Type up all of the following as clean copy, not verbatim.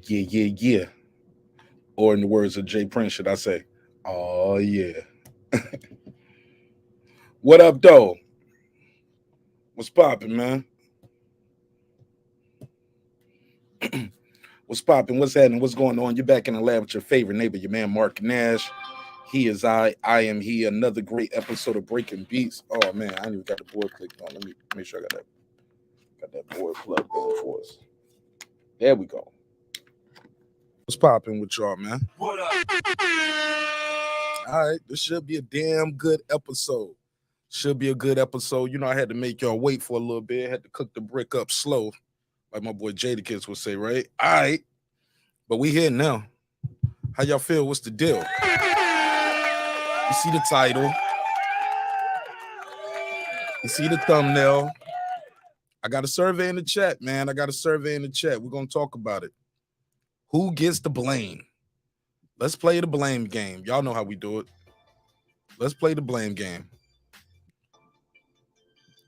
Yeah, yeah, yeah. Or in the words of Jay Prince, should I say, oh, yeah. What up, though? What's popping, man? What's popping? What's happening? What's going on? You're back in the lab with your favorite neighbor, your man, Mark Nash. He is I am he. Another great episode of Breaking Beats. Oh, man, I ain't even got the board clicked on. Let me make sure I got that board plugged in for us. There we go. What's popping with y'all, man? What up? All right, this should be a damn good episode. Should be a good episode. You know, I had to make y'all wait for a little bit. I had to cook the brick up slow, like my boy Jadakiss would say, right? All right, but we here now. How y'all feel? What's the deal? You see the title. You see the thumbnail. I got a survey in the chat, man. I got a survey in the chat. We're going to talk about it. Who gets the blame? Let's play the blame game. Y'all know how we do it. Let's play the blame game.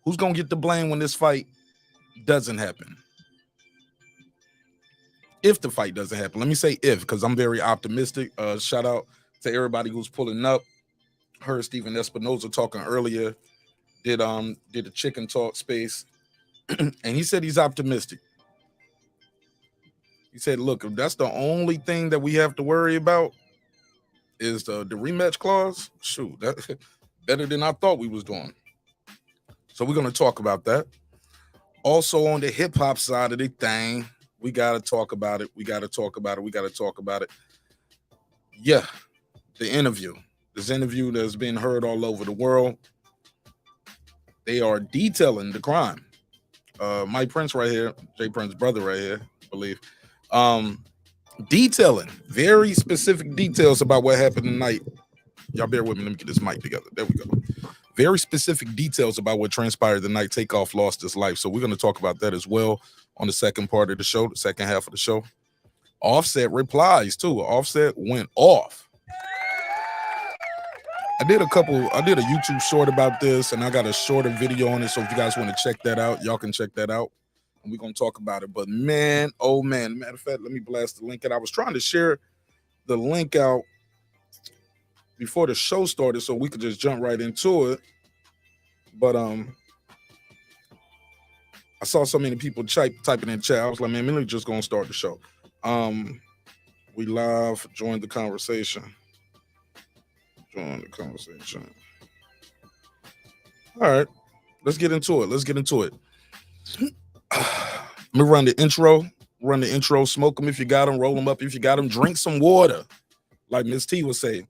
Who's going to get the blame when this fight doesn't happen? If the fight doesn't happen. Let me say if, because I'm very optimistic. Shout out to everybody who's pulling up. Heard Steven Espinoza talking earlier. Did a chicken talk space. And he said he's optimistic. He said, look, if that's the only thing that we have to worry about is the rematch clause, shoot, that better than I thought we was doing. So we're going to talk about that. Also on the hip-hop side of the thing, we got to talk about it. We got to talk about it. Yeah, the interview. This interview that's been heard all over the world. They are detailing the crime. Mike Prince right here, Jay Prince's brother right here, I believe. Detailing very specific details about what happened tonight. Y'all bear with me. Let me get this mic together. There we go. Very specific details about what transpired the night Takeoff lost his life. So we're going to talk about that as well on the second part of the show, the second half of the show. Offset replies too. Offset went off. I did a YouTube short about this, and I got a shorter video on it. So if you guys want to check that out, y'all can check that out. And we're going to talk about it. But man, oh man, matter of fact, let me blast the link out. I was trying to share the link out before the show started so we could just jump right into it. But I saw so many people typing in chat. I was like, man, we're just going to start the show. We live, join the conversation. Join the conversation. All right, let's get into it. Let me run the intro. Smoke them if you got them. Roll them up if you got them. Drink some water, like Miss T would say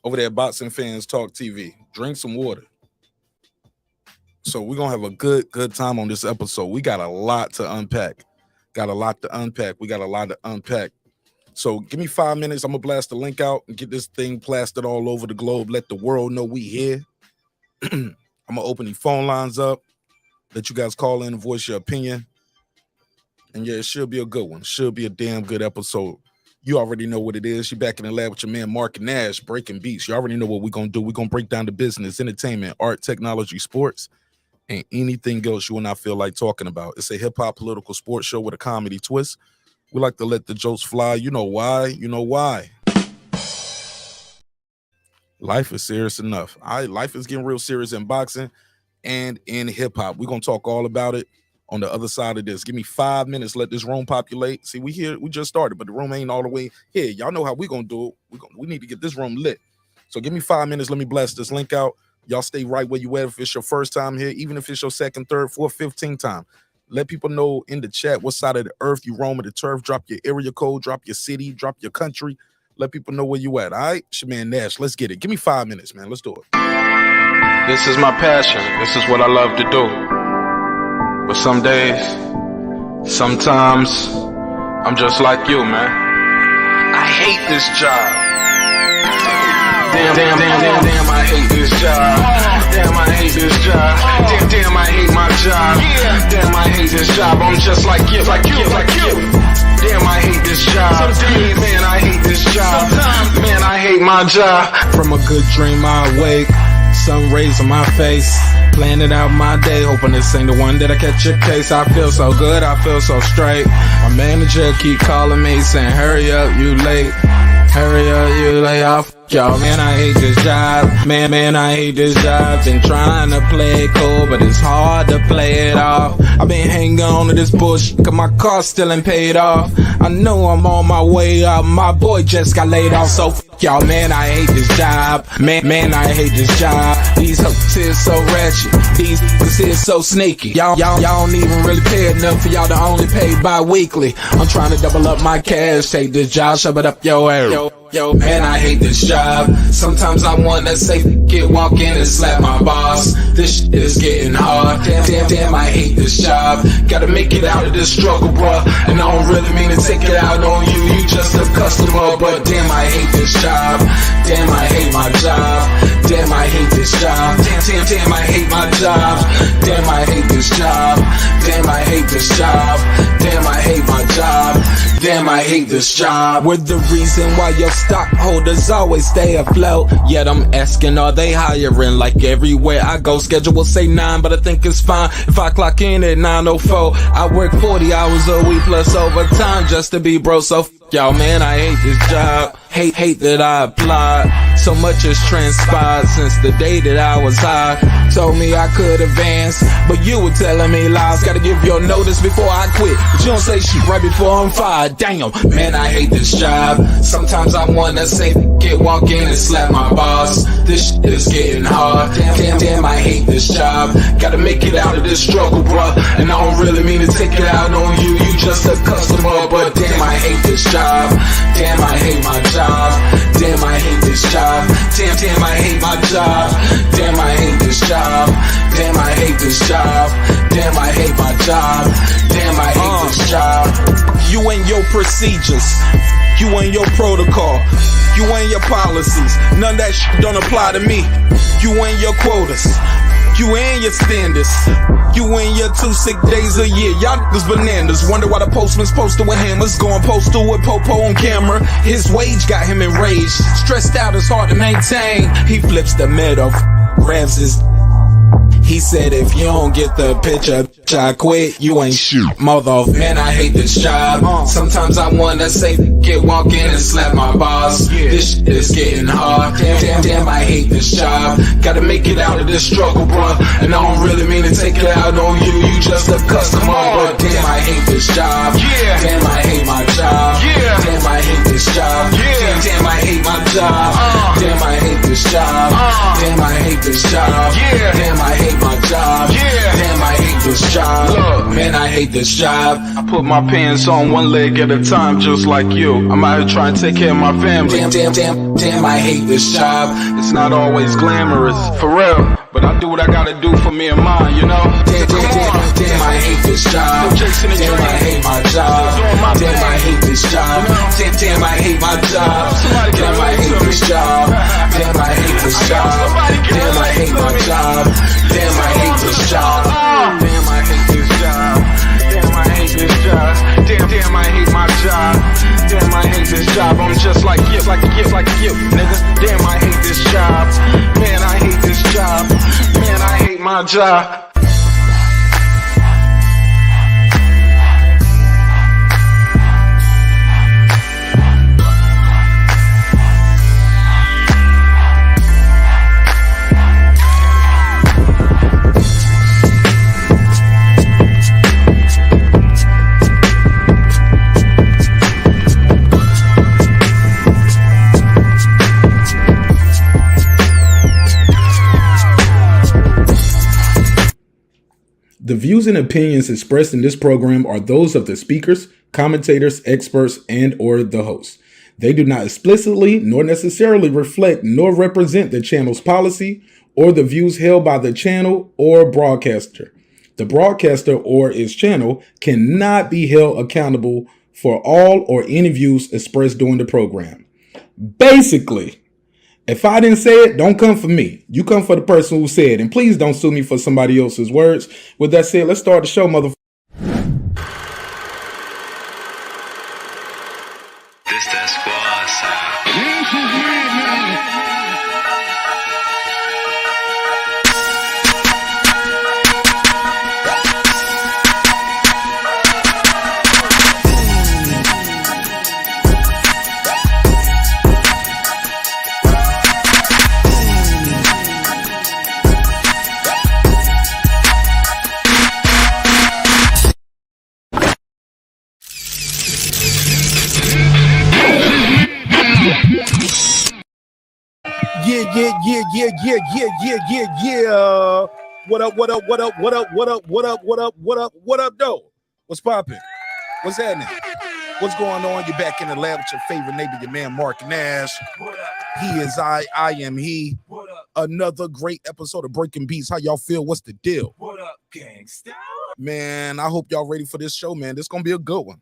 over there at Boxing Fans Talk TV. Drink some water. So we're gonna have a good time on this episode. We got a lot to unpack. We got a lot to unpack. So give me 5 minutes. I'm gonna blast the link out and get this thing plastered all over the globe. Let the world know we here. I'm gonna open the phone lines up. Let you guys call in and voice your opinion. And yeah, it should be a good one. Should be a damn good episode. You already know what it is. You're back in the lab with your man Mark Nash, Breaking Beats. You already know what we're gonna do. We're gonna break down the business, entertainment, art, technology, sports, and anything else you and I feel like talking about. It's a hip-hop political sports show with a comedy twist. We like to let the jokes fly. You know why? Life is serious enough. Life is getting real serious in boxing and in hip-hop. We're going to talk all about it on the other side of this. Give me 5 minutes. Let this room populate. See, we just started, but the room ain't all the way here. Y'all know how we going to do it. We need to get this room lit. So give me 5 minutes. Let me blast this link out. Y'all stay right where you at if it's your first time here, even if it's your second, third, fourth, 15th time. Let people know in the chat what side of the earth you roam at the turf. Drop your area code, drop your city, drop your country. Let people know where you at. All right, it's your man Nash. Let's get it. Give me 5 minutes, man. Let's do it. This is my passion. This is what I love to do. But some days, sometimes, I'm just like you, man. I hate this job. Damn, I hate this job. Damn, I hate this job. Damn, I hate my job. Damn, I hate this job. I'm just like you. Damn, I hate this job. Man, I hate this job. Man, I hate my job. From a good dream I wake. sun rays on my face. Planning out my day, hoping this ain't the one that I catch a case. I feel so good, I feel so straight. My manager keep calling me saying, hurry up, you late. Hurry up, you late. Y'all, man, I hate this job. Man, I hate this job. Been trying to play it cool, but it's hard to play it off. I've been hanging on to this bush, cause my car still ain't paid off. I know I'm on my way up, my boy just got laid off, so y'all, man, I hate this job. Man, I hate this job. These hoes is so ratchet. These hoes is so sneaky. Y'all don't even really pay enough for y'all to only pay bi-weekly. I'm trying to double up my cash. Take this job, shove it up your ass. Yo, man, I hate this job. Sometimes I wanna say, walk in and slap my boss. This shit is getting hard. Damn, I hate this job. Gotta make it out of this struggle, bruh. And I don't really mean to take it out on you. You just a customer, but damn, I hate this job. Damn, I hate my job. Damn, I hate this job. Damn, I hate my job. Damn, I hate this job. Damn, I hate this job. Damn, I hate my job. Damn, I hate this job. We're the reason why your stockholders always stay afloat. Yet I'm asking, are they hiring? Like everywhere I go, schedule will say 9, but I think it's fine if I clock in at 9:04. I work 40 hours a week plus overtime just to be bro. So y'all, man, I hate this job. Hate that I applied. So much has transpired since the day that I was high. Told me I could advance, but you were telling me lies. Gotta give your notice before I quit, but you don't say shit right before I'm fired. Damn, man, I hate this job. Sometimes I wanna say, walk in and slap my boss. This shit is getting hard. Damn, I hate this job. Gotta make it out of this struggle, bruh. And I don't really mean to take it out on you. You just a customer, but damn, I hate this job. Damn, I hate my job. Damn, I hate this job. Damn, I hate my job. Damn, I hate this job. Damn, I hate this job. Damn, I hate my job. Damn, I hate this job. You and your procedures. You and your protocol. You and your policies. None of that shit don't apply to me. You and your quotas. You and your standards. You and your 2 sick days a year. Y'all niggas bananas. Wonder why the postman's posted with hammers. Going postal with Popo on camera. His wage got him enraged. Stressed out, it's hard to maintain. He flips the middle, grabs his. He said, if you don't get the picture, I quit, you ain't shoot. Mother, man, I hate this job. Sometimes I wanna say, walk in and slap my boss. This shit is getting hard. Damn, I hate this job. Gotta make it out of this struggle, bruh. And I don't really mean to take it out on you. You just a customer, but damn, I hate this job. Damn, I hate my job. Damn, I hate this job. Damn, I hate my job. Damn, I hate this job. Damn, I hate this job. Damn, I hate my job. Damn, I hate this job. Look, man, I hate this job. I put my pants on one leg at a time, just like you. I'm out here trying to take care of my family. Damn, I hate this job. It's not always glamorous, for real, but I do what I gotta do for me and mine, you know? Damn, I hate this job. Damn, I hate my job. Damn, I hate this job. Damn, I hate my job. Damn, I hate this job. Damn, I hate this job. Damn, I hate my job. Damn, I hate this job. Damn, I hate this job. Damn, I hate this job. Damn, I hate my job. Damn, I hate this job. I'm just like you, nigga. Damn, I hate this job. Man, I hate this job. Man, I hate my job. The views and opinions expressed in this program are those of the speakers, commentators, experts, and or the host. They do not explicitly nor necessarily reflect nor represent the channel's policy or the views held by the channel or broadcaster. The broadcaster or its channel cannot be held accountable for all or any views expressed during the program. Basically, if I didn't say it, don't come for me. You come for the person who said it. And please don't sue me for somebody else's words. With that said, let's start the show, motherfucker. This that squad Yeah. What up, though? What's popping? What's happening? What's going on? You're back in the lab with your favorite neighbor, your man, Mark Nash. He is I am he. Another great episode of Breaking Beats. How y'all feel? What's the deal? What up, gangsta? Man, I hope y'all ready for this show, man. This is going to be a good one.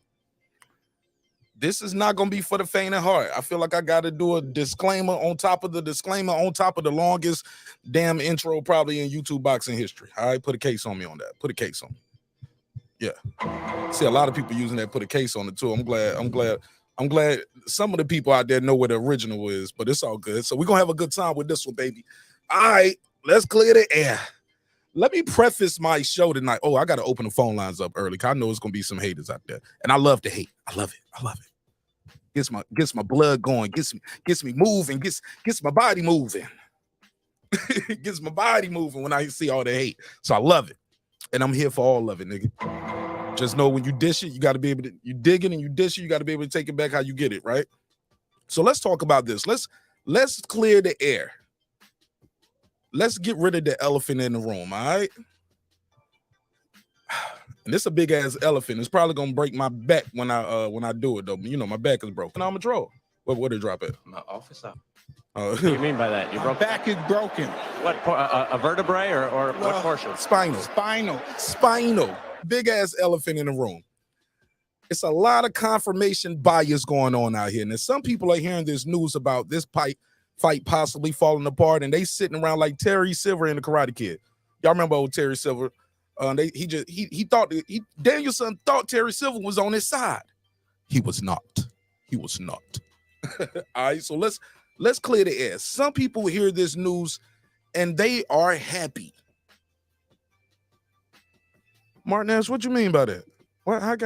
This is not going to be for the faint of heart. I feel like I got to do a disclaimer on top of the disclaimer on top of the longest damn intro probably in YouTube boxing history. All right, put a case on me on that. Put a case on me. Yeah. See a lot of people using that, put a case on it too. I'm glad some of the people out there know what the original is, but it's all good. So we're going to have a good time with this one, baby. All right, let's clear the air. Let me preface my show tonight. Oh, I got to open the phone lines up early because I know it's going to be some haters out there. And I love to hate. I love it. Gets my blood going, gets me moving, gets my body moving. Gets my body moving when I see all the hate. So I love it. And I'm here for all of it, nigga. Just know when you dish it, you got to be able to, you dig it and you dish it, you got to be able to take it back how you get it, right? So let's talk about this. Let's clear the air. Let's get rid of the elephant in the room, all right? And this a big ass elephant. It's probably gonna break my back when I do it though. You know my back is broken. I'm a troll. What did it drop at? My officer. What do you mean by that? Your back is broken. What a vertebrae or what portion? Spinal. Big ass elephant in the room. It's a lot of confirmation bias going on out here. And some people are hearing this news about this fight possibly falling apart, and they sitting around like Terry Silver in the Karate Kid. Y'all remember old Terry Silver? Danielson thought Terry Silver was on his side. He was not. All right, so let's clear the air. Some people hear this news and they are happy. Martinez, what you mean by that? What? How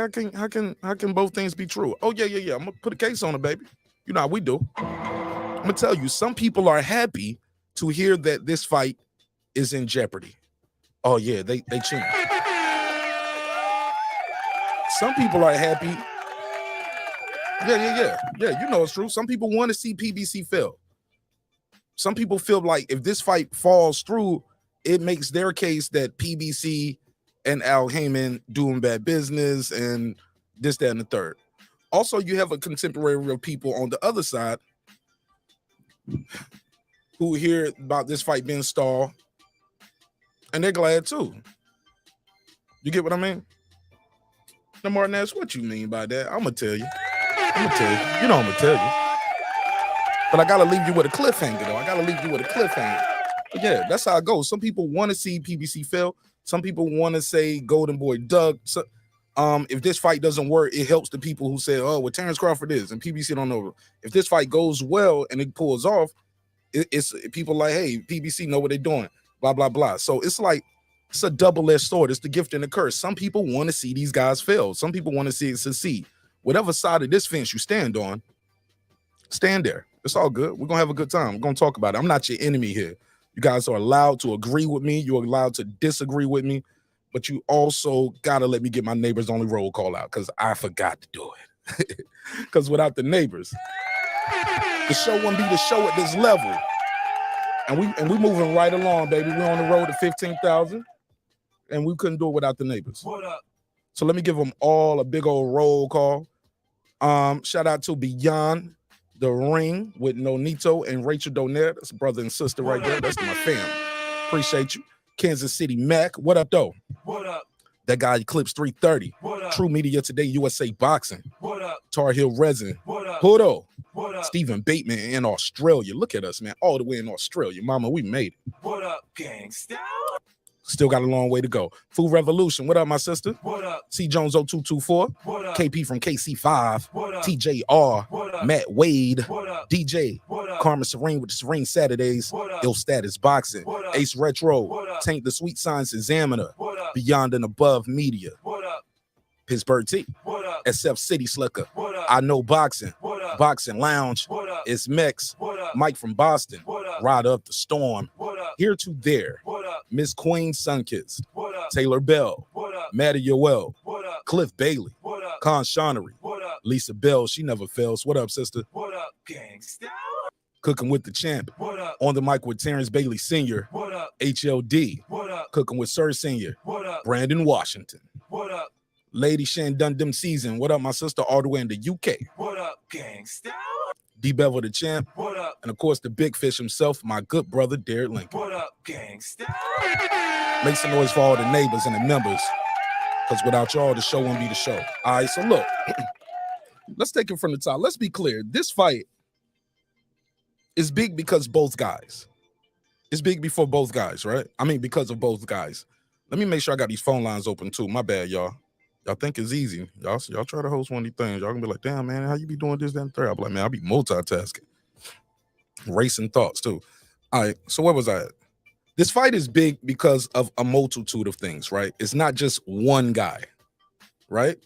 can both things be true? Oh yeah. I'm gonna put a case on it, baby. You know how we do. I'm gonna tell you, some people are happy to hear that this fight is in jeopardy. Oh yeah, they cheat. Some people are happy. Yeah. You know it's true. Some people want to see PBC fail. Some people feel like if this fight falls through, it makes their case that PBC and Al Haymon doing bad business and this, that, and the third. Also, you have a contemporary of people on the other side who hear about this fight being stalled, and they're glad too. You get what I mean? Now, Martinez, what you mean by that? I'm gonna tell you. You know I'm gonna tell you. But I gotta leave you with a cliffhanger, though. But yeah, that's how it goes. Some people want to see PBC fail. Some people want to say Golden Boy Doug. So, if this fight doesn't work, it helps the people who say, "Oh, well, Terrence Crawford is," and PBC don't know. If this fight goes well and it pulls off, it's people like, "Hey, PBC know what they're doing." Blah blah blah. So it's like it's a double-edged sword. It's the gift and the curse. Some people want to see these guys fail. Some people want to see it succeed. Whatever side of this fence you stand on, stand there. It's all good. We're gonna have a good time. We're gonna talk about it. I'm not your enemy here. You guys are allowed to agree with me. You're allowed to disagree with me, but you also gotta let me get my neighbors only roll call out because I forgot to do it. Because without the neighbors, the show wouldn't be the show at this level. And we moving right along, baby. We're on the road to 15,000, and we couldn't do it without the neighbors. What up? So let me give them all a big old roll call. Shout out to Beyond the Ring with Nonito and Rachel Donaire. That's a brother and sister right there. That's my fam. Appreciate you. Kansas City Mac. What up, though? What up? That guy Eclipse 330. What up? True Media Today, USA Boxing. What up? Tar Heel Resin. What up? Hudo. What up? Stephen Bateman in Australia. Look at us, man. All the way in Australia. Mama, we made it. What up, gangsta? Still got a long way to go. Food Revolution. What up, my sister? What up? C Jones 0224. What up? KP from KC5. What up? TJR. What up? Matt Wade. What up? DJ. What up? Karma Serene with the Serene Saturdays. What up? Ill Status Boxing. What up? Ace Retro. What up? Tank the Sweet Science Examiner. What up? Beyond and Above Media. What up? Pittsburgh T. What up? SF City Slicker. What up? I Know Boxing. What up? Boxing Lounge. What up? It's Mex. What up? Mike from Boston. What up? Ride Up the Storm. What up? Here to There. What up? Miss Queen Sunkissed. What up? Taylor Bell. What up? Maddie Yoel. What up? Cliff Bailey. What up? Con Shonery. What up? Lisa Bell. She never fails. What up, sister? What up, gangsta? Cooking with the champ. What up? On the mic with Terrence Bailey Sr. What up? HLD. What up? Cooking with Sir Sr. What up? Brandon Washington. What up? Lady Shan Dundum Season. What up, my sister, all the way in the UK. What up, gangsta? D Bevel the champ. What up? And of course, the big fish himself, my good brother, Derek Lincoln. What up, gangsta? Make some noise for all the neighbors and the members, because without y'all, the show won't be the show. All right, so look, let's take it from the top. Let's be clear. This fight is big because both guys. It's big before both guys, right? I mean, because of both guys. Let me make sure I got these phone lines open too. My bad, y'all. Y'all think it's easy. Y'all try to host one of these things. Y'all gonna be like, damn, man, how you be doing this, that, and third? I'll be like, man, I'll be multitasking. Racing thoughts too. All right, so where was I at? This fight is big because of a multitude of things, right? It's not just one guy, right?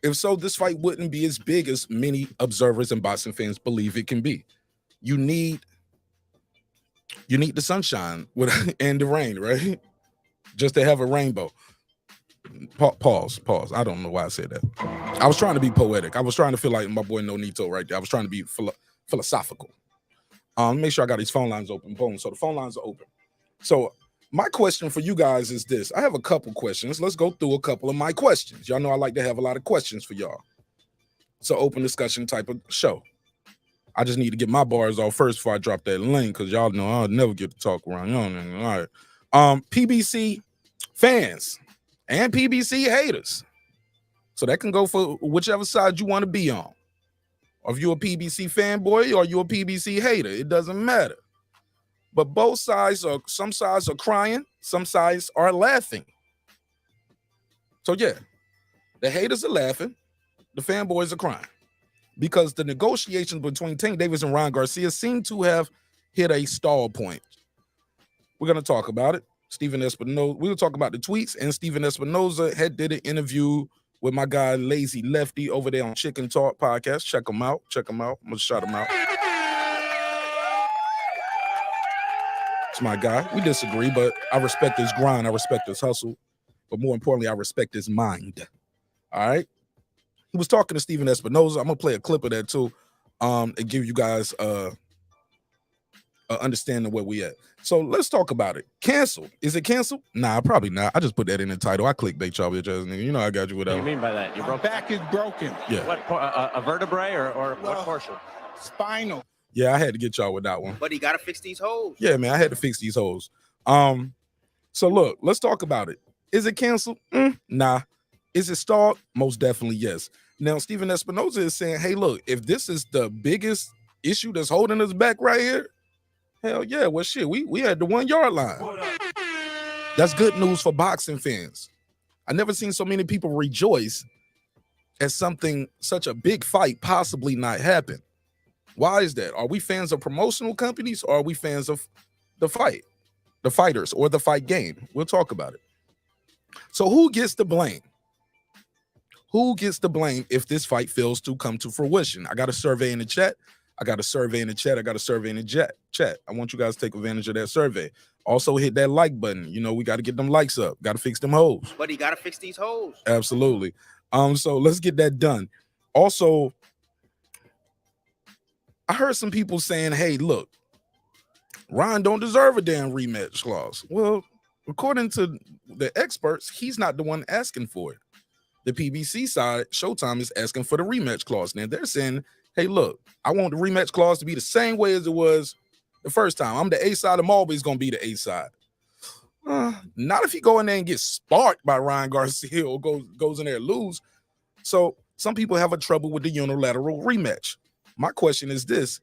If so, this fight wouldn't be as big as many observers and boxing fans believe it can be. You need the sunshine and the rain, right? Just to have a rainbow. Pause. I don't know why I said that. I was trying to be poetic. I was trying to feel like my boy Nonito right there. I was trying to be philosophical. Make sure I got these phone lines open. Boom. So the phone lines are open. So my question for you guys is this. I have a couple questions. Let's go through a couple of my questions. Y'all know I like to have a lot of questions for y'all. It's an open discussion type of show. I just need to get my bars off first before I drop that link, because y'all know I'll never get to talk around. Y'all know. All right. PBC fans and PBC haters. So that can go for whichever side you want to be on. Or if you're a PBC fanboy or you're a PBC hater, it doesn't matter. But both sides some sides are crying, some sides are laughing. So yeah, the haters are laughing, the fanboys are crying. Because the negotiations between Tank Davis and Ryan Garcia seem to have hit a stall point. We're going to talk about it. Stephen Espinoza, we'll talk about the tweets, and Stephen Espinoza did an interview with my guy Lazy Lefty over there on Chicken Talk podcast. Check him out. I'm going to shout him out. It's my guy. We disagree, but I respect his grind. I respect his hustle. But more importantly, I respect his mind. All right? He was talking to Stephen Espinoza. I'm going to play a clip of that too, and give you guys understanding where we at. So let's talk about it. Cancel. Is it canceled? Nah, probably not. I just put that in the title. I clickbait y'all bitch ass nigga. You know I got you with that. What do you mean by that? You broke Back is broken. Yeah. what? A vertebrae or what portion? Spinal. Yeah, I had to get y'all with that one. But he got to fix these holes. Yeah, man, I had to fix these hoes. So look, let's talk about it. Is it canceled? Nah. Is it stalled? Most definitely yes. Now, Stephen Espinoza is saying, hey, look, if this is the biggest issue that's holding us back right here, hell yeah, well, shit, we had the 1 yard line. That's good news for boxing fans. I never seen so many people rejoice at something, such a big fight possibly not happen. Why is that? Are we fans of promotional companies, or are we fans of the fight, the fighters, or the fight game? We'll talk about it. So who gets the blame? Who gets the blame if this fight fails to come to fruition? I got a survey in the chat. I got a survey in the chat. I want you guys to take advantage of that survey. Also hit that like button. You know, we got to get them likes up. Got to fix them hoes. But he got to fix these holes. Absolutely. So let's get that done. Also, I heard some people saying, hey, look, Ryan don't deserve a damn rematch clause. Well, according to the experts, he's not the one asking for it. The PBC side, Showtime, is asking for the rematch clause. Now they're saying, hey, look, I want the rematch clause to be the same way as it was the first time. I'm the A side. I'm always going to be the A side. Not if you go in there and get sparked by Ryan Garcia or goes in there and lose. So some people have a trouble with the unilateral rematch. My question is this.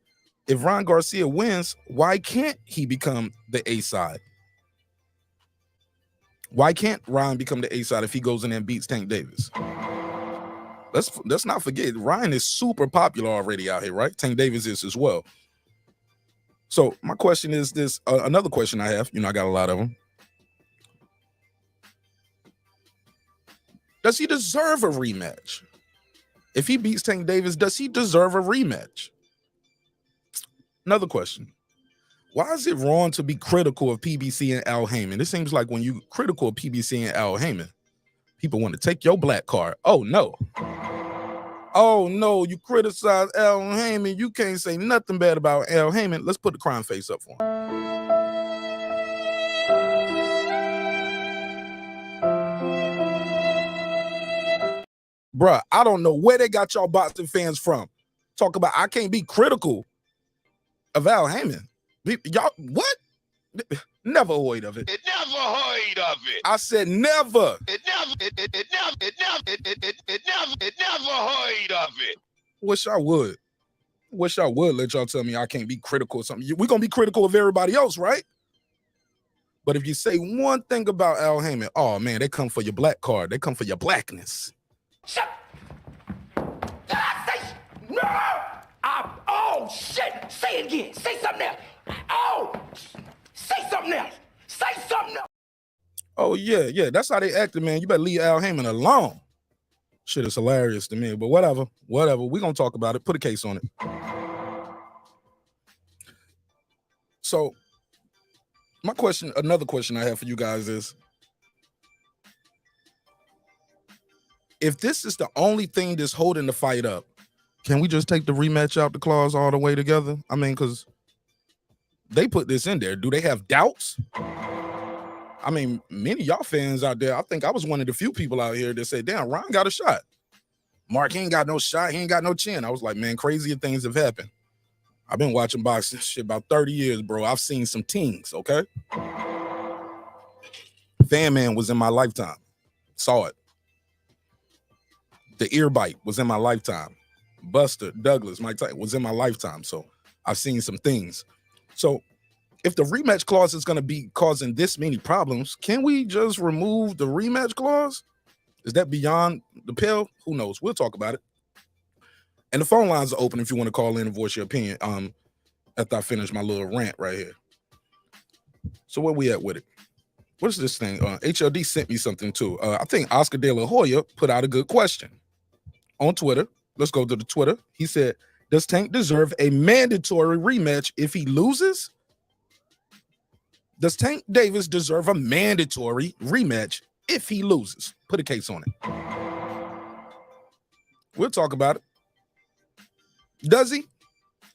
If Ryan Garcia wins, why can't he become the A side? Why can't Ryan become the A side if he goes in there and beats Tank Davis? Let's not forget, Ryan is super popular already out here, right? Tank Davis is as well. So my question is this, another question I have, I got a lot of them. Does he deserve a rematch? If he beats Tank Davis, does he deserve a rematch? Another question. Why is it wrong to be critical of PBC and Al Haymon? It seems like when you critical of PBC and Al Haymon, people want to take your black card. Oh, no. Oh no, you criticize Al Haymon. You can't say nothing bad about Al Haymon. Let's put the crime face up for him. Bruh, I don't know where they got y'all boxing fans from. Talk about I can't be critical of Al Haymon. Y'all, what? Never heard of it. It never heard of it. I said never. It never heard of it. Wish I would. Wish I would let y'all tell me I can't be critical of something. We're going to be critical of everybody else, right? But if you say one thing about Al Haymon, oh man, they come for your black card. They come for your blackness. Shut. Did I say no? Oh shit! Say it again. Say something else. Oh, say something else. Say something else. Oh yeah. That's how they acted, man. You better leave Al Haymon alone. Shit is hilarious to me, but whatever. We're gonna talk about it. Put a case on it. So, another question I have for you guys is, if this is the only thing that's holding the fight up, can we just take the rematch out the clause all the way together? I mean, because they put this in there. Do they have doubts? I mean, many of y'all fans out there, I think I was one of the few people out here that said, damn, Ryan got a shot. Mark, he ain't got no shot. He ain't got no chin. I was like, man, crazier things have happened. I've been watching boxing shit about 30 years, bro. I've seen some things, okay? Fan Man was in my lifetime. Saw it. The ear bite was in my lifetime. Buster, Douglas, Mike Tyson was in my lifetime. So I've seen some things. So if the rematch clause is going to be causing this many problems, can we just remove the rematch clause? Is that beyond the pale? Who knows? We'll talk about it. And the phone lines are open if you want to call in and voice your opinion after I finish my little rant right here. So where we at with it? What is this thing? HLD sent me something too. I think Oscar De La Hoya put out a good question on Twitter. Let's go to the Twitter. He said, does Tank deserve a mandatory rematch if he loses? Does Tank Davis deserve a mandatory rematch if he loses? Put a case on it. We'll talk about it. Does he?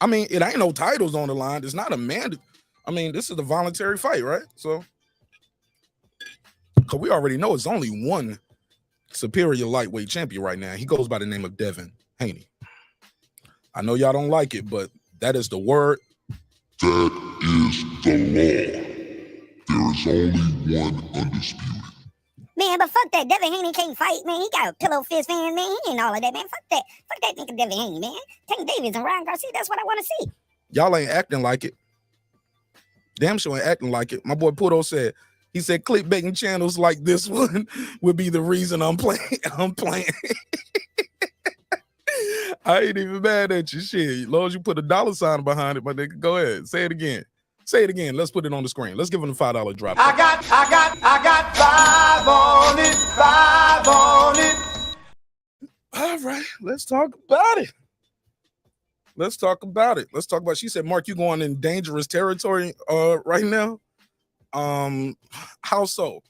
I mean, it ain't no titles on the line. It's not a mandate. I mean, this is a voluntary fight, right? So, because we already know it's only one superior lightweight champion right now. He goes by the name of Devin Haney. I know y'all don't like it, but that is the word. That is the law. There is only one undisputed. Man, but fuck that. Devin Haney can't fight, man. He got a pillow fist fan, man. He ain't all of that, man. Fuck that. Fuck that nigga Devin Haney, man. Tank Davis and Ryan Garcia, that's what I want to see. Y'all ain't acting like it. Damn sure ain't acting like it. My boy Puto said, he said clickbaiting channels like this one would be the reason I'm playing. I ain't even mad at you. Shit. As long as you put a $sign behind it, my nigga, go ahead. Say it again. Say it again. Let's put it on the screen. Let's give him a $5 drop. I got 5 on it. 5 on it. All right, let's talk about it. Let's talk about it. Let's talk about. She said, "Mark, you going in dangerous territory right now? How so?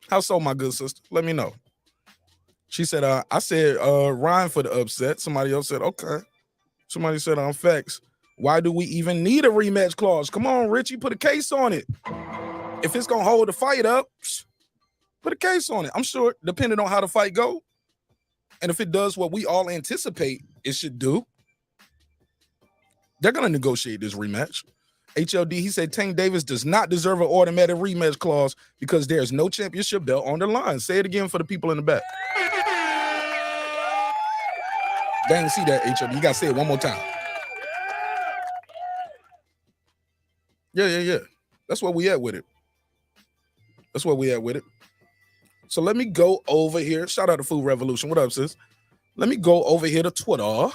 How so, my good sister? Let me know." She said, "I said Ryan for the upset." Somebody else said, "Okay." Somebody said, facts. Why do we even need a rematch clause? Come on, Richie, put a case on it. If it's gonna hold the fight up, put a case on it. I'm sure, depending on how the fight go, and if it does what we all anticipate it should do, they're gonna negotiate this rematch. HLD, he said Tank Davis does not deserve an automatic rematch clause because there's no championship belt on the line. Say it again for the people in the back. They didn't see that, HLD. You gotta say it one more time. Yeah. That's where we at with it. That's where we at with it. So let me go over here. Shout out to Food Revolution. What up, sis? Let me go over here to Twitter.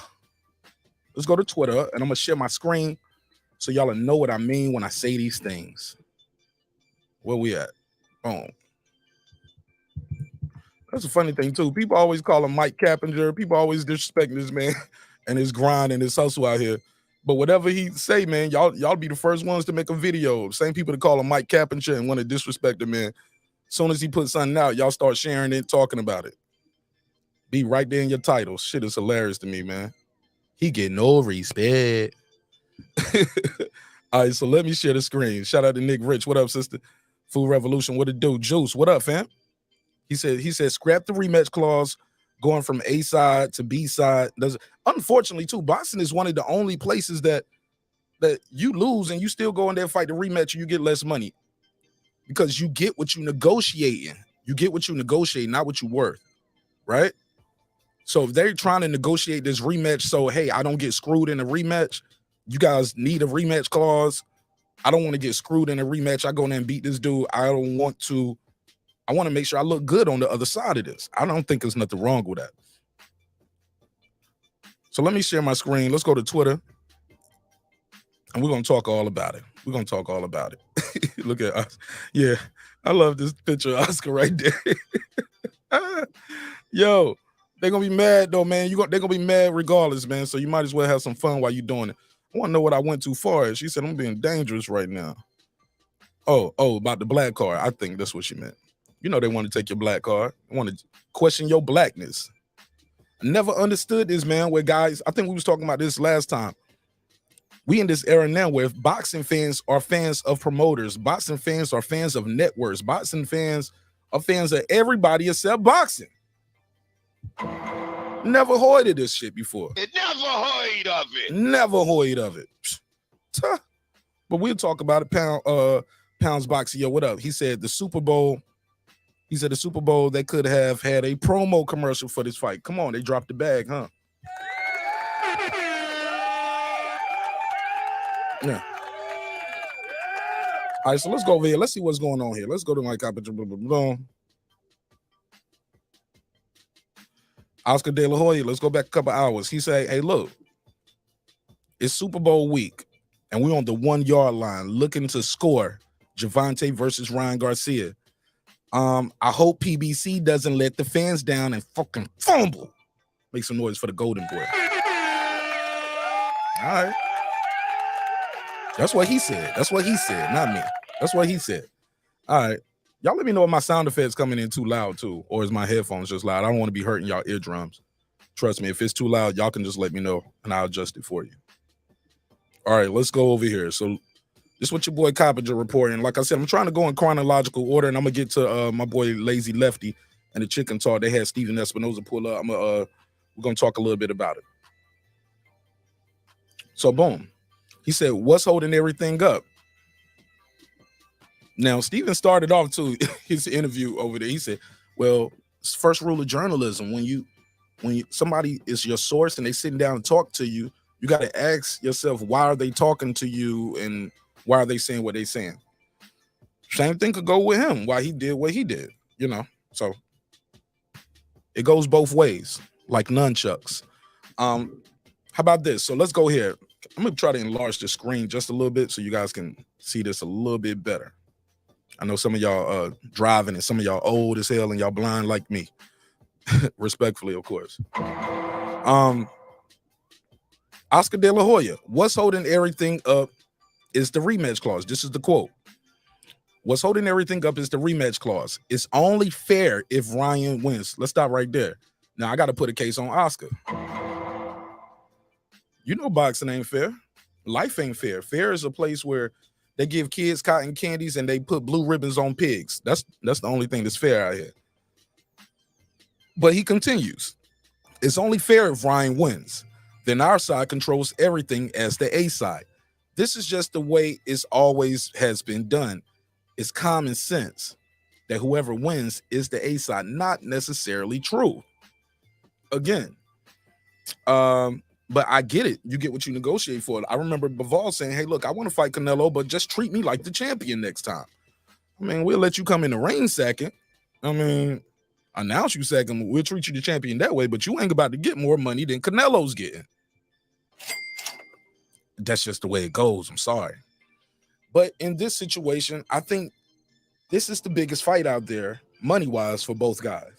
Let's go to Twitter, and I'm gonna share my screen so y'all will know what I mean when I say these things. Where we at? Boom. That's a funny thing too. People always call him Mike Cappinger. People always disrespect this man and his grind and his hustle out here. But whatever he say, man, y'all be the first ones to make a video. Same people that call him Mike Cappinger and want to disrespect him, man. As soon as he puts something out, y'all start sharing it, talking about it. Be right there in your title. Shit is hilarious to me, man. He get no respect. All right, so let me share the screen. Shout out to Nick Rich. What up, sister? Food Revolution. What it do? Juice. What up, fam? He said scrap the rematch clause going from A side to B side. Unfortunately, too, boxing is one of the only places that you lose and you still go in there and fight the rematch and you get less money because you get what you negotiating. You get what you negotiate, not what you worth, right? So if they're trying to negotiate this rematch, so hey, I don't get screwed in a rematch. You guys need a rematch clause. I don't want to get screwed in a rematch. I go in there and beat this dude. I want to make sure I look good on the other side of this. I don't think there's nothing wrong with that. So let me share my screen. Let's go to Twitter. And we're going to talk all about it. We're going to talk all about it. Look at us. Yeah, I love this picture of Oscar right there. Yo, they're going to be mad, though, man. They're going to be mad regardless, man. So you might as well have some fun while you're doing it. I want to know what I went too far. She said, I'm being dangerous right now. Oh, about the black card. I think that's what she meant. You know they want to take your black card. They want to question your blackness. I never understood this, man, where guys, I think we was talking about this last time. We in this era now where boxing fans are fans of promoters. Boxing fans are fans of networks. Boxing fans are fans of everybody except boxing. Never heard of this shit before. Never heard of it. Never heard of it. But we'll talk about it. Pounds Boxing, yo, what up? He said the Super Bowl, they could have had a promo commercial for this fight. Come on, they dropped the bag, huh? Yeah. All right, so let's go over here. Let's see what's going on here. Let's go to my copy. Oscar De La Hoya, let's go back a couple hours. He said, hey, look, it's Super Bowl week, and we're on the 1 yard line looking to score Gervonta versus Ryan Garcia. I hope PBC doesn't let the fans down and fucking fumble. Make some noise for the Golden Boy. All right. That's what he said. That's what he said, not me. That's what he said. All right. Y'all let me know if my sound effects coming in too loud too, or is my headphones just loud? I don't want to be hurting y'all eardrums. Trust me, if it's too loud, y'all can just let me know and I'll adjust it for you. All right, let's go over here. So this is what your boy Coppinger reporting. Like I said, I'm trying to go in chronological order, and I'm gonna get to my boy Lazy Lefty and the Chicken Talk. They had Steven Espinoza pull up. We're gonna talk a little bit about it. So boom. He said, what's holding everything up? Now, Steven started off to his interview over there. He said, well, it's first rule of journalism. When somebody is your source and they sitting down and talk to you, you got to ask yourself, why are they talking to you and why are they saying what they're saying? Same thing could go with him, why he did what he did, you know? So it goes both ways, like nunchucks. How about this? So let's go here. I'm going to try to enlarge the screen just a little bit so you guys can see this a little bit better. I know some of y'all driving and some of y'all old as hell and y'all blind like me. Respectfully, of course. Oscar De La Hoya, what's holding everything up is the rematch clause. This is the quote. What's holding everything up is the rematch clause. It's only fair if Ryan wins. Let's stop right there. Now, I got to put a case on Oscar. You know boxing ain't fair. Life ain't fair. Fair is a place where they give kids cotton candies and they put blue ribbons on pigs. That's the only thing that's fair out here. But he continues. It's only fair if Ryan wins. Then our side controls everything as the A side. This is just the way it's always has been done. It's common sense that whoever wins is the A side. Not necessarily true. Again, but I get it. You get what you negotiate for. I remember Bivol saying, hey, look, I want to fight Canelo, but just treat me like the champion next time. I mean, we'll let you come in the ring second. I mean, announce you second. We'll treat you the champion that way, but you ain't about to get more money than Canelo's getting. That's just the way it goes. I'm sorry. But in this situation, I think this is the biggest fight out there, money-wise, for both guys.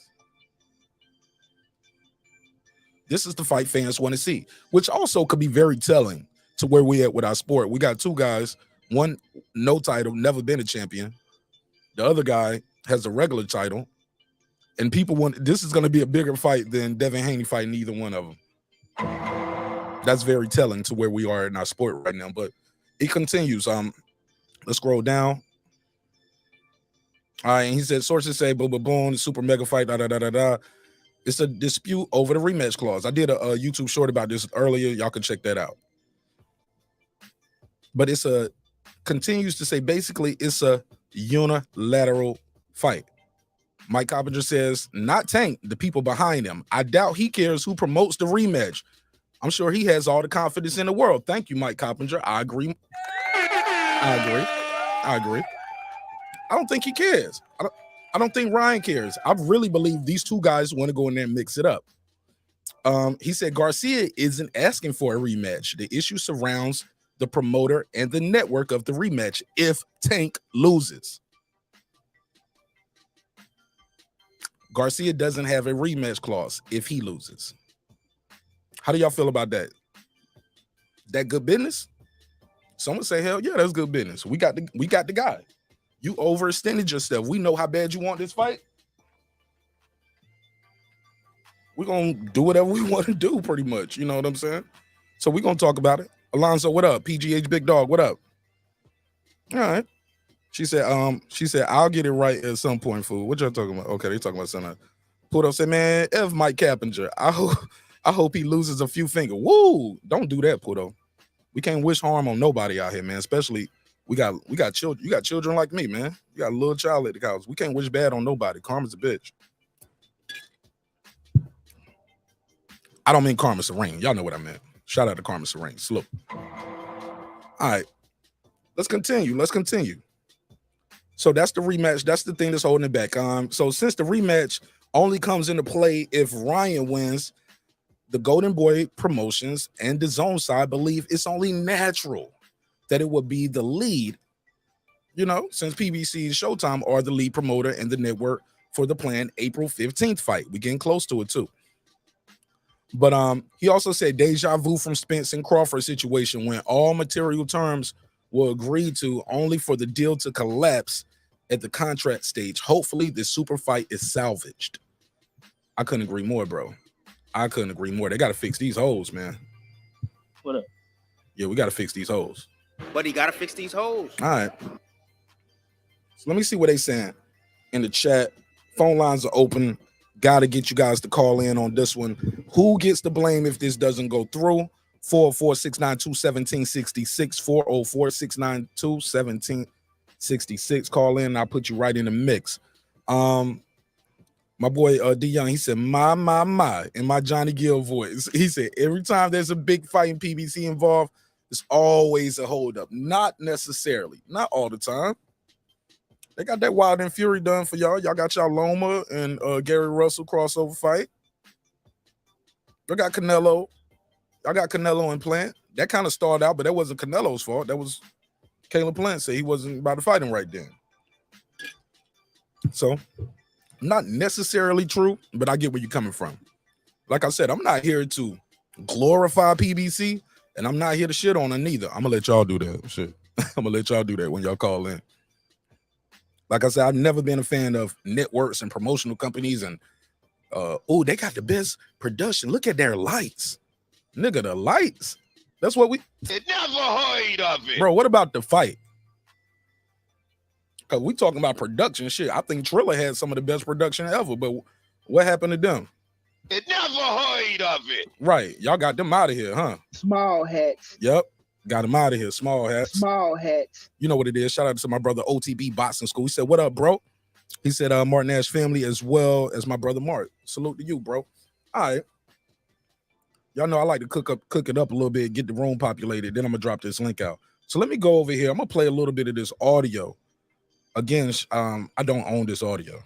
This is the fight fans want to see, which also could be very telling to where we at with our sport. We got two guys, one no title, never been a champion. The other guy has a regular title, And people want this is going to be a bigger fight than Devin Haney fighting either one of them. That's very telling to where we are in our sport right now. But it continues. Let's scroll down. All right, and he said sources say boom, boom, boom, super mega fight, da da da da da. It's a dispute over the rematch clause. I did a YouTube short about this earlier. Y'all can check that out. But it's a continues to say basically it's a unilateral fight. Mike Coppinger says, not Tank, the people behind him. I doubt he cares who promotes the rematch. I'm sure he has all the confidence in the world. Thank you, Mike Coppinger. I agree. I don't think he cares. I don't think Ryan cares. I really believe these two guys want to go in there and mix it up. He said Garcia isn't asking for a rematch. The issue surrounds the promoter and the network of the rematch if Tank loses. Garcia doesn't have a rematch clause if he loses. How do y'all feel about that? That good business? Someone say, hell yeah, that's good business. We got the guy. You overextended yourself. We know how bad you want this fight. We're gonna do whatever we want to do, pretty much. You know what I'm saying? So we're gonna talk about it. Alonzo, what up? PGH Big Dog, what up? All right. She said, I'll get it right at some point, fool. What y'all talking about? Okay, they talking about something. Pluto said, man, F Mike Coppinger. I hope he loses a few fingers. Woo! Don't do that, Pluto. We can't wish harm on nobody out here, man. Especially we got children. You got children like me, man. You got a little child at the house. We can't wish bad on nobody. Karma's a bitch. I don't mean Karma Serene. Y'all know what I meant. Shout out to Karma Serene. Slow. All right. Let's continue. So that's the rematch. That's the thing that's holding it back. So since the rematch only comes into play if Ryan wins, the Golden Boy Promotions and the Zone side believe it's only natural that it would be the lead, since PBC and Showtime are the lead promoter and the network for the planned April 15th fight. We're getting close to it too. But he also said deja vu from Spence and Crawford situation when all material terms were agreed to only for the deal to collapse at the contract stage. Hopefully the super fight is salvaged. I couldn't agree more, bro. I couldn't agree more. They got to fix these holes, man. What up? Yeah, we got to fix these holes. But he got to fix these holes. All right. So let me see what they saying in the chat. Phone lines are open. Got to get you guys to call in on this one. Who gets the blame if this doesn't go through? 404-692-1766. 404-692-1766. Call in. I'll put you right in the mix. My boy D Young, he said, my, in my Johnny Gill voice. He said, every time there's a big fight in PBC involved, there's always a holdup. Not necessarily, not all the time. They got that Wild and Fury done for y'all. Y'all got y'all Loma and Gary Russell crossover fight. Y'all got Canelo. Y'all got Canelo and Plant. That kind of started out, but that wasn't Canelo's fault. That was Caleb Plant said he wasn't about to fight him right then. So, not necessarily true, but I get where you're coming from. Like I said, I'm not here to glorify PBC, and I'm not here to shit on it neither. I'm gonna let y'all do that shit. I'm gonna let y'all do that when y'all call in. Like I said, I've never been a fan of networks and promotional companies and they got the best production. Look at their lights. Nigga, the lights. That's what we Never heard of it. Bro, what about the fight? Because we talking about production shit. I think Triller had some of the best production ever, but what happened to them? Never heard of it. Right. Y'all got them out of here, huh? Small hats. Yep. Got them out of here. Small hats. Small hats. You know what it is. Shout out to my brother OTB Boxing School. He said, what up, bro? He said, Martin Nash family as well as my brother Mark. Salute to you, bro. All right. Y'all know I like to cook it up a little bit, get the room populated. Then I'm going to drop this link out. So let me go over here. I'm going to play a little bit of this audio. Again, I don't own this audio.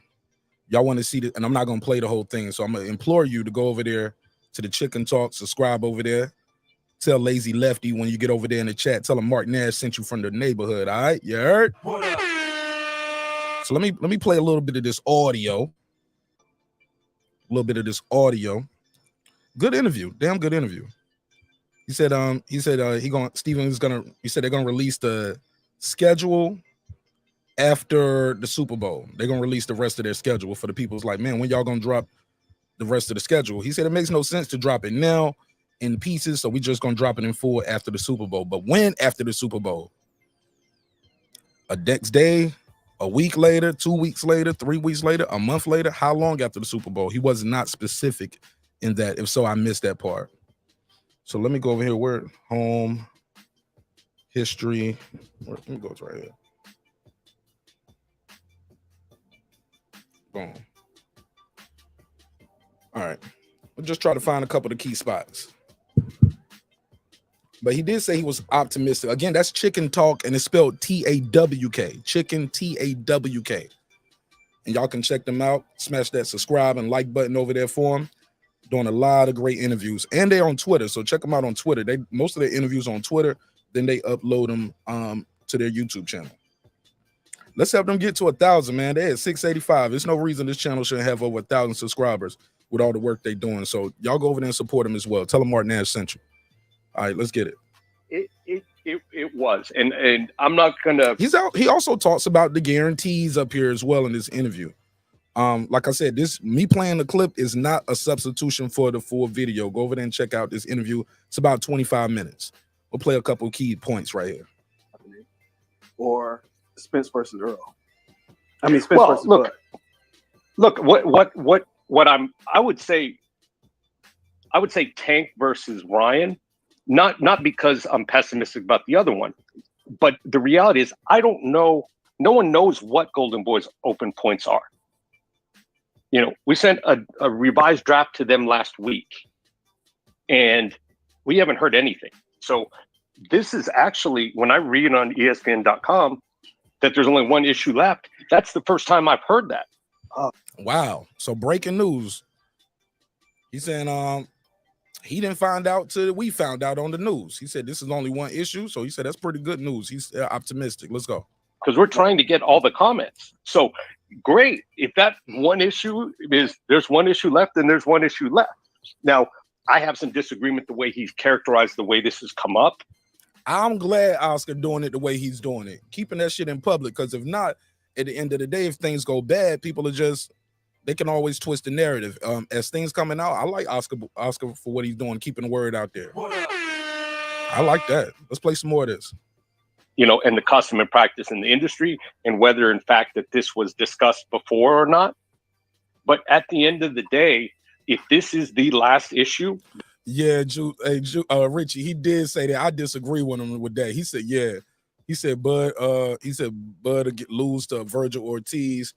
Y'all want to see it, and I'm not going to play the whole thing. So I'm going to implore you to go over there to the Chicken Talk, subscribe over there. Tell Lazy Lefty when you get over there in the chat. Tell him Mark Nash sent you from the neighborhood. All right, you heard? So let me play a little bit of this audio. A little bit of this audio. Good interview, damn good interview. He said they're gonna release the schedule after the Super Bowl. They're gonna release the rest of their schedule. For the people's like, man, when y'all gonna drop the rest of the schedule? He said it makes no sense to drop it now in pieces, so we just gonna drop it in full after the Super Bowl. But when after the Super Bowl? A next day, a week later, 2 weeks later, 3 weeks later, a month later? How long after the Super Bowl? He was not specific in that. If so, I missed that part. So let me go over here. Where home history? Let me go to right here. Boom. All right. We'll just try to find a couple of the key spots. But he did say he was optimistic. Again, that's Chicken Talk, and it's spelled T-A-W-K. Chicken T-A-W-K. And y'all can check them out. Smash that subscribe and like button over there for them. Doing a lot of great interviews. And they're on Twitter, so check them out on Twitter. Most of their interviews on Twitter, then they upload them to their YouTube channel. Let's help them get to 1,000, man. They're at 685. There's no reason this channel shouldn't have over 1,000 subscribers with all the work they're doing. So y'all go over there and support them as well. Tell them Martin Nash sent you. All right, let's get it. It was, and I'm not gonna. He's out. He also talks about the guarantees up here as well in this interview. Like I said, me playing the clip is not a substitution for the full video. Go over there and check out this interview. It's about 25 minutes. We'll play a couple key points right here. Or Spence versus Earl. I mean, Spence versus look, Bud. Look, I would say Tank versus Ryan, not because I'm pessimistic about the other one, but the reality is I don't know. No one knows what Golden Boy's open points are. You know, we sent a revised draft to them last week, and we haven't heard anything. So this is actually, when I read on ESPN.com that there's only one issue left, that's the first time I've heard that. Wow. So breaking news. He's saying he didn't find out till we found out on the news. He said this is only one issue. So he said that's pretty good news. He's optimistic. Let's go. Because we're trying to get all the comments. So great. If that one issue is there's one issue left, then there's one issue left. Now, I have some disagreement the way he's characterized the way this has come up. I'm glad Oscar doing it the way he's doing it, keeping that shit in public. Because if not, at the end of the day, if things go bad, people are just, they can always twist the narrative. As things coming out, I like Oscar for what he's doing, keeping the word out there. I like that. Let's play some more of this. You know, and the custom and practice in the industry, and whether in fact that this was discussed before or not. But at the end of the day, if this is the last issue. Yeah, Richie, he did say that. I disagree with him with that. He said, yeah. He said, Bud will lose to Virgil Ortiz.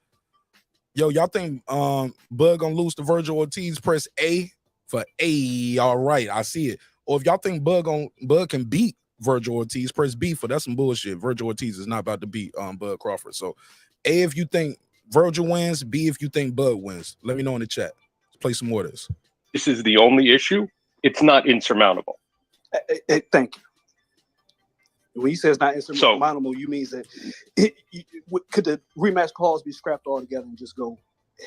Yo, y'all think Bud gonna lose to Virgil Ortiz? Press A for A. All right, I see it. Or if y'all think Bud can beat Virgil Ortiz, press B for that's some bullshit. Virgil Ortiz is not about to beat Bud Crawford. So A if you think Virgil wins, B if you think Bud wins. Let me know in the chat. Let's play some more of this. This is the only issue. It's not insurmountable. Thank you. When you say it's not insurmountable, you mean that could the rematch clause be scrapped altogether and just go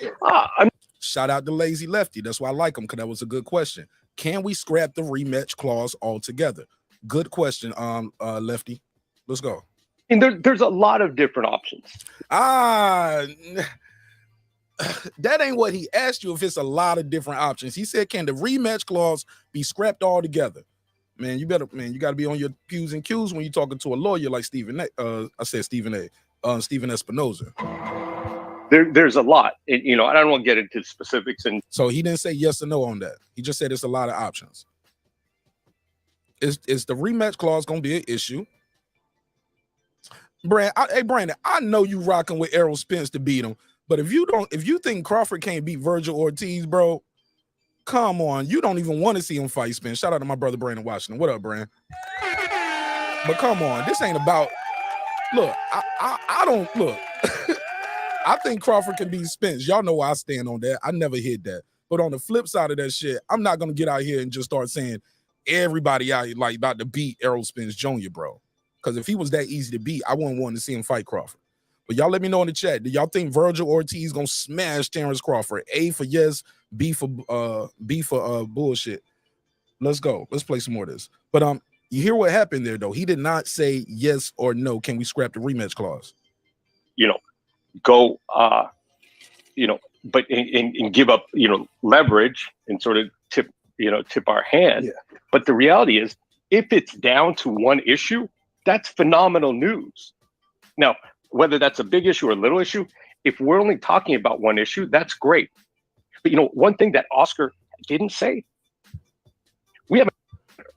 ahead? Shout out to Lazy Lefty. That's why I like him, because that was a good question. Can we scrap the rematch clause altogether? Good question, Lefty. Let's go. And there's a lot of different options. That ain't what he asked you. If it's a lot of different options, he said, "Can the rematch clause be scrapped altogether?" Man, you got to be on your P's and Q's when you're talking to a lawyer like Stephen Stephen Espinoza. There's a lot, and you know, I don't want to get into specifics. And so he didn't say yes or no on that. He just said it's a lot of options. Is the rematch clause gonna be an issue? Brandon, I know you rocking with Errol Spence to beat him, but if you think Crawford can't beat Virgil Ortiz, bro, come on. You don't even want to see him fight Spence. Shout out to my brother Brandon Washington. What up, Brand? But come on, this ain't about. Look, I don't look. I think Crawford can beat Spence. Y'all know where I stand on that. I never hit that. But on the flip side of that shit, I'm not gonna get out here and just start saying everybody out here like about to beat Errol Spence Jr., bro. Because if he was that easy to beat, I wouldn't want to see him fight Crawford. But y'all let me know in the chat. Do y'all think Virgil Ortiz gonna smash Terrence Crawford? A for yes, B for bullshit. Let's go. Let's play some more of this. But you hear what happened there though. He did not say yes or no. Can we scrap the rematch clause? go, but and give up, leverage and sort of tip our hand. Yeah. But the reality is, if it's down to one issue, that's phenomenal news. Now, whether that's a big issue or a little issue, if we're only talking about one issue, that's great. But one thing that Oscar didn't say, we haven't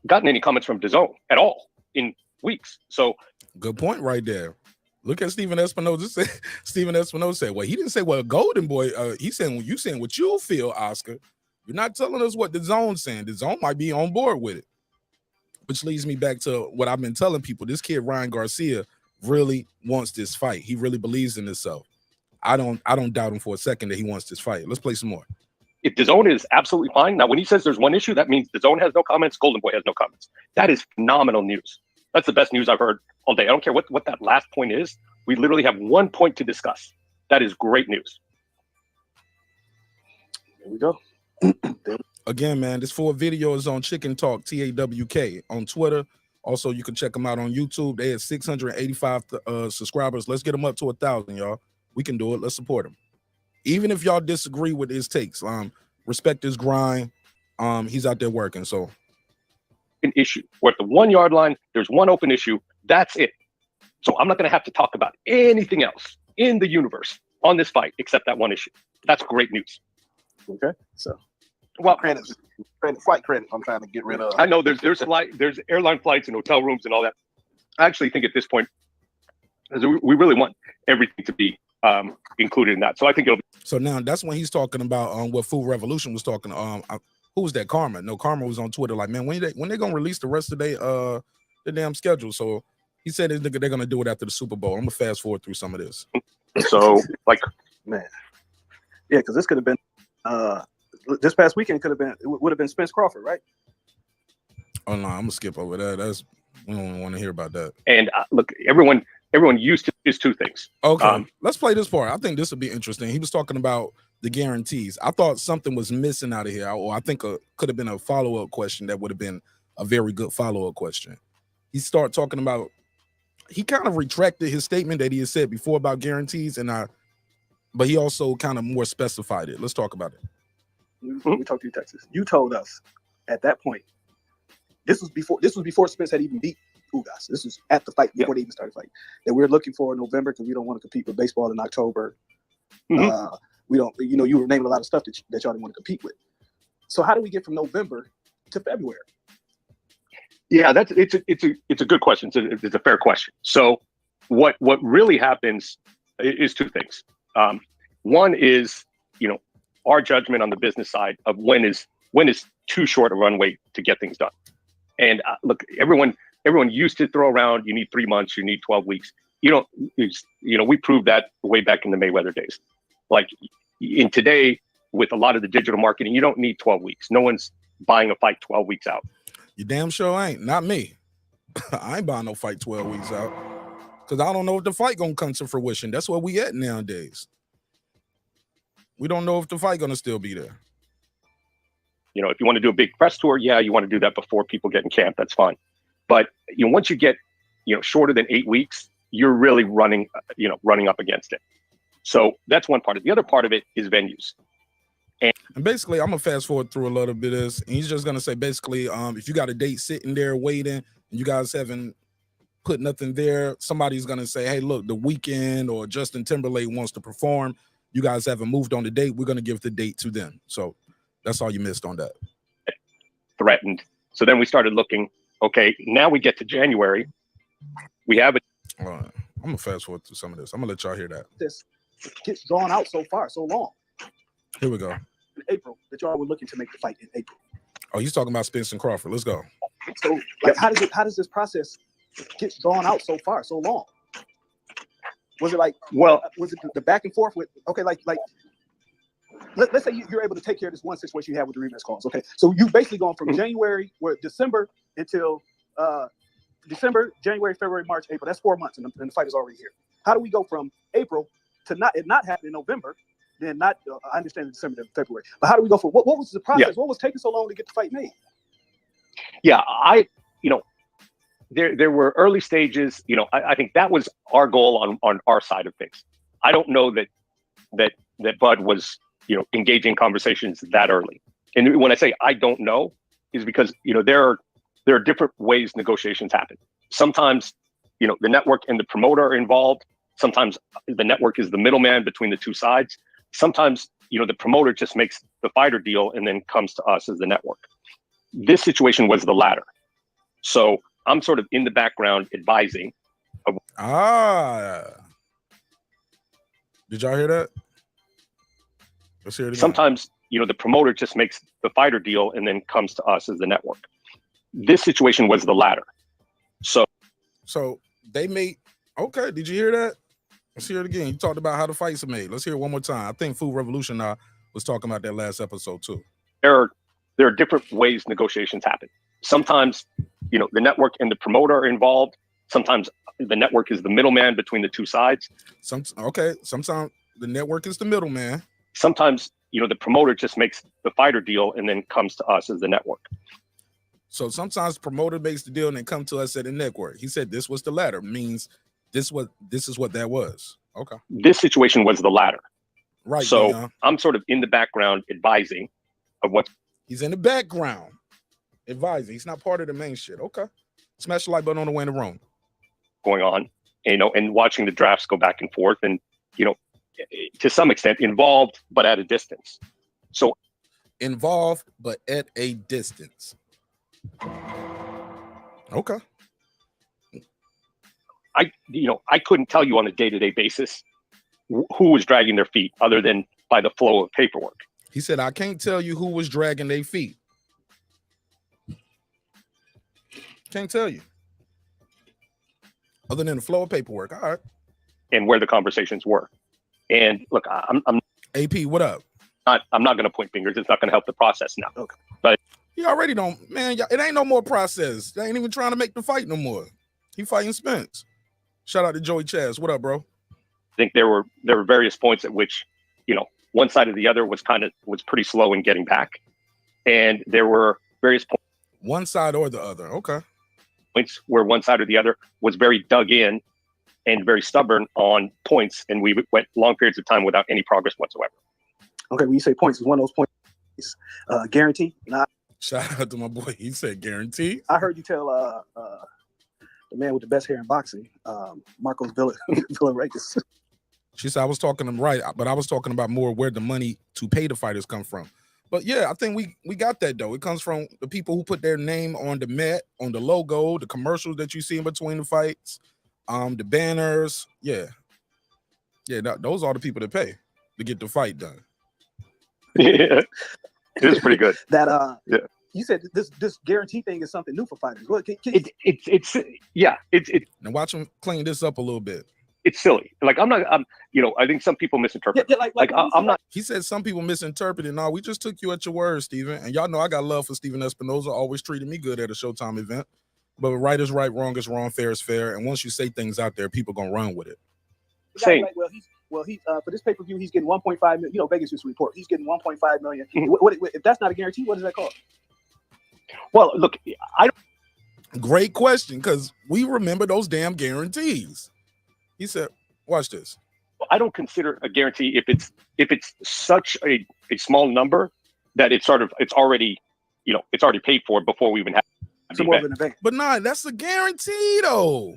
gotten any comments from DAZN at all in weeks. So good point right there. Look at Stephen Espinoza. Stephen Espinoza said, well, he didn't say what Golden Boy, he's saying, you saying what you feel, Oscar. You're not telling us what DAZN's saying. DAZN might be on board with it. Which leads me back to what I've been telling people. This kid, Ryan Garcia, really wants this fight. He really believes in himself. I don't doubt him for a second that he wants this fight. Let's play some more. If DAZN is absolutely fine. Now, when he says there's one issue, that means DAZN has no comments, Golden Boy has no comments. That is phenomenal news. That's the best news I've heard all day. I don't care what that last point is. We literally have one point to discuss. That is great news. There we go. Again, man, this full video is on Chicken Talk, TAWK, on Twitter. Also, you can check them out on YouTube. They have 685 subscribers. Let's get them up to 1,000, y'all. We can do it. Let's support them. Even if y'all disagree with his takes, respect his grind. He's out there working. So, an issue. We're at the 1 yard line. There's one open issue. That's it. So I'm not going to have to talk about anything else in the universe on this fight except that one issue. That's great news. Okay. So, well, flight credits. I'm trying to get rid of. I know there's airline flights and hotel rooms and all that. I actually think at this point, we really want everything to be included in that. So I think it'll be. So now that's when he's talking about what Food Revolution was talking. Who was that? Karma. No, Karma was on Twitter like, man, when they gonna release the rest of the damn schedule? So he said they're gonna do it after the Super Bowl. I'm gonna fast forward through some of this. So man, yeah, because this could have been this past weekend would have been Spence Crawford, right? Oh no, I'm gonna skip over that. We don't want to hear about that. And look, everyone used to is two things. Okay, let's play this part. I think this would be interesting. He was talking about the guarantees. I thought something was missing out of here, or I think could have been a follow-up question that would have been a very good follow-up question. He started talking about. He kind of retracted his statement that he had said before about guarantees, but he also kind of more specified it. Let's talk about it. We talked to you, Texas. You told us at that point. This was before Spence had even beat Ugas. This was at the fight before they even started fighting. That we're looking for November because we don't want to compete with baseball in October. We don't. You were naming a lot of stuff that y'all didn't want to compete with. So how do we get from November to February? Yeah, it's a good question. It's a fair question. So what really happens is two things. One is our judgment on the business side of when is too short a runway to get things done. And look, everyone used to throw around, you need 3 months, you need 12 weeks. We proved that way back in the Mayweather days. Like in today, with a lot of the digital marketing, you don't need 12 weeks. No one's buying a fight 12 weeks out. You damn sure ain't. Not me. I ain't buying no fight 12 weeks out. Because I don't know if the fight gonna come to fruition. That's where we at nowadays. We don't know if the fight gonna still be there. If you want to do a big press tour, yeah, you want to do that before people get in camp. That's fine. But once you get shorter than 8 weeks, you're really running up against it. So that's one part of it. The other part of it is venues. And basically, I'm gonna fast forward through a little bit of this. And he's just gonna say basically, if you got a date sitting there waiting and you guys haven't put nothing there, somebody's gonna say, hey, look, The Weeknd or Justin Timberlake wants to perform. You guys haven't moved on the date. We're gonna give the date to them. So that's all you missed on that. Threatened. So then we started looking. Okay, now we get to January. We have it. I'm gonna fast forward through some of this. I'm gonna let y'all hear that. This gets drawn out so long. Here we go. In April, that y'all were looking to make the fight in April. Oh, he's talking about Spence and Crawford. Let's go. So, how does this process get drawn out so long? Was it was it the back and forth with let's say you're able to take care of this one situation you have with the rematch calls. Okay, so you basically gone from December until December, January, February, March, April. That's 4 months, and the fight is already here. How do we go from April to not happening in November? Then I understand December to February, but how do we go for what was the process? Yeah. What was taking so long to get the fight made? Yeah, there were early stages. I think that was our goal on our side of things. I don't know that Bud was, engaging conversations that early. And when I say I don't know, is because there are different ways negotiations happen. Sometimes the network and the promoter are involved. Sometimes the network is the middleman between the two sides. Sometimes the promoter just makes the fighter deal and then comes to us as the network. This situation was the latter. So I'm sort of in the background advising. Did y'all hear that? Let's hear it again. Sometimes the promoter just makes the fighter deal and then comes to us as the network. This situation was the latter. So they made, okay, did you hear that? Let's hear it again. You talked about how the fights are made. Let's hear it one more time. I think Food Revolution was talking about that last episode too. There are different ways negotiations happen. Sometimes the network and the promoter are involved. Sometimes the network is the middleman between the two sides. Sometimes the network is the middleman. Sometimes the promoter just makes the fighter deal and then comes to us as the network. So sometimes the promoter makes the deal and then come to us at the network. He said this was the latter, means this is what that was. Okay. This situation was the latter. Right. So I'm sort of in the background advising of what. He's in the background advising. He's not part of the main shit. Okay. Smash the like button on the way in the room. Going on, and watching the drafts go back and forth, and to some extent involved, but at a distance. So involved, but at a distance. Okay. I couldn't tell you on a day-to-day basis who was dragging their feet other than by the flow of paperwork. He said, I can't tell you who was dragging their feet. Can't tell you. Other than the flow of paperwork. All right. And where the conversations were. And look, I'm AP, what up? I'm not going to point fingers. It's not going to help the process now. Okay. But he already don't, man. It ain't no more process. They ain't even trying to make the fight no more. He fighting Spence. Shout out to Joey Chaz. What up, bro? I think there were various points at which, one side or the other was pretty slow in getting back. And there were various points. One side or the other. Okay. Points where one side or the other was very dug in and very stubborn on points. And we went long periods of time without any progress whatsoever. Okay. When you say points, is one of those points guarantee? Not. Shout out to my boy. He said guarantee. I heard you tell the man with the best hair in boxing, Marcos Villarreal. She said I was talking to him right, but I was talking about more where the money to pay the fighters come from. But yeah, I think we got that though. It comes from the people who put their name on the mat, on the logo, the commercials that you see in between the fights, the banners. Yeah, those are the people that pay to get the fight done. Yeah, it is pretty good. That yeah. You said this guarantee thing is something new for fighters. What? It's now watch them clean this up a little bit. It's silly. Like I think some people misinterpret. Yeah, I'm not. He said some people misinterpreted. No, we just took you at your word, Steven. And y'all know I got love for Steven Espinoza. Always treated me good at a Showtime event. But right is right, wrong is wrong, fair is fair. And once you say things out there, people gonna run with it. Same. Well, he's for this pay-per-view, he's getting 1.5 million. Vegas used to report he's getting 1.5 million. What if that's not a guarantee? What does that cost? Well, look, Great question, because we remember those damn guarantees. He said, watch this. I don't consider a guarantee if it's such a small number that it's already paid for before we even have the event. But nah, that's a guarantee though.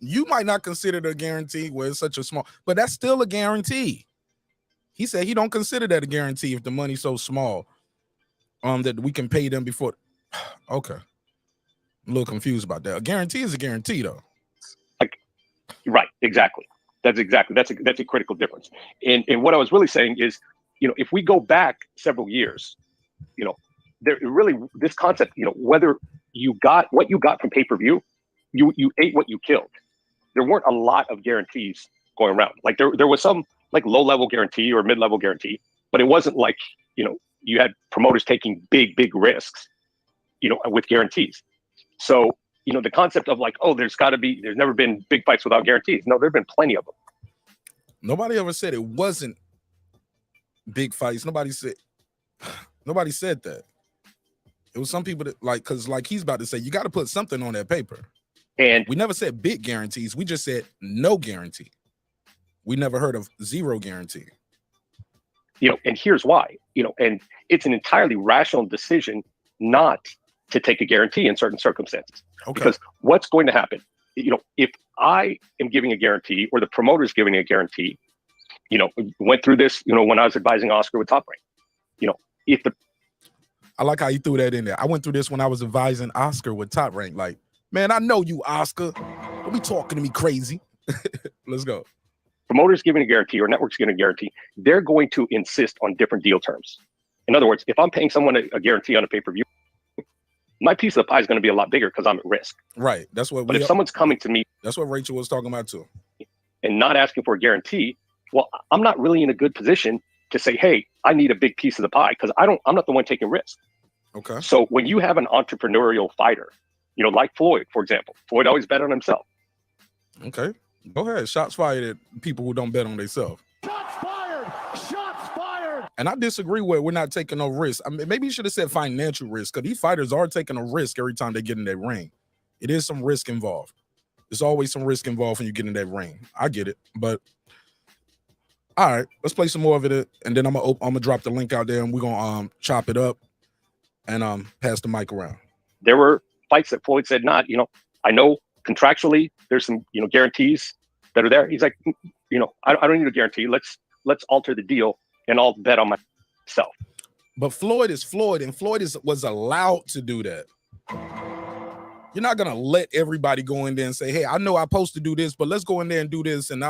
You might not consider it a guarantee where it's such a small, but that's still a guarantee. He said he don't consider that a guarantee if the money's so small that we can pay them before. Okay. I'm a little confused about that. A guarantee is a guarantee though. Right, exactly. That's a critical difference. And what I was really saying is, if we go back several years, there really this concept, whether you got what you got from pay-per-view, you ate what you killed. There weren't a lot of guarantees going around. Like there was some like low-level guarantee or mid-level guarantee, but it wasn't like, you had promoters taking big risks, with guarantees. So, the concept of like, oh, there's never been big fights without guarantees. No, there've been plenty of them. Nobody ever said it wasn't big fights. Nobody said that. It was some people that because he's about to say, you got to put something on that paper. And we never said big guarantees. We just said no guarantee. We never heard of zero guarantee. And here's why. And it's an entirely rational decision not to take a guarantee in certain circumstances. Okay. Because what's going to happen? If I am giving a guarantee or the promoter is giving a guarantee, went through this, when I was advising Oscar with Top Rank. I like how you threw that in there. I went through this when I was advising Oscar with Top Rank. Like, man, I know you, Oscar. Don't be talking to me crazy. Let's go. Promoters giving a guarantee or networks giving a guarantee, they're going to insist on different deal terms. In other words, if I'm paying someone a guarantee on a pay-per-view, my piece of the pie is going to be a lot bigger because I'm at risk. Right. That's what. But if someone's coming to me, that's what Rachel was talking about too, and not asking for a guarantee, well, I'm not really in a good position to say, hey, I need a big piece of the pie because I'm not the one taking risk. Okay. So when you have an entrepreneurial fighter, like Floyd, for example, Floyd always bet on himself. Okay. Go ahead. Shots fired at people who don't bet on themselves. Shots fired! Shots fired! And I disagree with we're not taking no risk. I mean, maybe you should have said financial risk because these fighters are taking a risk every time they get in that ring. It is some risk involved. There's always some risk involved when you get in that ring. I get it. But all right, let's play some more of it. And then I'm gonna drop the link out there and we're gonna chop it up and pass the mic around. There were fights that Floyd said not, I know contractually there's some, guarantees that are there. He's like, I don't need a guarantee. Let's alter the deal and I'll bet on myself. But Floyd is Floyd, and Floyd was allowed to do that. You're not gonna let everybody go in there and say, hey, I know I'm supposed to do this, but let's go in there and do this. And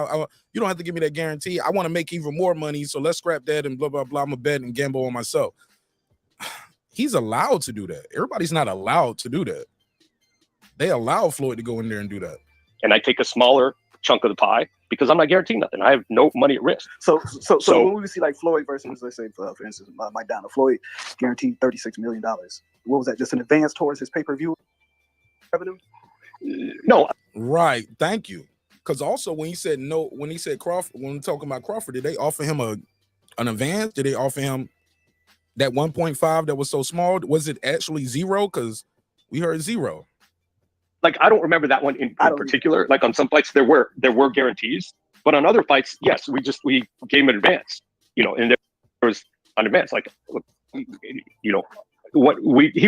you don't have to give me that guarantee. I want to make even more money, so let's scrap that and blah, blah, blah. I'm gonna bet and gamble on myself. He's allowed to do that. Everybody's not allowed to do that. They allow Floyd to go in there and do that. And I take a smaller chunk of the pie because I'm not guaranteeing nothing. I have no money at risk. So when we see like Floyd versus, let's say, for instance, Mike Donna, Floyd guaranteed $36 million. What was that? Just an advance towards his pay-per-view revenue? No. Right. Thank you. Because also when he said no, when he said Crawford, when we're talking about Crawford, did they offer him an advance? Did they offer him that 1.5 that was so small? Was it actually zero? Because we heard zero. Like, I don't remember that one in particular. Like on some fights there were guarantees, but on other fights, yes, we gave him an advance, and there was an advance. Like, he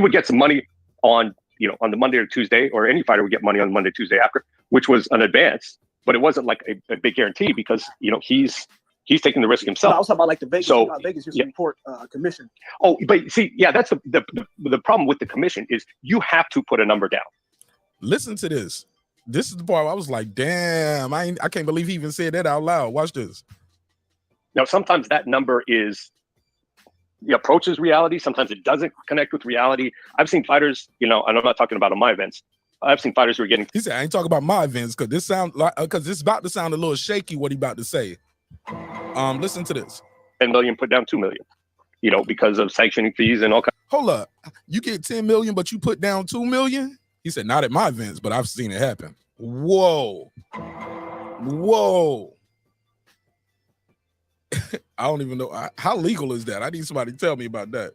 would get some money on, on the Monday or Tuesday, or any fighter would get money on the Monday, Tuesday after, which was an advance, but it wasn't like a big guarantee because, he's taking the risk himself. No, I was talking about like the Vegas. So, Vegas used to report commission. Oh, but see, yeah, that's the problem with the commission is you have to put a number down. Listen to this. This is the part I was like, damn, I can't believe he even said that out loud. Watch this. Now, sometimes that number approaches reality. Sometimes it doesn't connect with reality. I've seen fighters, and I'm not talking about on my events. I've seen fighters who are getting. He said, I ain't talking about my events because this sound like because it's about to sound a little shaky what he about to say. Listen to this. 10 million, put down 2 million, because of sanctioning fees and all kinds. Hold up. You get 10 million, but you put down 2 million? He said, not at my events, but I've seen it happen. Whoa. I don't even know. How legal is that? I need somebody to tell me about that.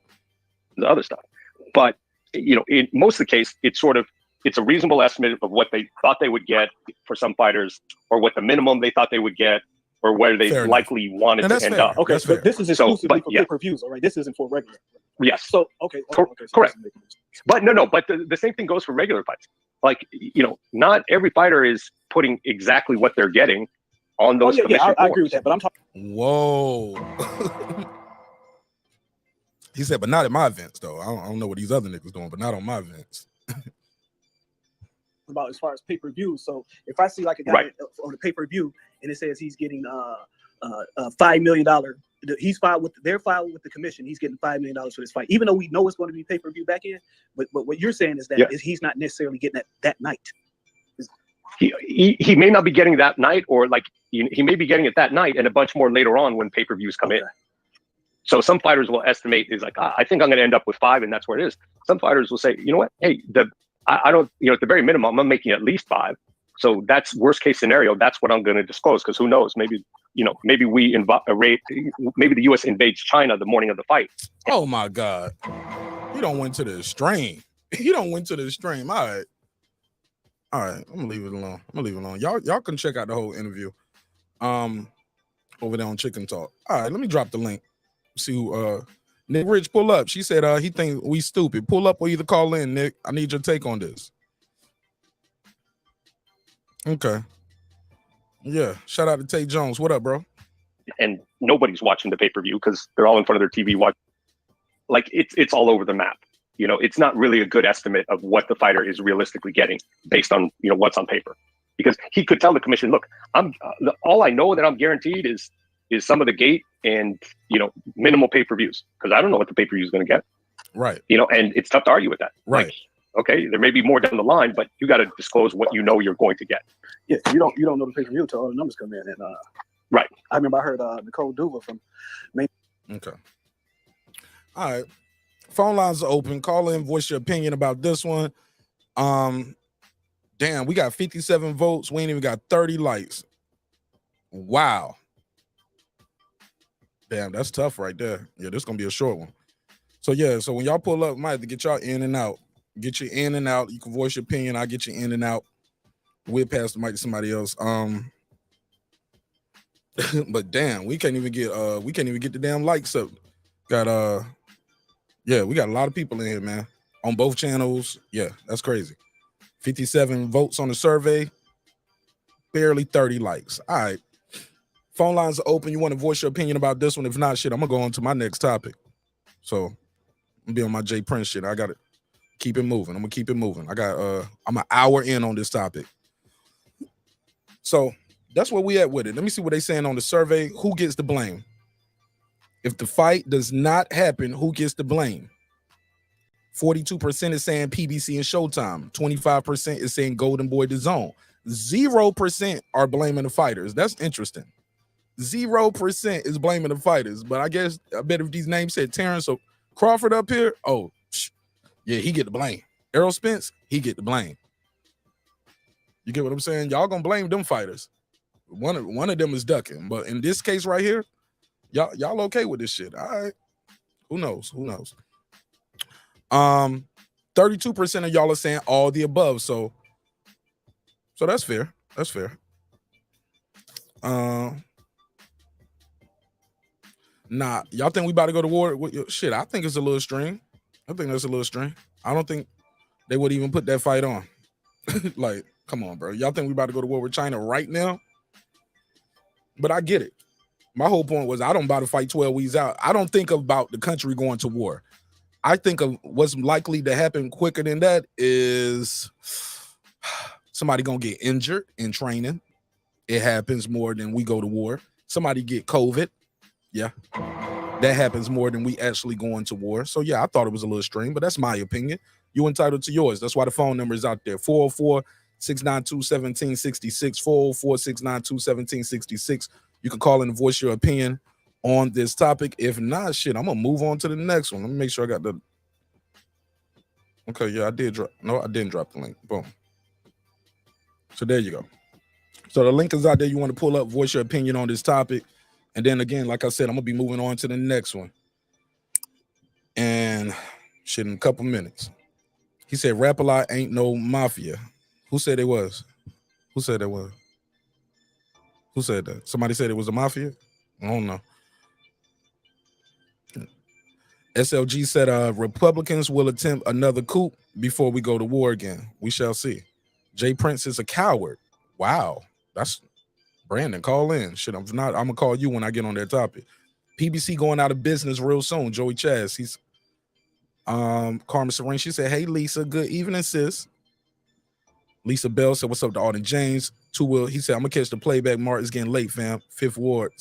The other stuff. But, in most of the case, it's a reasonable estimate of what they thought they would get for some fighters, or what the minimum they thought they would get, or where they likely wanted to end up. Okay, but this is exclusively for pay-per-views, all right? This isn't for regular. Yes. So, okay. Correct. But no, but the same thing goes for regular fights. Like, not every fighter is putting exactly what they're getting on those commission forms. I agree with that, but I'm talking. Whoa. He said, but not at my events, though. I don't know what these other niggas doing, but not on my events. About as far as pay-per-view. So if I see like a guy on the pay-per-view and it says he's getting $5 million, they're filed with the commission. He's getting $5 million for this fight, even though we know it's going to be pay-per-view back in. But what you're saying is that he's not necessarily getting that night. He may not be getting that night, or like he may be getting it that night and a bunch more later on when pay-per-views come in. So some fighters will estimate is like, I think I'm going to end up with 5, and that's where it is. Some fighters will say, you know what, hey, I don't, at the very minimum, I'm making at least 5. So that's worst case scenario. That's what I'm going to disclose, because who knows? Maybe, maybe maybe the U.S. invades China the morning of the fight. Oh my God! You don't went to the extreme. All right. I'm gonna leave it alone. Y'all can check out the whole interview. over there on Chicken Talk. All right, let me drop the link. See who Nick Rich, pull up. She said he think we stupid. Pull up or either call in, Nick. I need your take on this. Okay. Yeah. Shout out to Tay Jones. What up, bro? And nobody's watching the pay-per-view because they're all in front of their TV watching. Like it's all over the map. You know, it's not really a good estimate of what the fighter is realistically getting based on, you know, what's on paper. Because he could tell the commission, look, I'm all I know that I'm guaranteed is some of the gate and, you know, minimal pay-per-views, because I don't know what the pay-per-view is going to get. Right. You know, and it's tough to argue with that. Right. Like, okay, there may be more down the line, but you got to disclose what you know you're going to get. Yeah, you don't know the pay-per-view until all the numbers come in. And right. I remember I heard Nicole Duva from Maine. Okay. All right. Phone lines are open. Call in, voice your opinion about this one. Damn, we got 57 votes. We ain't even got 30 likes. Wow. Damn, that's tough right there. Yeah, this is gonna be a short one. So yeah, so when y'all pull up, might have to get y'all in and out. Get you in and out. You can voice your opinion. I'll get you in and out. We'll pass the mic to somebody else. But damn, we can't even get the damn likes up. Got yeah, we got a lot of people in here, man. On both channels. Yeah, that's crazy. 57 votes on the survey, barely 30 likes. All right. Phone lines are open. You want to voice your opinion about this one? If not, shit, I'm gonna go on to my next topic. So I'm gonna be on my J Prince shit. I gotta keep it moving. I'm gonna keep it moving. I'm an hour in on this topic. So that's where we at with it. Let me see what they saying on the survey. Who gets the blame? If the fight does not happen, who gets the blame? 42% is saying PBC and Showtime. 25% is saying Golden Boy DAZN. 0% are blaming the fighters. That's interesting. 0% is blaming the fighters. But I bet if these names said Terrence or Crawford up here, oh, yeah, he get the blame. Errol Spence, he get the blame. You get what I'm saying? Y'all gonna blame them fighters. One of them is ducking. But in this case right here, y'all okay with this shit? All right. Who knows? 32% of y'all are saying all the above. So that's fair. That's fair. Nah, y'all think we about to go to war? Shit, I think it's a little string. I think that's a little string. I don't think they would even put that fight on. Like, come on, bro. Y'all think we about to go to war with China right now? But I get it. My whole point was I don't about to fight 12 weeks out. I don't think about the country going to war. I think of what's likely to happen quicker than that is somebody gonna get injured in training. It happens more than we go to war. Somebody get COVID. Yeah. That happens more than we actually go into war. So yeah, I thought it was a little strange, but that's my opinion. You entitled to yours. That's why the phone number is out there. 404-692-1766. 404-692-1766. You can call in and voice your opinion on this topic. If not, shit, I'm gonna move on to the next one. Let me make sure I got the. Okay, yeah, I did drop. No, I didn't drop the link. Boom. So there you go. So the link is out there. You want to pull up, voice your opinion on this topic, and then again, like I said, I'm gonna be moving on to the next one. And shit, in a couple minutes. He said, "Rap-A-Lot ain't no mafia." Who said it was? Who said it was? Who said that? Somebody said it was a mafia? I don't know. SLG said Republicans will attempt another coup before we go to war again. We shall see. Jay Prince is a coward. Wow. That's Brandon. Call in. Shit, I'm gonna call you when I get on that topic. PBC going out of business real soon. Joey Chaz. He's Carmen Serene. She said, "Hey Lisa, good evening, sis." Lisa Bell said, "What's up to Alden James?" He said, "I'm gonna catch the playback. Mark, it's getting late, fam. Fifth Ward,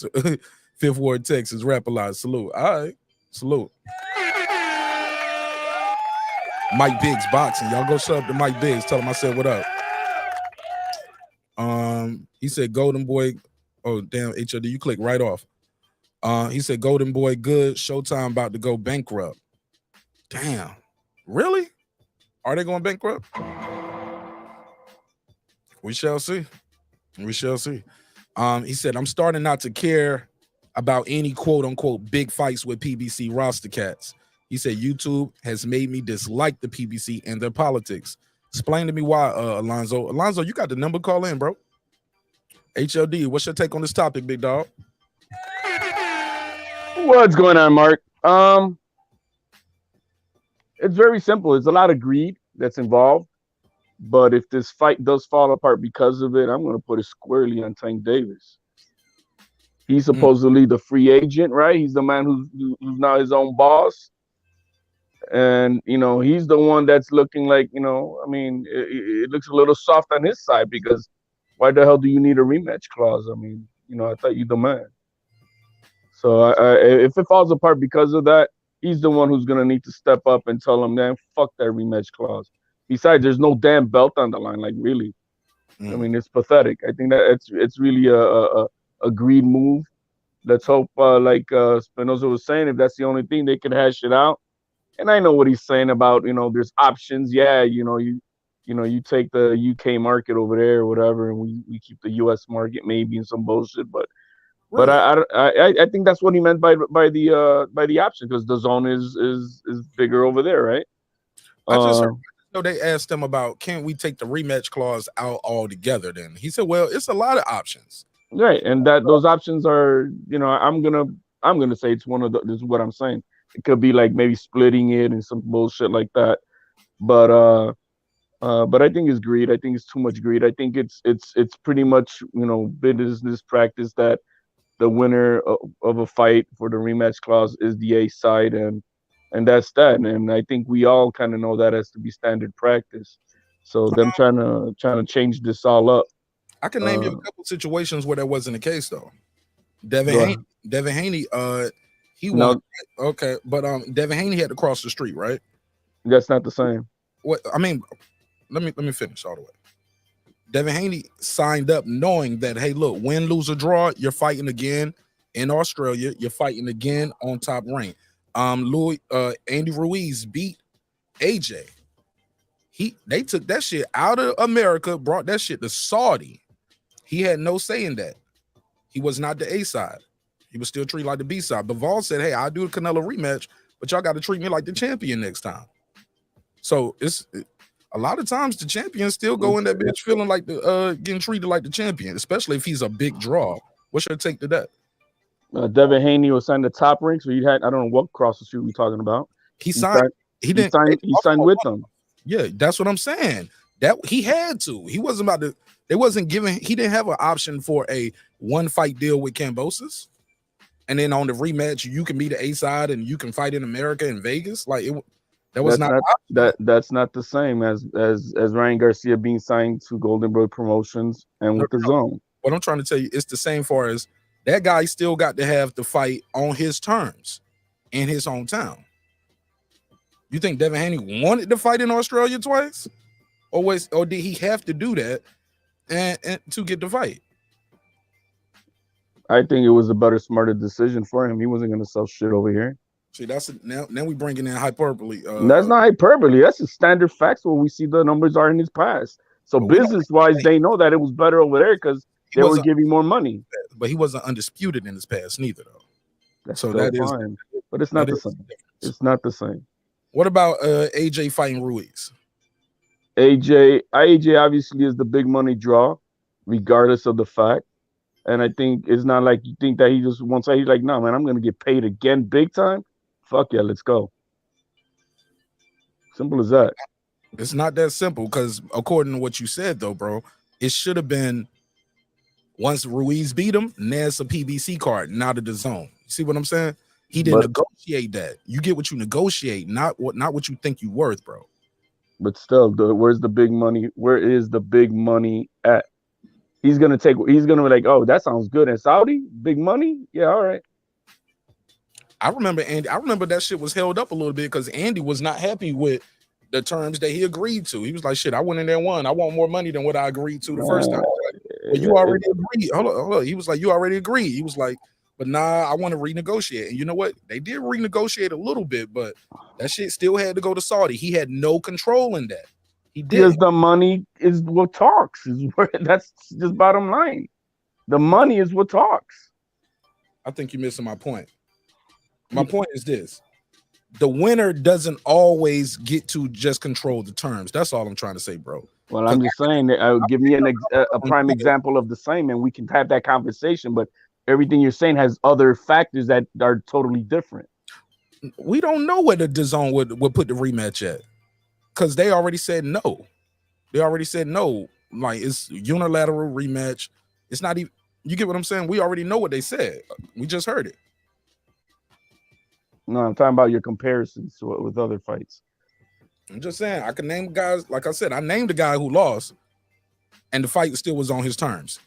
Fifth Ward, Texas. Rap-A-Lot. Salute." All right, salute. Mike Biggs boxing. Y'all go sub to Mike Biggs. Tell him I said what up. He said Golden Boy. Oh damn, HOD, you click right off. He said Golden Boy good. Showtime about to go bankrupt. Damn, really? Are they going bankrupt? We shall see. We shall see. He said, "I'm starting not to care about any quote unquote big fights with PBC roster cats." He said, "YouTube has made me dislike the PBC and their politics." Explain to me why, Alonzo. Alonzo, you got the number, call in, bro. HLD, what's your take on this topic, big dog? What's going on, Mark? It's very simple. It's a lot of greed that's involved. But if this fight does fall apart because of it, I'm going to put it squarely on Tank Davis. He's supposedly the free agent, right? He's the man who's now his own boss. And, he's the one that's looking like, I mean, it looks a little soft on his side because why the hell do you need a rematch clause? I mean, I thought you're the man. So if it falls apart because of that, he's the one who's going to need to step up and tell him, man, fuck that rematch clause. Besides, there's no damn belt on the line. Like, really. I mean, it's pathetic. I think that it's really a greed move. Let's hope, like Spinoza was saying, if that's the only thing, they can hash it out. And I know what he's saying about, there's options. Yeah, you take the UK market over there or whatever, and we keep the US market maybe in some bullshit. But really? But I think that's what he meant by the option, because the zone is bigger over there, right? I just heard, they asked him about, can't we take the rematch clause out altogether? Then he said, well, it's a lot of options. Right, and that those options are, I'm gonna say it's one of the. This is what I'm saying. It could be like maybe splitting it and some bullshit like that, but I think it's greed. I think it's too much greed. I think it's pretty much business practice that the winner of a fight for the rematch clause is the A side, and that's that. And I think we all kind of know that has to be standard practice. So them trying to change this all up. I can name you a couple situations where that wasn't the case though. Devin Haney, he won. Okay, but Devin Haney had to cross the street, right? That's not the same. What I mean, let me finish all the way. Devin Haney signed up knowing that, hey, look, win, lose, or draw, you're fighting again in Australia. You're fighting again on Top Rank. Andy Ruiz beat AJ. They took that shit out of America, brought that shit to Saudi. He had no say in that. He was not the A side. He was still treated like the B side. Bivol said, hey, I'll do the Canelo rematch, but y'all got to treat me like the champion next time. So a lot of times the champions still go in that bitch feeling like getting treated like the champion, especially if he's a big draw. What's your take to that? Devin Haney was signed the Top Rank, so I don't know what cross the street we're talking about. He signed with them. Yeah, that's what I'm saying. That he had to. He wasn't about to. They wasn't giving. He didn't have an option for a one fight deal with Kambosos, and then on the rematch you can be the A side and you can fight in America in Vegas. Like that was that's not the same as Ryan Garcia being signed to Golden Boy Promotions and with the Zone. What I'm trying to tell you, it's the same far as that guy still got to have the fight on his terms in his hometown. You think Devin Haney wanted to fight in Australia twice, or did he have to do that and to get the fight? I think it was a better, smarter decision for him. He wasn't going to sell shit over here. See, now we bringing in hyperbole. That's not hyperbole. That's the standard facts where we see the numbers are in his past. So business-wise, they know that it was better over there because they were giving more money. But he wasn't undisputed in his past neither, though. That's so that fine. But it's not the same. It's not the same. What about AJ fighting Ruiz? AJ obviously is the big money draw, regardless of the fact. And I think it's not like you think that he just wants to. He's like, no, man, I'm going to get paid again big time. Fuck yeah, let's go. Simple as that. It's not that simple because according to what you said, though, bro, it should have been once Ruiz beat him, Naz a PBC card, not the Zone. See what I'm saying? He didn't negotiate that. You get what you negotiate, not what you think you're worth, bro. But still, where's the big money? Where is the big money at? He's gonna be like, oh, that sounds good. In Saudi, big money? Yeah, all right. I remember that shit was held up a little bit because Andy was not happy with the terms that he agreed to. He was like, shit, I went in there and won. I want more money than what I agreed to the first time. But you already agreed. Hold on. He was like, you already agreed. He was like, but nah, I want to renegotiate. And you know what? They did renegotiate a little bit, but that shit still had to go to Saudi. He had no control in that. He did. Because the money is what talks. That's just bottom line. The money is what talks. I think you're missing my point. My point is this. The winner doesn't always get to just control the terms. That's all I'm trying to say, bro. Well, I'm just saying that give me a prime example of the same, and we can have that conversation. But everything you're saying has other factors that are totally different. We don't know where the DAZN would put the rematch at, because they already said no. They already said no. Like, it's unilateral rematch. It's not even. You get what I'm saying? We already know what they said. We just heard it. No, I'm talking about your comparisons with other fights. I'm just saying, I can name guys. Like I said, I named the guy who lost, and the fight still was on his terms.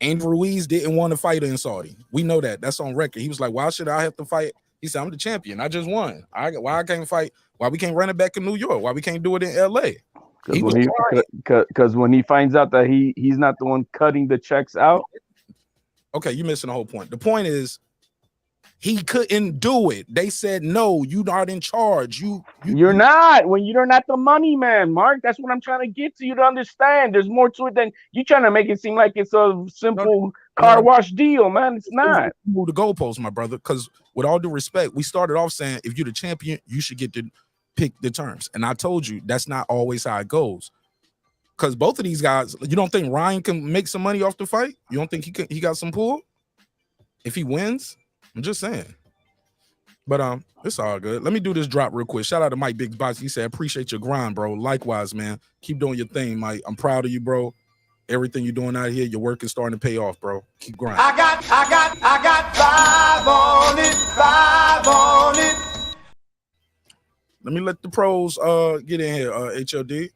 Andrew Ruiz didn't want to fight in Saudi. We know that. That's on record. He was like, why should I have to fight? He said, I'm the champion. I just won. Why I can't fight? Why we can't run it back in New York? Why we can't do it in LA? Because when he finds out that he's not the one cutting the checks out. Okay, you're missing the whole point. The point is, he couldn't do it. They said, no, you're not in charge. You're not. When you're not the money man, Mark. That's what I'm trying to get to you to understand. There's more to it than you trying to make it seem like it's a simple car wash deal, man. It's not. Move the goalposts, my brother. Because with all due respect, we started off saying, if you're the champion, you should get to pick the terms. And I told you that's not always how it goes. Because both of these guys, you don't think Ryan can make some money off the fight? You don't think he got some pull if he wins? I'm just saying. But it's all good. Let me do this drop real quick. Shout out to Mike Big Box. He said, appreciate your grind, bro. Likewise, man. Keep doing your thing, Mike. I'm proud of you, bro. Everything you're doing out here, your work is starting to pay off, bro. Keep grinding. I got 5 on it. Let me let the pros get in here, HLD.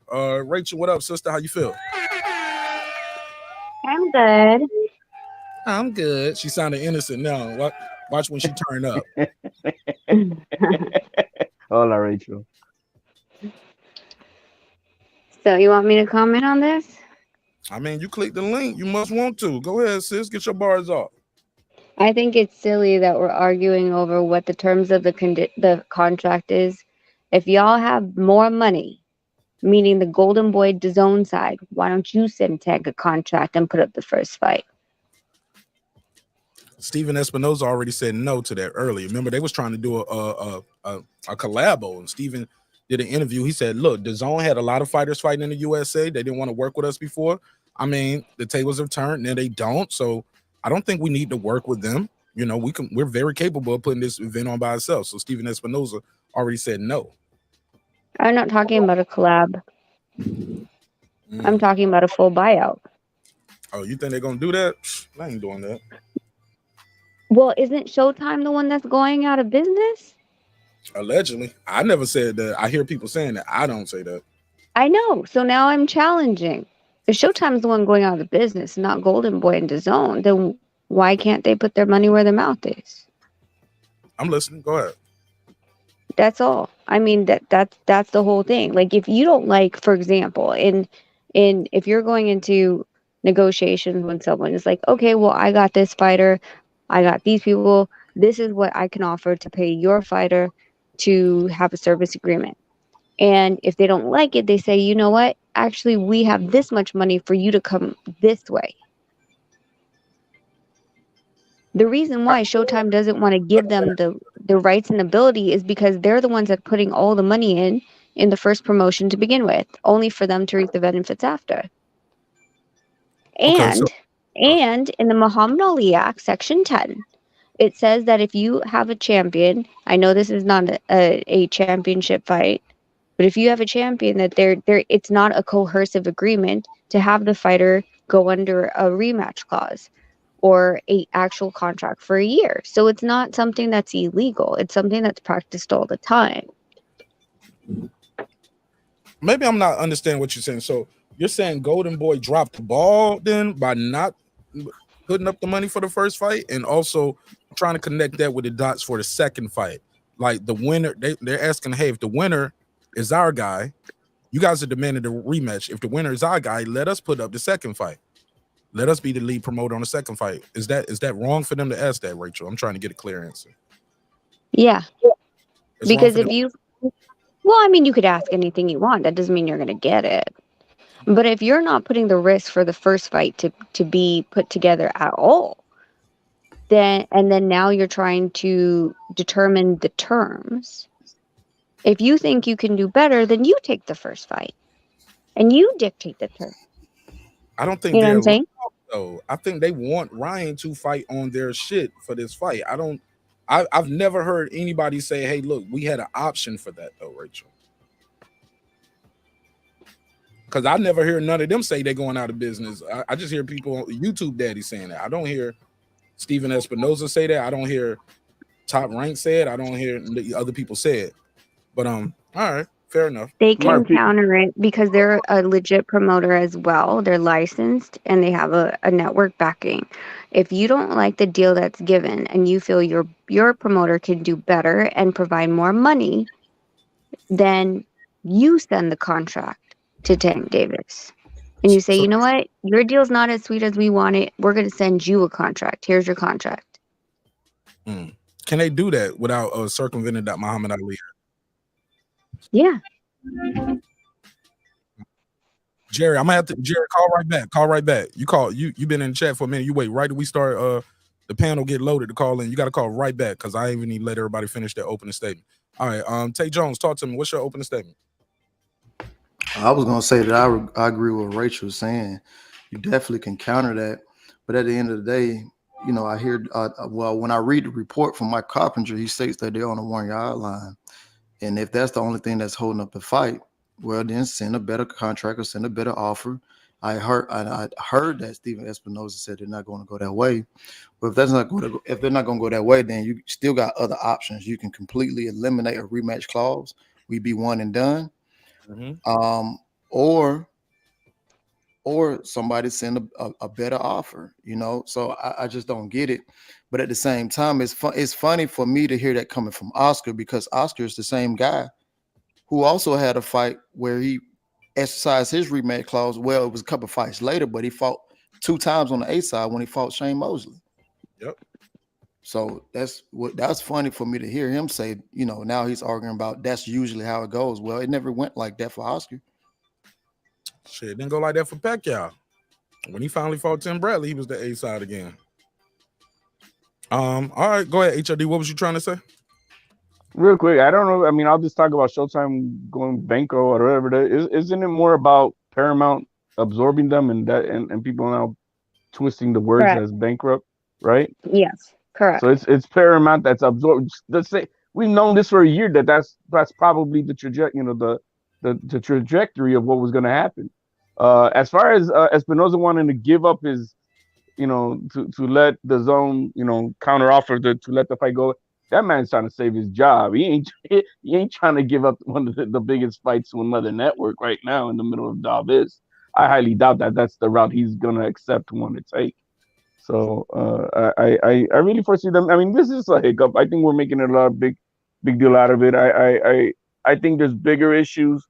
Rachel, what up, sister? How you feel? I'm good. I'm good. She sounded innocent now. Watch when she turn up. Hola, Rachel. So you want me to comment on this? I mean, you click the link. You must want to. Go ahead, sis. Get your bars off. I think it's silly that we're arguing over what the terms of the contract is. If y'all have more money, meaning the Golden Boy DAZN side, why don't you sit and take a contract and put up the first fight? Steven Espinoza already said no to that earlier. Remember, they was trying to do a collabo, and Steven did an interview. He said, look, DAZN had a lot of fighters fighting in the USA. They didn't want to work with us before. I mean, the tables have turned, and they don't. So I don't think we need to work with them. You know, we're very capable of putting this event on by ourselves. So Steven Espinoza already said no. I'm not talking about a collab. I'm talking about a full buyout. Oh, you think they're going to do that? I ain't doing that. Well, isn't Showtime the one that's going out of business? Allegedly. I never said that. I hear people saying that. I don't say that. I know. So now I'm challenging. If Showtime's the one going out of business, not Golden Boy and DAZN, then why can't they put their money where their mouth is? I'm listening. Go ahead. That's all. I mean, that's the whole thing. Like, if you don't like, for example, if you're going into negotiations when someone is like, okay, well, I got this fighter, I got these people, this is what I can offer to pay your fighter to have a service agreement. And if they don't like it, they say, you know what? Actually, we have this much money for you to come this way. The reason why Showtime doesn't want to give them the rights and ability is because they're the ones that are putting all the money in the first promotion to begin with, only for them to reap the benefits after. And in the Muhammad Ali Act, Section 10, it says that if you have a champion, I know this is not a championship fight, but if you have a champion, that it's not a coercive agreement to have the fighter go under a rematch clause or a actual contract for a year. So it's not something that's illegal. It's something that's practiced all the time. Maybe I'm not understanding what you're saying. So you're saying Golden Boy dropped the ball then by not putting up the money for the first fight, and also trying to connect that with the dots for the second fight. Like the winner, they're asking, hey, if the winner is our guy, you guys are demanding the rematch. If the winner is our guy, let us put up the second fight. Let us be the lead promoter on the second fight. Is that wrong for them to ask that, Rachel? I'm trying to get a clear answer. Yeah. It's because if you, well, I mean, you could ask anything you want. That doesn't mean you're going to get it. But if you're not putting the risk for the first fight to be put together at all, then now you're trying to determine the terms. If you think you can do better, then you take the first fight and you dictate the terms. I don't think you know what I'm saying. So I think they want Ryan to fight on their shit for this fight. I've never heard anybody say, "Hey, look, we had an option for that," though, Rachel. Because I never hear none of them say they're going out of business. I just hear people, YouTube daddy, saying that. I don't hear Steven Espinoza say that. I don't hear Top Rank say it. I don't hear the other people say it. But all right, fair enough. They can counter it because they're a legit promoter as well. They're licensed and they have a network backing. If you don't like the deal that's given and you feel your promoter can do better and provide more money, then you send the contract to Tank Davis. And you say, you know what? Your deal's not as sweet as we want it. We're going to send you a contract. Here's your contract. Can they do that without circumventing that Muhammad Ali? Yeah. Jerry, I'm gonna have to. Jerry, call right back. Call right back. You've been in the chat for a minute. You wait. Right till we start. The panel get loaded to call in. You got to call right back because I ain't even need to let everybody finish their opening statement. All right. Tay Jones, talk to me. What's your opening statement? I was gonna say that I agree with what Rachel was saying. You definitely can counter that, but at the end of the day, you know, I hear when I read the report from Mike Carpenter, he states that they're on the 1 yard line, and if that's the only thing that's holding up the fight, well, then send a better contract or send a better offer. I heard that Steven Espinoza said they're not going to go that way, but if they're not going to go that way, then you still got other options. You can completely eliminate a rematch clause. We be one and done. Or somebody send a better offer, you know. So I just don't get it. But at the same time, it's funny for me to hear that coming from Oscar, because Oscar is the same guy who also had a fight where he exercised his rematch clause. Well, it was a couple fights later, but he fought 2 times on the A side when he fought Shane Mosley. Yep. So that's funny for me to hear him say, you know, now he's arguing about that's usually how it goes. Well, it never went like that for Oscar. Shit, it didn't go like that for Pacquiao. When he finally fought Tim Bradley, he was the A side again. All right, go ahead, HRD. What was you trying to say? Real quick, I don't know. I mean, I'll just talk about Showtime going bankrupt or whatever that is. Isn't it more about Paramount absorbing them and people now twisting the words Correct. as bankrupt, right? Yes, correct. So it's Paramount that's absorbed. Let's say we've known this for a year that's probably the trajectory, you know, the trajectory of what was going to happen. As far as Espinoza wanting to give up his, you know, to let the zone, you know, counter offer to let the fight go. That man's trying to save his job. He ain't trying to give up one of the biggest fights to another network right now in the middle of all this. I highly doubt that that's the route he's gonna accept to want to take. So I really foresee them. I mean, this is a hiccup. I think we're making a lot of big deal out of it. I think there's bigger issues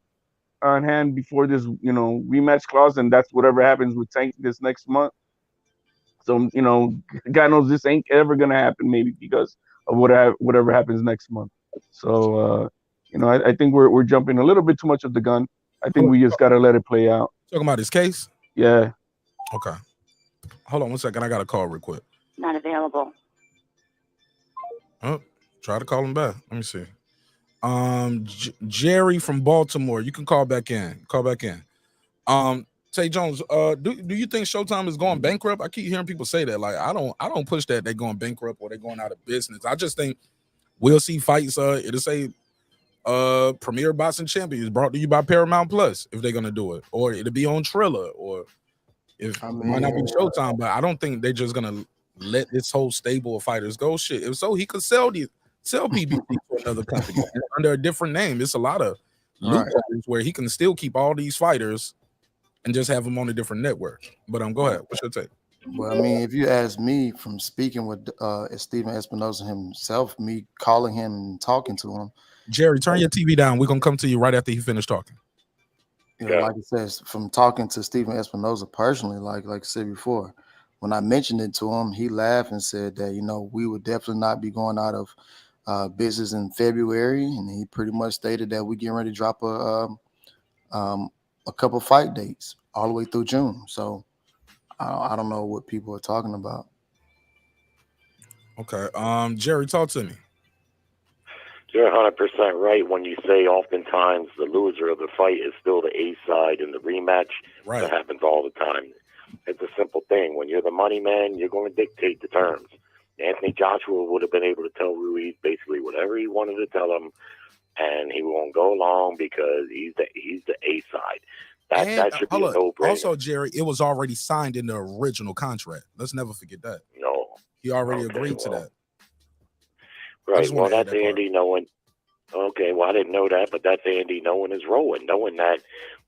on hand before this, you know, rematch clause, and that's whatever happens with Tank this next month. So, you know, God knows this ain't ever gonna happen, maybe because of whatever happens next month. So, you know, I think we're jumping a little bit too much of the gun. I think we just gotta let it play out. Talking about his case? Yeah. Okay. Hold on 1 second. I got a call real quick. Not available. Oh, try to call him back. Let me see. Jerry from Baltimore. You can call back in. Call back in. Tay Jones, do you think Showtime is going bankrupt? I keep hearing people say that. Like, I don't push that they're going bankrupt or they're going out of business. I just think we'll see fights. It'll say Premier Boxing Champions brought to you by Paramount Plus if they're gonna do it, or it'll be on Triller, or if it might not be Showtime. But I don't think they're just gonna let this whole stable of fighters go. Shit, if so, he could sell PBC to another company under a different name. It's a lot of loopholes where he can still keep all these fighters and just have them on a different network. But go ahead. What's your take? Well, I mean, if you ask me, from speaking with Steven Espinoza himself, me calling him and talking to him, Jerry, turn your TV down. We're gonna come to you right after he finished talking. You know, like I said, from talking to Steven Espinoza personally, like I said before, when I mentioned it to him, he laughed and said that, you know, we would definitely not be going out of business in February, and he pretty much stated that we're getting ready to drop a couple fight dates all the way through June. So I don't know what people are talking about. Okay, Jerry, talk to me. You're 100% right when you say oftentimes the loser of the fight is still the A side in the rematch. Right. That happens all the time. It's a simple thing. When you're the money man, you're going to dictate the terms. Anthony Joshua would have been able to tell Ruiz basically whatever he wanted to tell him, and he won't go along because he's the A side. That should be a no-brainer. Also, Jerry, it was already signed in the original contract. Let's never forget that. No, he already agreed to that. Right. Well, that's Andy knowing. Okay, well, I didn't know that, but that's Andy knowing his role and knowing that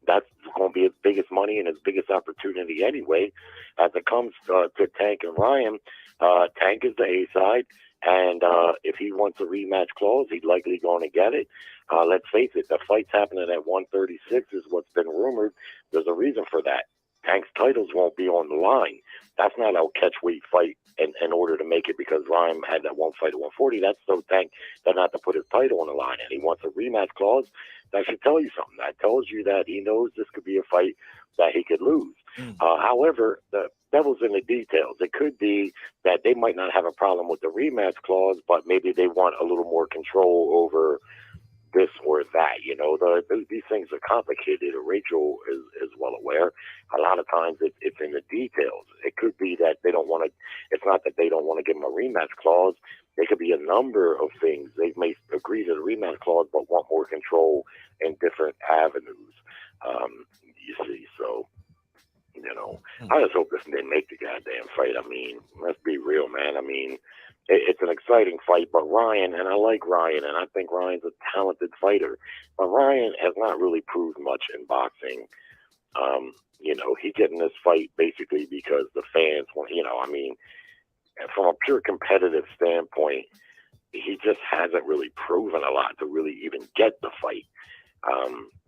that's going to be his biggest money and his biggest opportunity anyway. As it comes to Tank and Ryan, Tank is the A side, and if he wants a rematch clause, he's likely going to get it. Let's face it, the fight's happening at 136 is what's been rumored. There's a reason for that. Tank's titles won't be on the line. That's not a catch-weight fight in order to make it, because Ryan had that one fight at 140. That's so Tank that not to put his title on the line, and he wants a rematch clause. That should tell you something. That tells you that he knows this could be a fight that he could lose. However, the devil's in the details. It could be that they might not have a problem with the rematch clause, but maybe they want a little more control over this or that. You know, these things are complicated. Rachel is well aware. A lot of times it's in the details. It could be that they don't want to. It's not that they don't want to give him a rematch clause. There could be a number of things. They may agree to the rematch clause, but want more control in different avenues. You see, so. You know, I just hope this didn't make the goddamn fight. I mean, let's be real, man. I mean, it's an exciting fight, but Ryan, and I like Ryan, and I think Ryan's a talented fighter, but Ryan has not really proved much in boxing. You know, he getting this fight basically because the fans want, you know, I mean, from a pure competitive standpoint, he just hasn't really proven a lot to really even get the fight.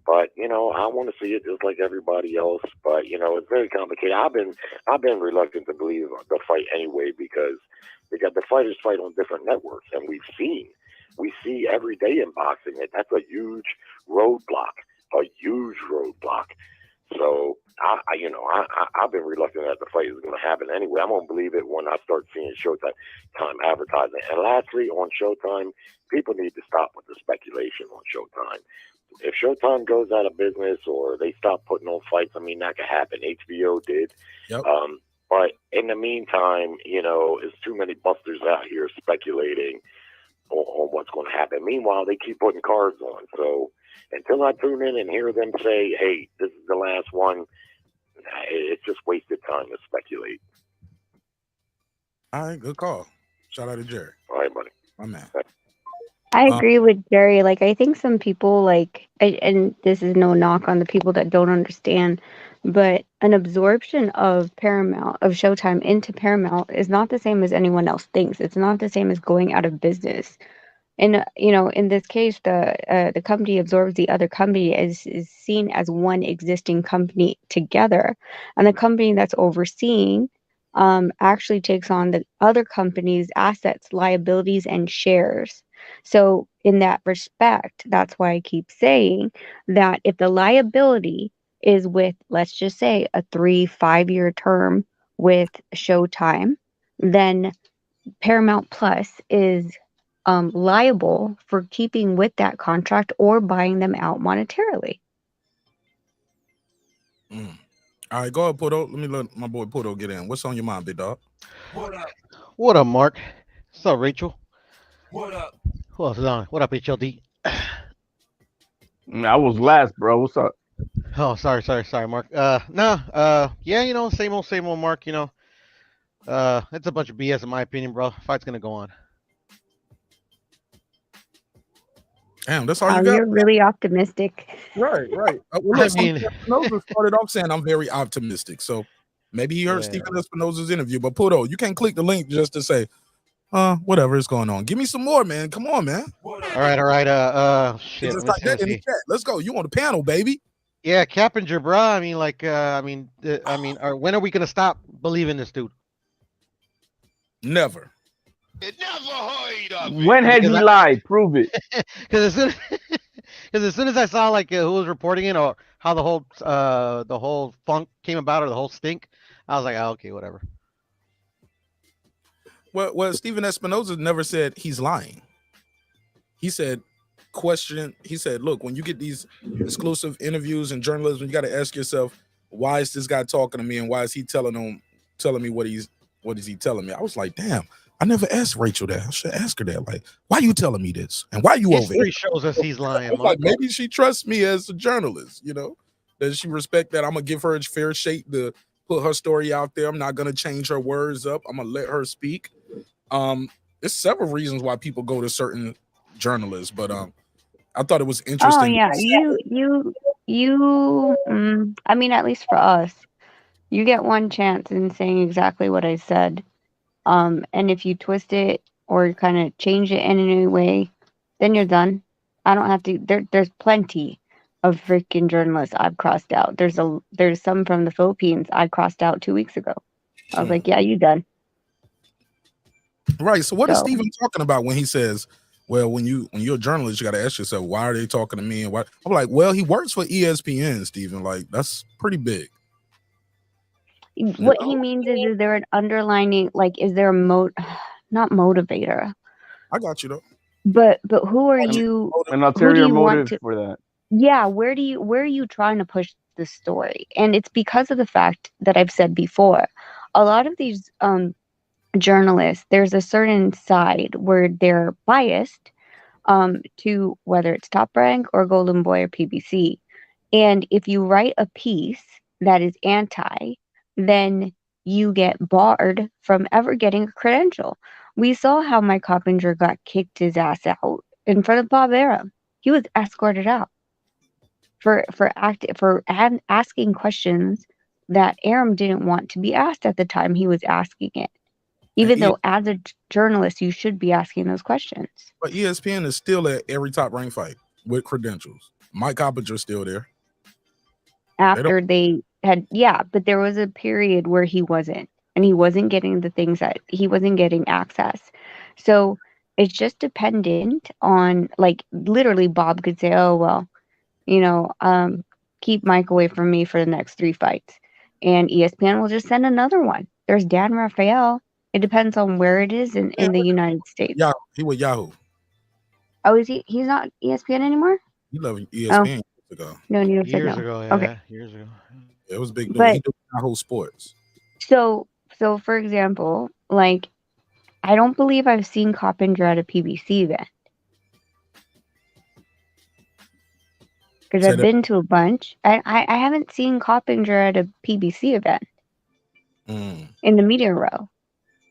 But you know, I want to see it just like everybody else. But you know, it's very complicated. I've been reluctant to believe the fight anyway, because they got the fighters fight on different networks, and we see every day in boxing that that's a huge roadblock. So I've been reluctant that the fight is going to happen anyway. I'm going to believe it when I start seeing Showtime advertising. And lastly, on Showtime, people need to stop with the speculation on Showtime. If Showtime goes out of business or they stop putting on fights, I mean, that could happen. HBO did. Yep. But in the meantime, you know, there's too many busters out here speculating on what's going to happen. Meanwhile, they keep putting cards on. So until I tune in and hear them say, hey, this is the last one, it's just wasted time to speculate. All right, good call. Shout out to Jerry. All right, buddy. My man. I agree with Jerry. Like, I think some people, like, and this is no knock on the people that don't understand, but an absorption of Showtime into Paramount is not the same as anyone else thinks. It's not the same as going out of business. And you know, in this case, the company absorbs the other company is seen as one existing company together, and the company that's overseeing actually takes on the other company's assets, liabilities, and shares. So in that respect, that's why I keep saying that if the liability is with, let's just say, a 3-5 year term with Showtime, then Paramount Plus is liable for keeping with that contract or buying them out monetarily. All right, go ahead, Puto. Let me let my boy Puto get in. What's on your mind, big dog? What up? What up, Mark? What's up, Rachel? What up? Who else is on? What up, HLD? I was last, bro. What's up? Oh, sorry, Mark. Yeah, you know, same old, Mark. You know, it's a bunch of BS in my opinion, bro. Fight's gonna go on. Damn, that's all Oh, you got? you're really optimistic. Right. Well, look, Espinoza started off saying I'm very optimistic. So maybe he heard Stephen Espinoza's interview. But Puto, you can't click the link just to say, whatever is going on. Give me some more, man. Come on, man. All right. Shit. Just Let like me that in the see. chat. Let's go. You on the panel, baby. Yeah, Cappinger, bro. I mean, like, when are we gonna stop believing this dude? Never. When has he lied? Prove it. Because as soon as I saw like who was reporting it or how the whole funk came about or the whole stink, I was like, oh, okay, whatever. Well, Stephen Espinoza never said he's lying. He said, look, when you get these exclusive interviews and journalism, you got to ask yourself, why is this guy talking to me, and why is he telling me what is he telling me? I was like, damn, I never asked Rachel that. I should ask her that. Like, why you telling me this, and why you over here? History shows us he's lying, Like, maybe she trusts me as a journalist, that she respect that I'm gonna give her a fair shake to put her story out there. I'm not gonna change her words up. I'm gonna let her speak. There's several reasons why people go to certain journalists, but I thought it was Oh interesting. yeah, I mean, at least for us, you get one chance in saying exactly what I said. And if you twist it or kind of change it in any way, then you're done. I don't have to. There's plenty of freaking journalists I've crossed out. There's some from the Philippines I crossed out 2 weeks ago. I was like, yeah, you done. Right. So what is So Steven talking about when he says, well, when you're a journalist, you got to ask yourself, why are they talking to me? And why? I'm like, well, he works for ESPN, Steven. Like, that's pretty big. what he means is there an underlining, like, is there a not motivator, I got you though. but who are you? An Who do ulterior you want motive to? for that. Yeah, where are you trying to push the story? And it's because of the fact that I've said before, a lot of these journalists, there's a certain side where they're biased to whether it's Top Rank or Golden Boy or PBC. And if you write a piece that is anti, then you get barred from ever getting a credential. We saw how Mike Coppinger got kicked his ass out in front of Bob Arum. He was escorted out for asking questions that Arum didn't want to be asked at the time he was asking it. Even though as a journalist you should be asking those questions. But ESPN is still at every Top Rank fight with credentials. Mike Coppinger's still there. After they had, yeah, but there was a period where he wasn't, and he wasn't getting the things that he wasn't getting access. So it's just dependent on, like, literally Bob could say, oh, well, keep Mike away from me for the next 3 fights. And ESPN will just send another one. There's Dan Rafael. It depends on where it is in the United States. Yeah, he was Yahoo. Oh, is he? He's not ESPN anymore? He left ESPN years ago. No, you said Years no. ago, yeah, Okay. years ago. It was big news. But- He did Yahoo Sports. So for example, like, I don't believe I've seen Coppinger at a PBC event. Because I've been to a bunch. I haven't seen Coppinger at a PBC event in the media row.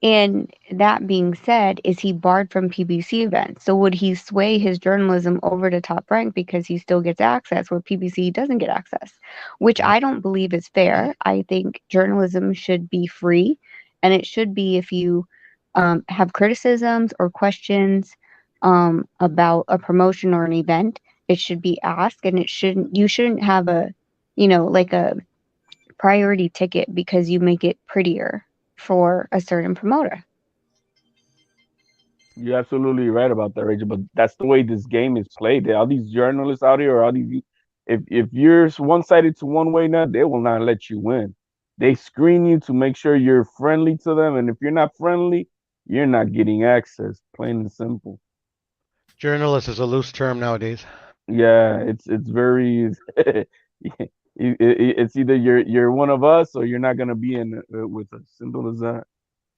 And that being said, is he barred from PBC events? So would he sway his journalism over to Top Rank because he still gets access where PBC doesn't get access? Which I don't believe is fair. I think journalism should be free, and it should be if you have criticisms or questions about a promotion or an event, it should be asked, and you shouldn't have a like a priority ticket because you make it prettier for a certain promoter. You're absolutely right about that, Rachel. But that's the way this game is played. All these journalists out here, if you're one-sided to one way now, they will not let you win. They screen you to make sure you're friendly to them, and if you're not friendly, you're not getting access. Plain and simple. Journalist is a loose term nowadays. Yeah, it's very. It's either you're one of us or you're not gonna be in with us. Simple as that.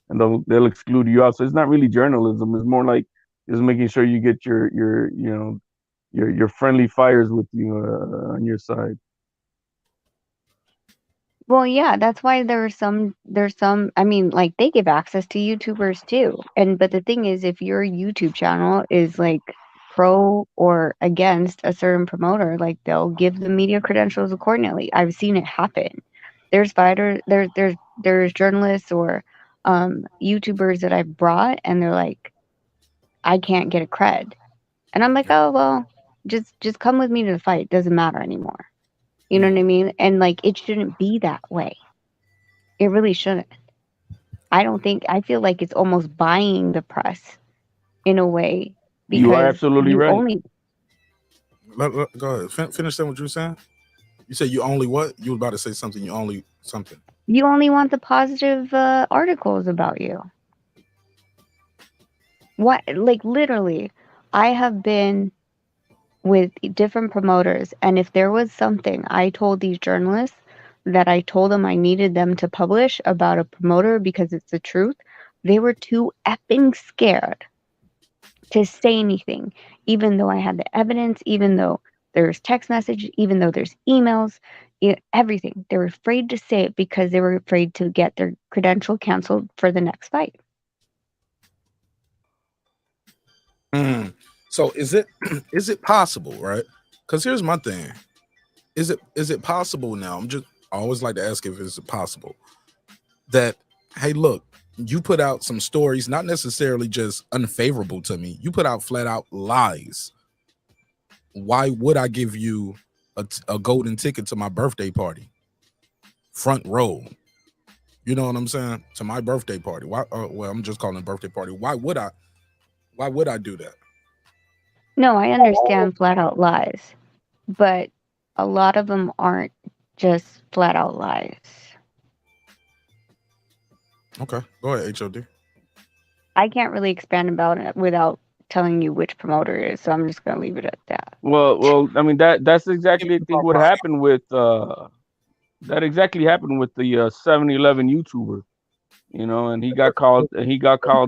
And they'll exclude you out. So it's not really journalism. It's more like just making sure you get your friendly fires with you on your side. Well, yeah, that's why there's some, I mean, like, they give access to YouTubers too. But the thing is, if your YouTube channel is like pro or against a certain promoter, like, they'll give the media credentials accordingly. I've seen it happen. There's there's journalists or YouTubers that I've brought, and they're like, I can't get a cred. And I'm like, oh, well, just come with me to the fight. Doesn't matter anymore. You know what I mean? And, like, it shouldn't be that way. It really shouldn't. I feel like it's almost buying the press in a way. Because you are absolutely right. Go ahead. Finish that what you were saying. You said you only what? You were about to say something. You only something. You only want the positive articles about you. What? Like, literally, I have been with different promoters, and if there was something I told these journalists, that I told them I needed them to publish about a promoter because it's the truth, they were too effing scared to say anything, even though I had the evidence, even though there's text message, even though there's emails, everything. They were afraid to say it because they were afraid to get their credential canceled for the next fight. So is it possible, right? Because here's my thing. Is it possible now? I always like to ask if it's possible that, hey, look, you put out some stories, not necessarily just unfavorable to me. You put out flat out lies. Why would I give you a golden ticket to my birthday party? Front row. You know what I'm saying? To my birthday party. Why? Well, I'm just calling it birthday party. Why would I do that? No, I understand flat out lies, but a lot of them aren't just flat out lies. Okay, go ahead, HOD. I can't really expand about it without telling you which promoter it is, so I'm just gonna leave it at that. Well, I mean that's exactly I think what happened with that exactly happened with the 7-Eleven YouTuber, you know, and he got called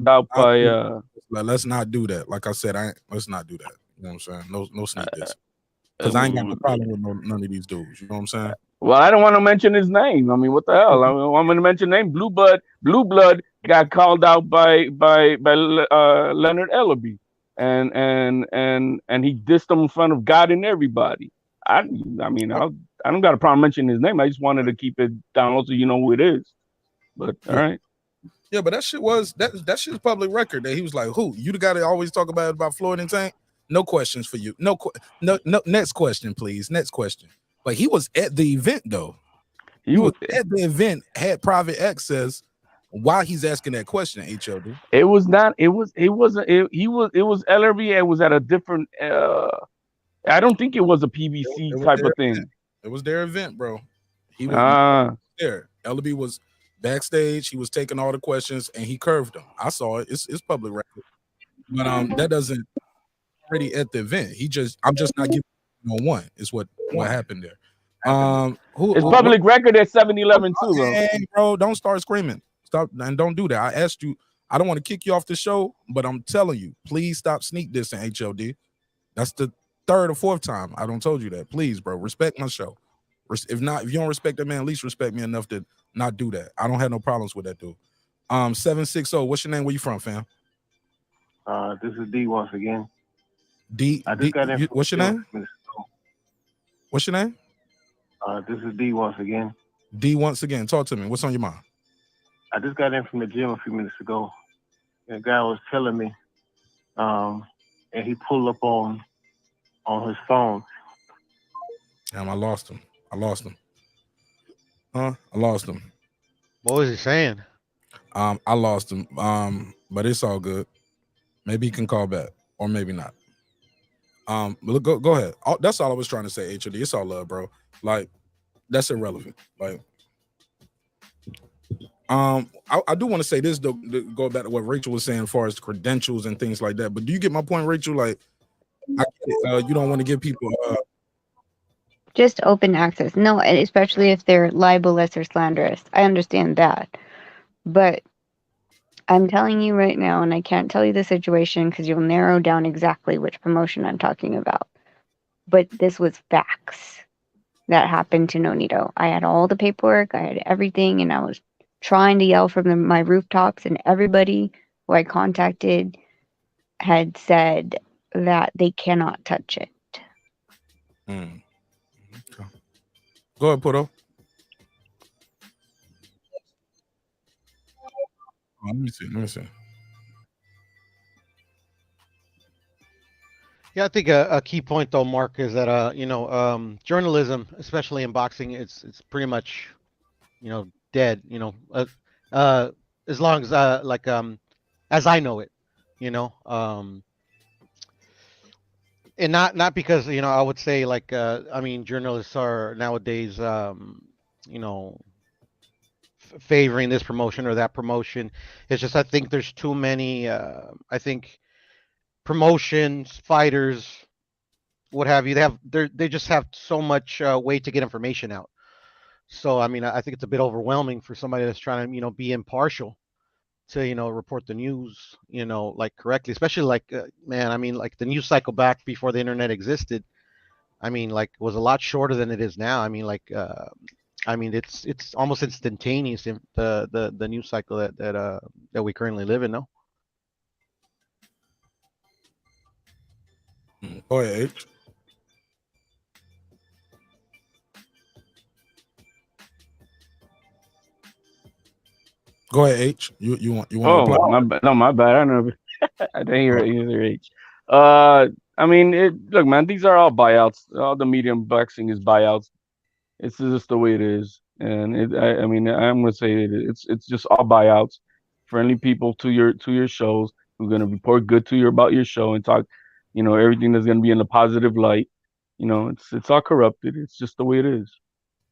out by Let's not do that. Like I said, let's not do that. You know what I'm saying? No sneak this. Because I ain't got no problem with none of these dudes. You know what I'm saying? Well, I don't want to mention his name. I mean, what the hell? I'm going to mention name. Blue Blood got called out by Leonard Ellaby, and he dissed him in front of God and everybody. I mean, I don't got a problem mentioning his name. I just wanted to keep it down low so you know who it is. But all right. Yeah, but that shit was public record that he was like, who? You the guy that always talk about Floyd and Tank? No questions for you. No. Next question, please. Next question. But he was at the event though. He was at the event, had private access. Why he's asking that question, HLD? It was not. It wasn't. It was LRB. It was at a different. I don't think it was a PBC type of thing. Event. It was their event, bro. He was there. LB was backstage. He was taking all the questions and he curved them. I saw it. It's public record. But that doesn't already at the event. I'm just not giving one. Is what happened there. It's public record at 7-Eleven too, bro. Hey, bro, don't start screaming. Stop and don't do that. I asked you. I don't want to kick you off the show, but I'm telling you, please stop sneak dissing HLD. That's the third or fourth time I don't told you that. Please, bro, respect my show. If you don't respect that man, at least respect me enough to not do that. I don't have no problems with that dude. 760. What's your name? Where you from, fam? This is D once again. What's your name? What's your name? This is D once again. D once again. Talk to me. What's on your mind? I just got in from the gym a few minutes ago. And a guy was telling me, and he pulled up on his phone. Damn, I lost him. I lost him. What was he saying? I lost him. But it's all good. Maybe he can call back, or maybe not. But go ahead. That's all I was trying to say, HOD. It's all love, bro. Like, that's irrelevant. Like, I do want to say this though, go back to what Rachel was saying as far as credentials and things like that. But do you get my point, Rachel? Like, you don't want to give people just open access. No, and especially if they're libelous or slanderous. I understand that. But I'm telling you right now, and I can't tell you the situation because you'll narrow down exactly which promotion I'm talking about. But this was facts that happened to Nonito. I had all the paperwork, I had everything, and I was trying to yell from my rooftops, and everybody who I contacted had said that they cannot touch it. Okay. Go ahead, Puto. Let me see. Yeah, I think a key point though, Mark, is that journalism, especially in boxing, it's pretty much dead. As long as as I know it, and not because I would say journalists are nowadays favoring this promotion or that promotion. It's just I think there's too many. I think promotions, fighters, what have you. They just have so much way to get information out. So I mean, I think it's a bit overwhelming for somebody that's trying to be impartial to report the news like correctly, especially like man, I mean, like the news cycle back before the internet existed, I mean, like was a lot shorter than it is now. I mean, like I mean, it's almost instantaneous in the news cycle that we currently live in. No. Go ahead, H. Go ahead, H. You want to reply? Oh, my bad. I don't know. I didn't hear it either. H. I mean, look, man, these are all buyouts. All the medium boxing is buyouts. It's just the way it is, and I mean, I'm gonna say it's just all buyouts. Friendly people to your shows who're gonna report good to you about your show and talk, everything that's gonna be in a positive light. It's all corrupted. It's just the way it is.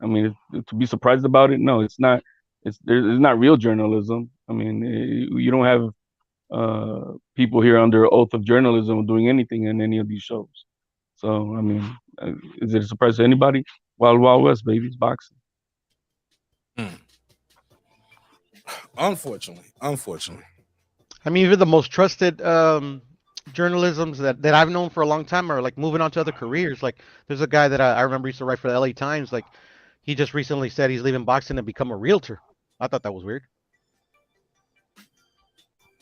I mean, to be surprised about it, no, it's not. It's not real journalism. I mean, you don't have people here under oath of journalism doing anything in any of these shows. So, I mean, is it a surprise to anybody? Wild Wild West, baby, it's boxing. Unfortunately. I mean, even the most trusted journalisms that I've known for a long time are like moving on to other careers. Like there's a guy that I remember used to write for the LA Times. Like he just recently said he's leaving boxing to become a realtor. I thought that was weird.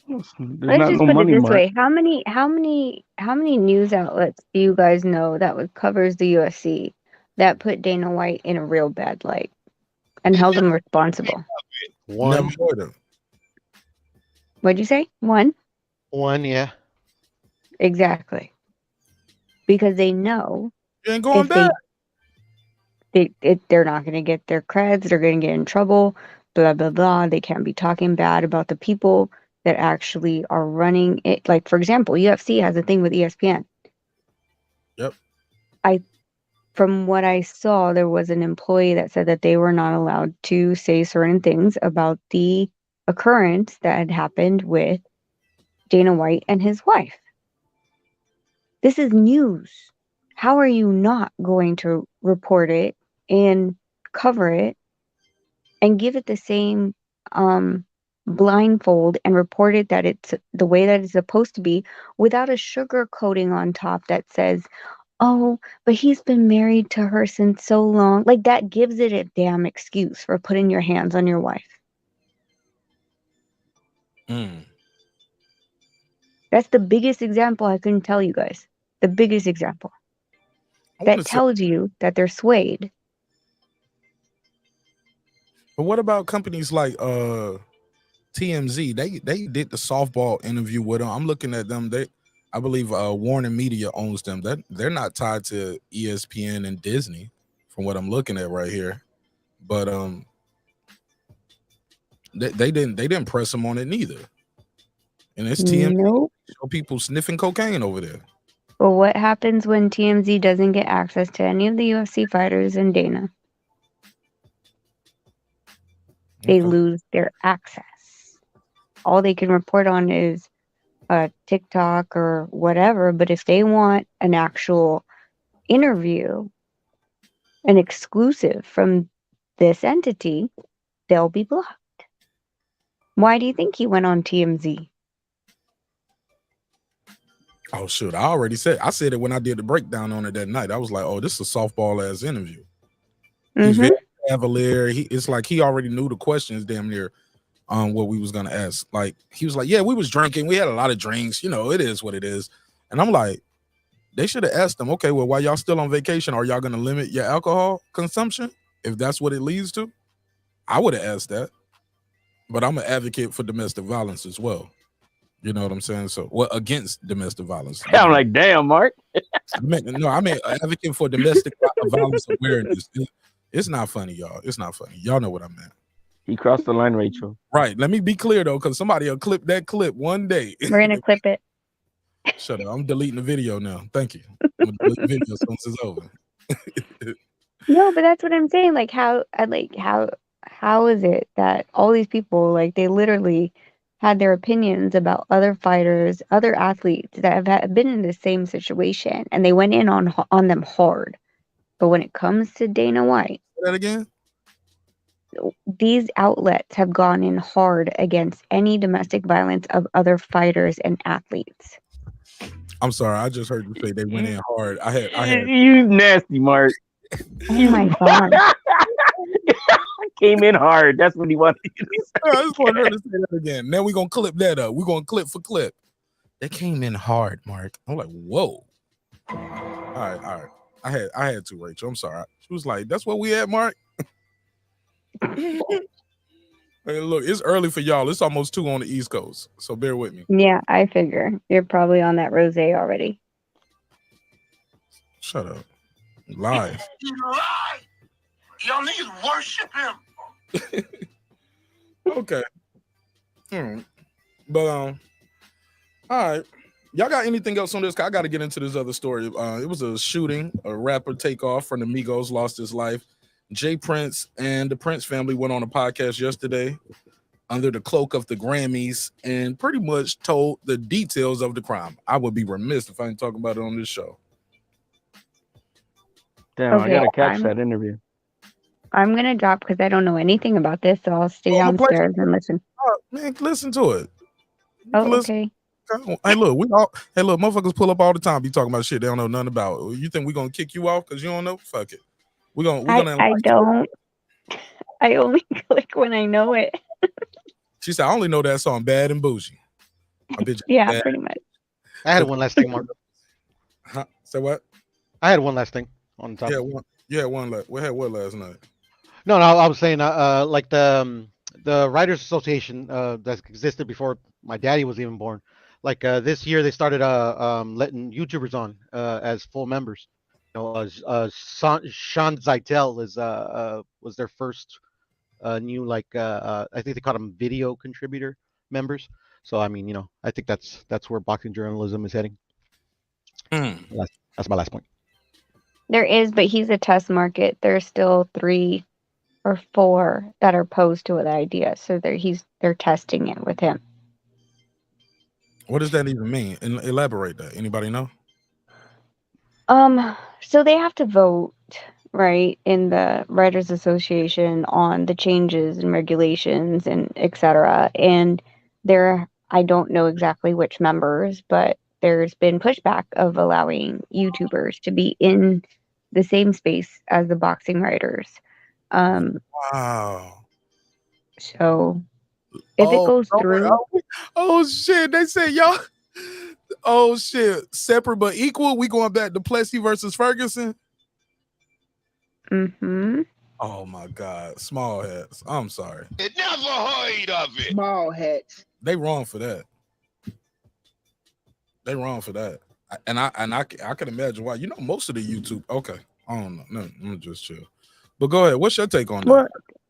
There's Let's not just no put it money, this Mark. way: how many news outlets do you guys know that covers the UFC that put Dana White in a real bad light and held him responsible? Never One, heard of. What'd you say? One? yeah. Exactly. Because they know You ain't going if they back. they're not going to get their creds, they're going to get in trouble, blah blah blah. They can't be talking bad about the people that actually are running it. Like for example, UFC has a thing with ESPN. Yep. From what I saw, there was an employee that said that they were not allowed to say certain things about the occurrence that had happened with Dana White and his wife. This is news. How are you not going to report it and cover it and give it the same blindfold and report it that it's the way that it's supposed to be without a sugar coating on top that says, oh, but he's been married to her since so long. Like that gives it a damn excuse for putting your hands on your wife. That's the biggest example I couldn't tell you guys. The biggest example. That tells you that they're swayed. But what about companies like TMZ? They did the softball interview with them. I'm looking at them. I believe Warner Media owns them. They're not tied to ESPN and Disney, from what I'm looking at right here. But they didn't press them on it neither. And it's TMZ. Nope. Show people sniffing cocaine over there. But what happens when TMZ doesn't get access to any of the UFC fighters and Dana? They lose their access. All they can report on is TikTok or whatever. But if they want an actual interview, an exclusive from this entity, they'll be blocked. Why do you think he went on TMZ? Oh shoot! I said it when I did the breakdown on it that night. I was like, "Oh, this is a softball ass interview." He's very cavalier. It's like he already knew the questions damn near what we was gonna ask. Like he was like, "Yeah, we was drinking. We had a lot of drinks. You know, it is what it is." And I'm like, they should have asked them, "Okay, well, while y'all still on vacation, are y'all gonna limit your alcohol consumption if that's what it leads to?" I would have asked that, but I'm an advocate for domestic violence as well. You know what I'm saying? So, well, against domestic violence. I'm like, damn, Mark. I mean advocate for domestic violence awareness. It's not funny, y'all. It's not funny. Y'all know what I meant. He crossed the line, Rachel. Right. Let me be clear though, because somebody will clip that clip one day. We're gonna clip it. Shut up. I'm deleting the video now. Thank you. I'm gonna delete the video as soon as it's over. No, but that's what I'm saying. Like how is it that all these people, like, they literally had their opinions about other fighters, other athletes that have been in the same situation, and they went in on them hard. But when it comes to Dana White, Say that again? these outlets have gone in hard against any domestic violence of other fighters and athletes. I'm sorry, I just heard you say they went in hard. I had You nasty, Mark. Oh my god. Came in hard. That's what he wanted you to say. I just want her to say that again. Now we're gonna clip that up. We're gonna clip for clip. They came in hard, Mark. I'm like, whoa. All right. I had to, Rachel. I'm sorry. She was like, that's what we had, Mark. Hey, look, it's early for y'all. It's almost 2 on the East Coast, so bear with me. Yeah, I figure you're probably on that rosé already. Shut up. Live. He lied. Y'all niggas worship him. Okay. But all right. Y'all got anything else on this? I got to get into this other story. It was a shooting. A rapper Takeoff from the Migos lost his life. Jay Prince and the Prince family went on a podcast yesterday under the cloak of the Grammys and pretty much told the details of the crime. I would be remiss if I didn't talk about it on this show. Damn, I gotta catch that interview. I'm gonna drop because I don't know anything about this, so I'll stay downstairs and listen. Man, listen to it. Oh, okay. Hey, look, motherfuckers pull up all the time. Be talking about shit they don't know nothing about. You think we're gonna kick you off because you don't know? Fuck it. We're gonna. I don't. I only click when I know it. She said, "I only know that song, Bad and Bougie." Yeah, pretty much. I had one last thing, Mark. Huh? Say what? I had one last thing on top. Yeah, one last. We had what last night? No, I was saying, like the Writers Association that existed before my daddy was even born. Like this year, they started letting YouTubers on as full members. You know, Sean Zeitel is was their first new I think they called them video contributor members. So I mean, you know, I think that's where boxing journalism is heading. That's my last point. There is, but he's a test market. There's still 3 or 4 that are opposed to the idea, so they're testing it with him. What does that even mean? And elaborate that. Anybody know? So they have to vote, right, in the Writers Association on the changes and regulations and etc. And I don't know exactly which members, but there's been pushback of allowing YouTubers to be in the same space as the boxing writers. Wow. So if it goes through, oh shit! They said y'all. Oh shit! Separate but equal. We going back to Plessy versus Ferguson. Mm-hmm. Oh my God! Small hats. I'm sorry. It never heard of it. Small hats. They wrong for that. They wrong for that. And I can imagine why. You know, most of the YouTube. Okay, I don't know. No, I'm just chill. But go ahead. What's your take on that? well,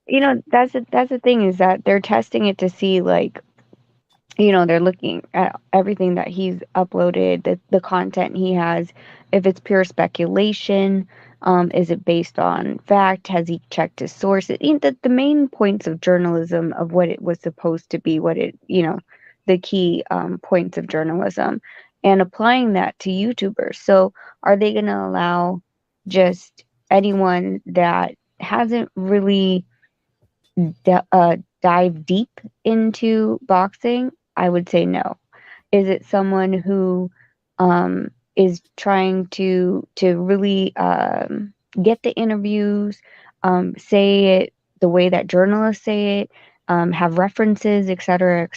you know, that's the thing is that they're testing it to see, like, you know, they're looking at everything that he's uploaded, the content he has, if it's pure speculation, is it based on fact, has he checked his sources, the main points of journalism of what it was supposed to be, what it, you know, the key points of journalism, and applying that to YouTubers. So are they going to allow just anyone that hasn't really dive deep into boxing? I would say no. Is it someone who is trying to really get the interviews, say it the way that journalists say it, have references, etc.,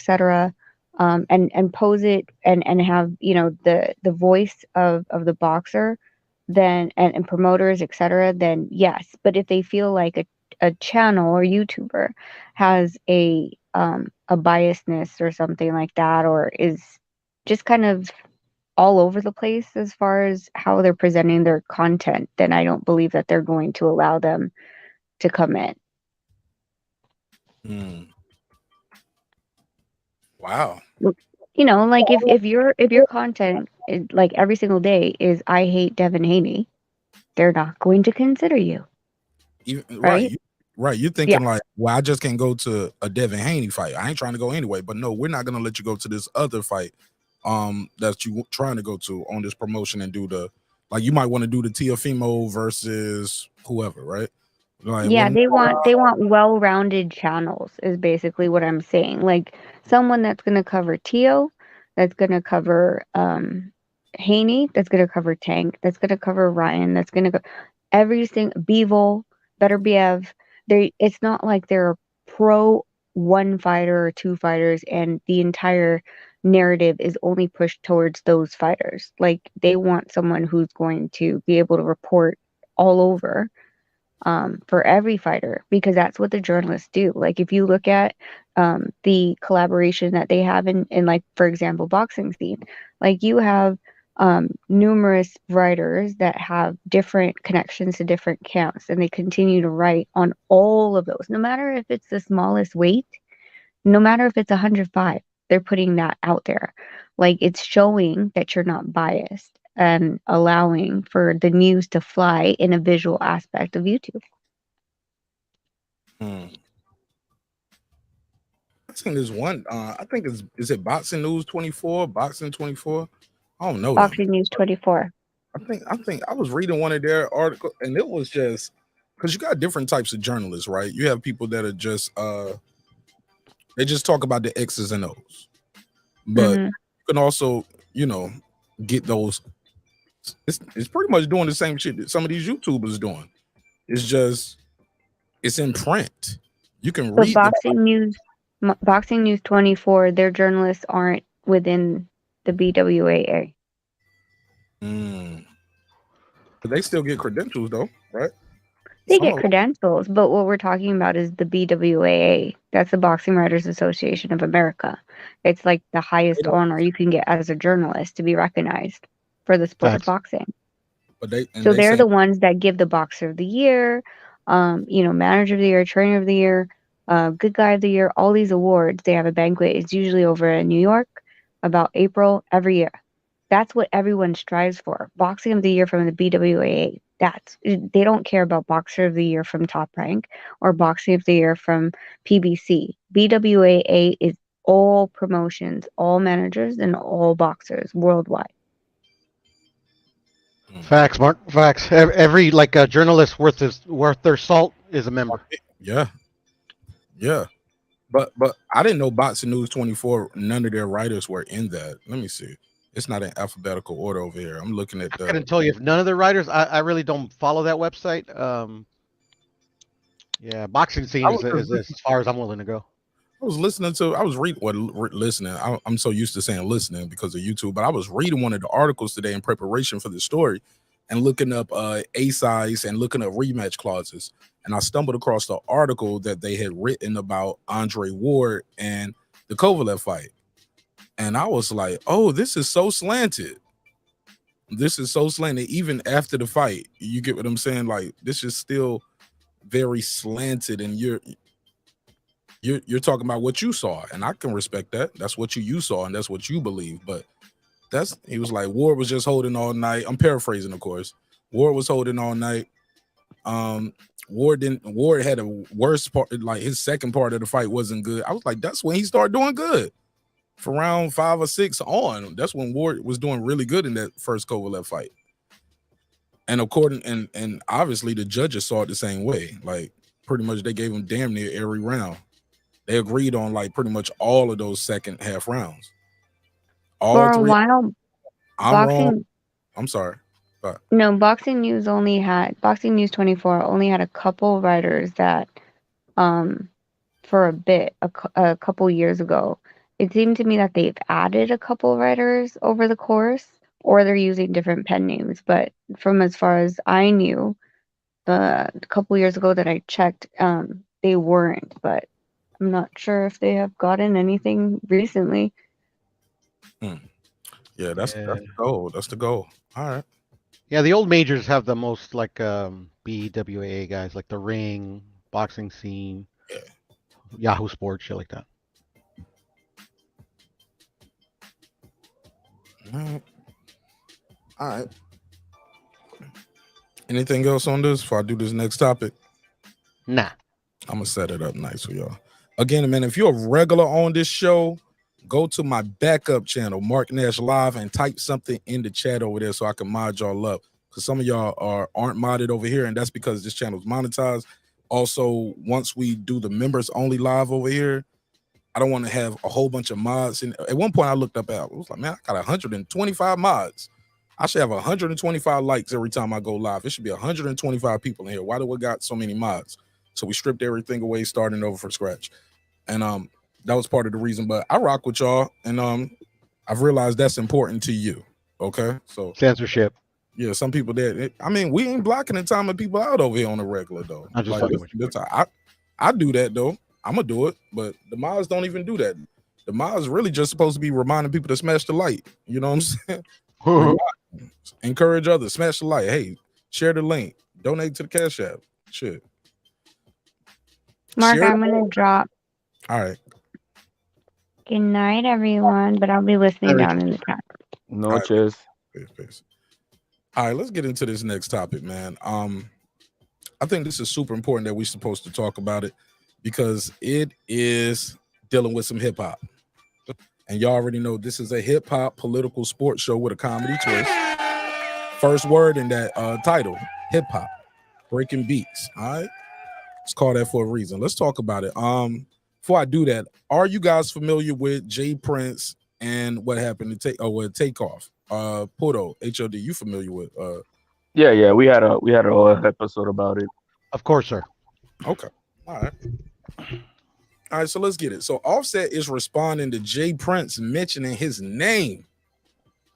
and pose it and have, you know, the voice of the boxer, then and promoters, etc., then yes. But if they feel like a channel or YouTuber has a biasness or something like that, or is just kind of all over the place as far as how they're presenting their content, then I don't believe that they're going to allow them to come in. Wow. You know, like if your content is, like, every single day is I hate Devin Haney, they're not going to consider you. Right. Right. You're thinking Yeah. like, well, I just can't go to a Devin Haney fight. I ain't trying to go anyway. But no, we're not gonna let you go to this other fight that you trying to go to on this promotion and do the, like, you might want to do the Tiafimo versus whoever, right? Like, Yeah, when they want well-rounded channels is basically what I'm saying. Like someone that's gonna cover Tio, that's gonna cover Haney, that's gonna cover Tank, that's gonna cover Ryan, that's gonna go every single Bevel, Better BF. It's not like they're pro one fighter or two fighters and the entire narrative is only pushed towards those fighters. Like they want someone who's going to be able to report all over for every fighter because that's what the journalists do. Like if you look at the collaboration that they have in like for example boxing scene, like you have numerous writers that have different connections to different camps and they continue to write on all of those, no matter if it's the smallest weight, no matter if it's 105, they're putting that out there. Like it's showing that you're not biased and allowing for the news to fly in a visual aspect of YouTube. I seen this one. I think is it Boxing News 24, Boxing 24. I don't know them. Boxing News 24. I think I was reading one of their articles, and it was just because you got different types of journalists, right? You have people that are just they just talk about the X's and O's, but you can also get those. It's pretty much doing the same shit that some of these YouTubers doing. It's just it's in print. You can So read Boxing News 24, their journalists aren't within the BWAA. But they still get credentials though, right? They get credentials, but what we're talking about is the BWAA. That's the Boxing Writers Association of America. It's like the highest honor you can get as a journalist to be recognized for the sport of boxing. But So they're the ones that give the Boxer of the Year, Manager of the Year, Trainer of the Year, Good Guy of the Year, all these awards. They have a banquet. It's usually over in New York, about April every year. That's what everyone strives for. Boxing of the Year from the BWAA. They don't care about Boxer of the Year from Top Rank or Boxing of the Year from PBC. BWAA is all promotions, all managers, and all boxers worldwide. Facts, Mark. Facts. Every like a journalist worth their salt is a member. Yeah. But I didn't know Boxing News 24. None of their writers were in that. Let me see. It's not in alphabetical order over here. I'm looking at I couldn't tell you if none of the writers. I really don't follow that website. Yeah, boxing scene is as far as I'm willing to go. I was listening to. I was listening. I'm so used to saying listening because of YouTube, but I was reading one of the articles today in preparation for the story, and looking up a size and looking up rematch clauses, and I stumbled across the article that they had written about Andre Ward and the Kovalev fight, and I was like, "Oh, this is so slanted. This is so slanted. Even after the fight, you get what I'm saying? Like this is still very slanted, and you're talking about what you saw, and I can respect that. That's what you saw, and that's what you believe. But he was like Ward was just holding all night. I'm paraphrasing, of course. Ward was holding all night. Ward had a worse part, like his second part of the fight wasn't good. I was like, that's when he started doing good. For round 5 or 6 on, that's when Ward was doing really good in that first Kovalev fight. And and obviously the judges saw it the same way. Like pretty much they gave him damn near every round. They agreed on like pretty much all of those second half rounds. For a while, I'm wrong. I'm sorry. But no, Boxing News 24 only had a couple writers that, for a bit, a couple years ago, it seemed to me that they've added a couple writers over the course, or they're using different pen names. But from as far as I knew, a couple years ago that I checked, they weren't. But I'm not sure if they have gotten anything recently. Yeah, that's the goal. That's the goal. All right. Yeah, the old majors have the most like BWAA guys, like the Ring, Boxing Scene, Yahoo Sports, shit like that. All right. Anything else on this before I do this next topic? Nah. I'm gonna set it up nice for y'all. Again, man, if you're a regular on this show, go to my backup channel, Mark Nash Live, and type something in the chat over there so I can mod y'all up. Because some of y'all aren't modded over here, and that's because this channel is monetized. Also, once we do the members only live over here, I don't want to have a whole bunch of mods. And at one point I looked up at, I was like, man, I got 125 mods. I should have 125 likes every time I go live. It should be 125 people in here. Why do we got so many mods? So we stripped everything away, starting over from scratch. And that was part of the reason. But I rock with y'all, and I've realized that's important to you. Okay, so censorship. Yeah, some people that I mean, we ain't blocking the time of people out over here on the regular though. I'm just Like fucking with you. I do that though. I'm gonna do it, but the mods don't even do that. The mods really just supposed to be reminding people to smash the like. You know what I'm saying? Encourage others, smash the like. Hey, share the link, donate to the Cash App. Shit. Mark, Share I'm gonna drop. All right. Good night, everyone. But I'll be listening down in the chat. No, cheers. Peace. All right, let's get into this next topic, man. I think this is super important that we're supposed to talk about it because it is dealing with some hip hop. And y'all already know this is a hip hop political sports show with a comedy twist. First word in that title, hip hop, breaking beats. All right, let's call that for a reason. Let's talk about it. Before I do that, are you guys familiar with Jay Prince and what happened to Takeoff? Puto, HOD, you familiar with? Yeah, we had a whole episode about it. Of course, sir. Okay, all right. So let's get it. So Offset is responding to Jay Prince mentioning his name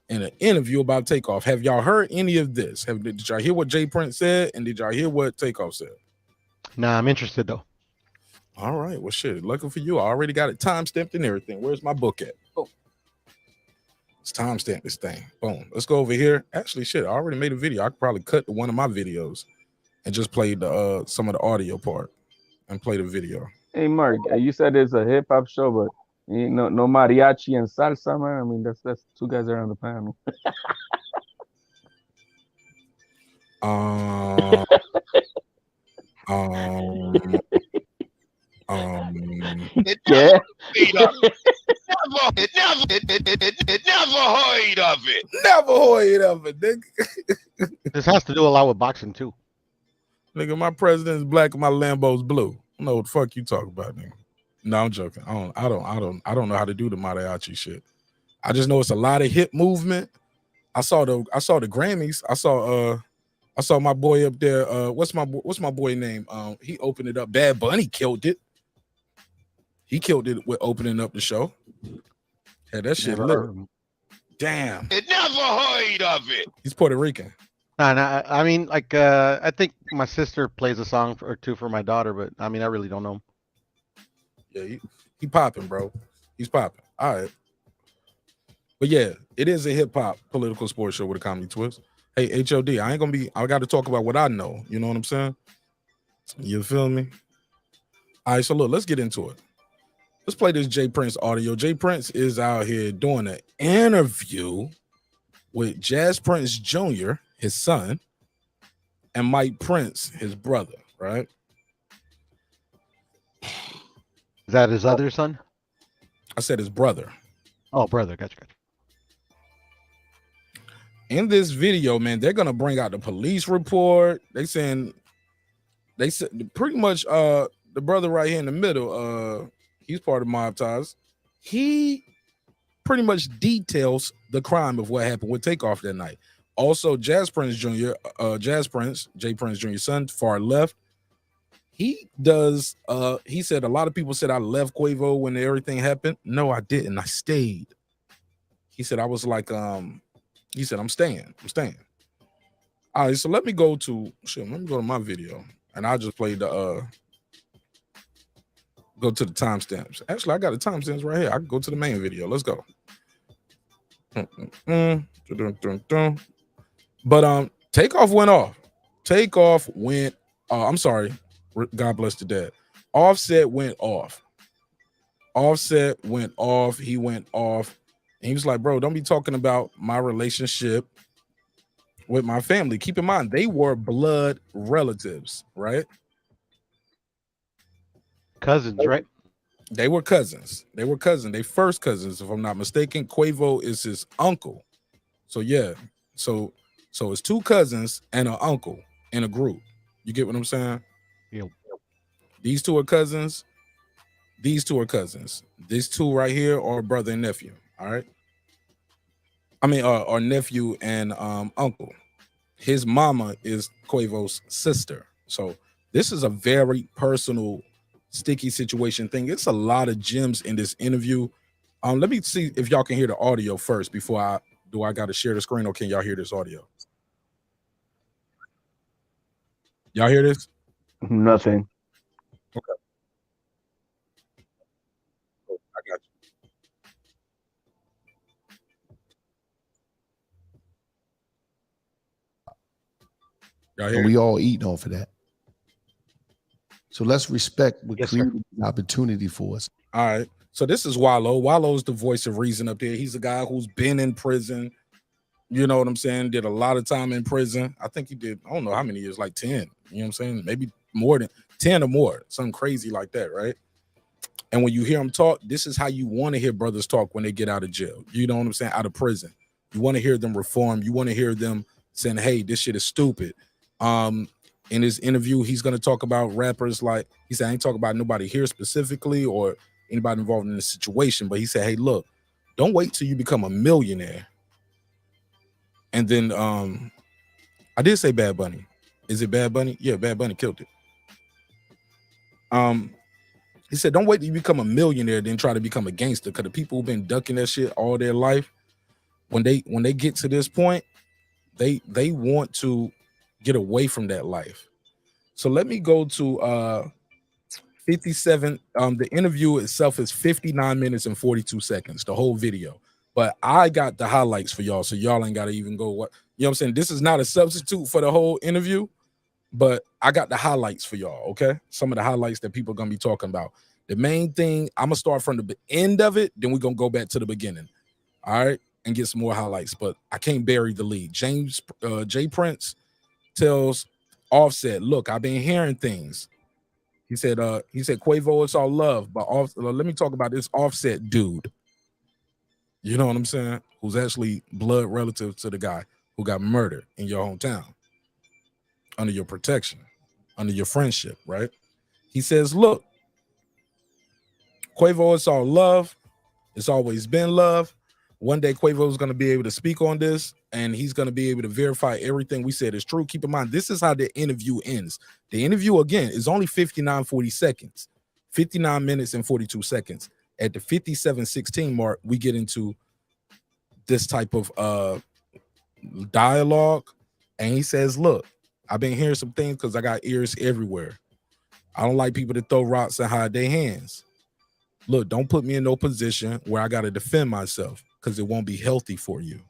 in an interview about Takeoff. Have y'all heard any of this? Did y'all hear what Jay Prince said, and did y'all hear what Takeoff said? Nah, I'm interested though. All right, well, shit. Lucky for you, I already got it time stamped and everything. Where's my book at? Oh, let's time stamp this thing. Boom. Let's go over here. Actually, shit, I already made a video. I could probably cut to one of my videos and just play the some of the audio part and play the video. Hey, Mark, you said it's a hip hop show, but no mariachi and salsa, man. I mean, that's two guys around the panel. Yeah. Never heard of it. Never heard of it, nigga. This has to do a lot with boxing too. Nigga, my president's black and my Lambo's blue. I don't know what the fuck you talk about, nigga. No, I'm joking. I don't know how to do the mariachi shit. I just know it's a lot of hip movement. I saw the Grammys. I saw my boy up there. What's my boy name? He opened it up. Bad Bunny killed it. He killed it with opening up the show. Yeah, that shit lit. Damn. Never heard of it. He's Puerto Rican. Nah, I mean, like, I think my sister plays a song or two for my daughter, but I mean, I really don't know him. Yeah, he popping, bro. He's popping. All right. But yeah, it is a hip hop political sports show with a comedy twist. Hey, HOD, I got to talk about what I know. You know what I'm saying? You feel me? All right, so look, let's get into it. Let's play this Jay Prince audio. Jay Prince is out here doing an interview with Jazz Prince Jr., his son, and Mike Prince, his brother, right? Is that his other son? I said his brother. Oh, brother. Gotcha. In this video, man, they're gonna bring out the police report. They said pretty much the brother right here in the middle, he's part of MOBTIES. He pretty much details the crime of what happened with Takeoff that night. Also, Jazz Prince Jr., Jay Prince Jr.'s son, far left. He does. He said a lot of people said I left Quavo when everything happened. No, I didn't. I stayed. He said I was like, he said I'm staying. All right, so let me go to my video, and I'll just play the go to the timestamps. Actually, I got the timestamps right here. I can go to the main video. Let's go. But Takeoff went off. I'm sorry. God bless the dead. Offset went off. He went off. And he was like, bro, don't be talking about my relationship with my family. Keep in mind, they were blood relatives, right? Cousins, right? They were cousins. They first cousins, if I'm not mistaken. Quavo is his uncle. So yeah. So it's two cousins and an uncle in a group. You get what I'm saying? Yeah. These two are cousins. These two are cousins. These two right here are brother and nephew. All right. I mean, our nephew and uncle. His mama is Quavo's sister. So this is a very personal, sticky situation thing. It's a lot of gems in this interview. Let me see if y'all can hear the audio first before I got to share the screen, or can y'all hear this audio? Y'all hear this? Nothing. Okay. Oh, I got you. Y'all hear And it? we all eating off of that. So let's respect what Yes, sir. created the opportunity for us. All right. So this is Wallow. Wallow's the voice of reason up there. He's a guy who's been in prison. You know what I'm saying? Did a lot of time in prison. I think he did, I don't know how many years, like 10. You know what I'm saying? Maybe more than 10 or more. Something crazy like that, right? And when you hear him talk, this is how you want to hear brothers talk when they get out of jail. You know what I'm saying? Out of prison. You want to hear them reform. You want to hear them saying, hey, this shit is stupid. In his interview, he's going to talk about rappers like, he said, I ain't talking about nobody here specifically or anybody involved in the situation, but he said, hey, look, don't wait till you become a millionaire. And then I did say Bad Bunny. Is it Bad Bunny? Yeah, Bad Bunny killed it. He said, don't wait till you become a millionaire, then try to become a gangster. Because the people who've been ducking that shit all their life, when they get to this point, they want to get away from that life. So let me go to 57. The interview itself is 59 minutes and 42 seconds, the whole video. But I got the highlights for y'all, so y'all ain't got to even go what, you know what I'm saying? This is not a substitute for the whole interview, but I got the highlights for y'all, okay? Some of the highlights that people are going to be talking about. The main thing, I'm going to start from the end of it, then we're going to go back to the beginning, all right, and get some more highlights, but I can't bury the lead. Jay Prince tells Offset, look, I've been hearing things. He said, Quavo, it's all love, but let me talk about this Offset dude. You know what I'm saying? Who's actually blood relative to the guy who got murdered in your hometown, under your protection, under your friendship, right? He says, look, Quavo, it's all love. It's always been love. One day Quavo is going to be able to speak on this, and he's going to be able to verify everything we said is true. Keep in mind, this is how the interview ends. The interview, again, is only 40 seconds, 59 minutes and 42 seconds. At the 57:16 mark, we get into this type of dialogue, and he says, look, I've been hearing some things because I got ears everywhere. I don't like people to throw rocks and hide their hands. Look, don't put me in no position where I got to defend myself because it won't be healthy for you.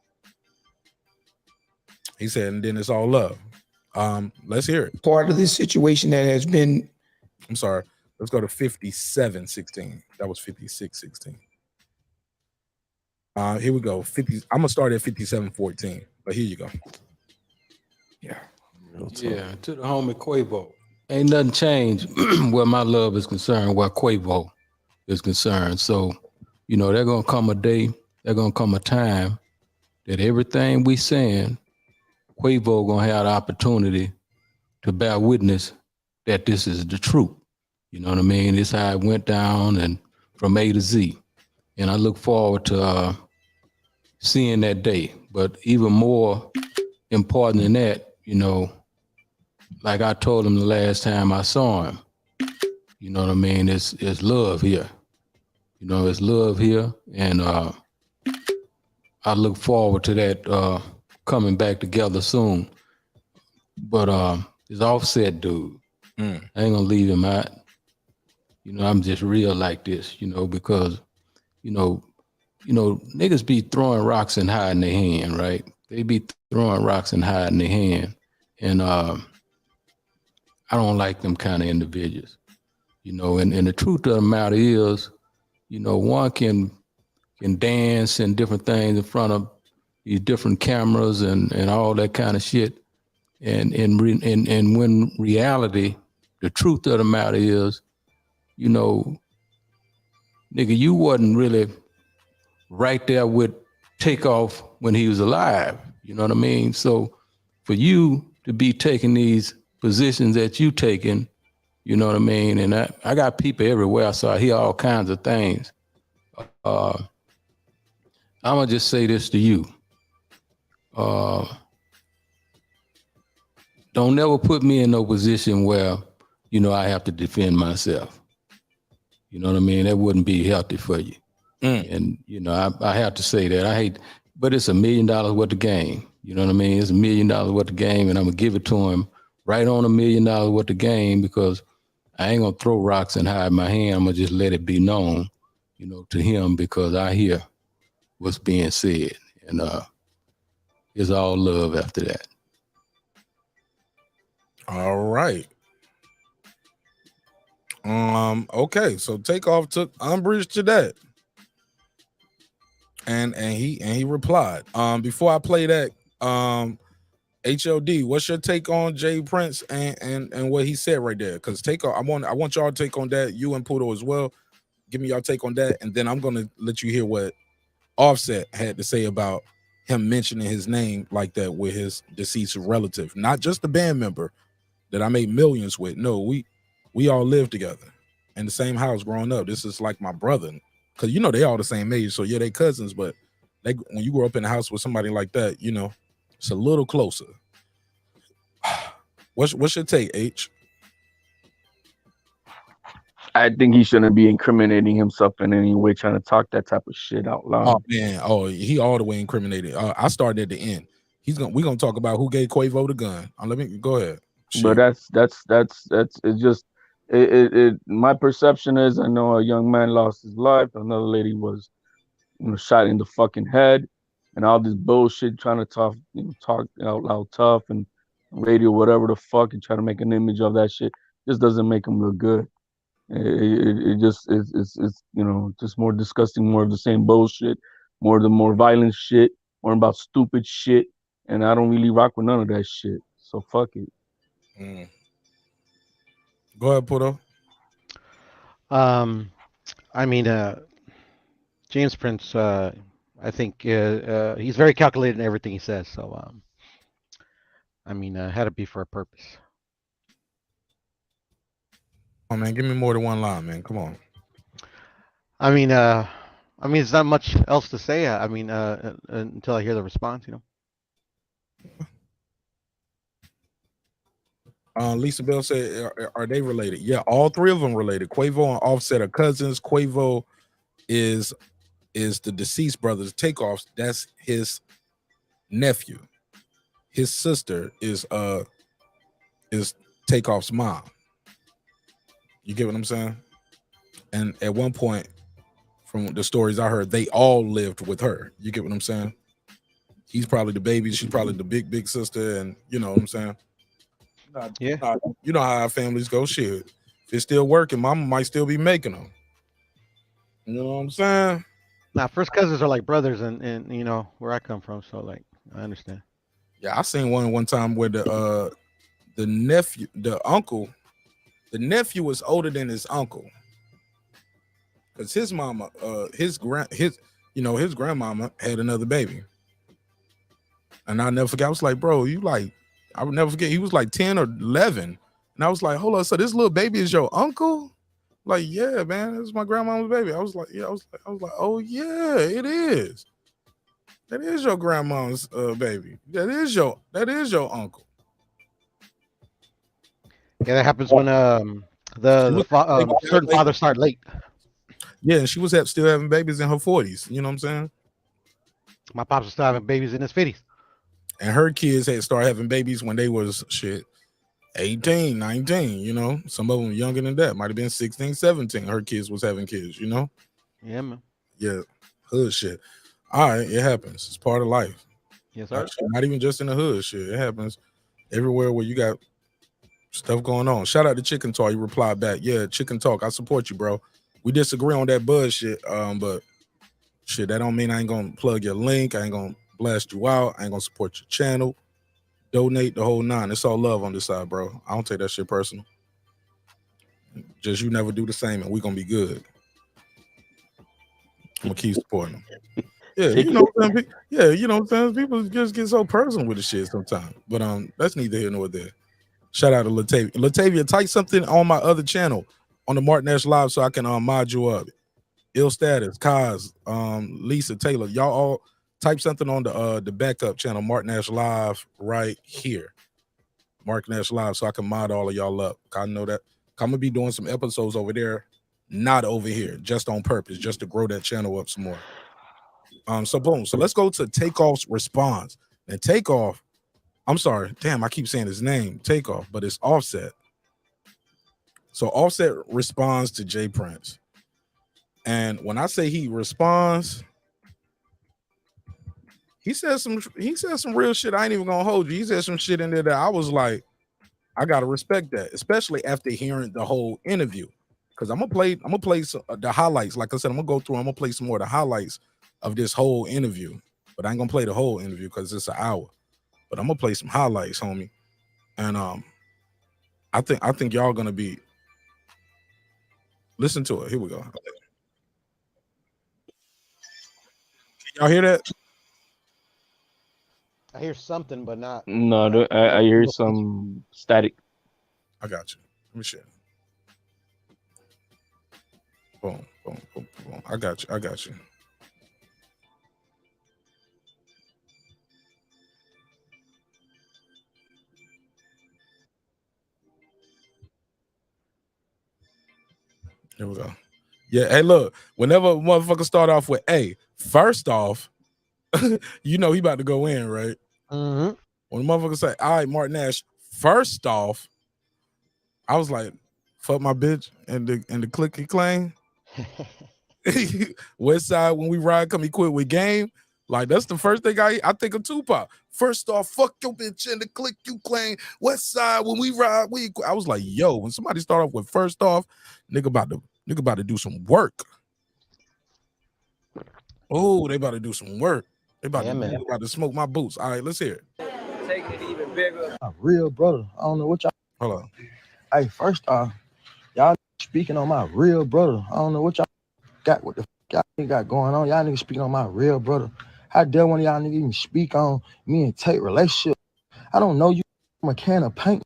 He said, and then it's all love. Let's hear it. Part of this situation that has been, I'm sorry, let's go to 57:16. That was 56:16. Here we go. 50. I'm gonna start at 57:14, but here you go. Yeah. Yeah, to the homie Quavo. Ain't nothing changed where my love is concerned, where Quavo is concerned. So, you know, there's gonna come a day, there's gonna come a time that everything we saying, Quavo gonna have the opportunity to bear witness that this is the truth. You know what I mean? This is how it went down, and from A to Z. And I look forward to seeing that day. But even more important than that, you know, like I told him the last time I saw him, you know what I mean? It's love here. You know, it's love here. And I look forward to that coming back together soon. But this Offset dude, I ain't gonna leave him out. You know, I'm just real like this, you know, because, you know, niggas be throwing rocks and hiding their hand, right? They be throwing rocks and hiding their hand. And I don't like them kind of individuals, you know, and the truth of the matter is, you know, one can dance and different things in front of these different cameras and all that kind of shit. And when reality, the truth of the matter is, you know, nigga, you wasn't really right there with Takeoff when he was alive. You know what I mean? So for you to be taking these positions that you taking, You know what I mean? And I got people everywhere, so I hear all kinds of things. I'm gonna just say this to you. Don't never put me in no position where, I have to defend myself. You know what I mean? That wouldn't be healthy for you. And, I have to say that. But it's $1 million worth of game. You know what I mean? It's $1 million worth of game, and I'm going to give it to him right on $1 million worth of game, because I ain't going to throw rocks and hide my hand. I'm going to just let it be known, to him, because I hear what's being said. And it's all love after that. All right. Okay, so Takeoff took umbrage to that. And he replied. Before I play that, HOD, what's your take on Jay Prince and what he said right there? Because Takeoff, I want y'all to take on that, you and Pudo as well. Give me y'all take on that, and then I'm gonna let you hear what Offset had to say about him mentioning his name like that with his deceased relative, not just the band member that I made millions with. No, we all lived together in the same house growing up. This is like my brother, because they all the same age, so yeah, they cousins, but when you grow up in a house with somebody like that, it's a little closer. What's your take, H? I think he shouldn't be incriminating himself in any way, trying to talk that type of shit out loud. Oh man, he all the way incriminated. I started at the end. We're gonna talk about who gave Quavo the gun. Let me go ahead. But that's it's just my perception is, I know a young man lost his life, another lady was shot in the fucking head, and all this bullshit trying to talk out loud tough and radio, whatever the fuck, and try to make an image of that shit just doesn't make him look good. It just it's just more disgusting, more of the same bullshit, more violent shit, more about stupid shit, and I don't really rock with none of that shit. So fuck it. Go ahead, Pudo. I mean, James Prince, I think he's very calculated in everything he says. So, I mean, had to be for a purpose. Oh man, give me more than one line, man. Come on. I mean, there's not much else to say. I mean, until I hear the response, Lisa Bell said, "Are they related?" Yeah, all three of them related. Quavo and Offset are cousins. Quavo is the deceased brother's Takeoff. That's his nephew. His sister is Takeoff's mom. You get what I'm saying? And at one point, from the stories I heard, they all lived with her. You get what I'm saying? He's probably the baby. She's probably the big sister, and you know what I'm saying? Yeah. You know how our families go. Shit, if it's still working, mama might still be making them. You know what I'm saying? Now, first cousins are like brothers, and where I come from, so like I understand. Yeah, I seen one time where the nephew, the nephew was older than his uncle, because his mama, his grandmama had another baby, and I never forget. I was like, bro, I would never forget. He was like 10 or 11, and I was like, hold on, so this little baby is your uncle? Like, yeah, man, this is my grandmama's baby. I was like, yeah, I was like, oh yeah, it is. That is your grandma's baby. That is your uncle. Yeah, that happens when certain fathers start late. Yeah, and she was still having babies in her 40s. You know what I'm saying? My pops was still having babies in his 50s. And her kids had started having babies when they was 18, 19, Some of them younger than that. Might have been 16, 17. Her kids was having kids, Yeah, man. Yeah, hood shit. All right, it happens. It's part of life. Yes, sir. Not even just in the hood shit. It happens everywhere where you got stuff going on. Shout out to Chicken Talk. He replied back, yeah, Chicken Talk, I support you, bro. We disagree on that buzz shit, but shit, that don't mean I ain't gonna plug your link. I ain't gonna blast you out. I ain't gonna support your channel. Donate the whole nine. It's all love on this side, bro. I don't take that shit personal. Just you never do the same, and we gonna be good. I'm gonna keep supporting them. Yeah, you know what I'm saying? Yeah, you know what I'm saying? People just get so personal with the shit sometimes. But that's neither here nor there. Shout out to Latavia. Latavia, type something on my other channel on the Martin Nash Live so I can mod you up. Ill Status, Kaz, Lisa Taylor, y'all all type something on the backup channel, Martin Nash Live, right here. Martin Nash Live, so I can mod all of y'all up. I know that I'm gonna be doing some episodes over there, not over here, just on purpose, just to grow that channel up some more. So boom. So let's go to Takeoff's response. And Takeoff, I'm sorry, damn, I keep saying his name, Takeoff, but it's Offset. So Offset responds to Jay Prince. And when I say he responds, he says some real shit. I ain't even gonna hold you. He said some shit in there that I was like, I gotta respect that, especially after hearing the whole interview. Because I'm gonna play some, the highlights. Like I said, I'm gonna play some more of the highlights of this whole interview. But I ain't gonna play the whole interview because it's an hour. But I'm gonna play some highlights, homie. And I think y'all gonna be listen to it. Here we go. Can y'all hear that? I hear something, but not. No, I hear some static. I got you. Let me share. Boom, boom, boom, boom. I got you. Here we go. Yeah, hey, look, whenever a motherfucker start off with, hey, first off, you know he about to go in, right? Mm-hmm. When the motherfucker say, all right, Martin Nash, first off, I was like, fuck my bitch and the clicky clang. West Side, when we ride, come equipped with game. Like, that's the first thing I think of Tupac. First off, fuck your bitch and the click you claim. West Side, when we ride, I was like, yo, when somebody start off with first off, nigga about to do some work. Oh, they about to do some work. They about to smoke my boots. All right, let's hear it. Taking it even bigger. My real brother. I don't know what y'all. Hold on. Hey, first off, y'all speaking on my real brother. I don't know what y'all got. What the y'all got going on? Y'all niggas speaking on my real brother. How dare one of y'all niggas even speak on me and Tate relationship? I don't know you. I'm a can of paint.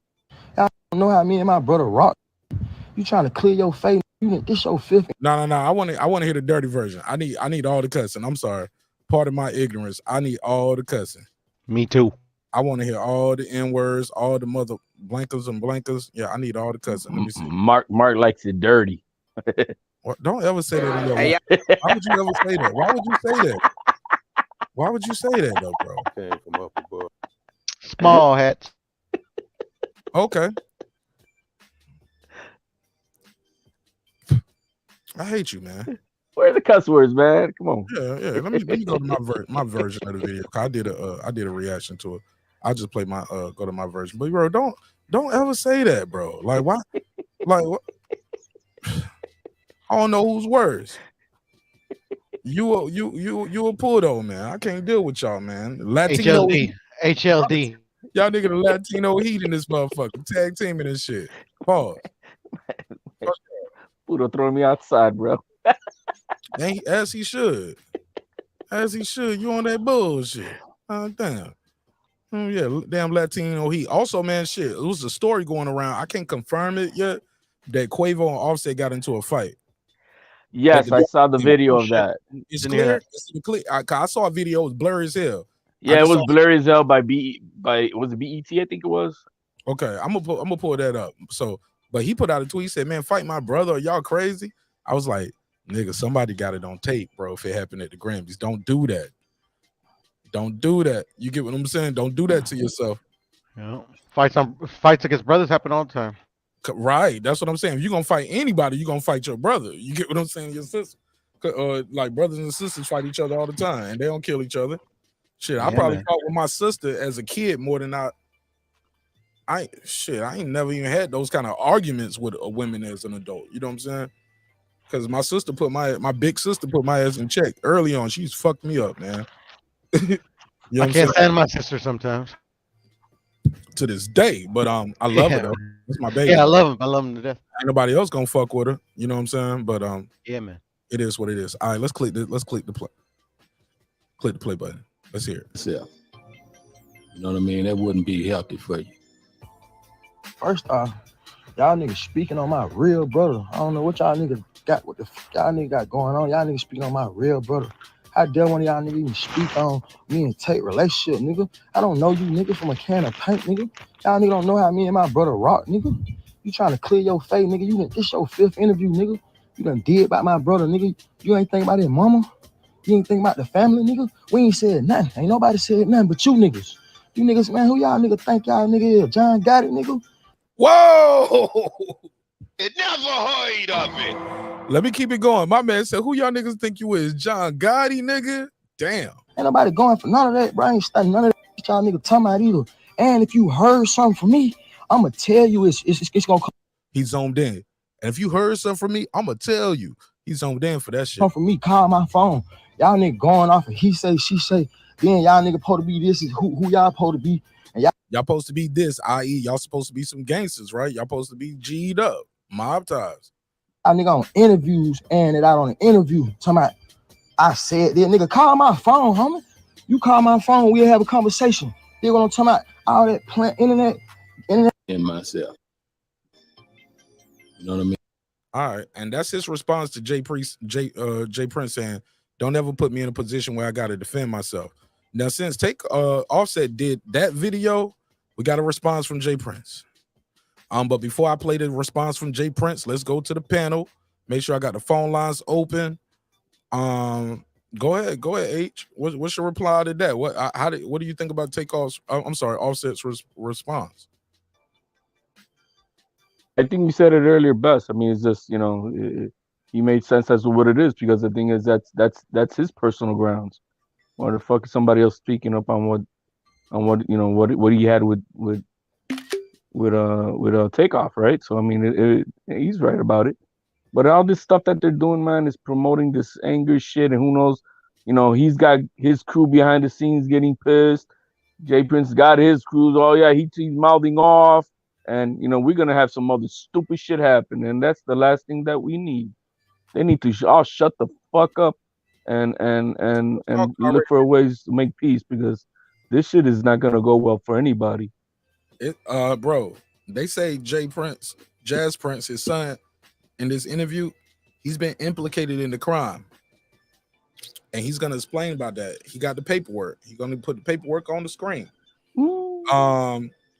Y'all don't know how me and my brother rock. You trying to clear your face? This your fifth. No. I want to hear the dirty version. I need all the cussing. I'm sorry. Part of my ignorance. I need all the cussing. Me too. I want to hear all the N-words, all the mother blankers and blankers. Yeah, I need all the cussing. Let me see. Mark likes it dirty. Don't ever say that in your life. Why would you ever say that? Why would you say that? Why would you say that though, bro? Came from up above. Small hats. Okay. I hate you, man. Where are the cuss words, man? Come on. Yeah. Let me go to my version of the video. I did a reaction to it. I'll just play my go to my version. But bro, don't ever say that, bro. Like why? Like what? I don't know whose words. You a pull though, man. I can't deal with y'all, man. Latino HLD. Y'all nigga the Latino heat in this motherfucker. Tag teaming and shit. Pause. Puto throwing me outside, bro. As he should. As he should. You on that bullshit. Damn. Yeah, damn Latino heat. Also, man, shit. It was a story going around. I can't confirm it yet. That Quavo and Offset got into a fight. Yes, I saw the video of that. It's clear. It's clear. I saw a video. It was blurry as hell. Yeah, it was blurry as hell by was it BET? I think it was. Okay, I'm gonna pull that up. So, but he put out a tweet. He said, "Man, fight my brother. Are y'all crazy?" I was like, "Nigga, somebody got it on tape, bro. If it happened at the Grammys, don't do that. Don't do that. You get what I'm saying? Don't do that to yourself." Yeah. Fights against brothers happen all the time. Right. That's what I'm saying. If you're gonna fight anybody, you're gonna fight your brother. You get what I'm saying? Your sister. Like brothers and sisters fight each other all the time, and they don't kill each other. Shit, I probably fought with my sister as a kid more than I ain't never even had those kind of arguments with women as an adult. You know what I'm saying? Because my sister my big sister put my ass in check early on. She's fucked me up, man. You know I can't stand my sister sometimes. To this day, but I love her though. That's my baby. Yeah, I love him. I love him to death. Ain't nobody else gonna fuck with her. You know what I'm saying? But yeah, man. It is what it is. All right, let's click the play. Click the play button. Let's hear it. Yeah. You know what I mean? That wouldn't be healthy for you. First off, y'all niggas speaking on my real brother. I don't know what y'all niggas got, what the y'all niggas got going on. Y'all niggas speaking on my real brother. How dare one of y'all niggas even speak on me and Tate relationship, nigga? I don't know you niggas from a can of paint, nigga. Y'all niggas don't know how me and my brother rock, nigga. You trying to clear your face, nigga. This your 5th interview, nigga. You done did about my brother, nigga. You ain't think about his mama. You ain't think about the family, nigga. We ain't said nothing. Ain't nobody said nothing but you niggas. You niggas, man, who y'all niggas think y'all nigga is? John got it, nigga. Whoa! It never heard of it. Let me keep it going. My man said, who y'all niggas think you is? John Gotti, nigga? Damn. Ain't nobody going for none of that, bro. I ain't studying none of that y'all niggas talking about either. And if you heard something from me, I'ma tell you it's gonna come. He zoned in. And if you heard something from me, I'ma tell you. He zoned in for that shit. Come from me, call my phone. Y'all nigga going off of he say, she say. Then y'all nigga supposed to be this is who y'all supposed to be. And y'all supposed to be this, i.e. y'all supposed to be some gangsters, right? Y'all supposed to be G'd up, mob ties. Y'all nigga on interviews and it out on an interview. Talking about I said that nigga call my phone, homie. You call my phone, we'll have a conversation. You know what I'm talking about? All that plant internet. In myself. You know what I mean? All right, and that's his response to Jay Prince saying, "Don't ever put me in a position where I got to defend myself." Now, since Offset did that video, we got a response from Jay Prince. But before I play the response from Jay Prince, let's go to the panel. Make sure I got the phone lines open. Go ahead, H. What's your reply to that? What do you think about Offset's response? I think you said it earlier best. I mean, it's just, he made sense as to what it is, because the thing is that's his personal grounds. Why the fuck is somebody else speaking up on what he had with Takeoff, right? So I mean, he's right about it. But all this stuff that they're doing, man, is promoting this anger shit, and who knows, he's got his crew behind the scenes getting pissed. Jay Prince got his crews. Oh yeah, he's mouthing off. And we're gonna have some other stupid shit happen, and that's the last thing that we need. They need to all shut the fuck up and look for ways to make peace, because this shit is not gonna go well for anybody. Bro, they say Jazz Prince, his son, in this interview, he's been implicated in the crime, and he's gonna explain about that. He got the paperwork. He's gonna put the paperwork on the screen.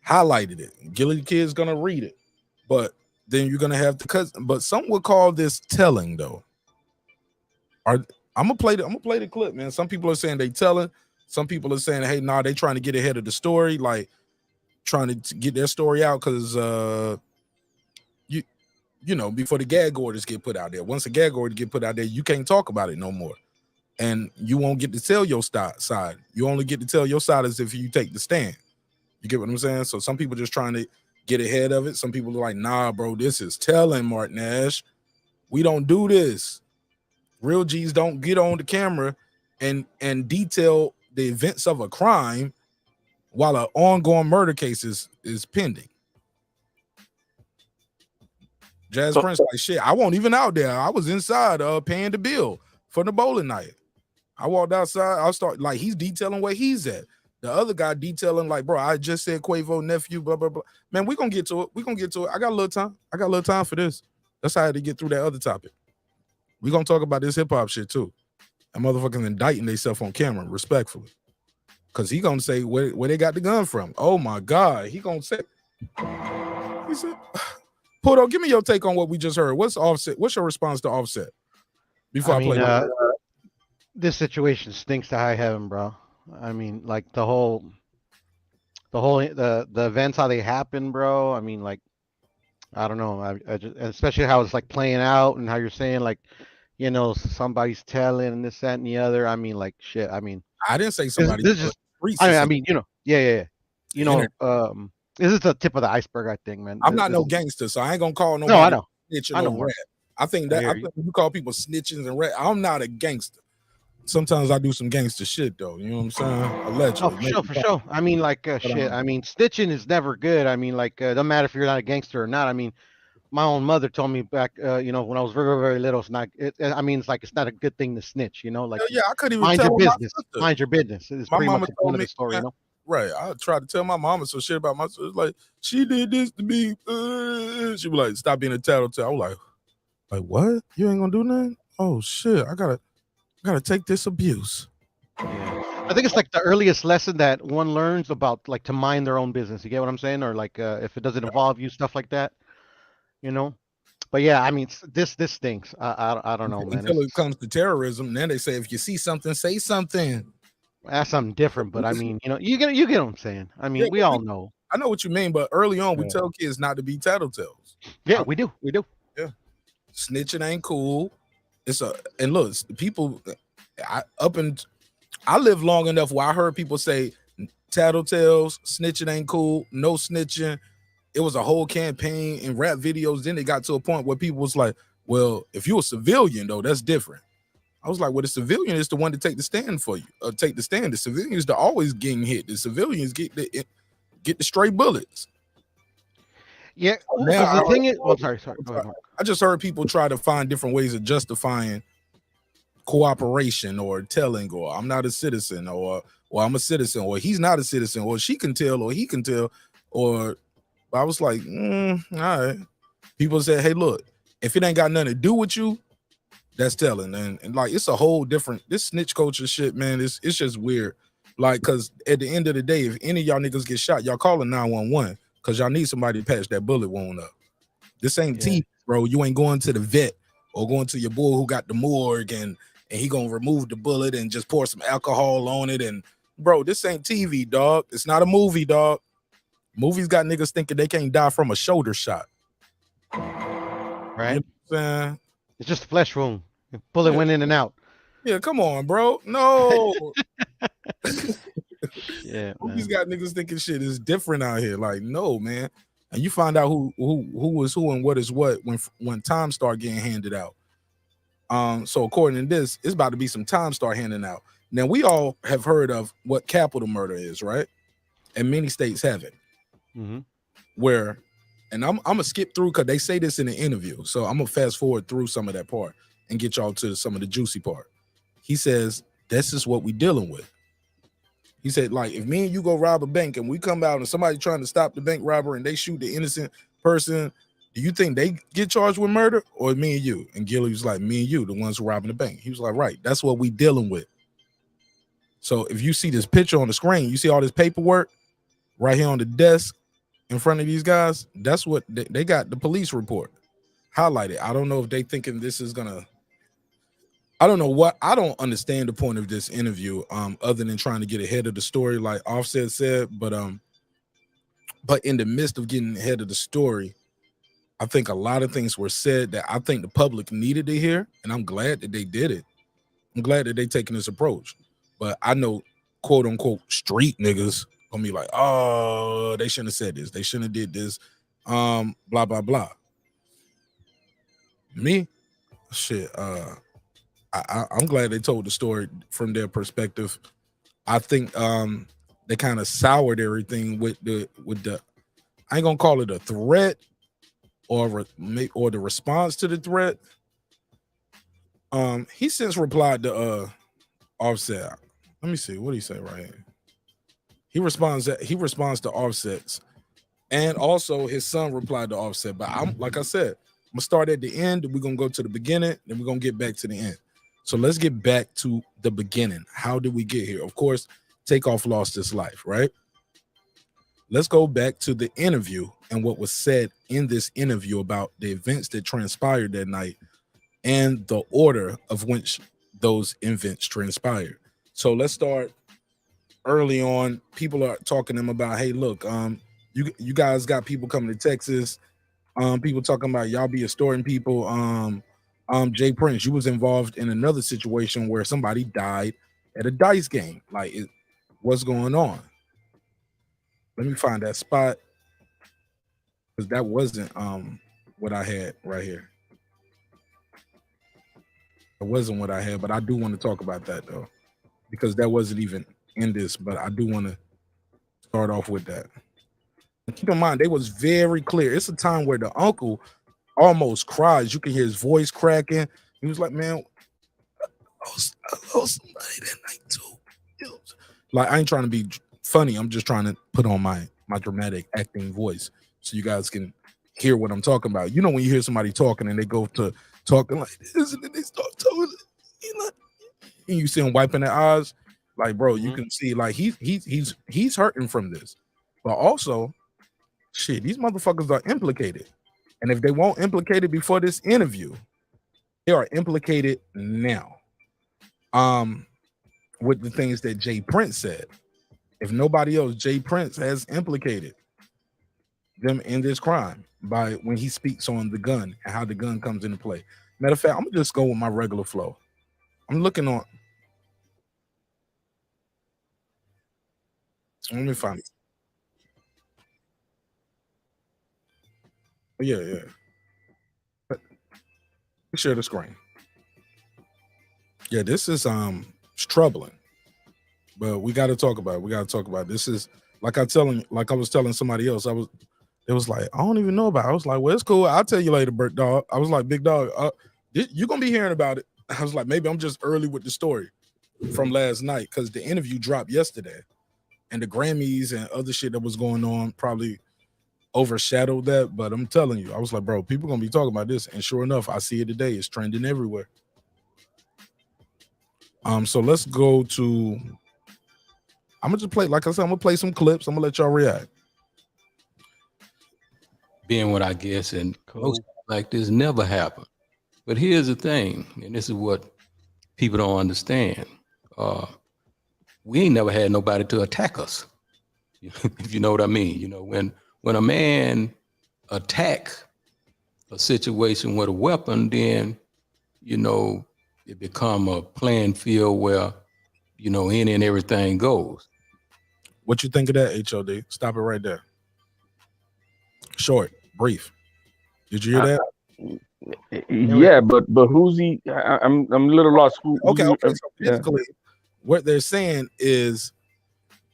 Highlighted it. Gilly Kid's gonna read it, but then you're gonna have but some would call this telling, though. I'm gonna play the clip, man. Some people are saying they telling. Some people are saying, hey, nah, they trying to get ahead of the story, like trying to get their story out, because before the gag orders get put out there. Once the gag order get put out there, you can't talk about it no more, and you won't get to tell your side. You only get to tell your side as if you take the stand. You get what I'm saying? So some people just trying to get ahead of it. Some people are like, nah, bro, this is telling, Martin Ash. We don't do this. Real G's don't get on the camera and detail the events of a crime while an ongoing murder case is pending. Jazz Prince like, shit, I wasn't even out there. I was inside paying the bill for the bowling night. I walked outside. He's detailing where he's at. The other guy detailing like, bro, I just said Quavo nephew, blah, blah, blah. Man, we're going to get to it. I got a little time for this. That's how I had to get through that other topic. We're going to talk about this hip-hop shit, too. And motherfuckers indicting themselves on camera, respectfully. Because he going to say where they got the gun from. Oh, my God. He going to say, he said, Puto, give me your take on what we just heard. What's your response to Offset? Before I play this situation stinks to high heaven, bro. I mean, like the events, how they happen, bro. I mean, like, I don't know. I just, especially how it's like playing out, and how you're saying like, somebody's telling and this, that, and the other. I mean, like, shit. I mean, I didn't say somebody. This is. I mean, yeah. This is the tip of the iceberg, I think, man. I'm not no gangster, so I ain't gonna call nobody. No, I know. I know. I think when you call people snitches and rat, I'm not a gangster. Sometimes I do some gangster shit, though. You know what I'm saying? Allegedly. Oh, for sure. I mean, like, shit. I mean, snitching is never good. I mean, like, doesn't matter if you're not a gangster or not. I mean, my own mother told me back, when I was very, very little, it's not. I mean, it's like it's not a good thing to snitch. Like, yeah, I couldn't even mind tell your business. Mind your business. It's my pretty mama much the told point of me, the story. Right. I tried to tell my mama some shit about myself. Like, she did this to me. She was like, stop being a tattletale. I was like, what? You ain't gonna do nothing? Oh shit. I gotta take this abuse. Yeah. I think it's like the earliest lesson that one learns about like to mind their own business. You get what I'm saying? Or like if it doesn't involve you, stuff like that, you know? But yeah, I mean, this stinks. I don't know, man. Until it comes to terrorism, then they say if you see something, say something. That's something different. But I mean, you get what I'm saying. I mean, Yeah, we all know. I know what you mean, but early on we Yeah. tell kids not to be tattletales. Yeah, we do. Yeah. Snitching ain't cool. And look, people I lived long enough where I heard people say tattletales, snitching ain't cool, no snitching. It was a whole campaign in rap videos. Then it got to a point where people was like, well, if you're a civilian, though, that's different. I was like, well, the civilian is the one to take the stand for you. Take the stand. The civilians are always getting hit. The civilians get the stray bullets. Yeah, Now, because the thing is, well, sorry. Go ahead, Mark. I just heard people try to find different ways of justifying cooperation or telling, or I'm not a citizen, or I'm a citizen, or he's not a citizen, or she can tell, or he can tell, or I was like, all right. People said, hey, look, if it ain't got nothing to do with you, that's telling. And like, it's a whole different, this snitch culture shit, man, it's just weird. Like, because at the end of the day, if any of y'all niggas get shot, y'all calling 911 because y'all need somebody to patch that bullet wound up. This ain't TV, bro. You ain't going to the vet or going to your boy who got the morgue and he gonna remove the bullet and just pour some alcohol on it. And bro, this ain't TV, dog. It's not a movie, dog. Movies got niggas thinking they can't die from a shoulder shot. Right? You know what I'm saying? It's just a flesh wound. Bullet went in and out. Yeah, come on, bro. No. Yeah, Movies man. got niggas thinking shit is different out here. Like, no, man. And you find out who is who and what is what when time start getting handed out. So according to this, it's about to be some time start handing out. Now we all have heard of what capital murder is, right? And many states have it. Mm-hmm. Where, and I'm gonna skip through because they say this in the interview. So I'm gonna fast forward through some of that part and get y'all to some of the juicy part. He says, this is what we dealing with. He said, like, if me and you go rob a bank and we come out and somebody trying to stop the bank robber and they shoot the innocent person, do you think they get charged with murder or me and you? And Gilly was like, me and you, the ones who robbing the bank. He was like, right, that's what we dealing with. So if you see this picture on the screen, you see all this paperwork right here on the desk in front of these guys, that's what they got the police report highlighted. I don't know if they thinking this is gonna, I don't know what, I don't understand the point of this interview other than trying to get ahead of the story like Offset said, but in the midst of getting ahead of the story, I think a lot of things were said that I think the public needed to hear, and I'm glad that they did it. I'm glad that they taking this approach. But I know, quote unquote, street niggas gonna be like, oh, they shouldn't have said this. They shouldn't have did this. Blah, blah, blah. Me, shit, I'm glad they told the story from their perspective. I think they kind of soured everything with the I ain't gonna call it a threat or the response to the threat. He since replied to Offset. Let me see what he say right here. He responds to Offset's, and also his son replied to Offset. But I'm like I said, I'm gonna start at the end. We're gonna go to the beginning, then we're gonna get back to the end. So let's get back to the beginning. How did we get here? Of course, Takeoff lost his life, right? Let's go back to the interview and what was said in this interview about the events that transpired that night and the order of which those events transpired. So let's start early on. People are talking to him about, hey, look, you guys got people coming to Texas. People talking about y'all be extorting people. Jay Prince, you was involved in another situation where somebody died at a dice game. Like, what's going on? Let me find that spot because that wasn't what I had right here. It wasn't what I had, but I do want to talk about that though, because that wasn't even in this. But I do want to start off with that. And keep in mind, they was very clear. It's a time where the uncle almost cries. You can hear his voice cracking. He was like, "Man, I lost somebody that night too." Like, I ain't trying to be funny. I'm just trying to put on my dramatic acting voice so you guys can hear what I'm talking about. You know, when you hear somebody talking and they go to talking like this and then they start talking, and you see them wiping their eyes, like, bro, you can see like he's hurting from this, but also, shit, these motherfuckers are implicated, and if they won't implicate it before this interview, they are implicated now. With the things that Jay Prince said, if nobody else, Jay Prince has implicated them in this crime by when he speaks on the gun and how the gun comes into play. Matter of fact, I'm gonna just go with my regular flow. I'm looking on. Let me find it. Yeah. Share the screen. Yeah, this is it's troubling, but we got to talk about it. We got to talk about it. This is like I was telling somebody else. It was like, I don't even know about it. I was like, well, it's cool. I'll tell you later, Bert Dog. I was like, big dog, you're gonna be hearing about it. I was like, maybe I'm just early with the story from last night because the interview dropped yesterday, and the Grammys and other shit that was going on probably overshadowed that. But I'm telling you, I was like, bro, people gonna be talking about this, and sure enough, I see it today. It's trending everywhere. So let's go to. I'm gonna just play, like I said, I'm gonna play some clips. I'm gonna let y'all react. Being what I guess, and most like this never happened. But here's the thing, and this is what people don't understand. We ain't never had nobody to attack us. If you know what I mean. You know, when a man attack a situation with a weapon, then, you know, it become a playing field where, you know, any and everything goes. What you think of that, HOD? Stop it right there. Short, brief. Did you hear that? Yeah, but who's he? I'm a little lost. Okay. So basically, what they're saying is,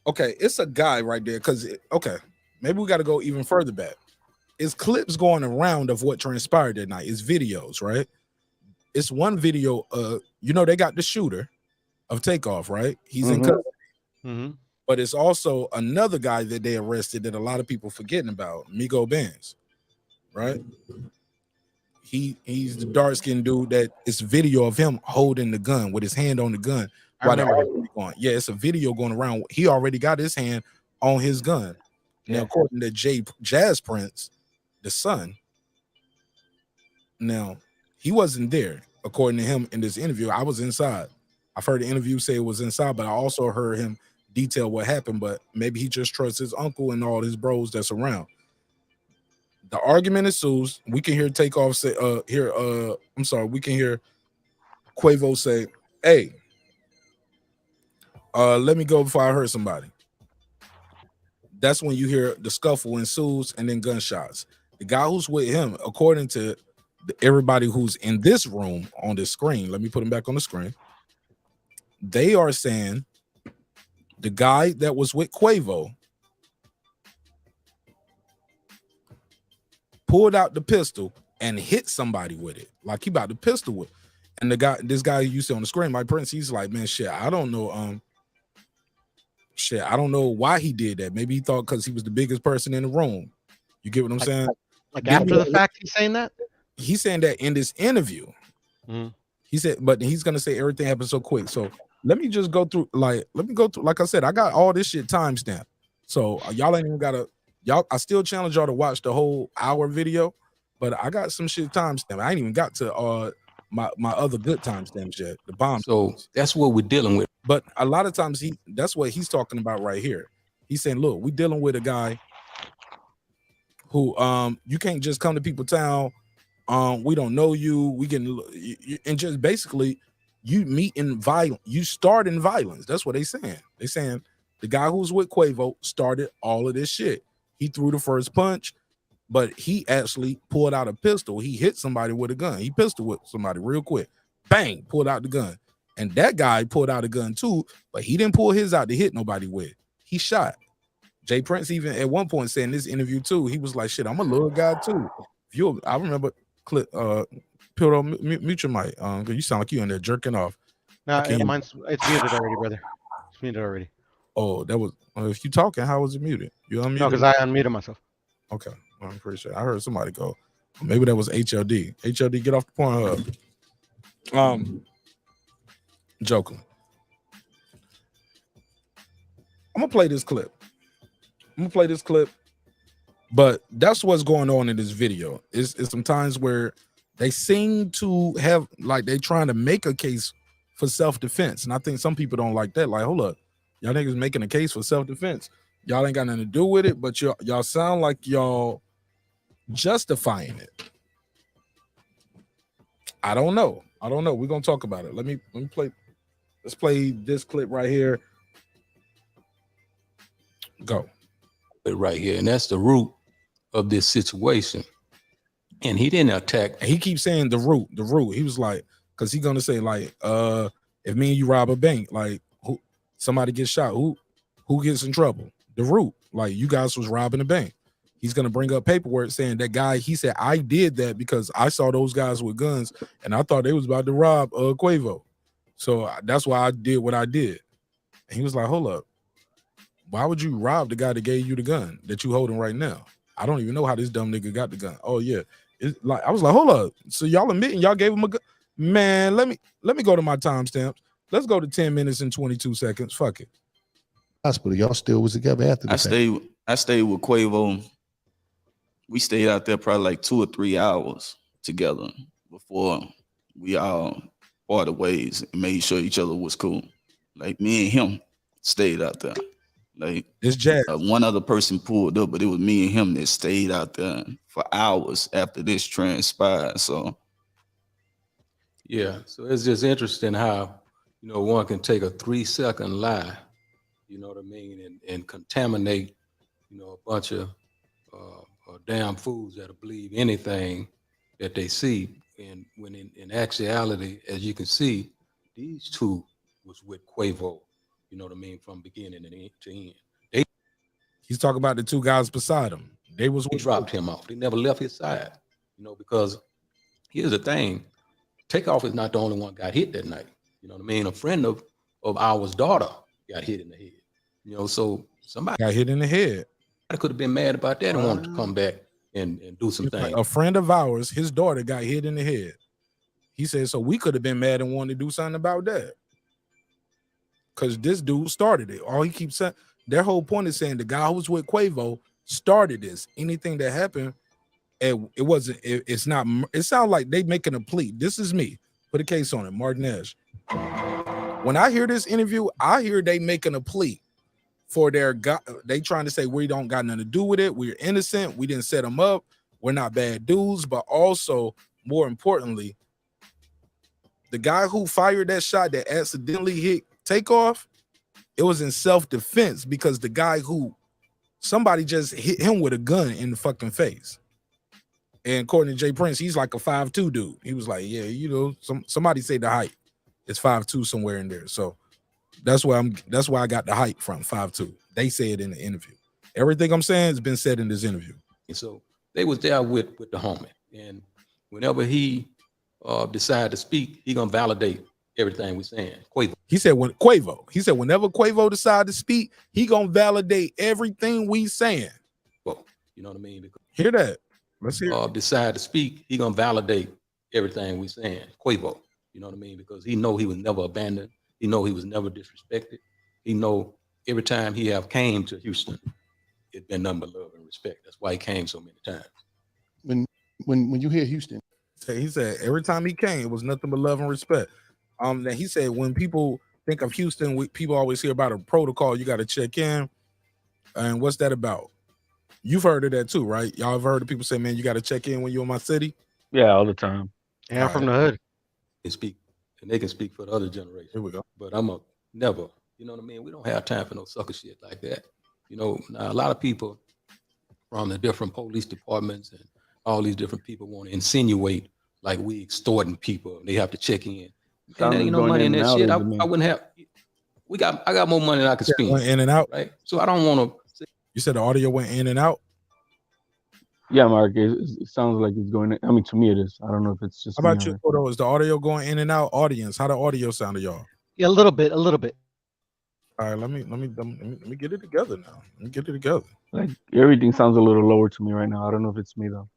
okay, it's a guy right there. Because maybe we got to go even further back. It's clips going around of what transpired that night. It's videos, right? It's one video. You know, they got the shooter of Takeoff, right? He's in custody. But it's also another guy that they arrested that a lot of people forgetting about, Migo Benz, right? He's the dark-skinned dude that it's video of him holding the gun with his hand on the gun. Yeah, it's a video going around. He already got his hand on his gun. Now, according to Jazz Prince, the son, now he wasn't there. According to him in this interview, I was inside. I've heard the interview say it was inside, but I also heard him detail what happened. But maybe he just trusts his uncle and all his bros that's around. The argument ensues. We can hear Takeoff say, we can hear Quavo say, hey, let me go before I hurt somebody. That's when you hear the scuffle ensues and then gunshots. The guy who's with him, according to everybody who's in this room on this screen, let me put him back on the screen. They are saying the guy that was with Quavo pulled out the pistol and hit somebody with it, like he about to pistol whip. And this guy you see on the screen, Mike Prince, he's like, man, shit, I don't know. I don't know why he did that. Maybe he thought because he was the biggest person in the room. You get what I'm saying? Like after the fact, he's saying that? He's saying that in this interview. He said, but he's gonna say everything happened so quick. So let me just go through, like I said, I got all this shit timestamped. So y'all ain't even gotta, I still challenge y'all to watch the whole hour video, but I got some shit timestamped. I ain't even got to my other good timestamps yet. The bomb. So that's what we're dealing with. But a lot of times that's what he's talking about right here. He's saying, look, we're dealing with a guy who you can't just come to people's town. We don't know you. We can and just basically you meet in violence. You start in violence. That's what they're saying. They're saying the guy who's with Quavo started all of this shit. He threw the first punch, but he actually pulled out a pistol. He hit somebody with a gun. He pistol whipped somebody real quick. Bang, pulled out the gun. And that guy pulled out a gun too, but he didn't pull his out to hit nobody with. He shot. Jay Prince even at one point said in this interview too, he was like, shit, I'm a little guy too. I remember clip Pillow, mute your mic. You sound like you in there jerking off. No, it's muted already, brother. It's muted already. Oh, that was if you talking, how was it muted? You unmuted? No, because I unmuted myself. Okay, well, I'm pretty sure I heard somebody go. Maybe that was HLD. HLD, get off the Pornhub. Joking. I'm gonna play this clip. But that's what's going on in this video. It's some times where they seem to have like they trying to make a case for self-defense. And I think some people don't like that. Like, hold up, y'all niggas making a case for self-defense. Y'all ain't got nothing to do with it, but y'all sound like y'all justifying it. I don't know. We're gonna talk about it. Let me play. Let's play this clip right here. Go. Right here, and that's the root of this situation. And he didn't attack. He keeps saying the root. He was like, because he's gonna say like, if me and you rob a bank, like who somebody gets shot, who gets in trouble? The root. Like you guys was robbing a bank. He's gonna bring up paperwork saying that guy. He said I did that because I saw those guys with guns and I thought they was about to rob Quavo. So that's why I did what I did. And he was like, hold up. Why would you rob the guy that gave you the gun that you holding right now? I don't even know how this dumb nigga got the gun. Oh yeah, it's like I was like, hold up. So y'all admitting y'all gave him a gun? Man, let me go to my timestamps. Let's go to 10 minutes and 22 seconds. Fuck it. Hospital, y'all still was together after the fact. I stayed with Quavo. We stayed out there probably like 2 or 3 hours together before we all parted ways and made sure each other was cool. Like me and him stayed out there. Like it's Jazz. One other person pulled up, but it was me and him that stayed out there for hours after this transpired. So yeah, so it's just interesting how one can take a 3-second lie, you know what I mean, and contaminate a bunch of damn fools that'll believe anything that they see. And when in actuality, as you can see, these two was with Quavo. You know what I mean, from beginning to end. He's talking about the two guys beside him. They dropped him off. They never left his side. Because here's the thing: Takeoff is not the only one got hit that night. You know what I mean? A friend of ours daughter got hit in the head. So somebody got hit in the head. I could have been mad about that and wanted to come back and do some things. Like a friend of ours, his daughter got hit in the head. He said, so we could have been mad and wanted to do something about that. Because this dude started it. All he keeps saying, their whole point is saying the guy who was with Quavo started this. Anything that happened, it's not, it sounds like they making a plea. This is me. Put a case on it, Martin Nash. When I hear this interview, I hear they making a plea for their guy. They trying to say we don't got nothing to do with it. We're innocent. We didn't set them up. We're not bad dudes. But also, more importantly, the guy who fired that shot that accidentally hit Takeoff, it was in self-defense because the guy somebody just hit him with a gun in the fucking face. And according to Jay Prince, he's like a 5'2" dude. He was like, yeah, somebody say the height. It's 5'2" somewhere in there. So that's why I got the height from 5'2". They say it in the interview. Everything I'm saying has been said in this interview. And so they was there with the homie. And whenever he decide to speak, he gonna validate everything we're saying. Quavo. He said whenever Quavo decide to speak, he gonna validate everything we saying. Well, you know what I mean? Because hear that. Let's hear decide to speak, he gonna validate everything we saying. Quavo. You know what I mean? Because he know he was never abandoned. He know he was never disrespected. He know every time he have came to Houston, it's been nothing but love and respect. That's why he came so many times. When you hear Houston, he said every time he came, it was nothing but love and respect. That he said when people think of Houston, people always hear about a protocol. You got to check in, and what's that about? You've heard of that too, right? Y'all have heard of people say, "Man, you got to check in when you're in my city." Yeah, all the time. Yeah, I'm from the hood. They speak, and they can speak for the other generation. Here we go. But never. You know what I mean? We don't have time for no sucker shit like that. Now a lot of people from the different police departments and all these different people want to insinuate like we extorting people. They have to check in. And there ain't no money in that shit. I wouldn't have. I got more money than I can spend. Went in and out, right? So I don't want to. You said the audio went in and out. Yeah, Mark. It sounds like it's going. I mean, to me, it is. I don't know if it's just. How about you, Photo? Is the audio going in and out? Audience, how the audio sound to y'all? Yeah, a little bit. All right, let me get it together now. Let me get it together. Like everything sounds a little lower to me right now. I don't know if it's me though.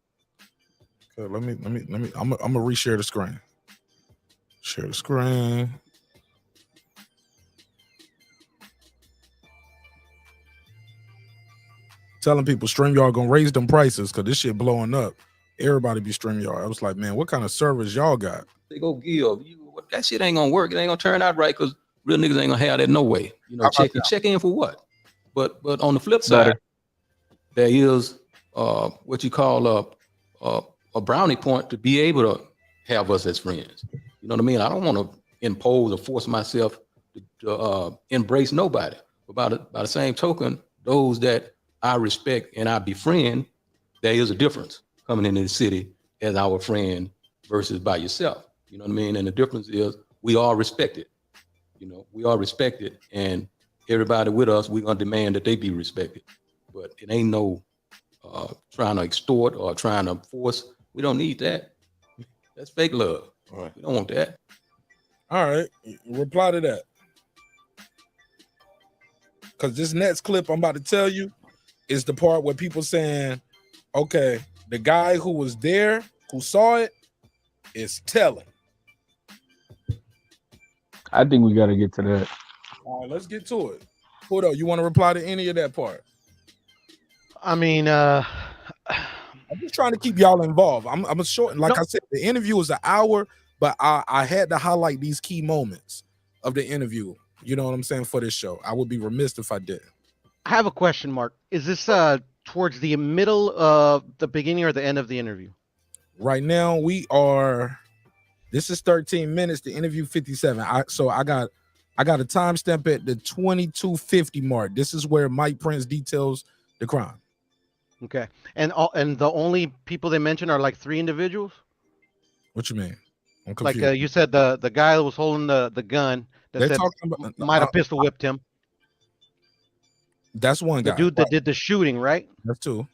Okay, let me. I'm gonna reshare the screen. Share the screen. Telling people StreamYard gonna raise them prices because this shit blowing up. Everybody be StreamYard. I was like, man, what kind of service y'all got? They go give. That shit ain't gonna work. It ain't gonna turn out right because real niggas ain't gonna have that no way. You know, check in for what? But on the flip side, there is what you call a brownie point to be able to have us as friends. You know what I mean? I don't want to impose or force myself to embrace nobody. But by the same token, those that I respect and I befriend, there is a difference coming into the city as our friend versus by yourself. You know what I mean? And the difference is we are respected. You know, we are respected, and everybody with us, we're gonna demand that they be respected. But it ain't no trying to extort or trying to force. We don't need that. That's fake love. All right. We don't want that. All right, reply to that. Because this next clip I'm about to tell you is the part where people saying, okay, the guy who was there, who saw it, is telling. I think we got to get to that. All right, let's get to it. Pudo, you want to reply to any of that part? I mean, I'm just trying to keep y'all involved. I'm short. Like I said, the interview was an hour, but I had to highlight these key moments of the interview. You know what I'm saying, for this show. I would be remiss if I didn't. I have a question, Mark. Is this towards the middle of the beginning or the end of the interview? Right now, this is 13 minutes, the interview 57. So I got a timestamp at the 22:50 mark. This is where Mike Prince details the crime. Okay. And the only people they mentioned are like 3 individuals? What you mean? I'm Like confused. you said the guy that was holding the gun that They're said talking about might have pistol whipped him. That's one guy. The dude that did the shooting, right? That's 2.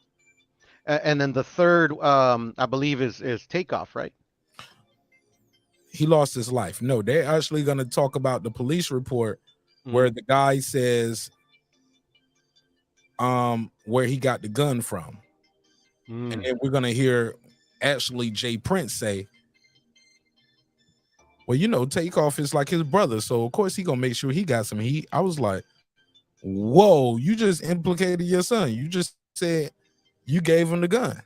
And then the third, I believe, is Takeoff, right? He lost his life. No, they're actually going to talk about the police report where the guy says where he got the gun from. And then we're going to hear actually Jay Prince say, well, you know, Takeoff is like his brother, so of course he going to make sure he got some heat. I was like, whoa, you just implicated your son. You just said you gave him the gun.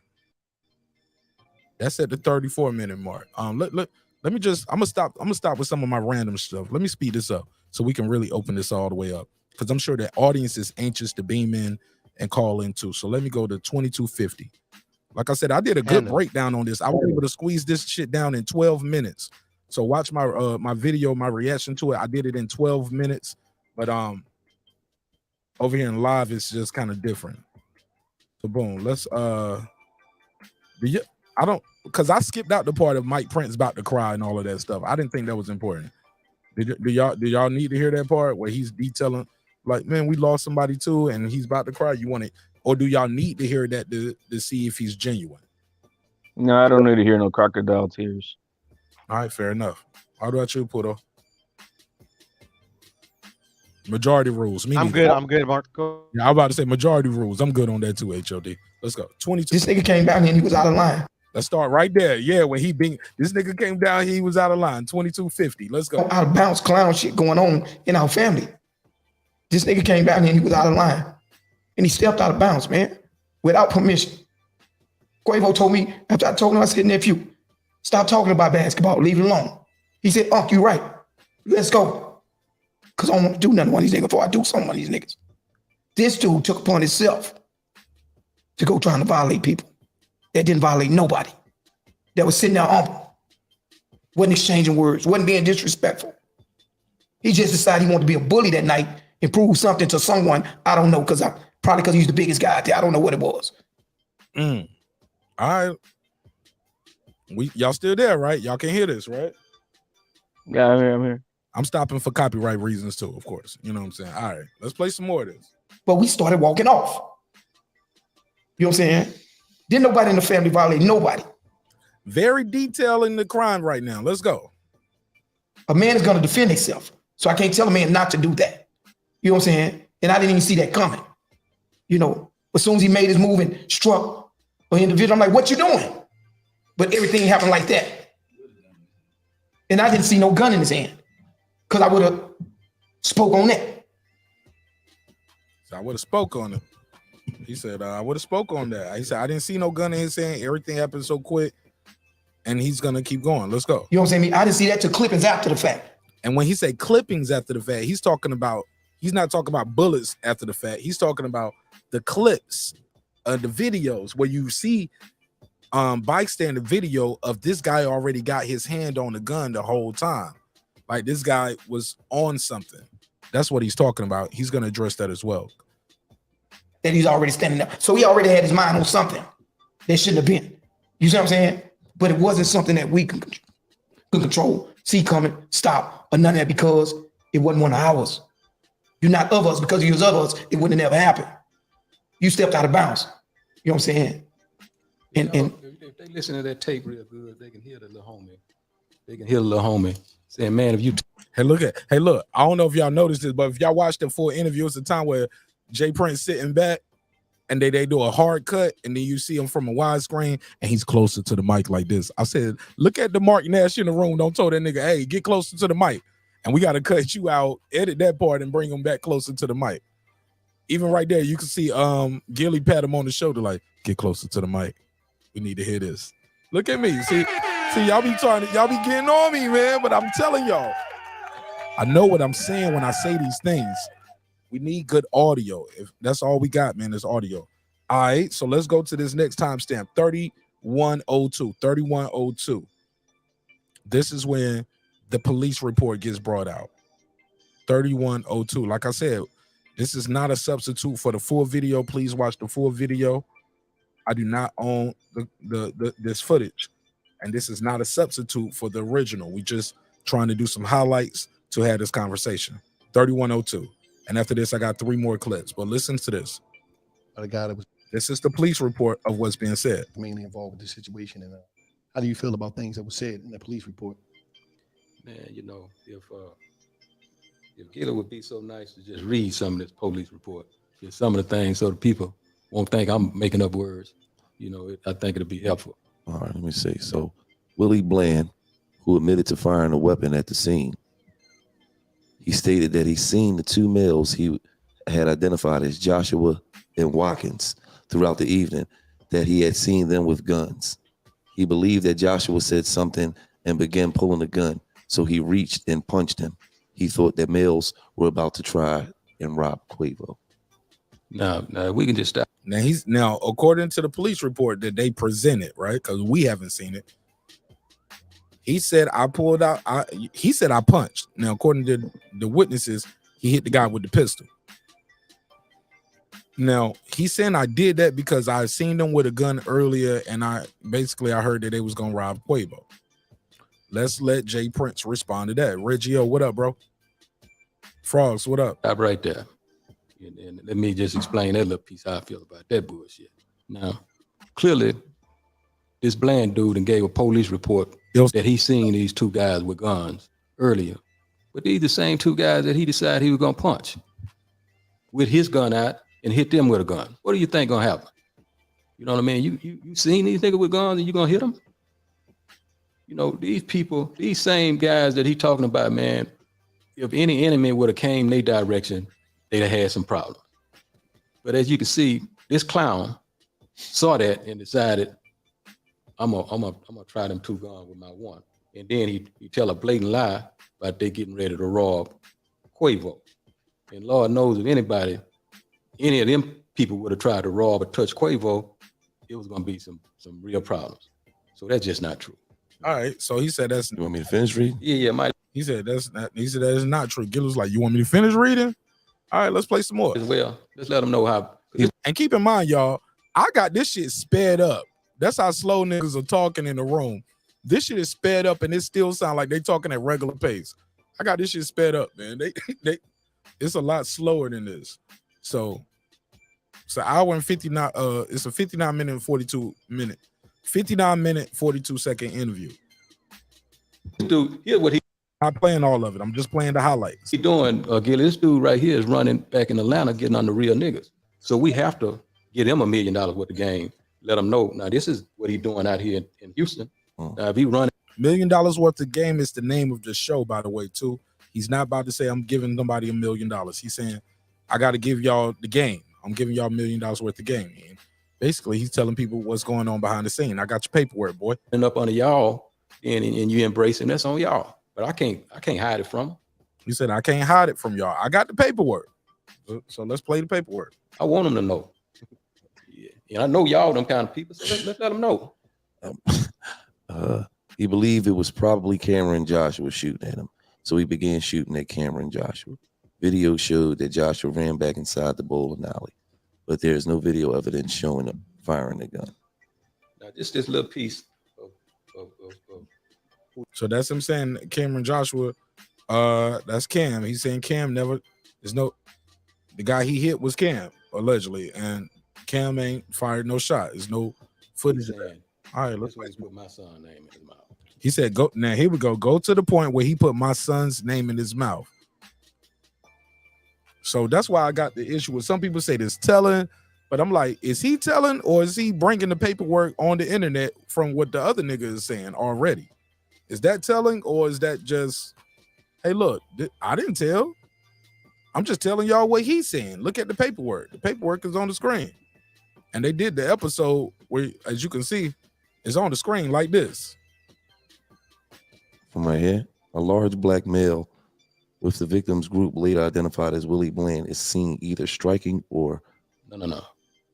That's at the 34-minute mark. Let me just, I'm gonna stop with some of my random stuff. Let me speed this up so we can really open this all the way up, because I'm sure the audience is anxious to beam in and call in too. So let me go to 22:50. Like I said, I did a good breakdown on this. I was able to squeeze this shit down in 12 minutes. So watch my my video, my reaction to it. I did it in 12 minutes, but over here in live it's just kind of different. So boom, let's I don't, because I skipped out the part of Mike Prince about to cry and all of that stuff. I didn't think that was important. Do y'all need to hear that part where he's detailing, like, man, we lost somebody too and he's about to cry? You want it, or do y'all need to hear that to see if he's genuine? No, I don't need to hear no crocodile tears. All right, fair enough. How about you, Pudo? Majority rules. I'm good, Mark. Go. Yeah, I'm about to say majority rules. I'm good on that too, HOD. Let's go. 22. This nigga came down here and he was out of line. Let's start right there. Yeah, when this nigga came down, he was out of line. 22:50. Let's go. Out of bounds clown shit going on in our family. This nigga came down here and he was out of line. And he stepped out of bounds, man, without permission. Quavo told me, after I told him, I said, nephew, stop talking about basketball, leave it alone. He said, Unc, you right. Let's go. Because I don't want to do nothing to one of these niggas before I do something to these niggas. This dude took upon himself to go trying to violate people that didn't violate nobody, that was sitting there humble, wasn't exchanging words, wasn't being disrespectful. He just decided he wanted to be a bully that night and prove something to someone. I don't know, probably because he's the biggest guy out there. I don't know what it was. All right. Y'all still there, right? Y'all can hear this, right? Yeah, I'm here. I'm stopping for copyright reasons too, of course. You know what I'm saying? All right, let's play some more of this. But we started walking off. You know what I'm saying? Didn't nobody in the family violate nobody. Very detailing the crime right now. Let's go. A man is going to defend himself. So I can't tell a man not to do that. You know what I'm saying? And I didn't even see that coming. You know, as soon as he made his move and struck an individual, I'm like, what you doing? But everything happened like that. And I didn't see no gun in his hand because I would have spoke on that. So I would have spoke on it. He said, I would have spoke on that. He said, I didn't see no gun in his hand. Everything happened so quick. And he's going to keep going. Let's go. You know what I'm saying? I didn't see that till clippings after the fact. And when he said clippings after the fact, he's not talking about bullets after the fact. He's talking about the clips of the videos where you see bystander video of this guy already got his hand on the gun the whole time. Like this guy was on something. That's what he's talking about. He's going to address that as well. That he's already standing up. So he already had his mind on something that shouldn't have been. You see what I'm saying? But it wasn't something that we could control, see coming, stop, or none of that because it wasn't one of ours. You're not of us because you was of us, it wouldn't have never happened. You stepped out of bounds. You know what I'm saying? And if they listen to that tape real good, they can hear the little homie. They can hear the little homie saying, man, if you Hey, look, I don't know if y'all noticed this, but if y'all watched the full interview, it's a time where Jay Prince sitting back and they do a hard cut and then you see him from a widescreen and he's closer to the mic like this. I said, look at the Mark Nash in the room. Don't tell that nigga, hey, get closer to the mic. And we got to cut you out, edit that part and bring him back closer to the mic. Even right there, you can see Gilly pat him on the shoulder like, get closer to the mic. We need to hear this. Look at me. See, y'all be getting on me, man, but I'm telling y'all, I know what I'm saying when I say these things. We need good audio. If that's all we got, man, is audio. All right, so let's go to this next timestamp, 3102. 3102. This is when the police report gets brought out. 3102. Like I said, this is not a substitute for the full video. Please watch the full video. I do not own this footage, and this is not a substitute for the original. We just trying to do some highlights to have this conversation. 3102. And after this, I got 3 more clips. But listen to this. This is the police report of what's being said. Mainly involved with the situation. And how do you feel about things that were said in the police report? Man, you know, if Gilly would be so nice to just read some of this police report, just some of the things so the people won't think I'm making up words. You know, I think it'll be helpful. All right, let me see. So Willie Bland, who admitted to firing a weapon at the scene, he stated that he seen the 2 males he had identified as Joshua and Watkins throughout the evening, that he had seen them with guns. He believed that Joshua said something and began pulling the gun, so he reached and punched him. He thought that males were about to try and rob Quavo. Now we can just stop. Now, according to the police report that they presented, right? Because we haven't seen it. He said I pulled out. He said I punched. Now, according to the witnesses, he hit the guy with the pistol. Now, he's saying I did that because I seen them with a gun earlier, and I heard that they was gonna rob Quavo. Let's let Jay Prince respond to that. Reggio, what up, bro? Frogs, what up? Stop right there. And let me just explain that little piece how I feel about that bullshit. Now, clearly, this Bland dude and gave a police report that he seen these 2 guys with guns earlier. But these the same 2 guys that he decided he was gonna punch with his gun out and hit them with a gun. What do you think gonna happen? You know what I mean? You seen these niggas with guns and you gonna hit them? You know, these people, these same guys that he talking about, man, if any enemy would have came their direction, they'd have had some problems. But as you can see, this clown saw that and decided, I'm gonna try them 2 guns with my 1. And then he tell a blatant lie about they getting ready to rob Quavo. And Lord knows if any of them people would have tried to rob or touch Quavo, it was gonna be some real problems. So that's just not true. All right, so he said that's. You want me to finish reading? Yeah, He said that's not. He said that is not true. Gil was like, you want me to finish reading? All right, let's play some more. As well, let's let them know how. And keep in mind, y'all, I got this shit sped up. That's how slow niggas are talking in the room. This shit is sped up, and it still sound like they talking at regular pace. I got this shit sped up, man. It's a lot slower than this. So it's an hour and 59. It's a 59-minute and 59-minute, 42-second interview. Dude, here's what he. Not playing all of it. I'm just playing the highlights. He doing, Gilly, this dude right here is running back in Atlanta, getting on the real niggas. So we have to get him $1 million worth of game. Let him know. Now, this is what he's doing out here in Houston. Now, if he running $1 million worth of game is the name of the show, by the way, too. He's not about to say I'm giving somebody $1 million. He's saying I got to give y'all the game. I'm giving y'all $1 million worth of game. And basically, he's telling people what's going on behind the scene. I got your paperwork, boy. and up under y'all and you embrace him, that's on y'all. But I can't hide it from him. He said, I can't hide it from y'all. I got the paperwork. So let's play the paperwork. I want him to know. Yeah, I know y'all them kind of people, so let's let them know. He believed it was probably Cameron Joshua shooting at him, so he began shooting at Cameron Joshua. Video showed that Joshua ran back inside the bowling alley, but there is no video evidence showing him firing the gun. Now, just this little piece of So that's him saying Cameron Joshua. That's Cam. He's saying Cam never. There's no. The guy he hit was Cam allegedly, and Cam ain't fired no shot. There's no footage of that. All right, let's put my son's name in his mouth. He said, "Go now." Here we go. Go to the point where he put my son's name in his mouth. So that's why I got the issue with some people say this telling, but I'm like, is he telling or is he bringing the paperwork on the internet from what the other nigga is saying already? Is that telling or is that just, hey, look, I didn't tell. I'm just telling y'all what he's saying. Look at the paperwork. The paperwork is on the screen. And they did the episode where, as you can see, it's on the screen like this. From right here, a large black male with the victim's group later identified as Willie Bland is seen either striking or... No.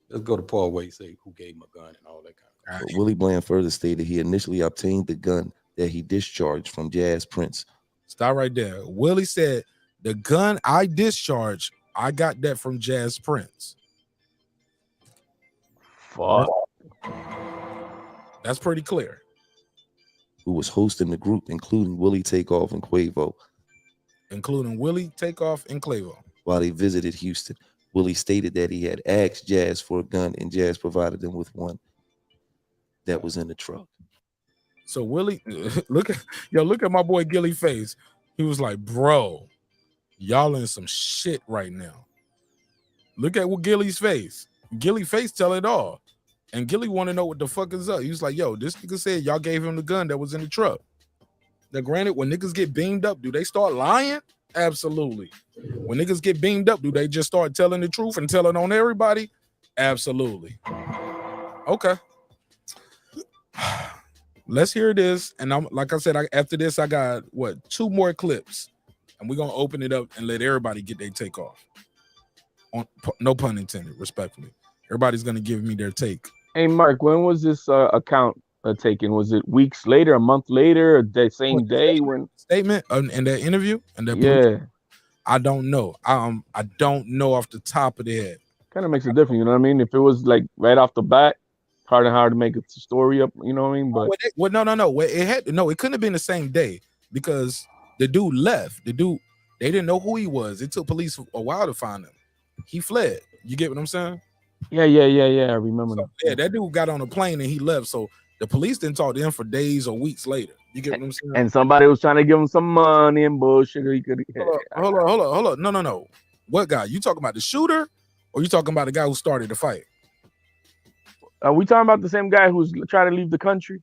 Let's go to Paul where he say who gave him a gun and all that kind of stuff. Willie Bland further stated he initially obtained the gun that he discharged from Jazz Prince. Stop right there. Willie said, the gun I discharged, I got that from Jazz Prince. Fuck. That's pretty clear. Who was hosting the group, including Willie Takeoff and Quavo. While they visited Houston, Willie stated that he had asked Jazz for a gun and Jazz provided them with one that was in the truck. So Willie, look at my boy Gilly face. He was like, bro, y'all in some shit right now. Look at what Gilly's face. Gilly face tell it all. And Gilly want to know what the fuck is up. He was like, yo, this nigga said y'all gave him the gun that was in the truck. Now, granted, when niggas get beamed up, do they start lying? Absolutely. When niggas get beamed up, do they just start telling the truth and telling on everybody? Absolutely. Okay. Let's hear this. And I'm like I said, after this, I got 2 more clips. And we're gonna open it up and let everybody get their take off. No pun intended, respectfully. Everybody's gonna give me their take. Hey, Mark, when was this account taken? Was it weeks later, a month later, or the same day? When statement in that interview? And that yeah, I don't know. I don't know off the top of the head. Kind of makes a difference, you know what I mean? If it was like right off the bat, hard to make a story up, you know what I mean? But no. It couldn't have been the same day because the dude left. They didn't know who he was. It took police a while to find him. He fled. You get what I'm saying? Yeah. I remember that. Yeah, that dude got on a plane and he left. So the police didn't talk to him for days or weeks later. You get what I'm saying? And somebody was trying to give him some money and bullshit. He could. Hold on. No. What guy? You talking about the shooter, or you talking about the guy who started the fight? Are we talking about the same guy who's trying to leave the country?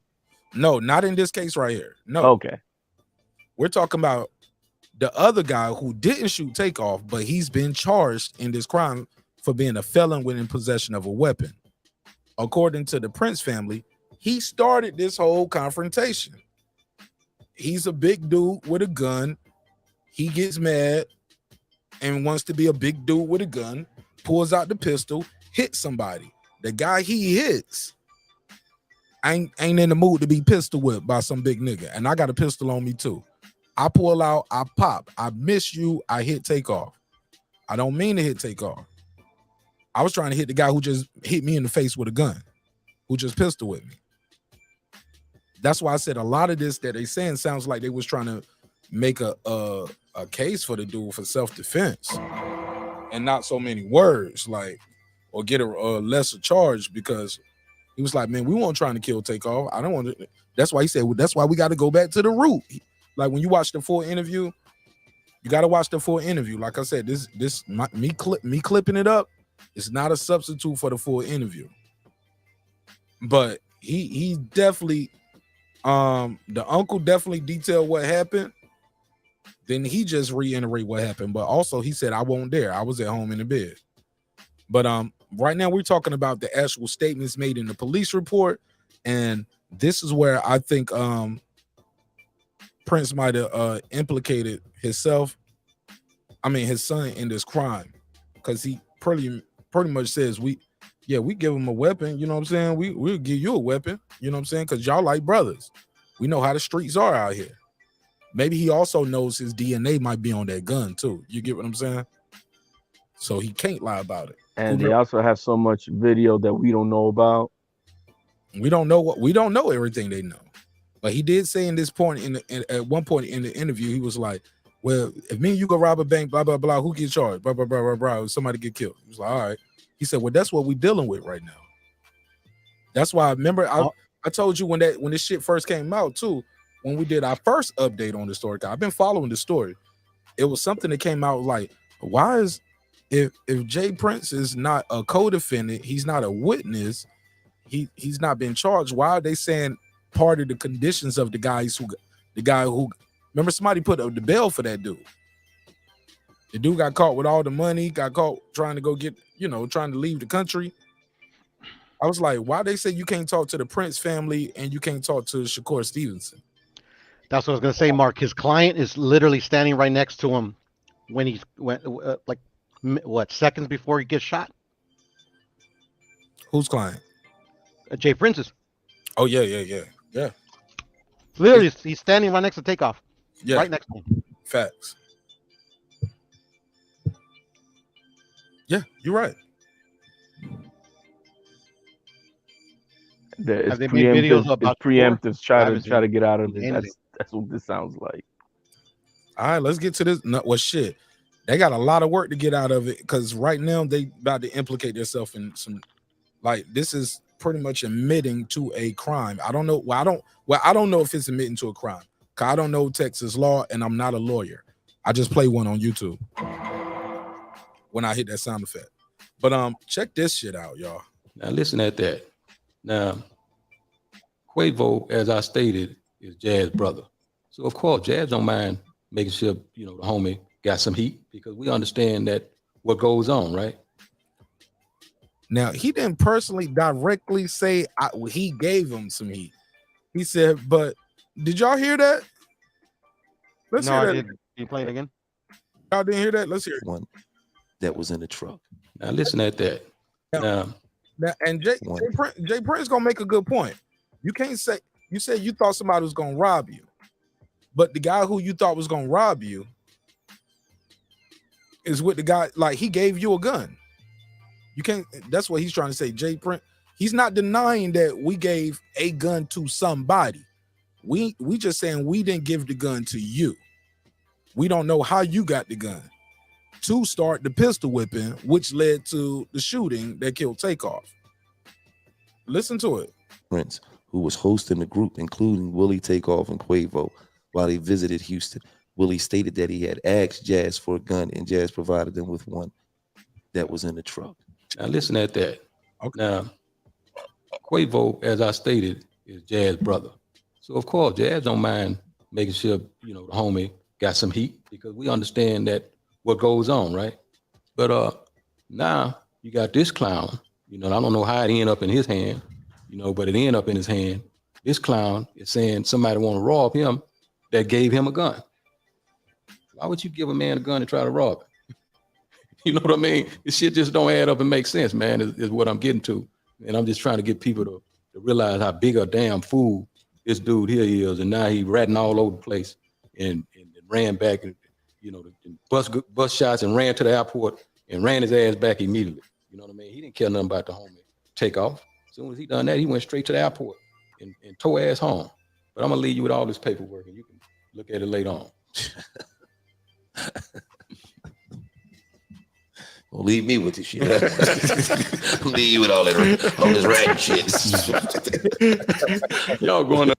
No, not in this case right here. No. Okay. We're talking about the other guy who didn't shoot Takeoff, but he's been charged in this crime for being a felon within possession of a weapon. According to the Prince family, he started this whole confrontation. He's a big dude with a gun. He gets mad and wants to be a big dude with a gun, pulls out the pistol, hits somebody. The guy he hits ain't in the mood to be pistol whipped by some big nigga. And I got a pistol on me too. I pull out, I pop, I miss you, I hit Takeoff. I don't mean to hit Takeoff. I was trying to hit the guy who just hit me in the face with a gun, who just pistol with me. That's why I said a lot of this that they saying sounds like they was trying to make a case for the dude for self-defense and not so many words, like, or get a lesser charge, because he was like, man, we weren't trying to kill Takeoff. I don't want to. That's why he said, well, that's why we got to go back to the root. like when you watch the full interview, you got to watch the full interview. Like I said, me clipping it up is not a substitute for the full interview. But he definitely, the uncle definitely detailed what happened. Then he just reiterate what happened. But also he said, I wasn't there. I was at home in the bed. But right now we're talking about the actual statements made in the police report. And this is where I think Prince might have implicated his son in this crime. Because he pretty much says we give him a weapon, you know what I'm saying? We'll give you a weapon, you know what I'm saying? Because y'all like brothers. We know how the streets are out here. Maybe he also knows his DNA might be on that gun too. You get what I'm saying? So he can't lie about it. And they also have so much video that we don't know about. We don't know everything they know. But he did say in this point at one point in the interview, he was like, well, if me and you go rob a bank, blah, blah, blah, who gets charged? Blah, blah, blah, blah, blah. Somebody get killed. He was like, all right. He said, well, that's what we're dealing with right now. That's why I remember I told you when this shit first came out too, when we did our first update on the story. I've been following the story. It was something that came out like, why is if Jay Prince is not a co-defendant, he's not a witness, he's not been charged. Why are they saying part of the conditions of the guy who remember somebody put up the bail for that dude? The dude got caught with all the money, got caught trying to go get, trying to leave the country. I was like, why they say you can't talk to the Prince family and you can't talk to Shakur Stevenson? That's what I was gonna say, Mark. His client is literally standing right next to him when he's seconds before he gets shot. Whose client? Jay Prince's. Oh yeah. Literally, he's standing right next to Takeoff. Yeah, right next to him. Facts. Yeah, you're right. It's they made videos preemptive. about It's preemptive. Shakur? Try to get out of it. Anything. That's what this sounds like. All right, let's get to this. No, well, shit. They got a lot of work to get out of it because right now they about to implicate themselves in some. Like this is pretty much admitting to a crime. I don't know. I don't know if it's admitting to a crime. Cause I don't know Texas law, and I'm not a lawyer. I just play one on YouTube when I hit that sound effect. But check this shit out, y'all. Now listen at that. Now, Quavo, as I stated, is Jazz's brother. So of course, Jazz don't mind making sure the homie got some heat because we understand that what goes on, right? Now he didn't personally directly say he gave him some heat. He said, but did y'all hear that? Let's hear that. Didn't. Can you play it again? Y'all didn't hear that? Let's hear it. One that was in the truck. Now listen at that. Now and Jay Prince gonna make a good point. You can't say you said you thought somebody was gonna rob you, but the guy who you thought was gonna rob you is with the guy, like he gave you a gun. You can't, that's what he's trying to say. Jay Prince, he's not denying that we gave a gun to somebody. We just saying we didn't give the gun to you. We don't know how you got the gun to start the pistol whipping, which led to the shooting that killed Takeoff. Listen to it. Prince, who was hosting the group, including Willie, Takeoff, and Quavo, while he visited Houston. Willie stated that he had asked Jazz for a gun, and Jazz provided them with one that was in the truck. Now listen at that. Okay. Now, Quavo, as I stated, is Jazz's brother. So of course, Jazz don't mind making sure the homie got some heat because we understand that what goes on, right? But now you got this clown. I don't know how it ended up in his hand, but it ended up in his hand. This clown is saying somebody want to rob him that gave him a gun. Why would you give a man a gun and try to rob him? You know what I mean? This shit just don't add up and make sense, man, is what I'm getting to. And I'm just trying to get people to realize how big a damn fool this dude here is. And now he ratting all over the place and ran back and, bus shots and ran to the airport and ran his ass back immediately. You know what I mean? He didn't care nothing about the homie Takeoff. As soon as he done that, he went straight to the airport and tore ass home. But I'm gonna leave you with all this paperwork and you can look at it later on. Well, leave me with this shit. Leave you with all this ratting shit. Y'all going to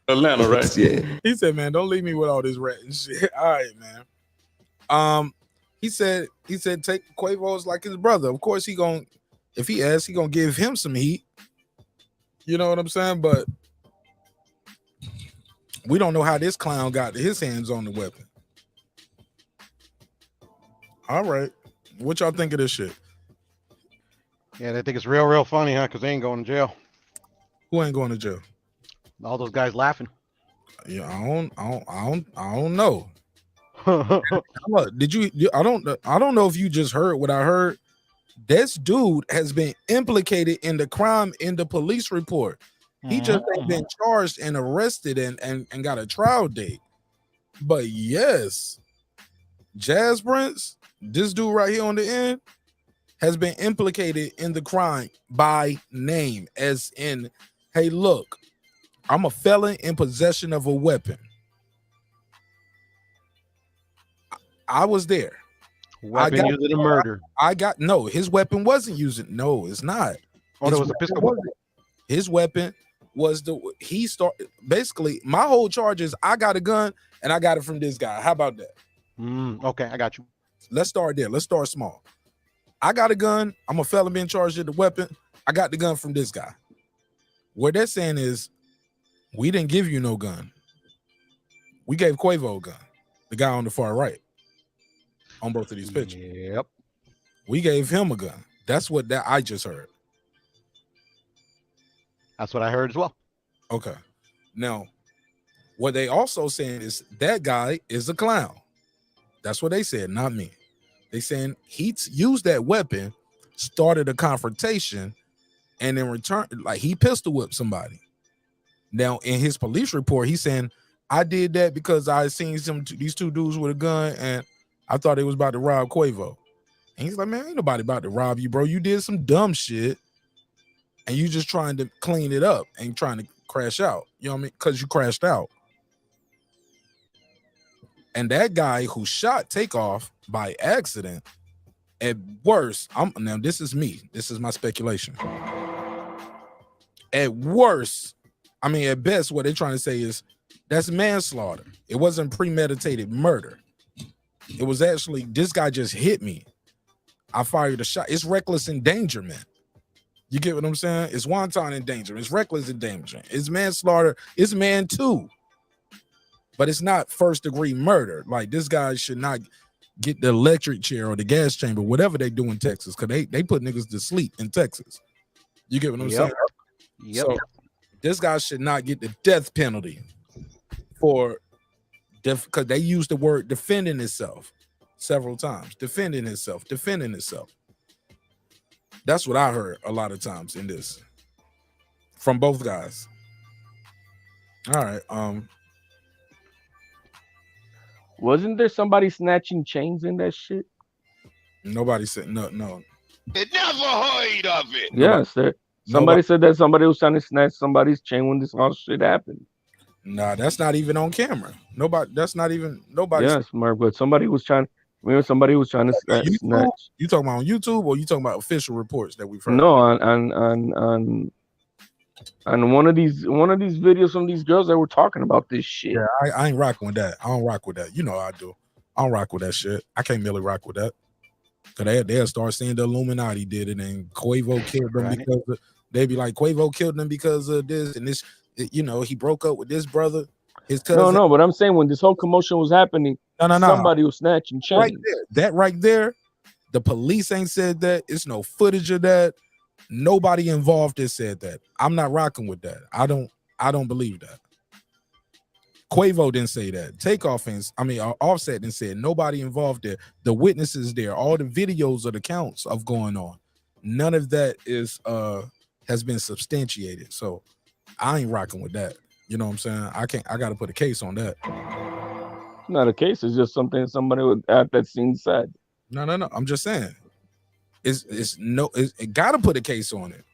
Atlanta, right? Yeah. He said, "Man, don't leave me with all this rat and shit." All right, man. He said take Quavo's like his brother. Of course, if he asks, he gonna give him some heat. You know what I'm saying? But we don't know how this clown got his hands on the weapon. All right, what y'all think of this shit? Yeah, they think it's real funny, huh? Because they ain't going to jail. Who ain't going to jail? All those guys laughing. Yeah, I don't know. Did you? I don't know if you just heard what I heard. This dude has been implicated in the crime in the police report. He just ain't been charged and arrested and got a trial date. But yes, Jazz Prince, this dude right here on the end, has been implicated in the crime by name, as in, hey, look, I'm a felon in possession of a weapon. I was there. Weapon used in murder. No, his weapon wasn't using. No, it's not. Oh, there was a pistol. His weapon was basically my whole charge is I got a gun and I got it from this guy. How about that? Okay, I got you. Let's start there. Let's start small. I got a gun. I'm a felon being charged with the weapon. I got the gun from this guy. What they're saying is, we didn't give you no gun. We gave Quavo a gun. The guy on the far right. On both of these pictures. Yep. We gave him a gun. That's what I just heard. That's what I heard as well. Okay. Now, what they also saying is that guy is a clown. That's what they said, not me. They saying he used that weapon, started a confrontation, and in return, like he pistol whipped somebody. Now, in his police report, he's saying, I did that because I seen these two dudes with a gun and I thought they was about to rob Quavo. And he's like, man, ain't nobody about to rob you, bro. You did some dumb shit and you just trying to clean it up and trying to crash out. You know what I mean? Because you crashed out. And that guy who shot Takeoff by accident, at worst, now this is me. This is my speculation. At worst, I mean, at best, what they're trying to say is that's manslaughter. It wasn't premeditated murder. It was actually, this guy just hit me. I fired a shot. It's reckless endangerment. You get what I'm saying? It's wanton endangerment. It's reckless endangerment. It's manslaughter. It's man too. But it's not first degree murder. Like this guy should not get the electric chair or the gas chamber, whatever they do in Texas, because they put niggas to sleep in Texas. You get what I'm saying? Yep. So this guy should not get the death penalty for because they used the word defending itself several times. Defending itself. That's what I heard a lot of times in this from both guys. All right. Wasn't there somebody snatching chains in that shit? Nobody said no. Never heard of it. Yes, somebody said that somebody was trying to snatch somebody's chain when this all shit happened. Nah, that's not even on camera. Nobody. That's not even nobody. Yes, Mark, but somebody was trying. Somebody was trying to snatch. You talking about on YouTube or you talking about official reports that we've heard? No, on one of these videos from these girls that were talking about this shit. Yeah, I ain't rocking with that. I don't rock with that. You know I do. I don't rock with that shit. I can't really rock with that. Cause they'll start saying the Illuminati did it and Quavo killed them because they be like Quavo killed them because of this and this. You know, he broke up with this brother. His cousin. No, but I'm saying when this whole commotion was happening, somebody was snatching chains. Right there, that right there, the police ain't said that. It's no footage of that. Nobody involved has said that. I'm not rocking with that. I don't believe that. Quavo didn't say that. Offset didn't say it. Nobody involved there. The witnesses there, all the videos of the counts of going on. None of that is has been substantiated. So I ain't rocking with that. You know what I'm saying? I gotta put a case on that. It's not a case, it's just something somebody would at that scene said. No. I'm just saying. It gotta put a case on it.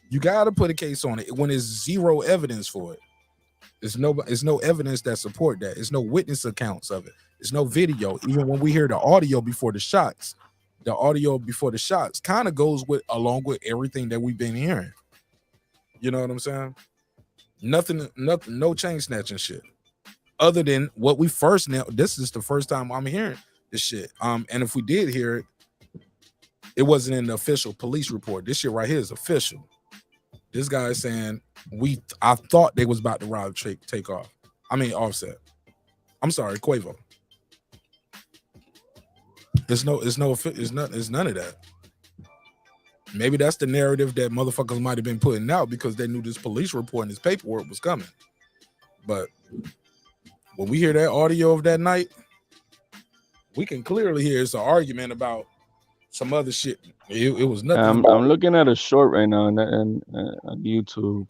You gotta put a case on it when there's zero evidence for it. There's no evidence that support that. There's no witness accounts of it. There's no video. Even when we hear the audio before the shots, kind of goes along with everything that we've been hearing. You know what I'm saying? Nothing, no chain snatching shit. Other than what we first now, this is the first time I'm hearing this shit. And if we did hear it, it wasn't in the official police report. This shit right here is official. This guy is saying I thought they was about to rob take off. I mean Offset. I'm sorry, Quavo. It's none of that. Maybe that's the narrative that motherfuckers might have been putting out because they knew this police report and this paperwork was coming. But when we hear that audio of that night, we can clearly hear it's an argument about some other shit. It was nothing. I'm looking at a short right now on YouTube,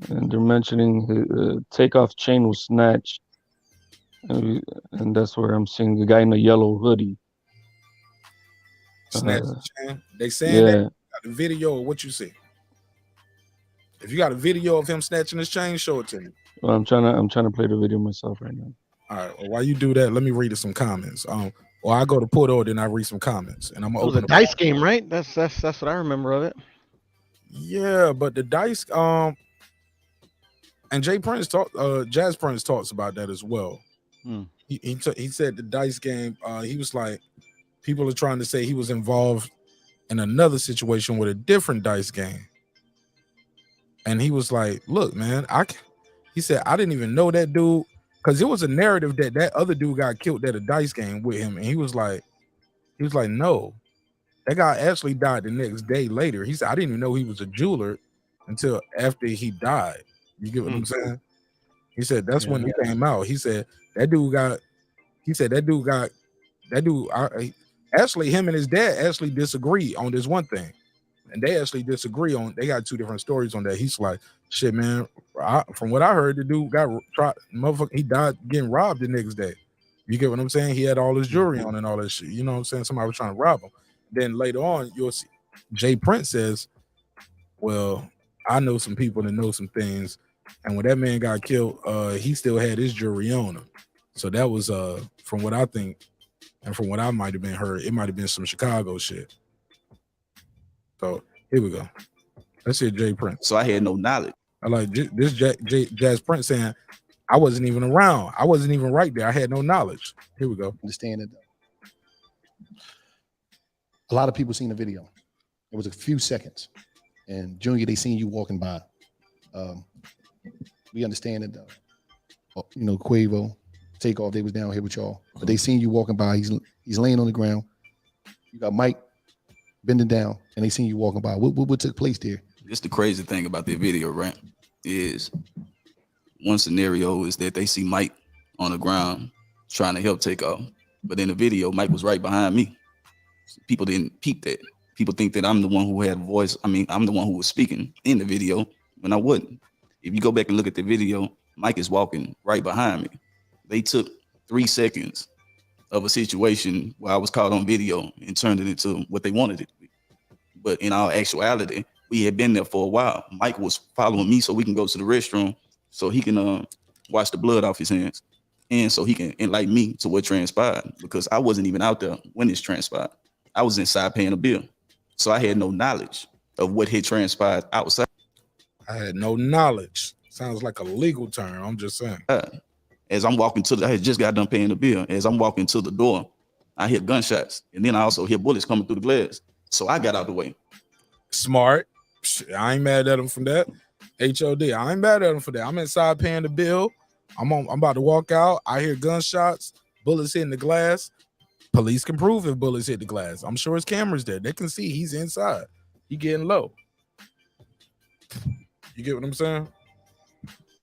and they're mentioning takeoff chain was snatched, and that's where I'm seeing the guy in the yellow hoodie. Snatch the chain. They saying that. Yeah. Got the video of what you see. If you got a video of him snatching his chain, show it to me. Well, I'm trying to play the video myself right now. All right. Well, while you do that, let me read some comments. Or I go to Porto, then I read some comments, and I'm gonna It was a open dice game, right? That's what I remember of it. Yeah, but the dice, and Jazz Prince talks about that as well. He said the dice game. He was like, people are trying to say he was involved in another situation with a different dice game, and he was like, "Look, man, he said I didn't even know that dude because it was a narrative that other dude got killed at a dice game with him, and he was like, no, that guy actually died the next day later. He said I didn't even know he was a jeweler until after he died. You get what I'm saying? He said that's when he came out. He said that dude actually him and his dad actually disagree on this one thing. And they actually disagree on, they got two different stories on that. He's like, shit, man, from what I heard, the dude he died getting robbed the next day. You get what I'm saying? He had all his jewelry on and all that shit. You know what I'm saying? Somebody was trying to rob him. Then later on, you'll see Jay Prince says, well, I know some people that know some things. And when that man got killed, he still had his jewelry on him. So that was from what I think, and from what I might have been heard, it might have been some Chicago shit. So here we go. Let's hear Jay Prince. So I had no knowledge. I like this Jazz Prince saying, I wasn't even around. I wasn't even right there. I had no knowledge. Here we go. Understand it. A lot of people seen the video. It was a few seconds. And Junior, they seen you walking by. We understand it. Quavo, Takeoff, they was down here with y'all. But they seen you walking by. He's laying on the ground. You got Mike bending down, and they seen you walking by. What took place there? This the crazy thing about the video, right? Is one scenario is that they see Mike on the ground trying to help Takeoff, but in the video, Mike was right behind me. People didn't peep that. People think that I'm the one who had a voice. I mean, I'm the one who was speaking in the video when I wasn't. If you go back and look at the video, Mike is walking right behind me. They took 3 seconds of a situation where I was caught on video and turned it into what they wanted it to be. But in our actuality, we had been there for a while. Mike was following me so we can go to the restroom so he can wash the blood off his hands. And so he can enlighten me to what transpired, because I wasn't even out there when this transpired. I was inside paying a bill. So I had no knowledge of what had transpired outside. I had no knowledge. Sounds like a legal term. I'm just saying. As I'm walking I had just got done paying the bill. As I'm walking to the door, I hear gunshots. And then I also hear bullets coming through the glass. So I got out the way. Smart. I ain't mad at him for that. HOD. I ain't mad at him for that. I'm inside paying the bill. I'm about to walk out. I hear gunshots, bullets hitting the glass. Police can prove if bullets hit the glass. I'm sure his cameras there. They can see he's inside. He getting low. You get what I'm saying?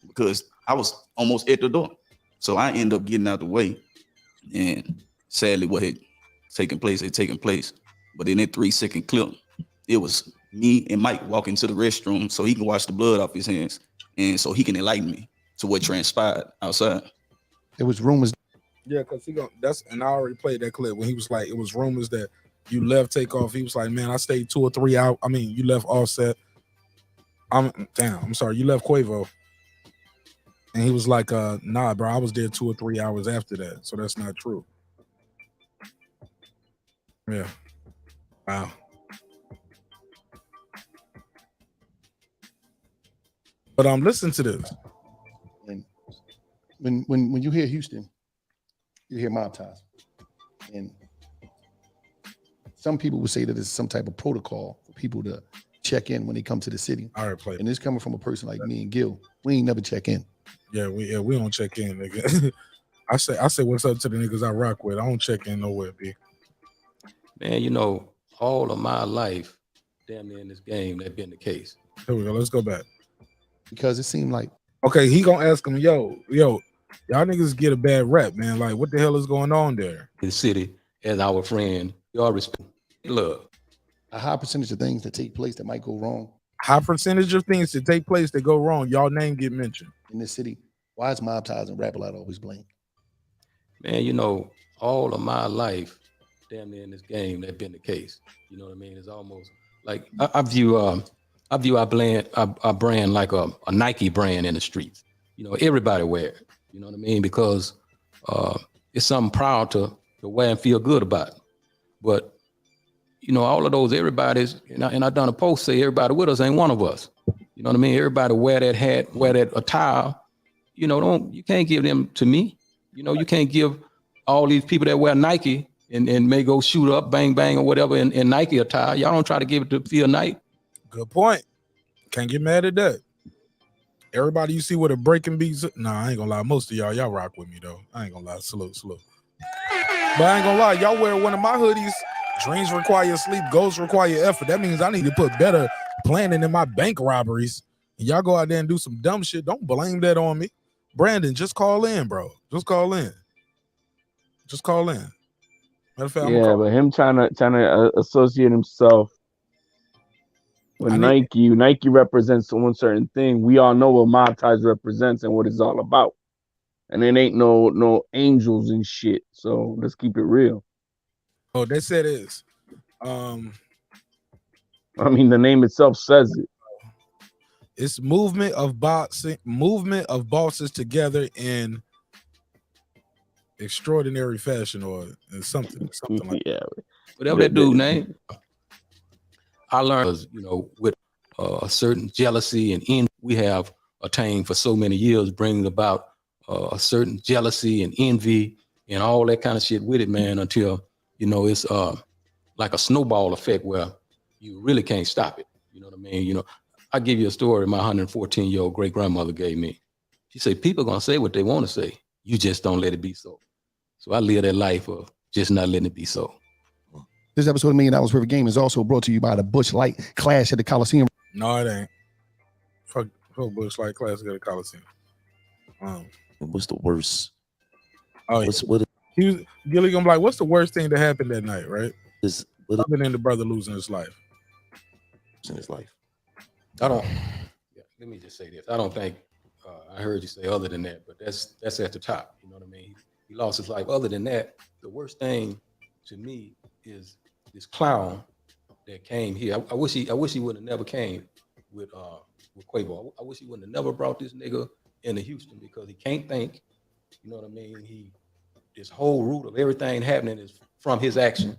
Because I was almost at the door. So I end up getting out the way. And sadly, what had taken place had taken place. But in that 3-second clip, it was me and Mike walking to the restroom so he can wash the blood off his hands. And so he can enlighten me to what transpired outside. It was rumors. Yeah, because and I already played that clip when he was like, it was rumors that you left Takeoff. He was like, man, I stayed 2 or 3 hours. I mean, you left Offset. I'm sorry, you left Quavo. And he was like, nah, bro, I was there 2 or 3 hours after that. So that's not true. Yeah. Wow. But listen to this. And when you hear Houston, you hear mob ties. And some people would say that it's some type of protocol for people to check in when they come to the city. All right, play. And this coming from a person like me and Gil. We ain't never check in. Yeah, we don't check in, nigga. I say what's up to the niggas I rock with. I don't check in nowhere, B. Man, you know, all of my life, damn near in this game, that been the case. Here we go. Let's go back. Because it seemed like, okay, he gonna ask him, yo, y'all niggas get a bad rep, man. Like, what the hell is going on there? The city, as our friend, y'all respect, love. a high percentage of things that take place that might go wrong. High percentage of things that take place that go wrong, y'all name get mentioned. In this city, why is mob ties and rap a lot always blamed? Man, you know, all of my life, damn near in this game, that been the case. You know what I mean? It's almost like I view our brand like a Nike brand in the streets. You know, everybody wear it. You know what I mean? Because it's something proud to wear and feel good about. But you know, all of those everybody's, and I done a post say everybody with us ain't one of us. You know what I mean? Everybody wear that hat, wear that attire. You know, you can't give them to me. You know, you can't give all these people that wear Nike and may go shoot up, bang, bang, or whatever in Nike attire. Y'all don't try to give it to Phil Knight. Good point. Can't get mad at that. Everybody you see with a breaking beats. Nah, I ain't gonna lie. Most of y'all rock with me though. I ain't gonna lie. Salute. But I ain't gonna lie. Y'all wear one of my hoodies. Dreams require sleep. Goals require effort. That means I need to put better planning in my bank robberies. And y'all go out there and do some dumb shit. Don't blame that on me. Brandon, just call in, bro. Just call in. Matter of fact, yeah, but him trying to associate himself with Nike. Nike represents one certain thing. We all know what Mob Ties represents and what it's all about. And it ain't no angels and shit. So let's keep it real. Oh, they said it's I mean, the name itself says it. It's movement of bosses together in extraordinary fashion or something like yeah. that. Whatever that dude name. I learned, you know, with a certain jealousy and envy we have attained for so many years, bringing about a certain jealousy and envy and all that kind of shit with it, man, until, you know, it's like a snowball effect where you really can't stop it. You know what I mean? You know, I give you a story my 114-year-old great grandmother gave me. She said, people are going to say what they want to say. You just don't let it be so. So I live that life of just not letting it be so. This episode of $1 Million Worth of Game is also brought to you by the Busch Light Clash at the Coliseum. No, it ain't. Fuck Busch Light Classic at the Coliseum. What's the worst? Oh, he was Gilly gonna be like, what's the worst thing that happened that night, right? Other than the brother losing his life. I don't. Yeah, let me just say this. I don't think I heard you say other than that, but that's at the top. You know what I mean? He lost his life. Other than that, the worst thing to me is this clown that came here. I wish he would have never came with Quavo. I wish he wouldn't have never brought this nigga into Houston because he can't think. You know what I mean? This whole root of everything happening is from his actions.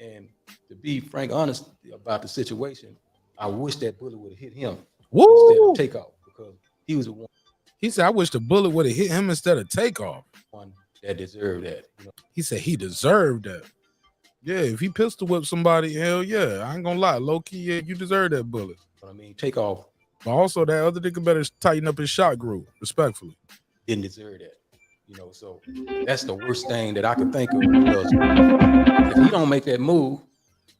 And to be frank, honest about the situation, I wish that bullet would have hit him instead of Takeoff because he was the one. He said, I wish the bullet would have hit him instead of Takeoff. One that deserved that. You know? He said he deserved that. Yeah, if he pistol whipped somebody, hell yeah. I ain't gonna lie. Low key, yeah, you deserve that bullet. I mean, Takeoff. But also that other nigga better tighten up his shot group, respectfully. Didn't deserve that. You know, so that's the worst thing that I could think of because if he don't make that move,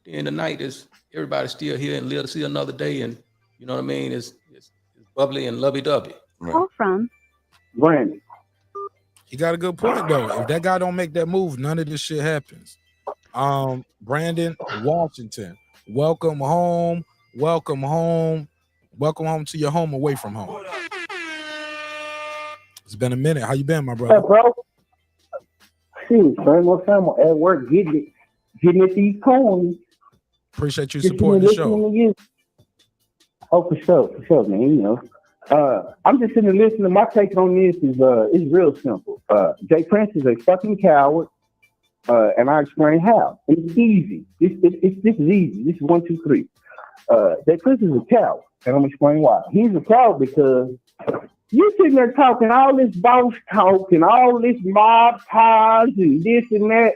then the night is everybody's still here and live to see another day. And you know what I mean? It's bubbly and lovey-dovey. Call from Brandon. He got a good point though. If that guy don't make that move, none of this shit happens. Brandon Washington, welcome home to your home away from home. It's been a minute. How you been, my brother? Hey, bro. Shoot, son, no time at work getting at these coins. Appreciate you supporting the show. Oh, for sure, man. You know, I'm just sitting and listening. My take on this is real simple. Jay Prince is a fucking coward, and I'll explain how. It's easy. This is easy. This is 1, 2, 3. Jay Prince is a coward. And I'm gonna explain why. He's a coward because you sitting there talking all this boss talk and all this mob ties and this and that,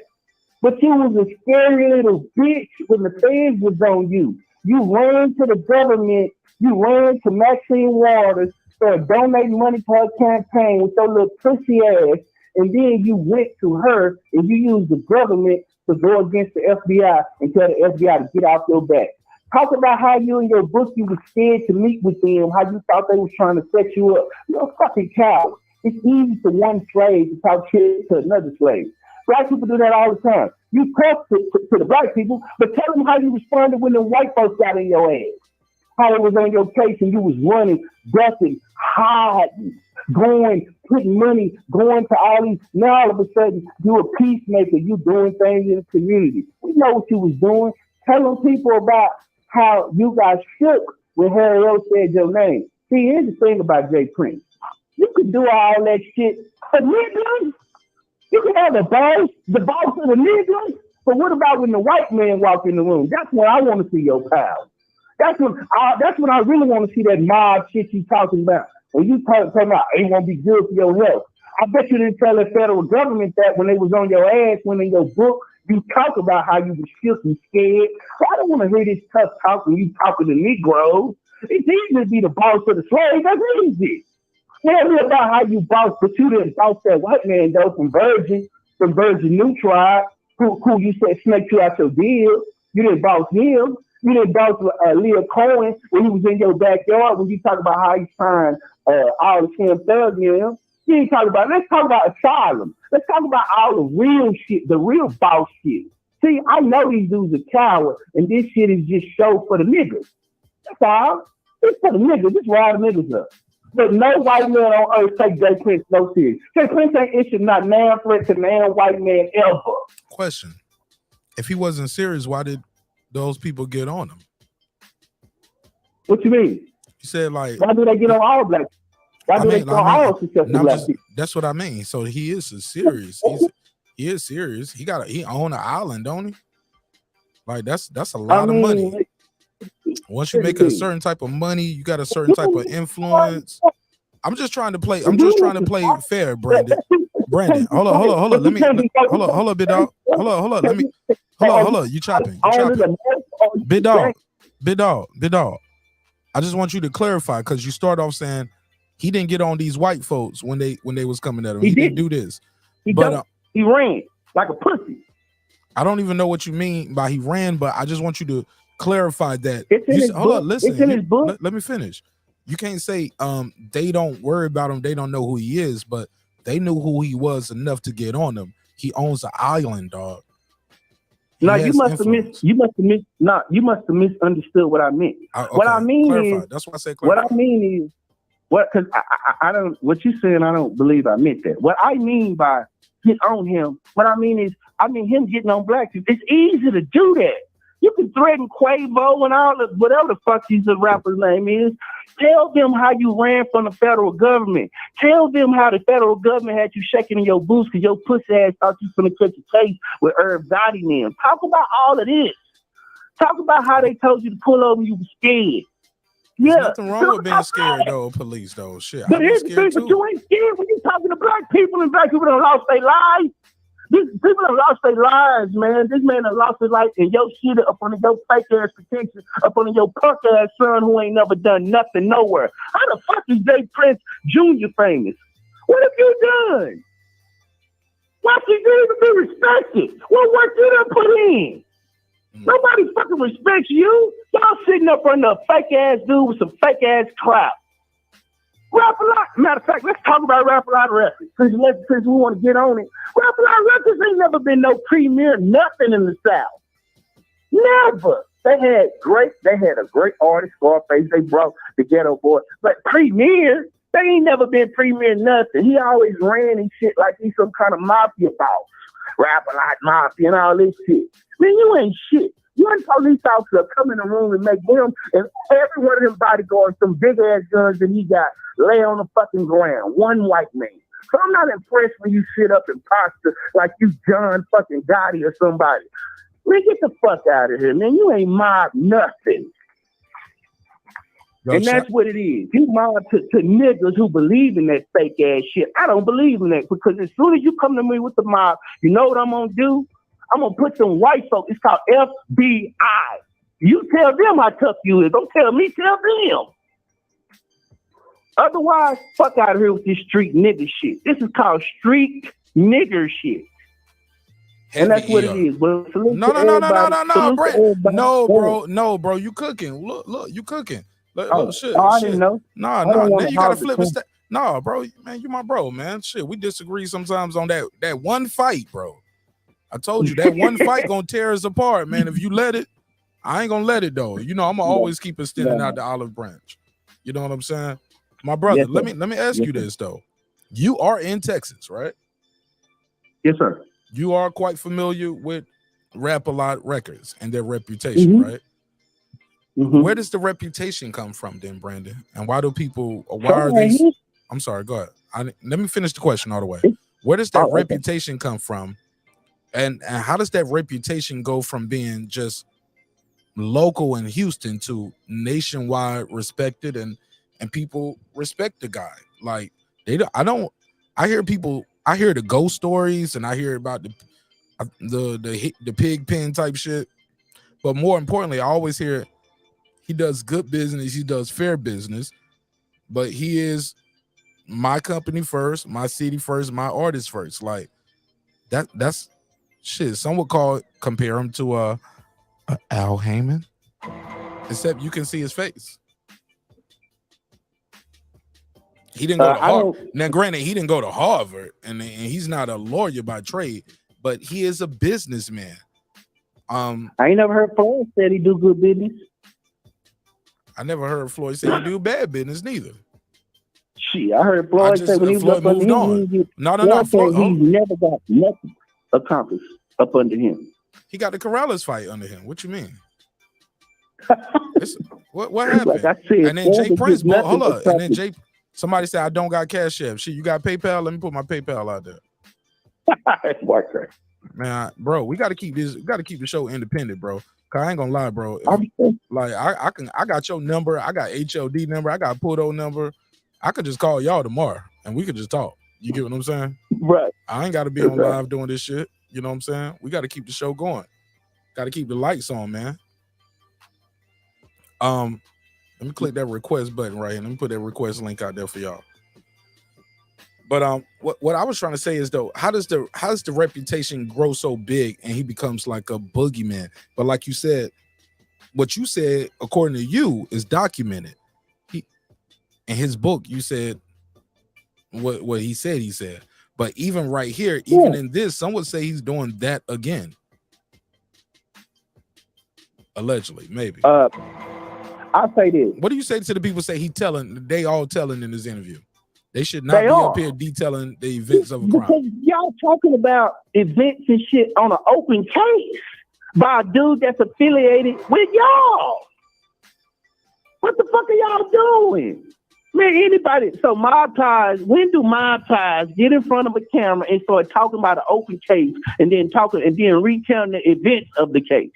but you was a scary little bitch when the feds was on you. You ran to the government. You ran to Maxine Waters, started donating money to her campaign with your little pussy ass, and then you went to her and you used the government to go against the FBI and tell the FBI to get off your back. Talk about how you in your book you were scared to meet with them, how you thought they was trying to set you up. You're a fucking coward. It's easy for one slave to talk shit to another slave. Black people do that all the time. You talk to the black people, but tell them how you responded when the white folks got in your ass. How it was on your case and you was running, ducking, hiding, going, putting money, going to all these. Now all of a sudden, you a peacemaker. You doing things in the community. We know what you was doing. Telling people about how you got shook when Harry O said your name. See, here's the thing about Jay Prince. You could do all that shit for niggas. You can have the boss of the niggas. But what about when the white man walk in the room? That's when I want to see your power. That's when I really want to see that mob shit you talking about. When you talking about it won't be good for your health. I bet you didn't tell the federal government that when they was on your ass, when in your book, you talk about how you was shook and scared. So I don't want to hear this tough talk when you talking to Negroes. It's easy to be the boss of the slave. That's easy. Tell me about how you boss, but you didn't boss that white man though from Virgin New Tribe, who you said snaked you out your deal. You didn't boss him. You didn't boss Leah Cohen when he was in your backyard when you talk about how he signed all the Tim Thug in him. You ain't talking about. Let's talk about asylum. Let's talk about all the real shit, the real boss shit. See, I know these dudes are cowards, and this shit is just show for the niggas. That's all. It's for the niggas. It's rile the niggas up. But no white man on earth take Jay Prince no serious. Jay Prince ain't issued not nan threat to nan white man ever. Question: if he wasn't serious, why did those people get on him? What you mean? You said like, why do they get on all black? Why do they get on all successful black people? That's what I mean. So he is serious. He is serious. He own an island, don't he? Like that's a lot of money. Once you make a certain type of money, you got a certain type of influence. I'm just trying to play fair, Brandon. Hold on. Let me hold on, big dog. Hold on. Let me hold on. You chopping. Big dog. I just want you to clarify because you start off saying he didn't get on these white folks when they was coming at him. He didn't do this. He ran like a pussy. I don't even know what you mean by he ran, but I just want you to clarify that. Hold on, listen. Let me finish. You can't say they don't worry about him, they don't know who he is, but they knew who he was enough to get on him. He owns an island, dog. No, you must have misunderstood what I meant. Okay. What I mean clarify. is that's why I say clarify. What I mean is because I don't what you saying. I don't believe I meant that. What I mean by get on him. What I mean is him getting on black people. It's easy to do that. You can threaten Quavo and all the whatever the fuck his rapper's name is. Tell them how you ran from the federal government. Tell them how the federal government had you shaking in your boots because your pussy ass thought you was gonna catch a case with Herb Gotti and them. Talk about all of this. Talk about how they told you to pull over and you were scared. There's nothing wrong with being scared though, police though. Shit. But here's the thing, but you ain't scared when you talking to black people and black people that lost their lives. These people have lost their lives, man. This man has lost his life, and your shit up under your fake ass protection, up under your punk ass son who ain't never done nothing nowhere. How the fuck is Jay Prince Jr. famous? What have you done? Why should you even be respected? What work you done put in? Nobody fucking respects you. Y'all sitting up under a fake ass dude with some fake ass clout. Rap a lot. Matter of fact, let's talk about Rap a Lot Records. Since we want to get on it. Rap a Lot Records ain't never been no premier nothing in the South. Never. They had a great artist, Scarface. They brought the Ghetto Boy. But premier, they ain't never been premier nothing. He always ran and shit like he's some kind of mafia boss. Rap a Lot Mafia and all this shit. Man, you ain't shit. You ain't police officer come in the room and make them and every one of them bodyguards some big ass guns that he got lay on the fucking ground. One white man. So I'm not impressed when you sit up and posture like you John fucking Gotti or somebody. Man, get the fuck out of here, man. You ain't mob nothing. And that's what it is. You mob to niggas who believe in that fake ass shit. I don't believe in that because as soon as you come to me with the mob, you know what I'm gonna do? I'm gonna put some white folks. It's called FBI. You tell them how tough you is. Don't tell me, tell them. Otherwise, fuck out of here with this street nigger shit. This is called street nigger shit. And that's what it is. But No, bro. You cooking. Look, you cooking. Shit. I didn't know. Nah. Now you gotta flip it. Nah, bro. Man, you my bro, man. Shit, we disagree sometimes on that one fight, bro. I told you that one fight gonna tear us apart, man. If you let it, I ain't gonna let it though. You know, I'm gonna always keep extending out the olive branch. You know what I'm saying? My brother, Yes, let me ask you this though. You are in Texas, right? Yes, sir. You are quite familiar with Rap-A-Lot Records and their reputation, right? Where does the reputation come from then, Brandon? And why do people, why are these? I'm sorry, go ahead. Let me finish the question all the way. Where does that reputation come from? And how does that reputation go from being just local in Houston to nationwide respected and people respect the guy? Like I hear the ghost stories and I hear about the pig pen type shit. But more importantly, I always hear he does good business, he does fair business, but he is my company first, my city first, my artist first. Like that's shit. Some would compare him to Al Haymon, except you can see his face. He didn't go to Harvard. Now, granted, he didn't go to Harvard, and he's not a lawyer by trade, but he is a businessman. I ain't never heard Floyd said he do good business. I never heard Floyd say he do bad business neither. Shit, I heard Floyd say when he was up under him, Floyd never got nothing accomplished up under him. He got the Corrales fight under him. What you mean? What happened? Like I said, and then Jay Prince, hold up. And then somebody said, I don't got Cash App. Shit, you got PayPal? Let me put my PayPal out there. Man, bro, we gotta keep the show independent, bro. Cause I ain't gonna lie, bro. Like I got your number, I got HLD number, I got Pudo number. I could just call y'all tomorrow and we could just talk. You get what I'm saying? Right. I ain't gotta be on live doing this shit. You know what I'm saying? We gotta keep the show going. Gotta keep the lights on, man. Let me click that request button right here. Let me put that request link out there for y'all. But what I was trying to say is though, how does the reputation grow so big and he becomes like a boogeyman? But like you said, what you said, according to you, is documented. In his book, you said what he said. But even right here, even in this, some would say he's doing that again. Allegedly, maybe. I'll say this. What do you say to the people say they all telling in this interview? They should not be up here detailing the events of a crime. Because y'all talking about events and shit on an open case by a dude that's affiliated with y'all. What the fuck are y'all doing? Man, anybody. So MOBTIES, when do MOBTIES get in front of a camera and start talking about an open case and then retelling the events of the case?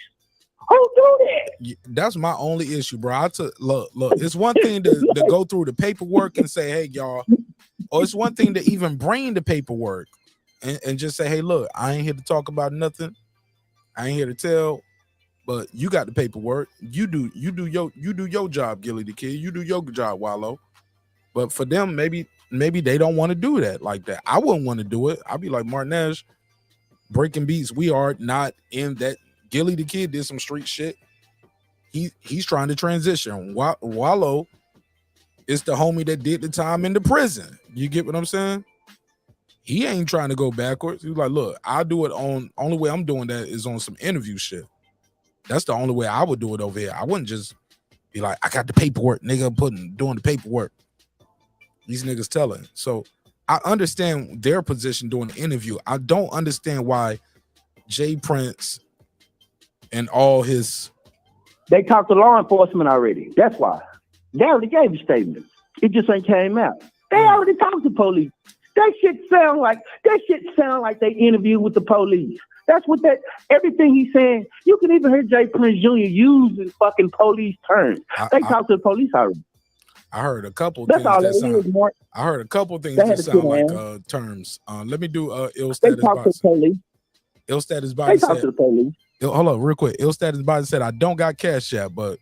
Who do that? That's my only issue, bro. Look. It's one thing to go through the paperwork and say, hey, y'all. Or it's one thing to even bring the paperwork and just say, hey, look, I ain't here to talk about nothing. I ain't here to tell, but you got the paperwork. You do your job, Gilly the Kid. You do your job, Wallow. But for them, maybe they don't want to do that like that. I wouldn't want to do it. I'd be like, Martinez, breaking beats. We are not in that. Gilly the Kid did some street shit. He's trying to transition. Wallow is the homie that did the time in the prison. You get what I'm saying? He ain't trying to go backwards. He's like, look, I do it on, only way I'm doing that is on some interview shit. That's the only way I would do it over here. I wouldn't just be like, I got the paperwork, nigga, doing the paperwork. These niggas telling. So I understand their position during the interview. I don't understand why Jay Prince and all his... They talked to law enforcement already. That's why. They already gave a statement. It just ain't came out. They already talked to police. That shit sound like they interviewed with the police. That's what everything he's saying. You can even hear Jay Prince Jr. using fucking police terms. They talked to the police already. I heard a couple That's things all that it sound. is, Mark. I heard a couple things They that had to sound sit like down. terms. Let me do ill They status talk to the box. police. Ill status They body talk said. to the police. Hold on, real quick. Ill status body said, I don't got cash yet, but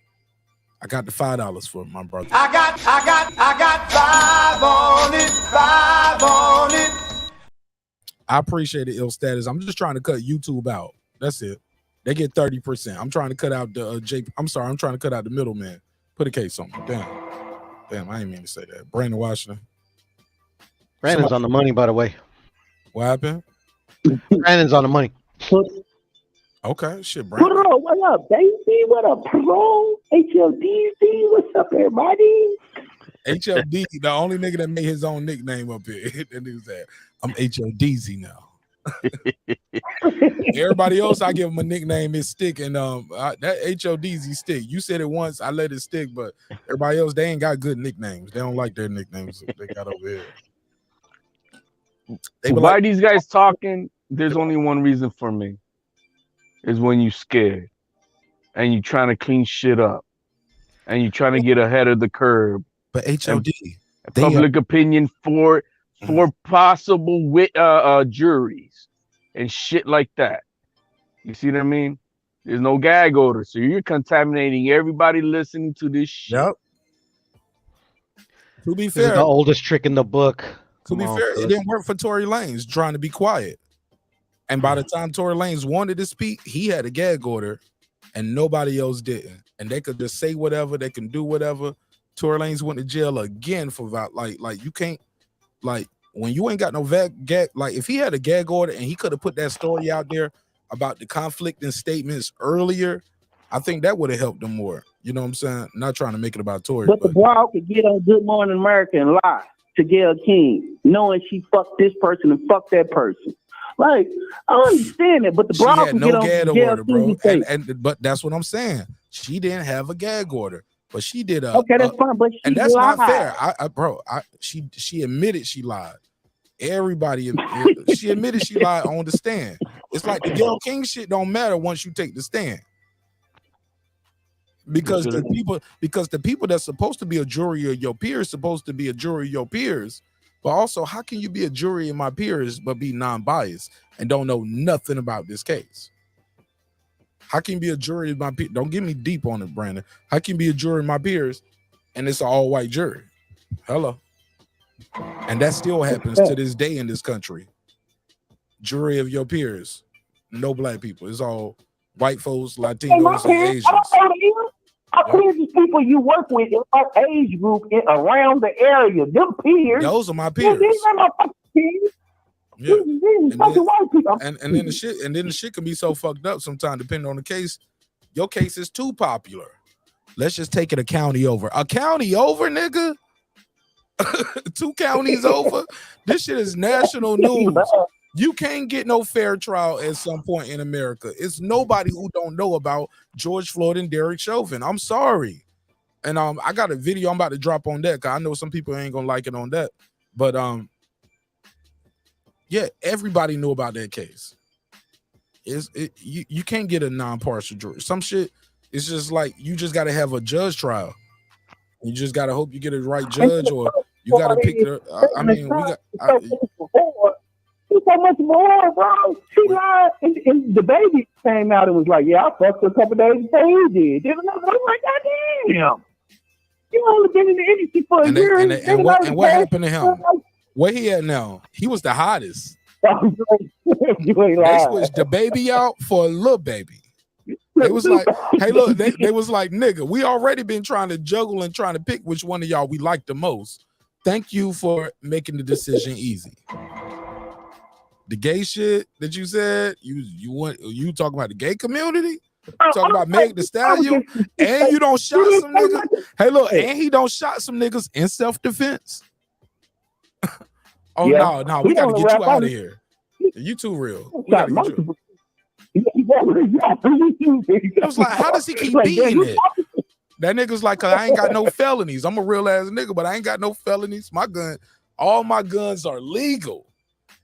I got the $5 for my brother. I got 5 on it, 5 on it. I appreciate it, ill status. I'm just trying to cut YouTube out. That's it. They get 30%. I'm trying to cut out the I'm trying to cut out the middleman. Put a case on me. Damn, I didn't mean to say that. Brandon Washington. Brandon's on the money, by the way. What happened? Brandon's on the money. Okay, shit, Brandon. Bro, what up, baby? What up, bro? HLDC, what's up, everybody? HLD, the only nigga that made his own nickname up here. That nigga said, I'm HLDZ now. Everybody else, I give him a nickname, is Stick, and that HLDZ Stick. You said it once, I let it stick, but everybody else, they ain't got good nicknames. They don't like their nicknames they got over here. Why these guys talking? There's only one reason for me. Is when you scared and you trying to clean shit up and you trying to get ahead of the curve. But HOD, public opinion for possible juries and shit like that. You see what I mean? There's no gag order, so you're contaminating everybody listening to this shit. Yep. To be This is fair, the oldest trick in the book. To be fair, it didn't work for Tory Lanez trying to be quiet. And by the time Tory Lanez wanted to speak, he had a gag order and nobody else didn't. And they could just say whatever, they can do whatever. Tory Lanez went to jail again for like you can't, like, when you ain't got no gag, like if he had a gag order and he could have put that story out there about the conflicting statements earlier, I think that would have helped him more. You know what I'm saying? Not trying to make it about Tory, But the broad could get on Good Morning America and lie to Gayle King, knowing she fucked this person and fucked that person. Like, I understand that, but the she broad had could no get on gag Gayle order, bro. King and say, And but that's what I'm saying. She didn't have a gag order, but she did a okay, that's fine, but she and that's lied. not fair. She admitted she lied. Everybody, she admitted she lied on the stand. It's like the Gayle King shit don't matter once you take the stand. Because the people that's supposed to be a jury of your peers supposed to be a jury of your peers. But also, how can you be a jury of my peers but be non-biased and don't know nothing about this case? How can you be a jury of my peers? Don't get me deep on it, Brandon. How can you be a jury of my peers and it's an all-white jury? Hello. And that still happens to this day in this country. Jury of your peers, no black people. It's all white folks, Latinos, and Asians. I clear these people you work with in our age group around the area. Them peers. Those are my peers. These are my fucking peers. Yeah. These fucking white people. And then the shit can be so fucked up sometimes, depending on the case. Your case is too popular. Let's just take it a county over. A county over, nigga? 2 counties over? This shit is national news. You can't get no fair trial at some point in America. It's nobody who don't know about George Floyd and Derek Chauvin. I'm sorry. And I got a video I'm about to drop on that because I know some people ain't gonna like it on that. But yeah, everybody knew about that case. You can't get a non-partial jury. Some shit, it's just like you just gotta have a judge trial. You just gotta hope you get a right judge, or you gotta pick it. I mean, we got. So much more, bro. She lied, and the baby came out and was like, "Yeah, I fucked her a couple days before he did." Then another one like, "God damn, you only been in the industry for a year." And what happened to him? Where he at now? He was the hottest. You ain't They lying. switched the baby out for a little baby. They was like, hey, look, they was like, nigga, we already been trying to juggle and trying to pick which one of y'all we like the most. Thank you for making the decision easy. The gay shit that you said, you talking about the gay community? You talking about Meg the Stallion, and you don't shot some niggas. Hey, look, and he don't shot some niggas in self-defense. Oh, Yeah. no, we gotta get you out of here. You too real. We gotta get you. It was like, how does he keep beating it? That nigga's like, I ain't got no felonies. I'm a real ass nigga, but I ain't got no felonies. All my guns are legal.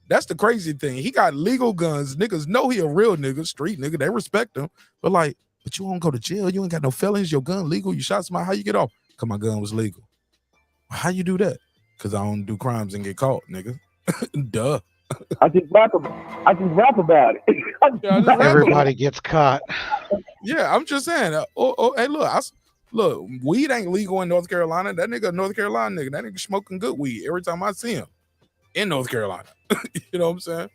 That's the crazy thing. He got legal guns. Niggas know he a real nigga, street nigga. They respect him. But like, but you won't go to jail. You ain't got no felonies. Your gun legal. You shot somebody. How you get off? Because my gun was legal. How you do that? Because I don't do crimes and get caught, nigga. Duh. I just rap about it. Yeah, I just rap Everybody gets caught. Yeah, I'm just saying. Hey, look, look, weed ain't legal in North Carolina. That nigga, a North Carolina nigga, that nigga smoking good weed every time I see him in North Carolina. You know what I'm saying?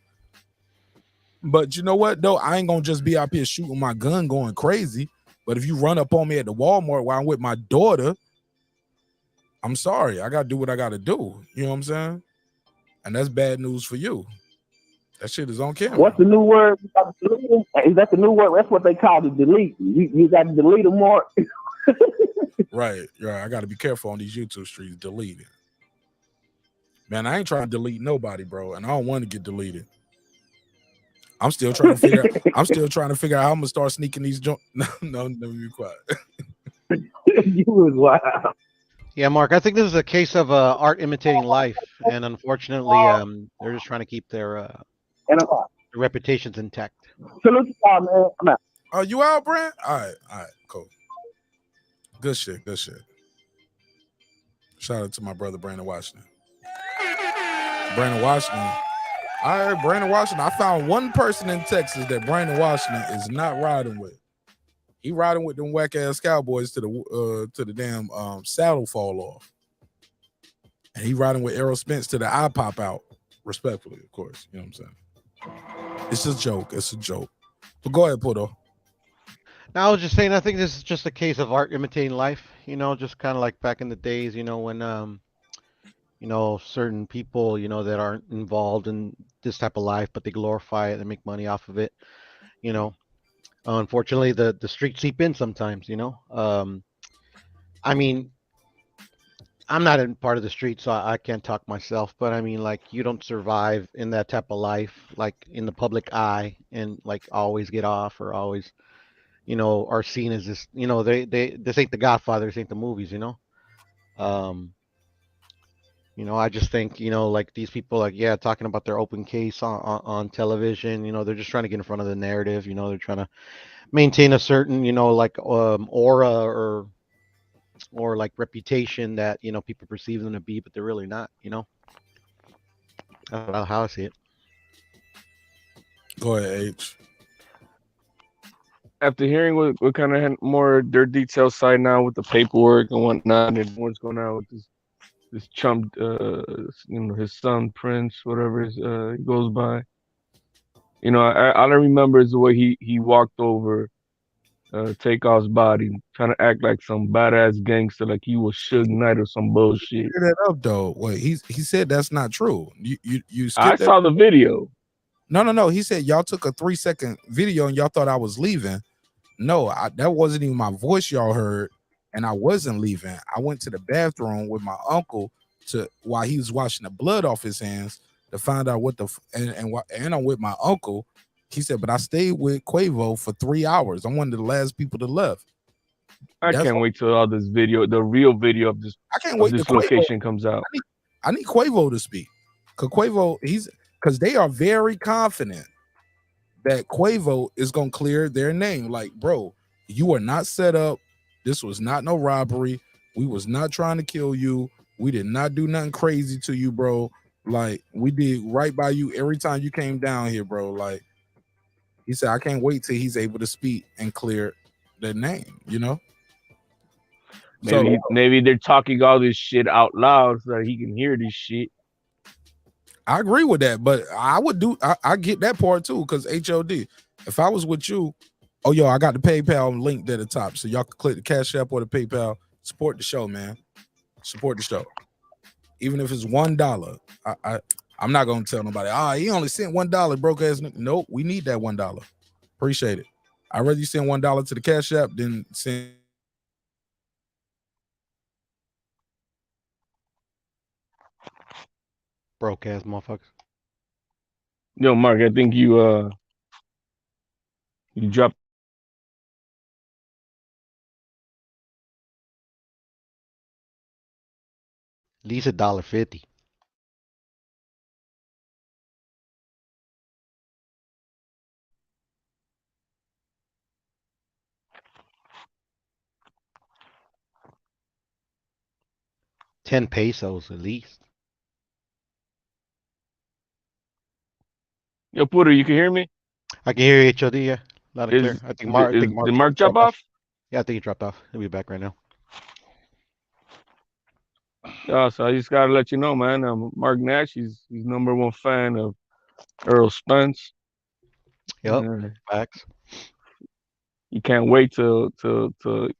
But you know what, though? I ain't gonna just be out here shooting my gun going crazy. But if you run up on me at the Walmart while I'm with my daughter, I'm sorry. I gotta do what I gotta do. You know what I'm saying? And that's bad news for you. That shit is on camera. What's the new word? Is that the new word? That's what they call the delete. You got to delete them more. Right. I got to be careful on these YouTube streets. Delete it. Man, I ain't trying to delete nobody, bro, and I don't want to get deleted. I'm still trying to figure. out how I'm gonna start sneaking these joints. No, let me be quiet. You was wild. Yeah, Mark, I think this is a case of art imitating life, and unfortunately, they're just trying to keep their reputations intact. Salute to y'all, man. I'm out. Oh, you out, Brent? All right, cool. Good shit. Shout out to my brother Brandon Washington. Brandon Washington. I heard Brandon Washington. I found one person in Texas that Brandon Washington is not riding with. He riding with them whack ass Cowboys to the damn saddle fall off, and he riding with Errol Spence to the eye pop out. Respectfully, of course. You know what I'm saying? It's a joke. But go ahead, Puto. Now, I was just saying, I think this is just a case of art imitating life. Just kind of like back in the days, when certain people, that aren't involved in this type of life, but they glorify it and make money off of it. You know, Unfortunately, the streets seep in sometimes. I mean, I'm not in part of the street, so I can't talk myself. But I mean, like, you don't survive in that type of life, like in the public eye, and like always get off or always, are seen as this. This ain't the Godfather, this ain't the movies. Um, I just think, like these people, like, yeah, talking about their open case on television, they're just trying to get in front of the narrative. They're trying to maintain a certain, like aura or like reputation that, people perceive them to be, but they're really not. That's how I see it. Go ahead, H. After hearing what kind of more their detailed side now with the paperwork and whatnot, and what's going on with this chump, his son Prince, whatever he goes by. All I remember is the way he walked over Takeoff's body, trying to act like some badass gangster, like he was Suge Knight or some bullshit. Clear that up though. Wait, he said that's not true. You skipped I saw the video. No. He said y'all took a 3-second video and y'all thought I was leaving. No, that wasn't even my voice y'all heard, and I wasn't leaving. I went to the bathroom with my uncle while he was washing the blood off his hands to find out what and I'm with my uncle. He said, but I stayed with Quavo for 3 hours. I'm one of the last people to left. I can't wait till all this video, the real video of this, I can't wait this till location comes out. I need Quavo to speak. Because they are very confident that Quavo is gonna clear their name. Like, bro, you are not set up. This was not no robbery. We was not trying to kill you. We did not do nothing crazy to you, bro. Like, we did right by you every time you came down here, bro. Like, he said, I can't wait till he's able to speak and clear their name, Maybe they're talking all this shit out loud so that he can hear this shit. I agree with that, but I get that part too, because HOD, if I was with you, I got the PayPal link at the top, so y'all can click the Cash App or the PayPal. Support the show, man. Support the show. Even if it's $1. I'm not gonna tell nobody, he only sent $1, broke ass. Nope, we need that $1. Appreciate it. I'd rather you send $1 to the Cash App than send Broke ass motherfuckers. Yo, Mark, I think you dropped. At least $1.50. 10 pesos at least. Yo, Puerto, you can hear me? I can hear you, HOD, yeah. Loud and clear. Is I think Mark did Mark drop dropped off. off? Yeah, I think he dropped off. He'll be back right now. So I just gotta let you know, man. Mark Nash, he's #1 fan of Earl Spence. Yep. Facts. You can't wait till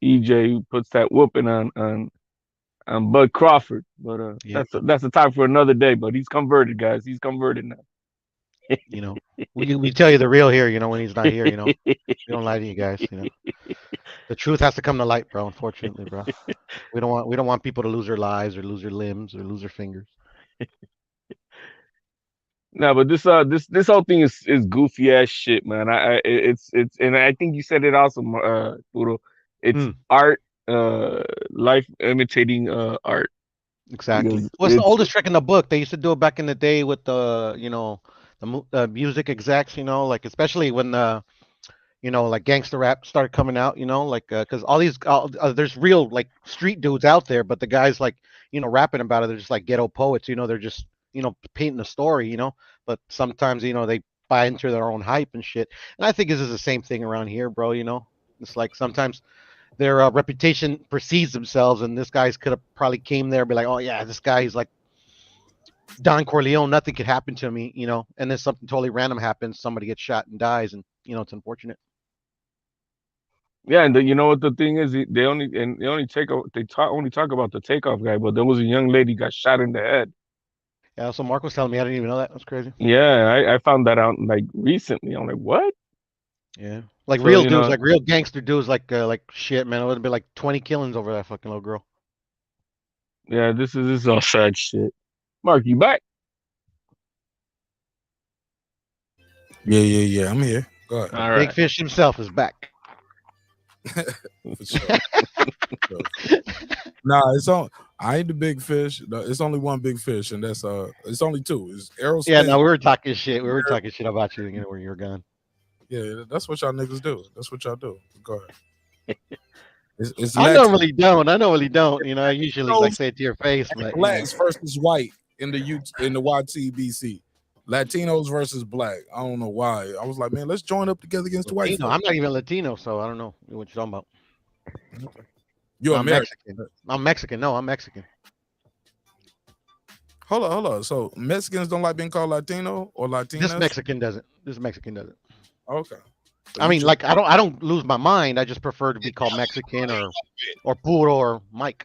EJ puts that whooping on Bud Crawford. But Yep. that's a topic for another day. But he's converted, guys. He's converted now. You know, we tell you the real here. You know, when he's not here. You know, we don't lie to you guys. You know, the truth has to come to light, bro. Unfortunately, bro. We don't want people to lose their lives or lose their limbs or lose their fingers. No, but this whole thing is goofy ass shit, man. It's and I think you said it also, Puro. It's art, life imitating art. Exactly. Because Well, it's the oldest trick in the book. They used to do it back in the day with the, you know, the music execs, you know, like especially when you know, like gangster rap started coming out, you know, like because all these there's real like street dudes out there, but the guys like, you know, rapping about it, they're just like ghetto poets, you know, they're just, you know, painting a story, you know, but sometimes, you know, they buy into their own hype and shit. And I think this is the same thing around here, bro, you know. It's like sometimes their reputation precedes themselves, and this guy's could have probably came there and be like, oh yeah, this guy, he's like Don Corleone, nothing could happen to me, you know, and then something totally random happens, somebody gets shot and dies, and you know, it's unfortunate. Yeah, and you know what the thing is, they only talk about the takeoff guy, but there was a young lady got shot in the head. Yeah, so Mark was telling me, I didn't even know that. That's crazy. Yeah, I found that out like recently. I'm like, what? Yeah, like So, real you dudes, know, like real gangster dudes, like shit, man. It would have been like 20 killings over that fucking little girl. yeah, this is all sad shit. Mark, you back? Yeah. I'm here. Go ahead. All Big right. Fish himself is back. For sure. Nah, it's on. I ain't the big fish. No, it's only one big fish, and that's it's only two. It's Errol Yeah, Spence. no, we were talking shit. We were talking shit about you, you know, where you were gone. Yeah, that's what y'all niggas do. That's what y'all do. Go ahead. It's I Latin. normally don't. You know, I usually like say it to your face, but you know. Blacks versus white in the YTBC. Latinos versus black. I don't know why. I was like, man, let's join up together against the white Latino. folks. I'm not even Latino, so I don't know what you're talking about. You're I'm American. Mexican. I'm Mexican. No, I'm Mexican. Hold on. So Mexicans don't like being called Latino or Latinas? This Mexican doesn't. Okay. So I mean, like I don't lose my mind. I just prefer to be called Mexican or Puro or Mike.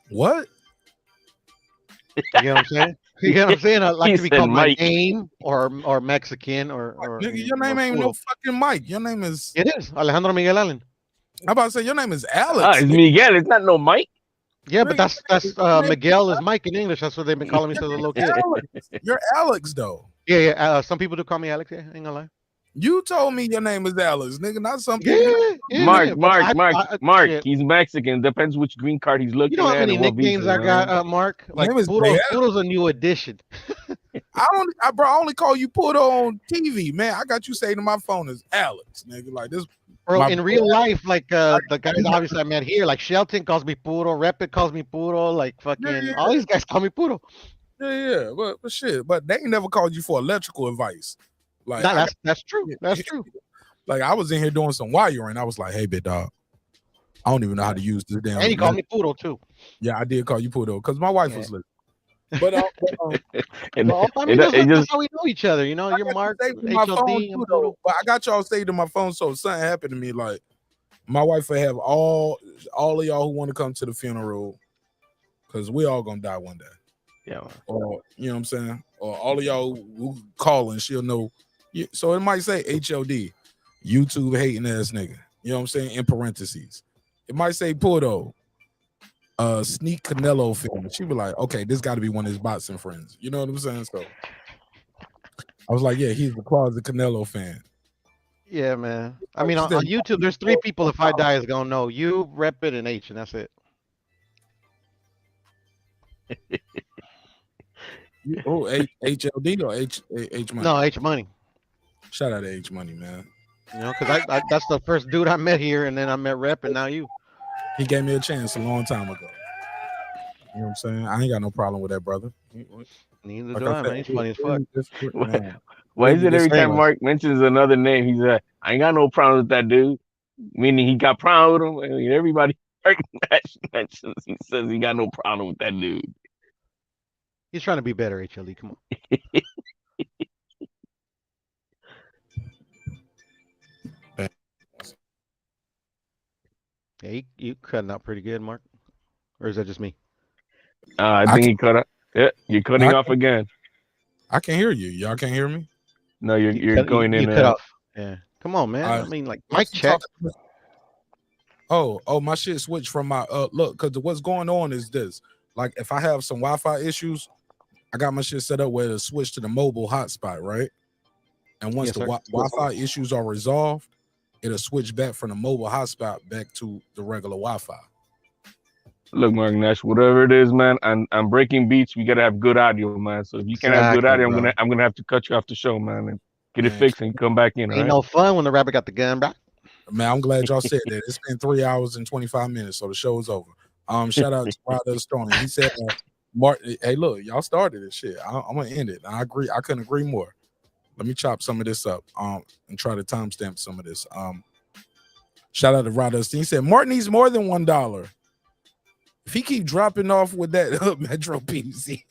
What? You get what I'm saying? You get what I'm saying? I like He to be said called my Mike. name or Mexican or Nigga, your name ain't no fucking Mike. Your name is. It is Alejandro Miguel Allen. I'm about to say your name is Alex. It's Miguel. It's not no Mike. Yeah, but that's Miguel is Mike in English. That's what they've been calling me since a little kid. Alex. You're Alex though. Yeah. Some people do call me Alex. Yeah, I ain't gonna lie. You told me your name is Alex, nigga. Not some people. Mark. He's Mexican. Depends which green card he's looking You know how at. many and what nicknames visa, I got, Mark? Like name is Puro's a new addition. Bro, I only call you Puto on TV, man. I got you saying to my phone is Alex, nigga. Like this. Bro, in real life, like the guys obviously I met here, like Shelton calls me Puro, Repit calls me Puro, like fucking all these guys call me Puro. Yeah, but shit, but they ain't never called you for electrical advice. Like that's true. That's true. Like I was in here doing some wiring. I was like, hey, big dog, I don't even know how to use this damn. And you called me Puro too. Yeah, I did call you Puto because my wife was listening. But I mean, that's how we know each other. You know, you're Mark, my phone HOD, too, though. But I got y'all saved in my phone, so if something happened to me, like my wife will have all of y'all who want to come to the funeral, because we all gonna die one day. Yeah. Or you know what I'm saying? Or all of y'all who call and she'll know. So it might say HOD, YouTube hating ass nigga. You know what I'm saying? In parentheses. It might say Puto. Sneak Canelo film. She be like, okay, this got to be one of his boxing friends. You know what I'm saying? So I was like, yeah, he's the closet Canelo fan. Yeah, man. I mean, on YouTube, there's 3 people if I die is gonna know you, Repit, and H, and that's it. HLD or H Money? No, H Money. Shout out to H Money, man. You know, because I that's the first dude I met here, and then I met Rep, and now you. He gave me a chance a long time ago. You know what I'm saying? I ain't got no problem with that, brother. Neither Like do I I, said, man. He's funny as fuck. man, Why we'll is be it every time disclaimers. Mark mentions another name, he's like, I ain't got no problem with that dude. Meaning he got problem with him. I mean, everybody mentions, he says he got no problem with that dude. He's trying to be better, HLE. Come on. Yeah, you cutting out pretty good, Mark. Or is that just me? I think he cut up. Yeah, you're cutting off again. I can hear you. Y'all can't hear me? No, you're going in You and cut out. off. Yeah. Come on, man. I mean, like, what's mic he check. talking about? Oh, my shit switched from my look, because what's going on is this. Like, if I have some Wi-Fi issues, I got my shit set up where to switch to the mobile hotspot, right? And once Yes, the sir. Wi-Fi issues are resolved, it'll switch back from the mobile hotspot back to the regular Wi-Fi. Look, Mark Nash, whatever it is, man, I'm breaking beats. We gotta have good audio, man. So if you can't have good Exactly, audio, bro. I'm gonna have to cut you off the show, man, and get it Man, fixed and come back in, all Ain't right? no fun when the rabbit got the gun, bro. Man, I'm glad y'all said that. It's been 3 hours and 25 minutes, so the show is over. Shout out to Ryder Stone. He said, Martin, hey, look, y'all started this shit. I'm gonna end it. I agree. I couldn't agree more. Let me chop some of this up and try to timestamp some of this. Shout out to Ryder. He said Martin needs more than $1. If he keep dropping off with that Metro PC,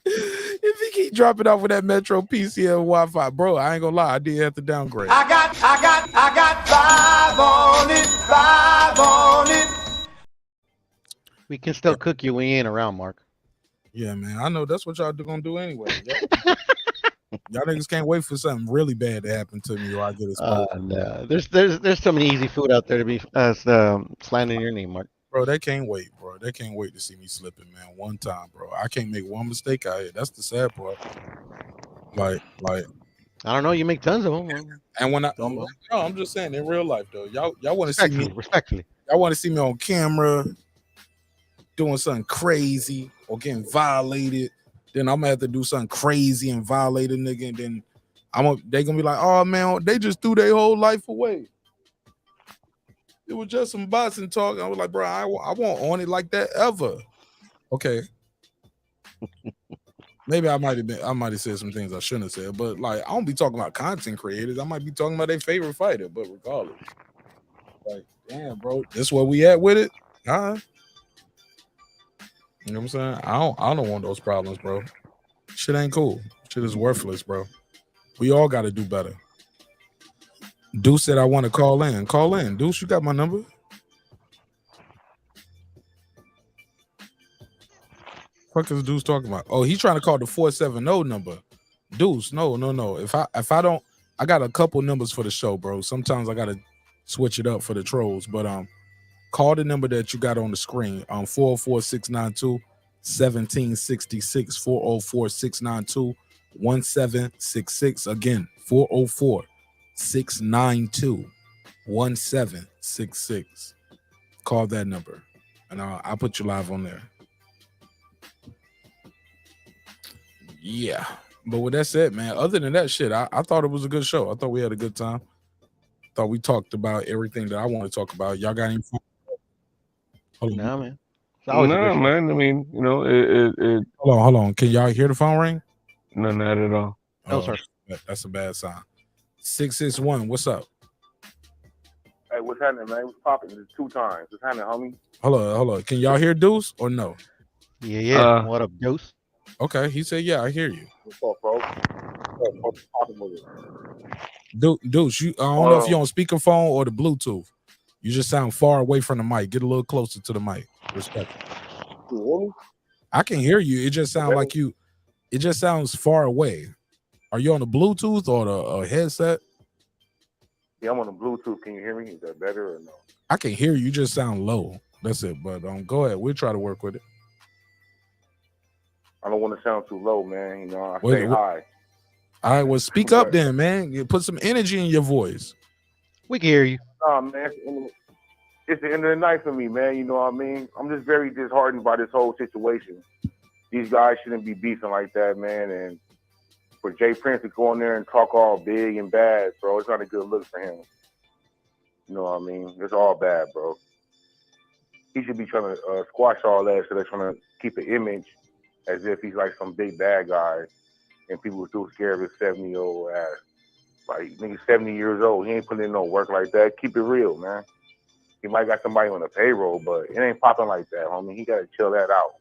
if he keep dropping off with that Metro PC and Wi-Fi, bro, I ain't gonna lie, I did have to downgrade. I got 5 on it. We can still cook you when you ain't around, Mark. Yeah, man, I know that's what y'all gonna do anyway. Y'all niggas can't wait for something really bad to happen to me or I get exposed. No, there's so many easy food out there to be slandering your name, Mark. Bro, they can't wait, bro. They can't wait to see me slipping, man. One time, bro. I can't make one mistake out here. That's the sad part. Like, I don't know. You make tons of them. and when Don't no, I'm just saying in real life though. Y'all want to see me respectfully. Y'all want to see me on camera doing something crazy or getting violated. Then I'm gonna have to do something crazy and violate a nigga, and then they gonna be like, oh man, they just threw their whole life away. It was just some boxing talk. I was like, bro, I won't on it like that ever. Okay. Maybe I might have said some things I shouldn't have said, but like I don't be talking about content creators. I might be talking about their favorite fighter, but regardless. Like, damn, bro, this where we at with it? Huh? You know what I'm saying? I don't want those problems, bro. Shit ain't cool. Shit is worthless, bro. We all gotta do better. Deuce said I want to call in. Call in. Deuce, you got my number? What is Deuce talking about? Oh, he's trying to call the 470 number. Deuce, no. If I don't, I got a couple numbers for the show, bro. Sometimes I gotta switch it up for the trolls, but call the number that you got on the screen. 404-692-1766, 404-692-1766. Again, 404-692-1766. Call that number, and I'll put you live on there. Yeah, but with that said, man, other than that shit, I thought it was a good show. I thought we had a good time. Thought we talked about everything that I want to talk about. Y'all got any fun? No, man. No, man. I mean, you know, it. Hold on. Can y'all hear the phone ring? No, not at all. No, sir. That's a bad sign. 661, what's up? Hey, what's happening, man? What's popping? It's 2 times. What's happening, homie? Hold on. Can y'all hear Deuce or no? Yeah. What up, Deuce? Okay, he said, yeah, I hear you. What's up, bro? What's popping with it? Deuce, I don't know if you're on speakerphone or the Bluetooth. You just sound far away from the mic. Get a little closer to the mic. Respect. Can you hear me? I can hear you. It just sounds like you. It just sounds far away. Are you on the Bluetooth or the headset? Yeah, I'm on the Bluetooth. Can you hear me? Is that better or no? I can hear you. You just sound low. That's it. But go ahead. We'll try to work with it. I don't want to sound too low, man. You know, I say hi. All right. Well, speak up then, man. You put some energy in your voice. We can hear you. Nah, man. It's the end of the night for me, man. You know what I mean? I'm just very disheartened by this whole situation. These guys shouldn't be beefing like that, man. And for Jay Prince to go in there and talk all big and bad, bro, it's not a good look for him. You know what I mean? It's all bad, bro. he should be trying to squash all that. So they're trying to keep an image as if he's like some big bad guy, and people are too scared of his 70-year-old ass. Like nigga, 70 years old, he ain't putting in no work like that. Keep it real, man. He might got somebody on the payroll, but it ain't popping like that, homie. He gotta chill that out.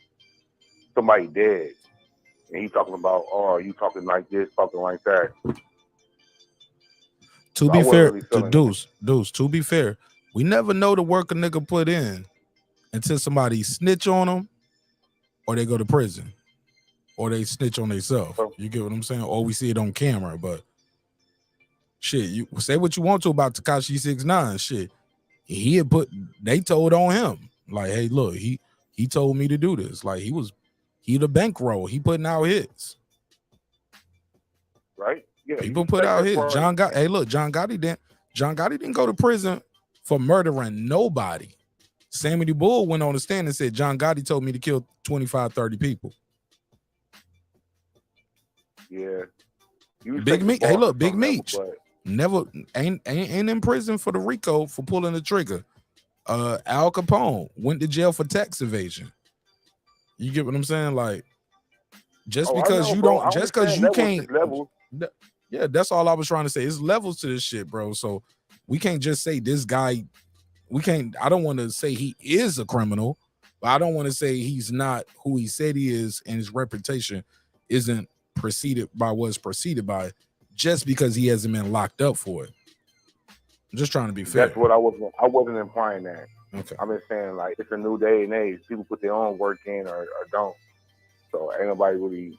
Somebody dead, and he talking about, oh, you talking like this, talking like that. To So be I wasn't fair, really to feeling it. Deuce, to be fair, we never know the work a nigga put in until somebody snitch on him or they go to prison or they snitch on themselves. You get what I'm saying? Or we see it on camera, but shit, you say what you want to about Tekashi 6ix9ine. Shit, they told on him. Like, hey, look, he told me to do this. Like he the bankroll. He putting out hits. Right? Yeah, People put out hits. part. John Gotti didn't go to prison for murdering nobody. Sammy the Bull went on the stand and said, John Gotti told me to kill 25, 30 people. Yeah. Big Meech. Hey, look, Big level, Meech. Never ain't in prison for the RICO for pulling the trigger. Al Capone went to jail for tax evasion. You get what I'm saying? Like, just because you don't, just because you can't. Yeah, that's all I was trying to say. It's levels to this shit, bro. So we can't just say this guy. I don't want to say he is a criminal, but I don't want to say he's not who he said he is, and his reputation isn't preceded by what's preceded by just because he hasn't been locked up for it. I'm just trying to be fair. That's what I wasn't implying that. Okay. I'm just saying, like, it's a new day and age. People put their own work in or don't. So ain't nobody really.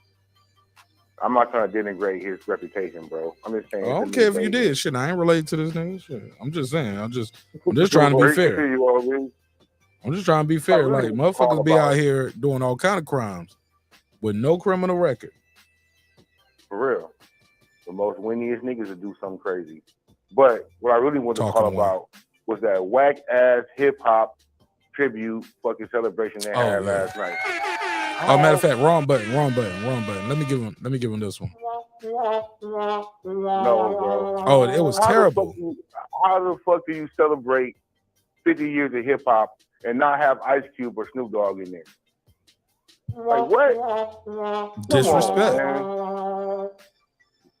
I'm not trying to denigrate his reputation, bro. I'm just saying. I don't care if you did. Shit, I ain't related to this nigga. Shit. I'm just saying. I'm just trying to be fair. I'm just trying to be fair. Like, motherfuckers be out here doing all kind of crimes with no criminal record. For real. The most winniest niggas would do something crazy. But what I really wanted to call about was that whack ass hip hop tribute fucking celebration they had last night. Oh, matter of fact, wrong button. Let me give him this one. No, bro. Oh, it was terrible. How the fuck do you celebrate 50 years of hip hop and not have Ice Cube or Snoop Dogg in there? Like what? Disrespect.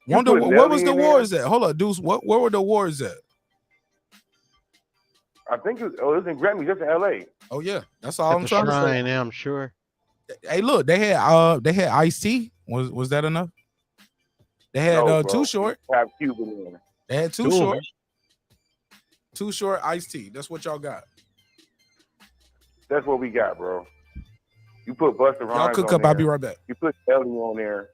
Wonder where was the wars at? Hold up, Deuce. Where were the wars at? I think it was in Grammy, just in LA. Oh yeah, that's all I'm trying to say. Yeah, I'm sure. Hey, look, they had Ice-T. Was that enough? They had Too Short. Have Cube in there. They had Too Short. Too Short, Ice-T. That's what y'all got. That's what we got, bro. You put Busta Rhymes. Y'all cook up. I'll be right back. You put Ellie on there.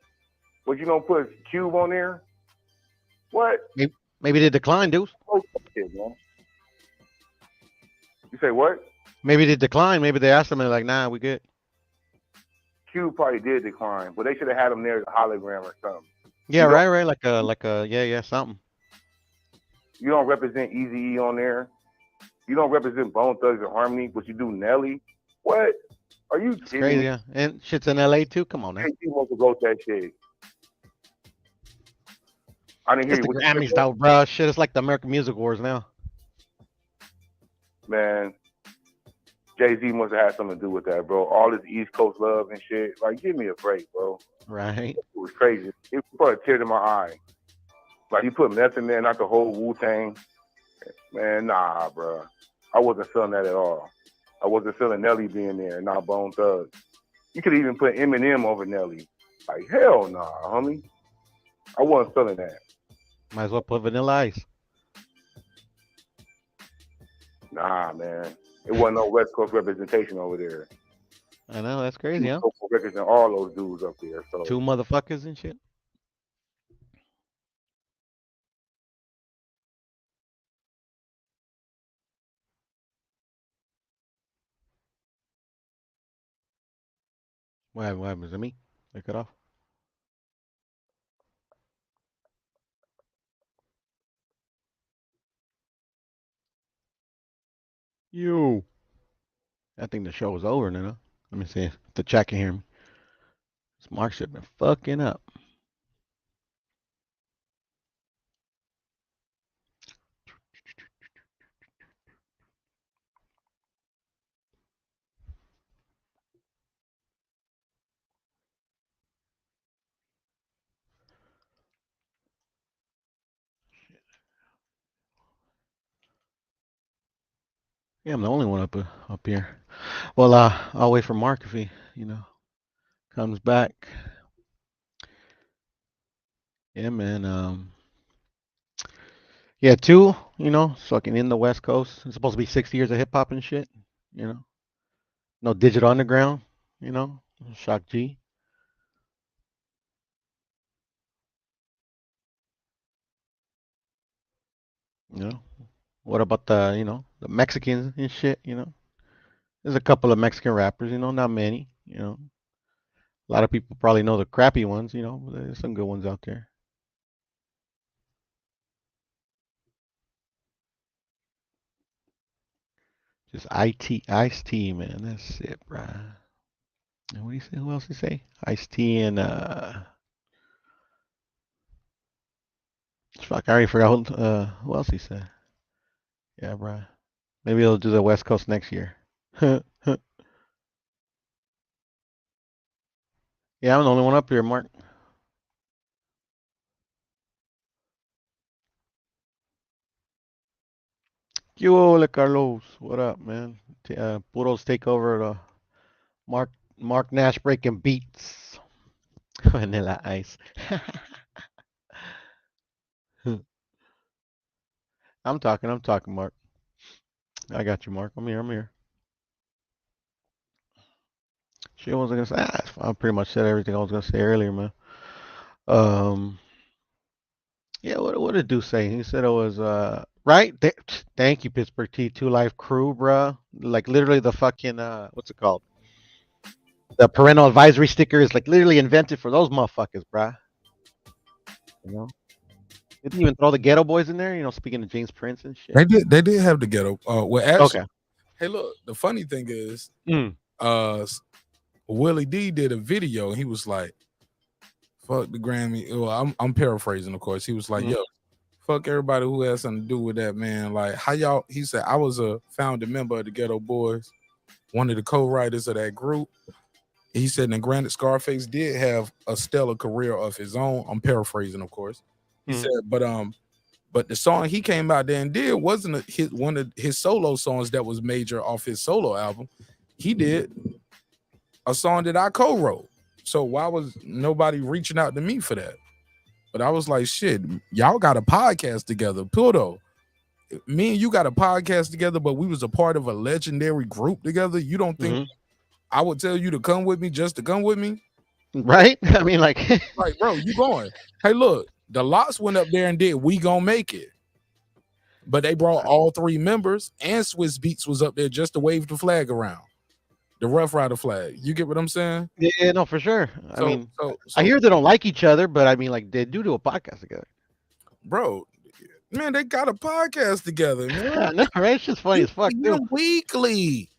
But you don't put Cube on there? What? Maybe they declined, dude. Oh, shit, man. You say what? Maybe they declined. Maybe they asked them and they're like, nah, we good. Cube probably did decline, but they should have had him there as a hologram or something. Yeah, right. Like a something. You don't represent Eazy-E on there. You don't represent Bone Thugs and Harmony, but you do Nelly. What? Are you kidding? Crazy, yeah. And shit's in LA too. Come on now. He wants to vote that shit. I didn't hear It's you. the Grammys though, bro. Shit, it's like the American Music Awards now. Man, Jay-Z must have had something to do with that, bro. All this East Coast love and shit. Like, give me a break, bro. Right. It was crazy. It brought a tear to my eye. Like, you put meth in there, not the whole Wu-Tang. Man, nah, bro. I wasn't feeling that at all. I wasn't feeling Nelly being there, not Bone Thugs. You could even put Eminem over Nelly. Like, hell nah, homie. I wasn't feeling that. Might as well put Vanilla Ice. Nah, man. It wasn't no West Coast representation over there. I know, that's crazy, huh? Representing all those dudes up there. So 2 motherfuckers and shit. What happened? Is it me? They cut off. You. I think the show is over now. Let me see if the chat can hear me. This Mark should have been fucking up. Yeah, I'm the only one up here. Well, I'll wait for Mark if he, comes back. Yeah, man. Yeah, two, fucking in the West Coast. It's supposed to be 60 years of hip hop and shit. You know, no Digital Underground. You know, Shock G. You know, what about the Mexicans and shit? There's a couple of Mexican rappers. Not many. A lot of people probably know the crappy ones. But there's some good ones out there. Just Ice T, man. That's it, bruh. And what do you say? Who else you say? Ice T and fuck, I already forgot who else he said. Yeah, bruh. Maybe he'll do the West Coast next year. Yeah, I'm the only one up here, Mark. ¿Qué hubo, Carlos? What up, man? Puros take over the Mark Nash breaking beats. Vanilla Ice. I'm talking, Mark. I got you, Mark. I'm here. Shit, what was I gonna say? I pretty much said everything I was gonna say earlier, man. Um, yeah, what did Dude say? He said it was right. Thank you, Pittsburgh T2 Life Crew, bruh. Like literally the fucking what's it called? The parental advisory sticker is like literally invented for those motherfuckers, bruh. Didn't even throw the Ghetto Boys in there. Speaking of James Prince and shit. They did have the ghetto. Well, actually, Okay. hey, look. The funny thing is, Mm. Willie D did a video and he was like, "Fuck the Grammy." Well, I'm paraphrasing, of course. He was like, "Yo, fuck everybody who has something to do with that, man. Like, how y'all?" He said, "I was a founding member of the Ghetto Boys, one of the co-writers of that group." He said, and granted, Scarface did have a stellar career of his own. I'm paraphrasing, of course. He said, but the song he came out there and did wasn't one of his solo songs that was major off his solo album. He did a song that I co-wrote. So why was nobody reaching out to me for that? But I was like, shit, y'all got a podcast together. Pluto, me and you got a podcast together, but we was a part of a legendary group together. You don't think I would tell you to come with me just to come with me? Right? I mean, like, like, bro, you going? Hey, look, the Lots went up there and did We Gonna Make It. But they brought all three members, and Swiss Beats was up there just to wave the flag around, the Rough Rider flag. You get what I'm saying? Yeah, no, for sure. I mean, so I hear they don't like each other, but I mean, like, they do a podcast together. Bro, man, they got a podcast together, man. I know, right? It's just funny as fuck, too. Weekly.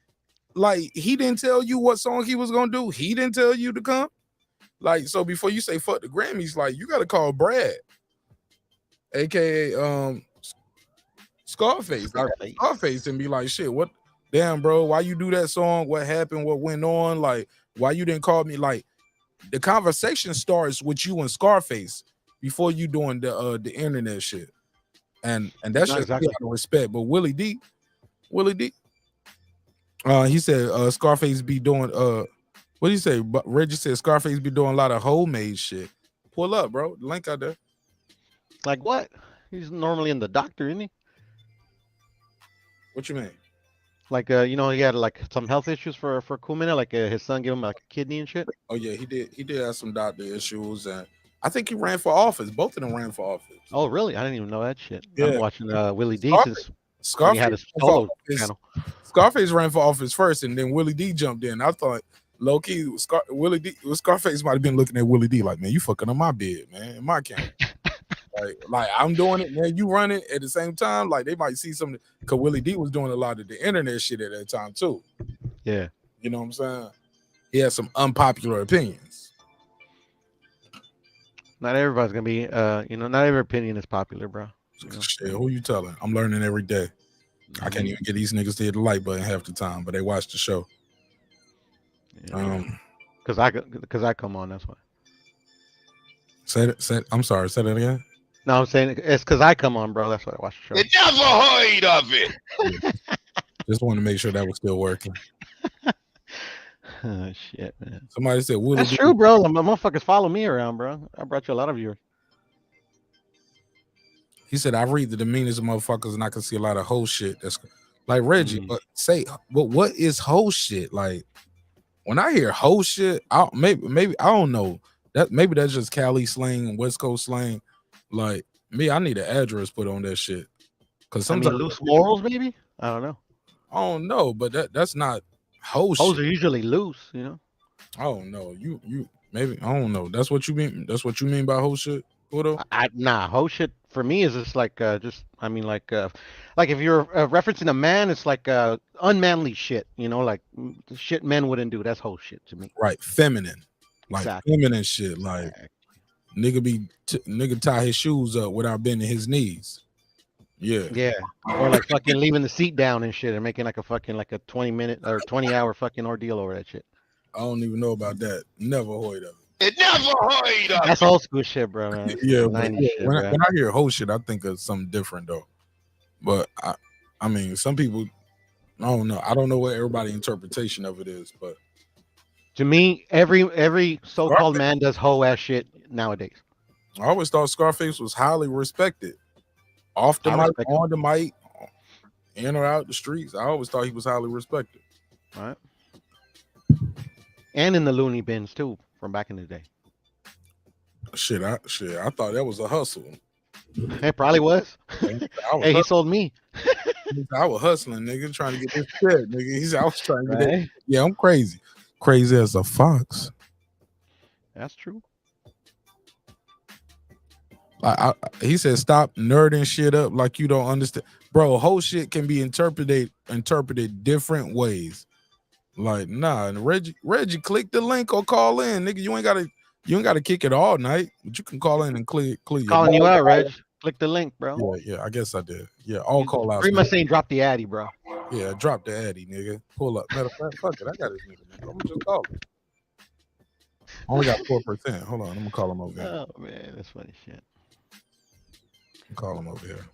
Like, he didn't tell you what song he was gonna do. He didn't tell you to come. Like, so before you say fuck the Grammys, like, you gotta call Brad, aka Scarface, and be like, shit, what? Damn, bro, why you do that song? What happened? What went on? Like, why you didn't call me? Like, the conversation starts with you and Scarface before you doing the internet shit, and that's just out of respect. But Willie D, he said Scarface be doing what do you say? But Reggie said Scarface be doing a lot of homemade shit. Pull up, bro. The link out there. Like what? He's normally in the doctor, isn't he? What you mean? Like, he had like some health issues for a cool minute. Like, his son gave him like a kidney and shit. Oh yeah, he did have some doctor issues, and I think he ran for office. Both of them ran for office. Oh really? I didn't even know that shit. Yeah. I'm watching Willie D since when he had his solo channel. Scarface ran for office first, and then Willie D jumped in. I thought low key Scarface might have been looking at Willie D like, man, you fucking on my bed, man, in my camera. like I'm doing it, man. You run it at the same time. Like they might see something because Willie D was doing a lot of the internet shit at that time too. Yeah. You know what I'm saying? He had some unpopular opinions. Not everybody's gonna be not every opinion is popular, bro. Shit, who you telling? I'm learning every day. I can't even get these niggas to hit the like button half the time, but they watch the show. Because I come on, that's why. I'm sorry, say that again. No, I'm saying it's because I come on, bro. That's why I watch the show. You never heard of it. Just want to make sure that was still working. Oh, shit, man. Somebody said, Willie That's D. true, bro. The motherfuckers follow me around, bro. I brought you a lot of viewers. He said, I read the demeanors of motherfuckers and I can see a lot of whole shit. That's like Reggie, but what is whole shit? Like when I hear whole shit, maybe I don't know. Maybe that's just Cali slang and West Coast slang. Like me, I need an address put on that shit. Cause sometimes loose morals, maybe? I don't know. I don't know, but that's not whole Hoes shit. are usually loose, you know. I don't know. You maybe I don't know. That's what you mean. That's what you mean by whole shit, Kudo? Nah, whole shit for me is just like like if you're referencing a man, it's like unmanly shit, you know, like the shit men wouldn't do. That's whole shit to me. Right, feminine, like Exactly. feminine shit. Like nigga tie his shoes up without bending his knees. Yeah. Yeah. Or like fucking leaving the seat down and shit and making like a 20-minute or 20-hour fucking ordeal over that shit. I don't even know about that. Never heard of It never heard of That's old school shit, bro, man. That's Yeah, some but 90s shit, when bro. I hear whole shit, I think of something different though. But I mean, some people, I don't know. I don't know what everybody's interpretation of it is, but To me, every so-called man does hoe ass shit nowadays. I always thought Scarface was highly respected. Off the I mic, respect him. on the mic, in or out the streets. I always thought he was highly respected. All right. And in the loony bins too, from back in the day. Shit, I thought that was a hustle. It probably was. Hey, he sold me. I was hustling, nigga, trying to get this shit, nigga. He said I was trying to get Right? it. Yeah, I'm crazy. Crazy as a fox. That's true. He said, "Stop nerding shit up like you don't understand, bro. Whole shit can be interpreted different ways. Like, nah, and Reggie, click the link or call in, nigga. You ain't gotta kick it all night, but you can call in and clear your Calling you ball. out, Reg. Click the link, bro. Yeah, I guess I did. Yeah, all call outs. Pretty much saying drop the addy, bro. Yeah, drop the addy, nigga. Pull up. Matter of fact, fuck it. I got his nigga, man. I'm gonna just call him. Only got 4%. Hold on, I'm gonna call him over here. Oh man, that's funny shit. Call him over here.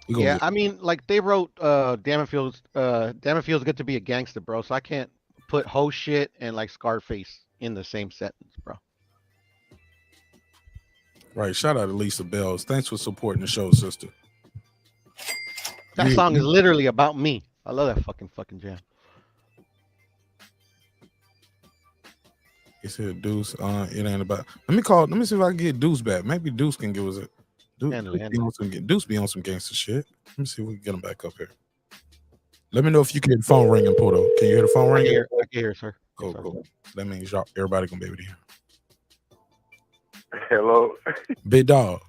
Yeah, I mean, like they wrote, damn it feels good to be a gangster, bro. So I can't put hoe shit and like Scarface in the same sentence, bro. Right. Shout out to Lisa Bells. Thanks for supporting the show, sister. That song is literally about me. I love that fucking jam. He said Deuce, it ain't about. Let me see if I can get Deuce back. Maybe Deuce can give us a Deuce be on some gangster shit. Let me see if we can get him back up here. Let me know if you can hear the phone ringing, Poto. Can you hear the phone ringing? I can hear, sir. Cool. That means everybody gonna be able to hear. Hello. Big dog.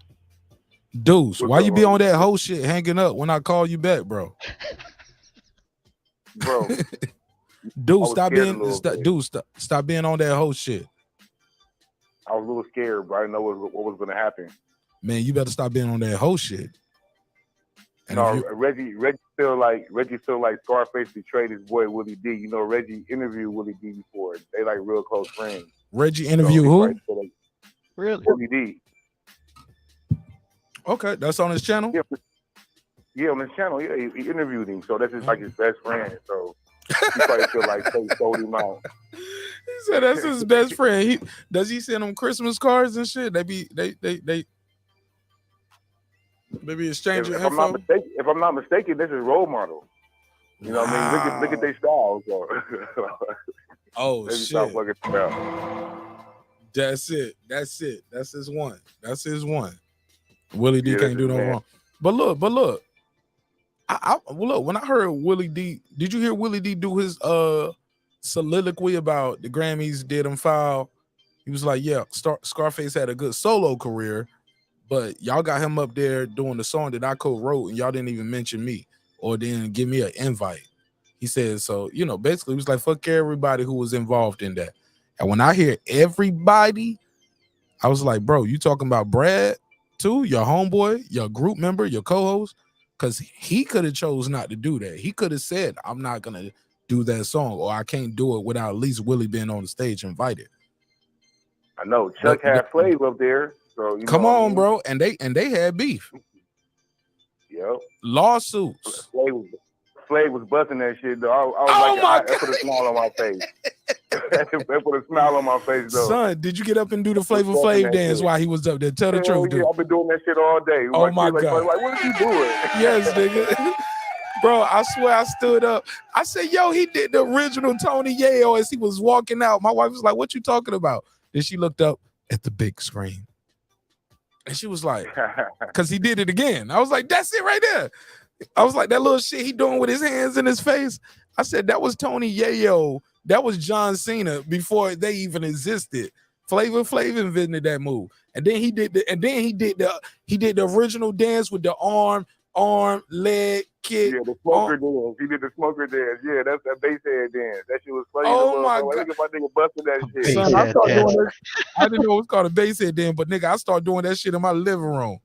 Deuce, why you be on that whole shit hanging up when I call you back, bro? Bro. Deuce, stop being on that whole shit. I was a little scared, but I didn't know what was going to happen. Man, you better stop being on that whole shit. And no, Reggie still like Scarface betrayed his boy Willie D. You know, Reggie interviewed Willie D before. They like real close friends. Reggie interviewed who? Really? Willie D. Okay, that's on his channel? Yeah, on his channel. Yeah, he interviewed him. So that's just like his best friend. So he probably feel like they sold him out. He said that's his best friend. Does he send them Christmas cards and shit? They be exchanging If info. if I'm not mistaken, this is role model. You know what I mean? Look at their styles. So. Oh Maybe shit. stop fucking around. That's it. That's his one. That's his one. Willie D can't do no wrong. But look, look, when I heard Willie D, did you hear Willie D do his soliloquy about the Grammys did him foul? He was like, yeah, Scarface had a good solo career, but y'all got him up there doing the song that I co-wrote and y'all didn't even mention me or didn't give me an invite. He said, so, you know, basically he was like, fuck everybody who was involved in that. And when I hear everybody, I was like, bro, you talking about Brad too, your homeboy, your group member, your co-host? Because he could have chose not to do that. He could have said, I'm not going to do that song, or I can't do it without at least Willie being on the stage invited. I know Chuck had Flav up there. So you come know on, what I mean? bro. And they had beef. Yep. Lawsuits. Flav was busting that shit though. I was that put a smile on my face. That put a smile on my face though. Son, did you get up and do the Flavor Busting Flav that dance shit. while he was up there? Tell the Hell truth, yeah, dude. I've been doing that shit all day. Oh my kids God. Like, what is he doing? Yes, nigga. Bro, I swear I stood up. I said, yo, he did the original Tony Yayo as he was walking out. My wife was like, what you talking about? Then she looked up at the big screen. And she was like, because he did it again. I was like, that's it right there. I was like, that little shit he doing with his hands in his face. I said, that was Tony Yayo. That was John Cena before they even existed. Flavor Flav invented that move. And then he did the original dance with the arm, leg, kick. Yeah, the smoker dance. He did the smoker dance. Yeah, that's that bass head dance. That shit was funny. Oh my God. Look at my nigga busting that shit. Son, I started doing that. I didn't know it was called a bass head then, but nigga, I started doing that shit in my living room.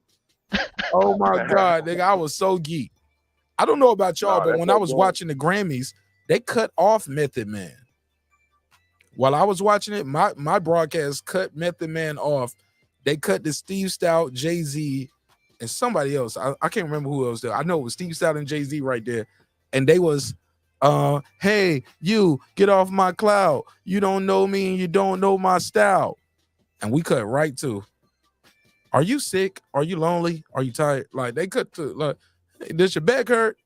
Oh my God, nigga, I was so geek. I don't know about y'all, but when I was watching the Grammys, they cut off Method Man. While I was watching it, my broadcast cut Method Man off. They cut the Steve Stout, Jay-Z, and somebody else. I can't remember who else there. I know it was Steve Stout and Jay-Z right there. And they was, hey, you, get off my cloud. You don't know me and you don't know my style. And we cut right to, are you sick? Are you lonely? Are you tired? Like, they cut to, like, hey, does your back hurt?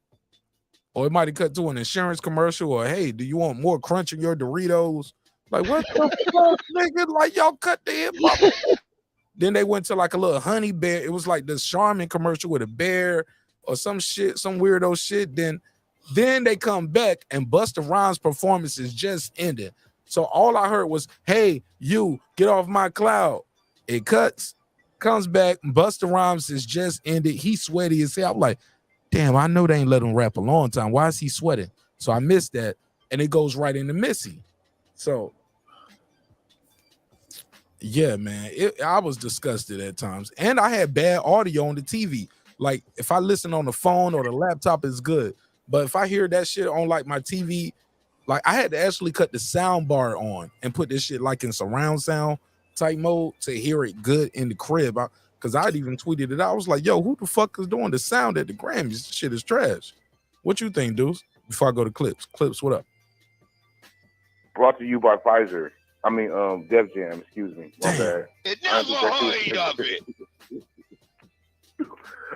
Or it might have cut to an insurance commercial, or hey, do you want more crunch in your Doritos? Like, what the fuck, nigga? Like, y'all cut the hip hop. Then they went to like a little honey bear. It was like the Charmin commercial with a bear or some shit, some weirdo shit. Then they come back and Busta Rhymes' performances just ended. So all I heard was, hey, you, get off my cloud. It cuts, comes back, Busta Rhymes is just ended. He sweaty as hell. I'm like, damn, I know they ain't let him rap a long time. Why is he sweating? So I missed that. And it goes right into Missy. So yeah, man, I was disgusted at times. And I had bad audio on the TV. Like, if I listen on the phone or the laptop, it's good. But if I hear that shit on, like, my TV, like, I had to actually cut the sound bar on and put this shit, like, in surround sound type mode to hear it good in the crib. Because I'd even tweeted it out. I was like, yo, who the fuck is doing the sound at the Grammys? This shit is trash. What you think, dudes? Before I go to Clips. Clips, what up? Brought to you by Pfizer. I mean, Def Jam, excuse me. My bad. It never heard of it.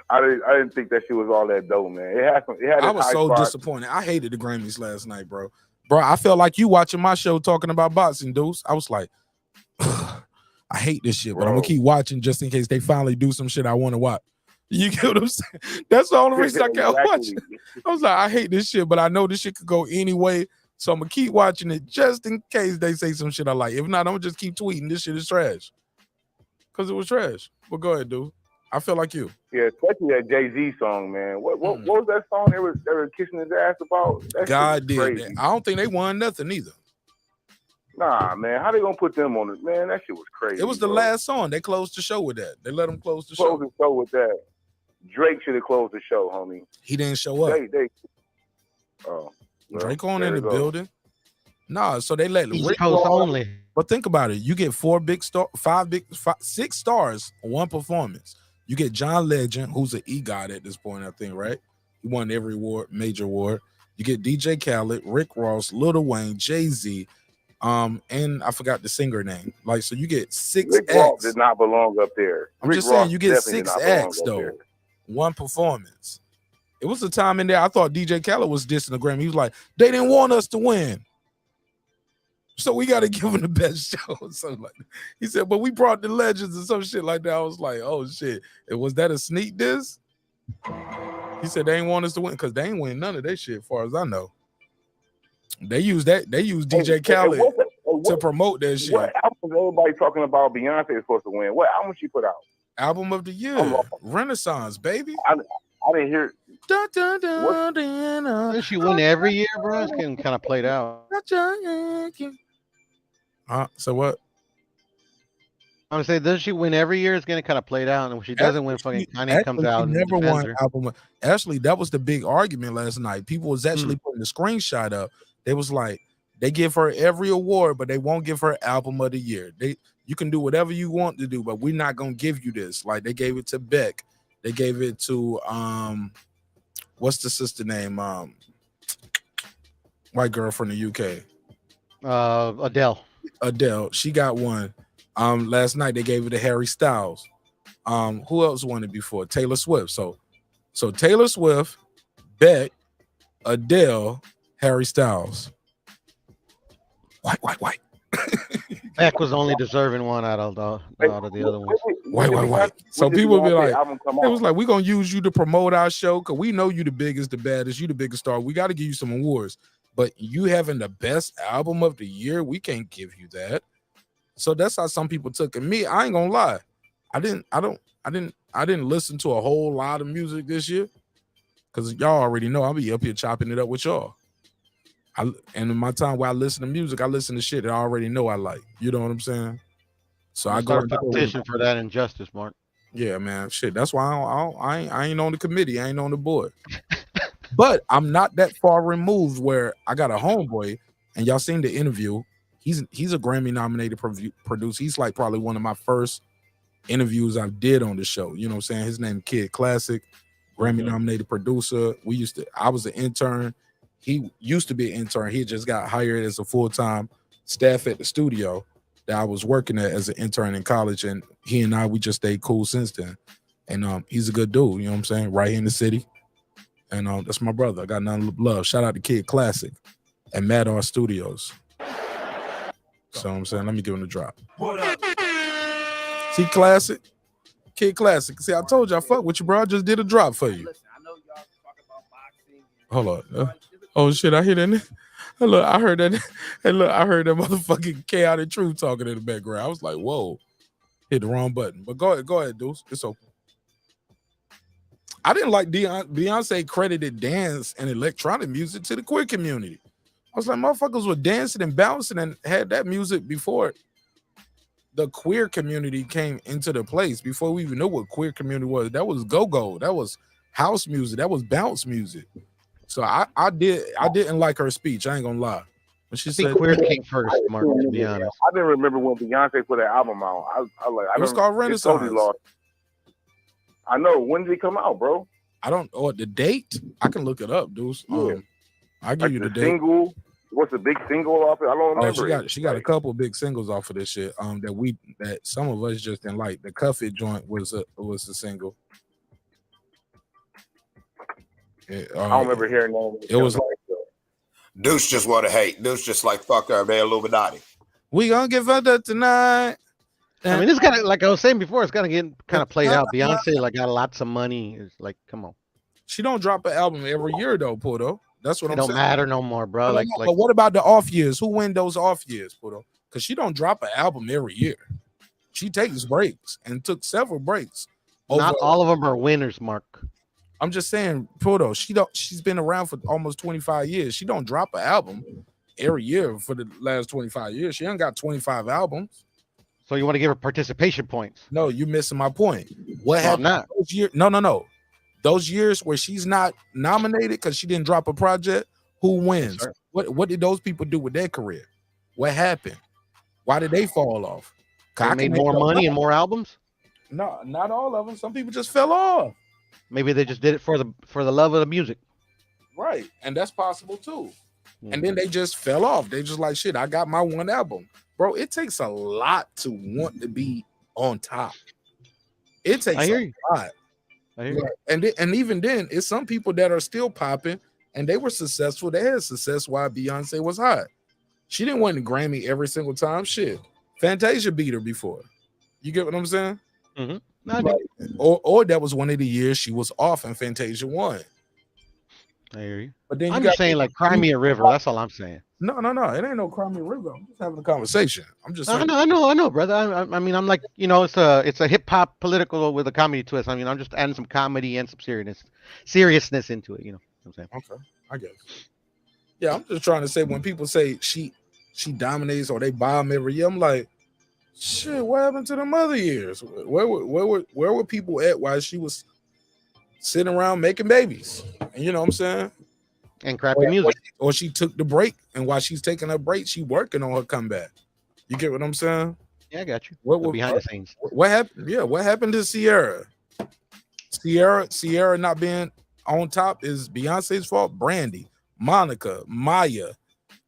I didn't think that shit was all that dope, man. I was so disappointed. I hated the Grammys last night, bro. Bro, I felt like you watching my show talking about boxing, dudes. I was like, I hate this shit, but I'm gonna keep watching just in case they finally do some shit I want to watch. You get what I'm saying? That's the only reason I kept watching. I was like, I hate this shit, but I know this shit could go any way. So I'm gonna keep watching it just in case they say some shit I like. If not, I'm gonna just keep tweeting this shit is trash. Cause it was trash. But go ahead, dude. I feel like you. Yeah, especially that Jay-Z song, man. What was that song they were kissing his ass about? That God did crazy. that. I don't think they won nothing either. Nah, man. How they gonna put them on it? Man, that shit was crazy. It was the last song. They closed the show with that. They let them close the show. Close the show with that. Drake should have closed the show, homie. He didn't show up. Well, Drake on in the building. Nah, so they let East Rick Coast roll. only. But think about it. You get 6 stars on one performance. You get John Legend, who's an EGOT at this point, I think, right? He won every award, major award. You get DJ Khaled, Rick Ross, Lil Wayne, Jay-Z, and I forgot the singer name. Like, so you get 6 Rick acts. Ross did not belong up there. I'm Rick just saying Ross you get definitely 6 did not belong acts up though. there. One performance. It was a time in there I thought DJ Khaled was dissing the Grammy. He was like, they didn't want us to win, so we got to give them the best show. Something like that. He said, but we brought the legends and some shit like that. I was like, oh shit. Was that a sneak diss? He said they ain't want us to win because they ain't win none of that shit, as far as I know. They use DJ Khaled to promote that shit. What album is everybody talking about Beyonce is supposed to win? What album she put out? Album of the year. Renaissance, baby. I didn't hear. Doesn't she win every year, bro? It's getting kind of played out. So what? I'm saying, doesn't she win every year? It's getting kind of played out, and when she doesn't win, fucking Kanye comes out and never defends won her. album. Actually, that was the big argument last night. People was actually putting the screenshot up. They was like, they give her every award, but they won't give her album of the year. You can do whatever you want to do, but we're not gonna give you this. Like, they gave it to Beck. They gave it to what's the sister name? White girl from the UK. Adele. Adele. She got one. Last night they gave it to Harry Styles. Who else won it before? Taylor Swift. So Taylor Swift, Beck, Adele, Harry Styles. White. Beck was the only deserving one out of the other ones. White. So people be like, it was like, we're gonna use you to promote our show because we know you the biggest, the baddest, you the biggest star. We got to give you some awards. But you having the best album of the year, we can't give you that. So that's how some people took it. Me, I ain't gonna lie. I didn't listen to a whole lot of music this year. Because y'all already know I'll be up here chopping it up with y'all. And in my time where I listen to music, I listen to shit that I already know I like. You know what I'm saying? So I go start a petition for that injustice, Mark. Yeah, man. Shit. That's why I ain't on the committee. I ain't on the board. But I'm not that far removed where I got a homeboy, and y'all seen the interview. He's a Grammy nominated producer. He's like probably one of my first interviews I did on the show. You know what I'm saying? His name Kid Classic, Grammy nominated producer. I was an intern. He used to be an intern. He just got hired as a full-time staff at the studio that I was working at as an intern in college. And he and we just stayed cool since then. And he's a good dude, you know what I'm saying? Right here in the city. And that's my brother. I got nothing but love. Shout out to Kid Classic and Madar Studios. So I'm saying, let me give him a drop. See, Classic? Kid Classic. See, I told you I fuck with you, bro. I just did a drop for you. Hold on. Oh shit, I hear that. Look, I heard that. And look, I heard that motherfucking Chaotic Truth talking in the background. I was like, whoa, hit the wrong button. But go ahead, Deuce. It's open. I didn't like Beyonce credited dance and electronic music to the queer community. I was like, motherfuckers were dancing and bouncing and had that music before the queer community came into the place, before we even knew what queer community was. That was go-go. That was house music. That was bounce music. So I didn't like her speech. I ain't gonna lie. When she said queer came first, Mark, to be honest. I didn't remember when Beyonce put that album out. It was called Renaissance. I know. When did it come out, bro? I don't know the date. I can look it up, Deuce. I'll give you the date. Single. What's the big single off it? I don't remember. She got a couple of big singles off of this shit. That some of us just didn't like. The Cuff It joint was a single. I don't remember hearing that. It was like Deuce just want to hate. Deuce just like fuck her, man. Illuminati. We gonna get fucked up tonight. I mean, it's kind of like I was saying before. It's kind of played out. Beyonce got lots of money. It's like, come on. She don't drop an album every year though, Pudo. That's what I'm saying. It don't matter no more, bro. But what about the off years? Who win those off years, Pudo? Because she don't drop an album every year. She takes breaks and took several breaks. Not all of them are winners, Mark. I'm just saying, Pudo, she's been around for almost 25 years. She don't drop an album every year for the last 25 years. She ain't got 25 albums. So you want to give her participation points? No, you're missing my point. What happened those years? No. Those years where she's not nominated because she didn't drop a project, who wins? Yes, what did those people do with their career? What happened? Why did they fall off? They made more money and more albums? No, not all of them. Some people just fell off. Maybe they just did it for the love of the music. Right. And that's possible too. And then they just fell off. They just like, shit, I got my one album. Bro, it takes a lot to want to be on top. It takes a lot. I hear you. And even then, it's some people that are still popping and they were successful. They had success while Beyonce was hot. She didn't win the Grammy every single time. Shit. Fantasia beat her before. You get what I'm saying? Mm-hmm. Or that was one of the years she was off and Fantasia won. I hear you. But then I'm just saying, like, Cry Me a River. That's all I'm saying. No. It ain't no Cry Me a River. I'm just having a conversation. I'm just saying. I know, brother. I mean, I'm like, it's a hip hop political with a comedy twist. I mean, I'm just adding some comedy and some seriousness into it. You know what I'm saying? Okay, I guess. Yeah, I'm just trying to say when people say she dominates or they bomb every year, I'm like, shit, what happened to them other years? Where were people at while she was sitting around making babies? And you know what I'm saying? And crappy music. Or she took the break, and while she's taking her break, she working on her comeback. You get what I'm saying? Yeah, I got you. What behind the scenes? What happened? Yeah, what happened to Sierra? Sierra not being on top is Beyonce's fault. Brandy, Monica, Maya,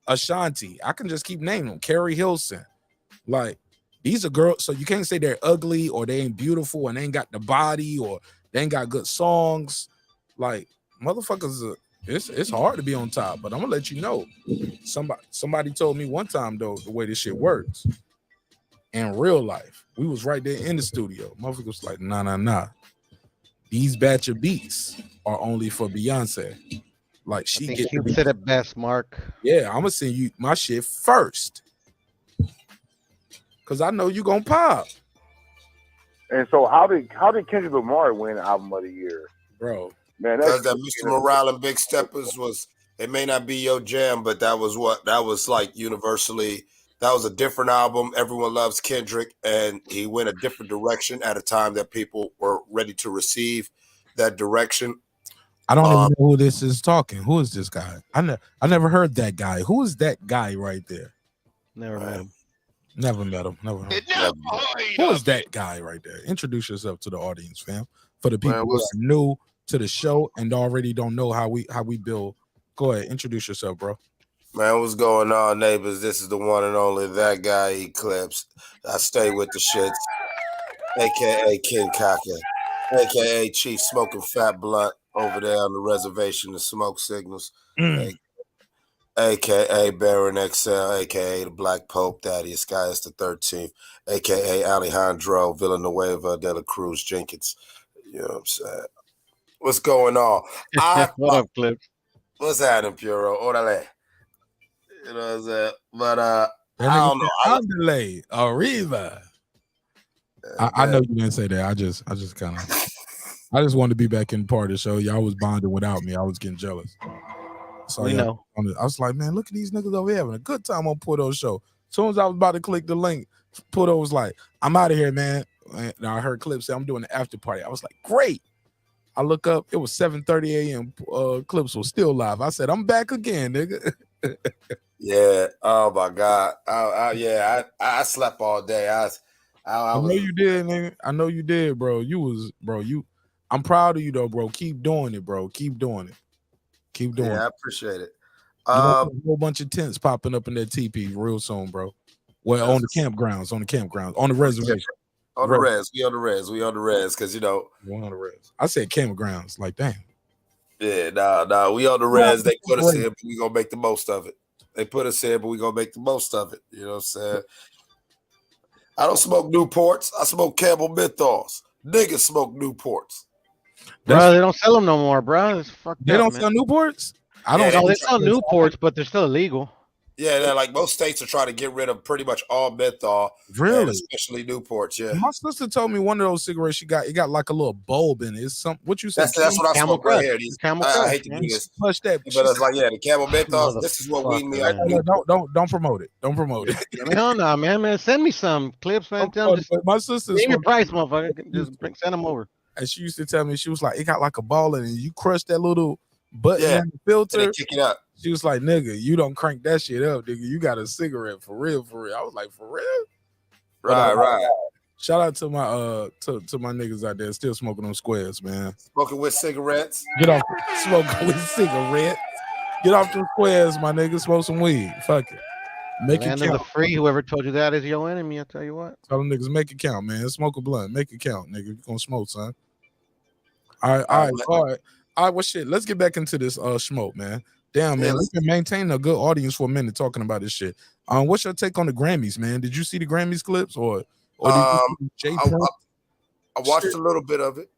Ashanti. I can just keep naming them. Carrie Hilson. Like, these are girls, so you can't say they're ugly or they ain't beautiful and they ain't got the body or they ain't got good songs. Like, motherfuckers, it's hard to be on top, but I'm gonna let you know. Somebody told me one time though, the way this shit works in real life, we was right there in the studio. Motherfucker was like, nah. These batch of beats are only for Beyonce. Like, she I think get the Cube beat. said it best, Mark. Yeah, I'm gonna send you my shit first. Cause I know you gonna pop. And so how did Kendrick Lamar win Album of the Year? Bro. Man, Because that Mr. Morale and Big Steppers was, it may not be your jam, but that was like universally, that was a different album. Everyone loves Kendrick, and he went a different direction at a time that people were ready to receive that direction. I don't even know who this is talking. Who is this guy? I never heard that guy. Who is that guy right there? Never met him. Never met him. Never heard of him. Who is that guy right there? Introduce yourself to the audience, fam. For the people who are new to the show and already don't know how we build. Go ahead, introduce yourself, bro. Man, what's going on, neighbors? This is the one and only that guy, Eclipse. I stay with the shits, a.k.a. King Kaka, a.k.a. Chief Smoking Fat Blunt over there on the reservation, the Smoke Signals, a.k.a. Baron XL, a.k.a. the Black Pope, Thaddeus Gaius the 13th, a.k.a. Alejandro Villanueva de la Cruz Jenkins. You know what I'm saying? What's going on? What up, Clips? What's happening, Puro? Orale. You know what I'm saying? But That I don't know. Andale, Arriva. I know you didn't say that. I just kind of I just wanted to be back in part of the show. Y'all was bonding without me. I was getting jealous. So We know. I was like, man, look at these niggas over here having a good time on Porto's show. As soon as I was about to click the link, Porto was like, I'm out of here, man. And I heard Clips say I'm doing the after party. I was like, great. I look up, it was 7:30 a.m. Clips was still live. I said, I'm back again, nigga. Yeah. Oh my God. I slept all day. I know you did, nigga. I know you did, bro. I'm proud of you though, bro. Keep doing it, bro. Keep doing it. Keep doing it. Yeah, I appreciate it. You know, a whole bunch of tents popping up in that TP real soon, bro. Well, on the campgrounds, on the reservation. On the res. We on the res. Because, you know. We're on the res. I said campgrounds. Like, damn. Yeah, nah. We on the res. They put us here, but we going to make the most of it. They put us here, but we going to make the most of it. You know what I'm saying? I don't smoke Newports. I smoke Camel Menthols. Niggas smoke Newports. Bro, they don't sell them no more, bro. It's fucked They up, don't man. sell Newports? They sell Newports, but they're still illegal. Yeah, they're like most states are trying to get rid of pretty much all menthol, Really? and especially Newports. Yeah, My sister told me one of those cigarettes it got like a little bulb in it. It's what you said? that's what I smoke right here. I hate to man. do this, Push that. but it's like the Camel Menthols. This is what weaned me out. Don't promote it. Don't promote it. I mean, hell no, man. Send me some Clips, man. Tell them My sister's name your price, motherfucker. Just send them over. And she used to tell me, she was like, it got like a ball in it. You crush that little button Yeah, on the filter, and kick it up. She was like, nigga, you don't crank that shit up, nigga. You got a cigarette for real, for real. I was like, for real? Right. Shout out to my to my niggas out there still smoking on squares, man. Smoking with cigarettes. Get off smoking with cigarettes. Get off the squares, my nigga. Smoke some weed. Fuck it. Make Land it of count. the free. Whoever told you that is your enemy. I tell you what. Tell them niggas make it count, man. Smoke a blunt. Make it count, nigga. You gonna smoke, son. All right. Well, shit. Let's get back into this smoke, man. Damn, man. We've been maintaining a good audience for a minute talking about this shit. What's your take on the Grammys, man? Did you see the Grammys clips or did you see Jay Prince? I watched a little bit of it.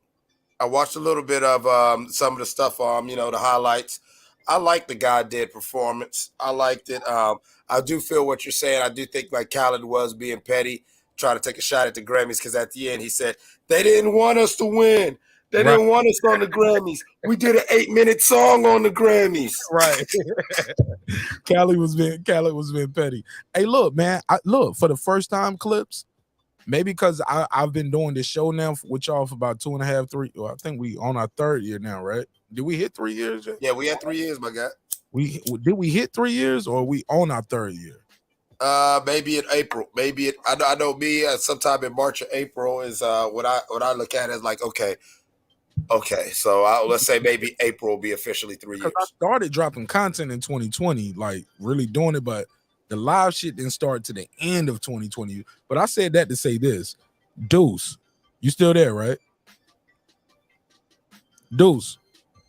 I watched a little bit of some of the stuff, the highlights. I like the God did performance. I liked it. I do feel what you're saying. I do think like Khaled was being petty, trying to take a shot at the Grammys, because at the end he said they didn't want us to win. They didn't want us on the Grammys. We did an 8-minute song on the Grammys. Right. Khaled was being petty. Hey, look, man. Look, for the first time clips, maybe because I've been doing this show now with y'all for about 2.5, 3. Well, I think we on our 3rd year now, right? Did we hit 3 years yet? Yeah, we had 3 years, my guy. Did we hit 3 years or are we on our 3rd year? Maybe in April. I know me sometime in March or April is what I look at as like, okay, Okay, so let's say maybe April will be officially 3 years. Because I started dropping content in 2020, like really doing it, but the live shit didn't start to the end of 2020. But I said that to say this. Deuce, you still there, right? Deuce.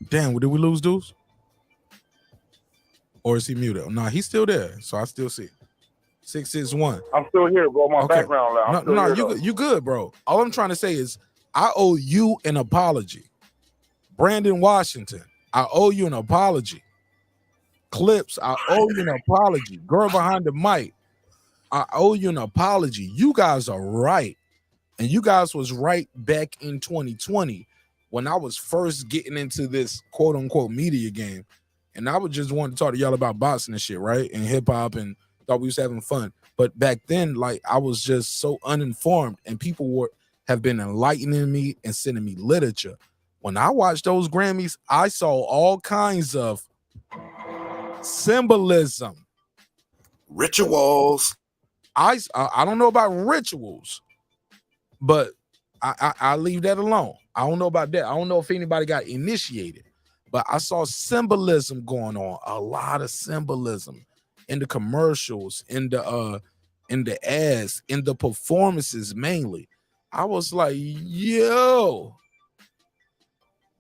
Damn, did we lose Deuce? Or is he muted? Nah, he's still there. So I still see. 661. I'm still here, bro. My Okay. background loud. I'm still here, though. You good, bro. All I'm trying to say is I owe you an apology. Brandon Washington, I owe you an apology. Clips, I owe you an apology. Girl behind the mic, I owe you an apology. You guys are right. And you guys was right back in 2020 when I was first getting into this quote unquote media game. And I would just want to talk to y'all about boxing and shit, right? And hip hop, and thought we was having fun. But back then, like, I was just so uninformed, and people have been enlightening me and sending me literature. When I watched those Grammys, I saw all kinds of symbolism, rituals. I don't know about rituals, but I leave that alone. I don't know about that. I don't know if anybody got initiated, but I saw symbolism going on. A lot of symbolism in the commercials, in the ads, in the performances mainly. I was like, yo.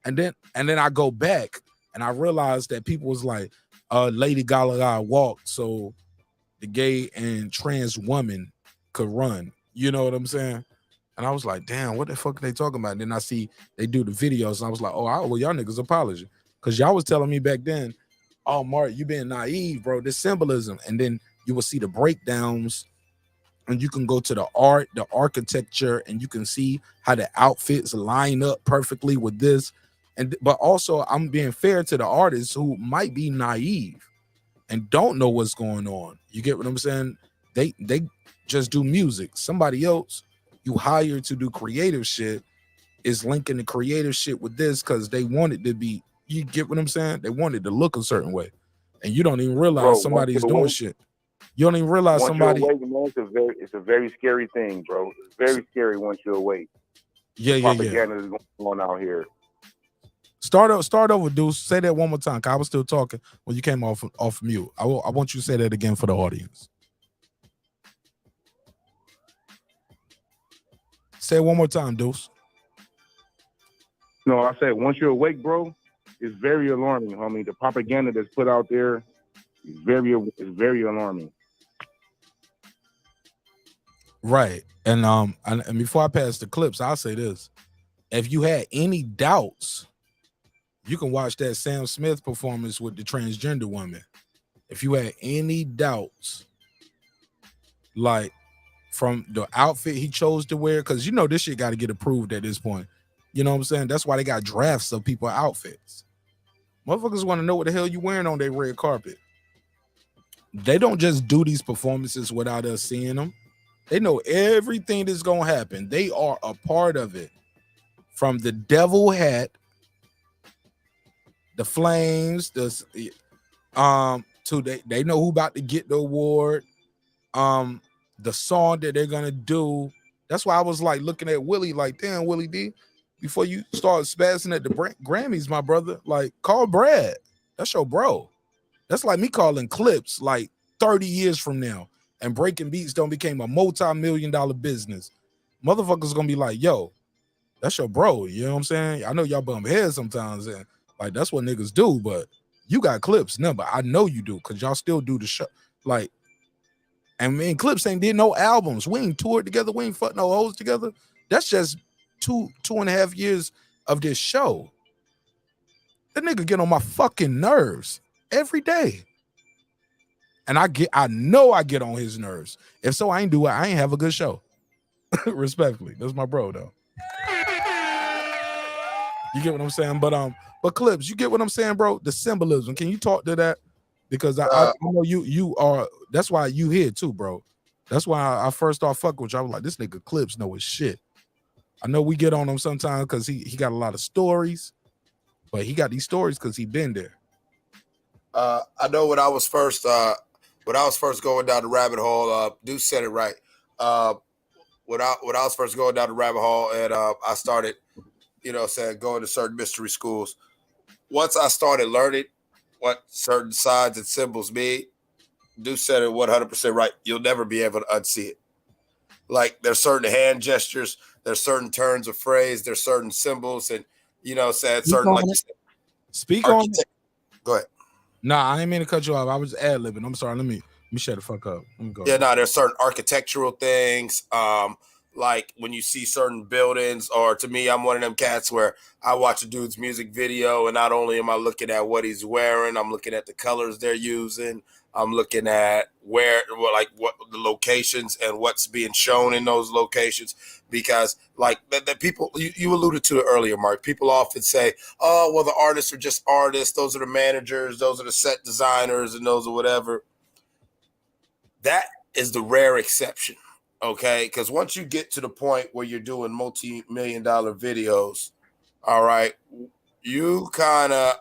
And then I go back and I realized that people was like, Lady Gaga walked so the gay and trans woman could run. You know what I'm saying? And I was like, damn, what the fuck are they talking about? And then I see they do the videos, and I was like, oh, well, y'all niggas apology. Because y'all was telling me back then, oh, Mark, you being naive, bro, this symbolism. And then you will see the breakdowns, and you can go to the art, the architecture, and you can see how the outfits line up perfectly with this. But also, I'm being fair to the artists who might be naive and don't know what's going on. You get what I'm saying? They just do music. Somebody else you hire to do creative shit is linking the creative shit with this because they want it to be, you get what I'm saying? They want it to look a certain way. And you don't even realize somebody is doing shit. You don't even realize once somebody. You're awake, man, it's a very scary thing, bro. It's very scary once you're awake. Yeah. Propaganda is going on out here. Start over, Deuce. Say that one more time. Cause I was still talking when you came off mute. I want you to say that again for the audience. Say it one more time, Deuce. No, I said once you're awake, bro, it's very alarming, homie. The propaganda that's put out there is very alarming. Right. And before I pass the clips, I'll say this. If you had any doubts, you can watch that Sam Smith performance with the transgender woman. If you had any doubts, like from the outfit he chose to wear, because you know this shit got to get approved at this point. You know what I'm saying? That's why they got drafts of people's outfits. Motherfuckers want to know what the hell you wearing on their red carpet. They don't just do these performances without us seeing them. They know everything that's gonna happen. They are a part of it. From the devil hat, the flames, to they know who about to get the award, the song that they're gonna do. That's why I was like looking at Willie like, damn, Willie D, before you start spazzing at the Grammys, my brother, like call Brad. That's your bro. That's like me calling Clips like 30 years from now and Breaking Beats don't become a multi-million-dollar business. Motherfuckers gonna be like, yo, that's your bro. You know what I'm saying? I know y'all bump heads sometimes, and like that's what niggas do, but you got Clips number. I know you do, because y'all still do the show. Like, and me and Clips ain't did no albums. We ain't toured together. We ain't fucked no hoes together. That's just 2.5 years of this show. That nigga get on my fucking nerves every day. And I know I get on his nerves. If so, I ain't have a good show. Respectfully. That's my bro though. You get what I'm saying? But Clips, you get what I'm saying, bro? The symbolism. Can you talk to that? Because I know you are, that's why you here too, bro. That's why I first started fucking with you. I was like, this nigga Clips know his shit. I know we get on him sometimes because he got a lot of stories, but he got these stories because he been there. I know when I was first going down the rabbit hole, Deuce said it right. When I was first going down the rabbit hole, and I started saying, going to certain mystery schools. Once I started learning what certain signs and symbols mean, Deuce said it 100% right. You'll never be able to unsee it. Like there's certain hand gestures, there's certain turns of phrase, there's certain symbols, and said certain like Speak on it. Go ahead. Nah, I ain't mean to cut you off. I was ad-libbing. I'm sorry. Let me shut the fuck up. Let me go. Yeah, no, there's certain architectural things. Like when you see certain buildings, or to me, I'm one of them cats where I watch a dude's music video, and not only am I looking at what he's wearing, I'm looking at the colors they're using. I'm looking at what the locations and what's being shown in those locations, because like the people you alluded to it earlier, Mark. People often say, "Oh, well, the artists are just artists. Those are the managers. Those are the set designers, and those are whatever." That is the rare exception, okay? Because once you get to the point where you're doing multi-million-dollar videos, all right, you kind of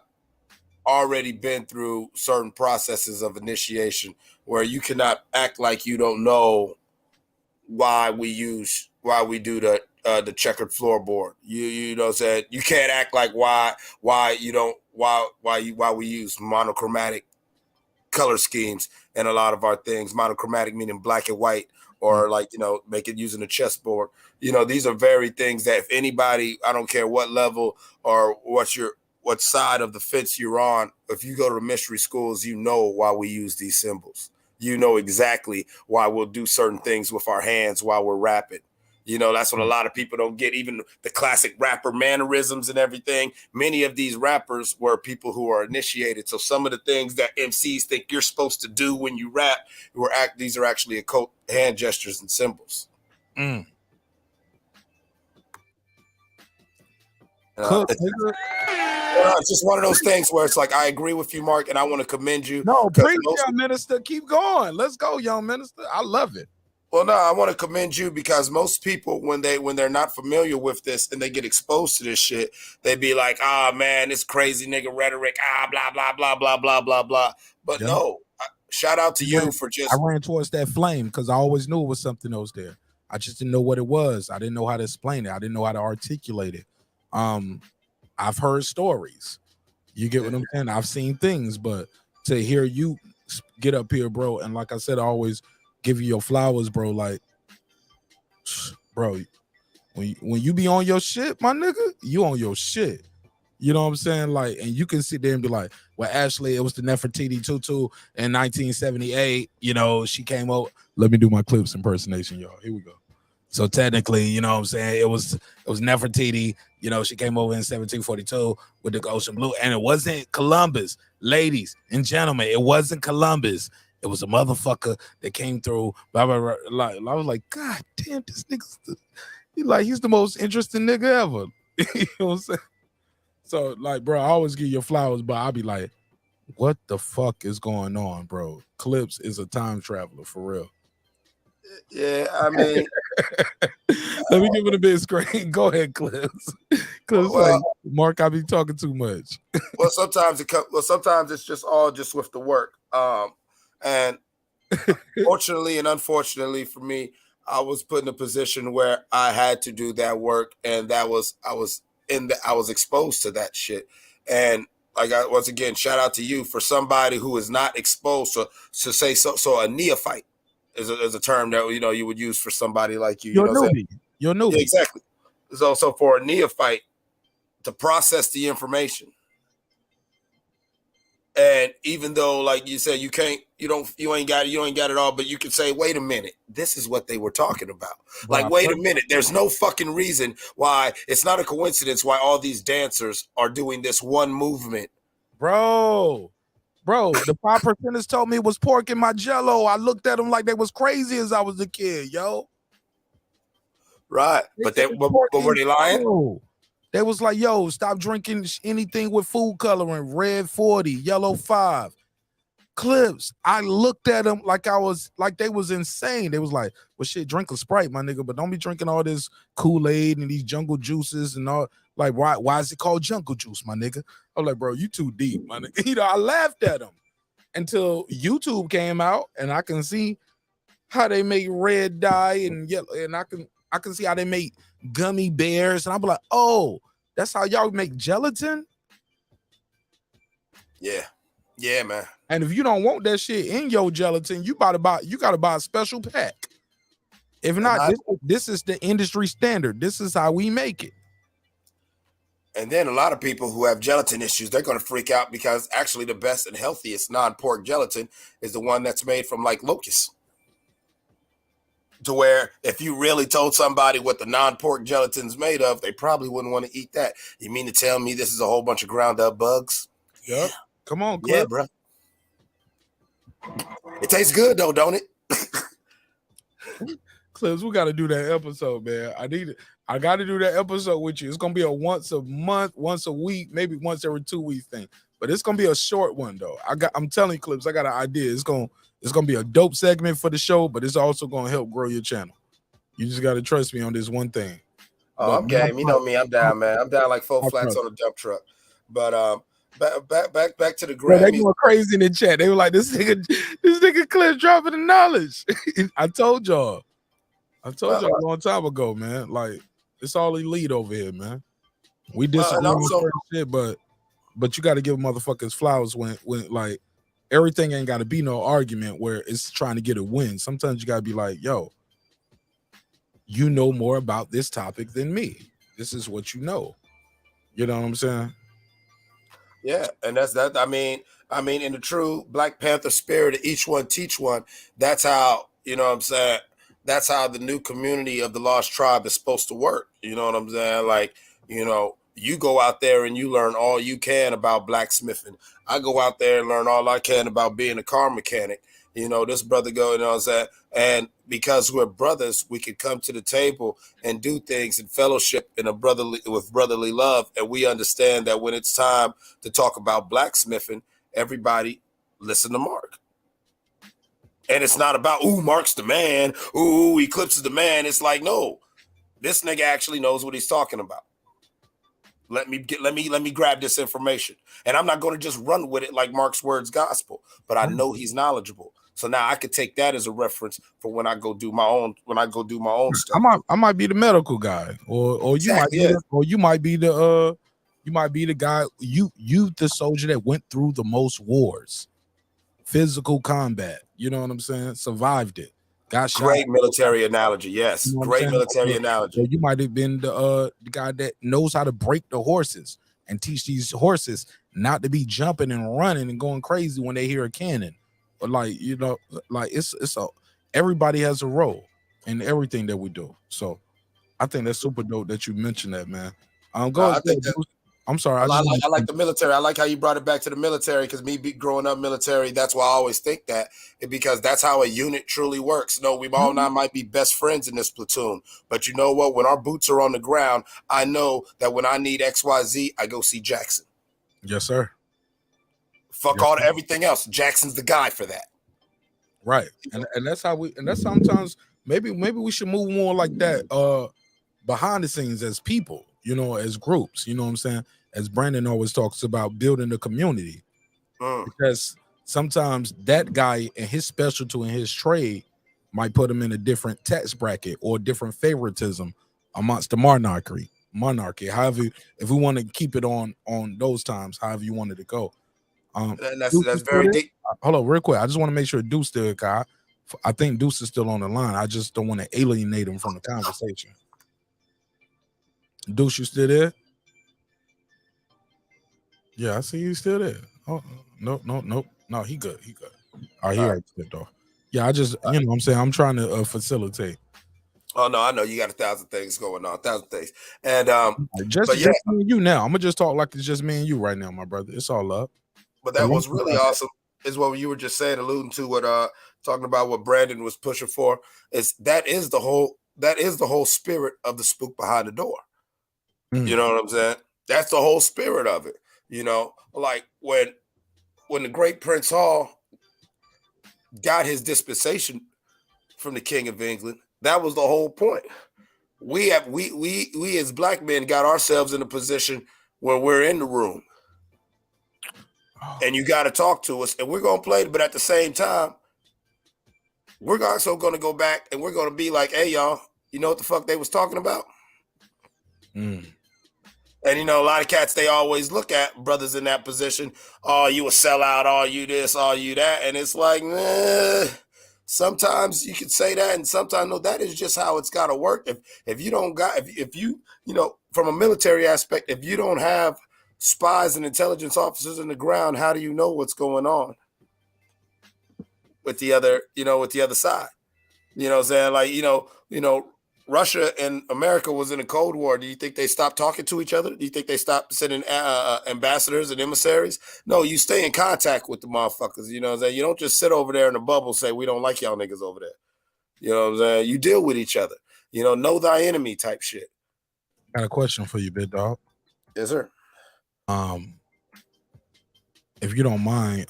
already been through certain processes of initiation where you cannot act like you don't know why we do the checkered floorboard. You know what I'm saying? You can't act like why we use monochromatic color schemes and a lot of our things. Monochromatic meaning black and white, or make it using a chessboard. These are very things that if anybody, I don't care what level or what side of the fence you're on, if you go to the mystery schools, you know why we use these symbols. You know exactly why we'll do certain things with our hands while we're rapping. That's what a lot of people don't get. Even the classic rapper mannerisms and everything. Many of these rappers were people who are initiated. So some of the things that MCs think you're supposed to do when you rap, these are actually occult hand gestures and symbols. Mm. It's just one of those things where it's like, I agree with you, Mark, and I want to commend you. No, preach, young minister. Keep going. Let's go, young minister. I love it. Well, no, I want to commend you, because most people, when they're not familiar with this and they get exposed to this shit, they be like, "Ah, man, this crazy nigga rhetoric, blah blah blah blah blah blah blah." But no, shout out to you for just. I ran towards that flame because I always knew it was something else there. I just didn't know what it was. I didn't know how to explain it. I didn't know how to articulate it. I've heard stories. You get what I'm saying? I've seen things, but to hear you get up here, bro, and like I said, I always give you your flowers, bro. Like, bro, when you be on your shit, my nigga, you on your shit. You know what I'm saying? Like, and you can sit there and be like, well, Ashley, it was the Nefertiti Tutu in 1978. She came over. Let me do my Clips impersonation, y'all. Here we go. So technically, you know what I'm saying? It was Nefertiti. She came over in 1742 with the ocean blue, and it wasn't Columbus, ladies and gentlemen. It wasn't Columbus. It was a motherfucker that came through. Blah, blah, blah. Like, I was like, God damn, this nigga's he's the most interesting nigga ever. You know what I'm saying? So, like, bro, I always give you flowers, but I'll be like, what the fuck is going on, bro? Clips is a time traveler for real. Yeah, I mean, let me give it a bit screen. Go ahead, Clips. Because like, Mark, I be talking too much. Well, sometimes it's just all just with the work. And fortunately and unfortunately for me, I was put in a position where I had to do that work, and I was exposed to that shit. And once again, shout out to you for somebody who is not exposed to say so a neophyte is a term that you would use for somebody like you. You're newbie. You're newbie. Yeah, exactly. So for a neophyte to process the information. And even though, like you said, you ain't got it all, but you can say, wait a minute, this is what they were talking about. Like, wait a minute, there's no fucking reason why. It's not a coincidence why all these dancers are doing this one movement. Bro, the 5%ers told me it was pork in my jello. I looked at them like they was crazy as I was a kid, yo. Right, but were they lying? They was like, yo, stop drinking anything with food coloring. Red 40, yellow 5. Clips. I looked at them like they was insane. They was like, well, shit, drink a Sprite, my nigga, but don't be drinking all this Kool-Aid and these jungle juices and all. Like, why is it called jungle juice, my nigga? I was like, bro, you too deep, my nigga. I laughed at them until YouTube came out, and I can see how they make red dye and yellow, and I can see how they make gummy bears, and I'm like, oh, That's how y'all make gelatin? Yeah. Yeah, man. And if you don't want that shit in your gelatin, you gotta buy a special pack. If not, this is the industry standard. This is how we make it. And then a lot of people who have gelatin issues, they're going to freak out because actually the best and healthiest non-pork gelatin is the one that's made from like locusts. To where if you really told somebody what the non-pork gelatin's made of, they probably wouldn't want to eat that. You mean to tell me this is a whole bunch of ground up bugs? Yep. Come on, Cliff. Yeah, bro. It tastes good though, don't it? Clips, we got to do that episode, man. I got to do that episode with you. It's gonna be a once a month, once a week, maybe once every 2 weeks thing. But it's gonna be a short one though. I'm telling you, Clips, I got an idea. It's gonna be a dope segment for the show, but it's also gonna help grow your channel. You just gotta trust me on this one thing. Oh, I'm game. You know me, I'm down, man. I'm down like 4 flats on a dump truck. But back to the Grammy. They going crazy in the chat. They were like, this nigga Clips dropping the knowledge. I told y'all a long time ago, man. Like, it's all elite over here, man. We disagree on certain shit, but you got to give motherfuckers flowers when like everything ain't got to be no argument where it's trying to get a win. Sometimes you got to be like, yo, you know more about this topic than me. This is what you know. You know what I'm saying? Yeah, and that's that. I mean, in the true Black Panther spirit of each one teach one, that's how, you know what I'm saying? That's how the new community of the Lost Tribe is supposed to work. You know what I'm saying? Like, you know, you go out there and you learn all you can about blacksmithing. I go out there and learn all I can about being a car mechanic. You know, this brother go, you know what I'm saying? And because we're brothers, we can come to the table and do things in fellowship in with brotherly love. And we understand that when it's time to talk about blacksmithing, everybody listen to Mark. And it's not about, ooh, Mark's the man. Ooh, Eclipse is the man. It's like, no, this nigga actually knows what he's talking about. Let me grab this information. And I'm not going to just run with it like Mark's words gospel, but I know he's knowledgeable. So now I could take that as a reference for when I go do my own stuff. I might be the medical guy, or you might be you might be the guy, you the soldier that went through the most wars, physical combat. You know what I'm saying? Survived it. Got shot. Great military analogy. Yes, you know great military analogy. Or you might have been the guy that knows how to break the horses and teach these horses not to be jumping and running and going crazy when they hear a cannon. But like, you know, like everybody has a role in everything that we do. So I think that's super dope that you mentioned that, man. I'm sorry. I like the military. I like how you brought it back to the military, because growing up military, that's why I always think that, because that's how a unit truly works. No, we all now might be best friends in this platoon, but you know what? When our boots are on the ground, I know that when I need XYZ, I go see Jackson. Yes, sir. Fuck everything else. Jackson's the guy for that. Right. And that's how that's sometimes maybe we should move more like that behind the scenes as people, you know, as groups, you know what I'm saying? As Brandon always talks about, building the community. Because sometimes that guy and his specialty and his trade might put him in a different tax bracket or different favoritism amongst the monarchy. However, if we want to keep it on those times, however you wanted to go. That's very deep. Hold on, real quick. I just want to make sure Deuce still, guy. I think Deuce is still on the line. I just don't want to alienate him from the conversation. Deuce, you still there? Yeah, I see you still there. Oh, no, he good. All right, he already stepped off. Yeah, I just, you know what I'm saying, I'm trying to facilitate. Oh no, I know you got 1,000 things going on, 1,000 things. And just me and you now. I'm gonna just talk like it's just me and you right now, my brother. It's all up. But that was really awesome, is what you were just saying, alluding to what talking about what Brandon was pushing for. That is the whole spirit of the spook behind the door. You know what I'm saying? That's the whole spirit of it. You know, like when the great Prince Hall got his dispensation from the King of England, that was the whole point. We as black men got ourselves in a position where we're in the room. And you got to talk to us, and we're going to play, but at the same time, we're also going to go back and we're going to be like, hey, y'all, you know what the fuck they was talking about? And you know, a lot of cats, they always look at brothers in that position. Oh, you a sellout, oh, you this, oh, you that. And it's like, nah, sometimes you can say that, and sometimes no, that is just how it's gotta work. If you don't got if you, you know, from a military aspect, if you don't have spies and intelligence officers in the ground, how do you know what's going on with the other, you know, with the other side? You know what I'm saying? Like, you know, Russia and America was in a Cold War. Do you think they stopped talking to each other? Do you think they stopped sending ambassadors and emissaries? No, you stay in contact with the motherfuckers. You know what I'm saying? You don't just sit over there in a bubble and say, we don't like y'all niggas over there. You know what I'm saying? You deal with each other. You know thy enemy type shit. Got a question for you, big dog. Yes, sir. If you don't mind,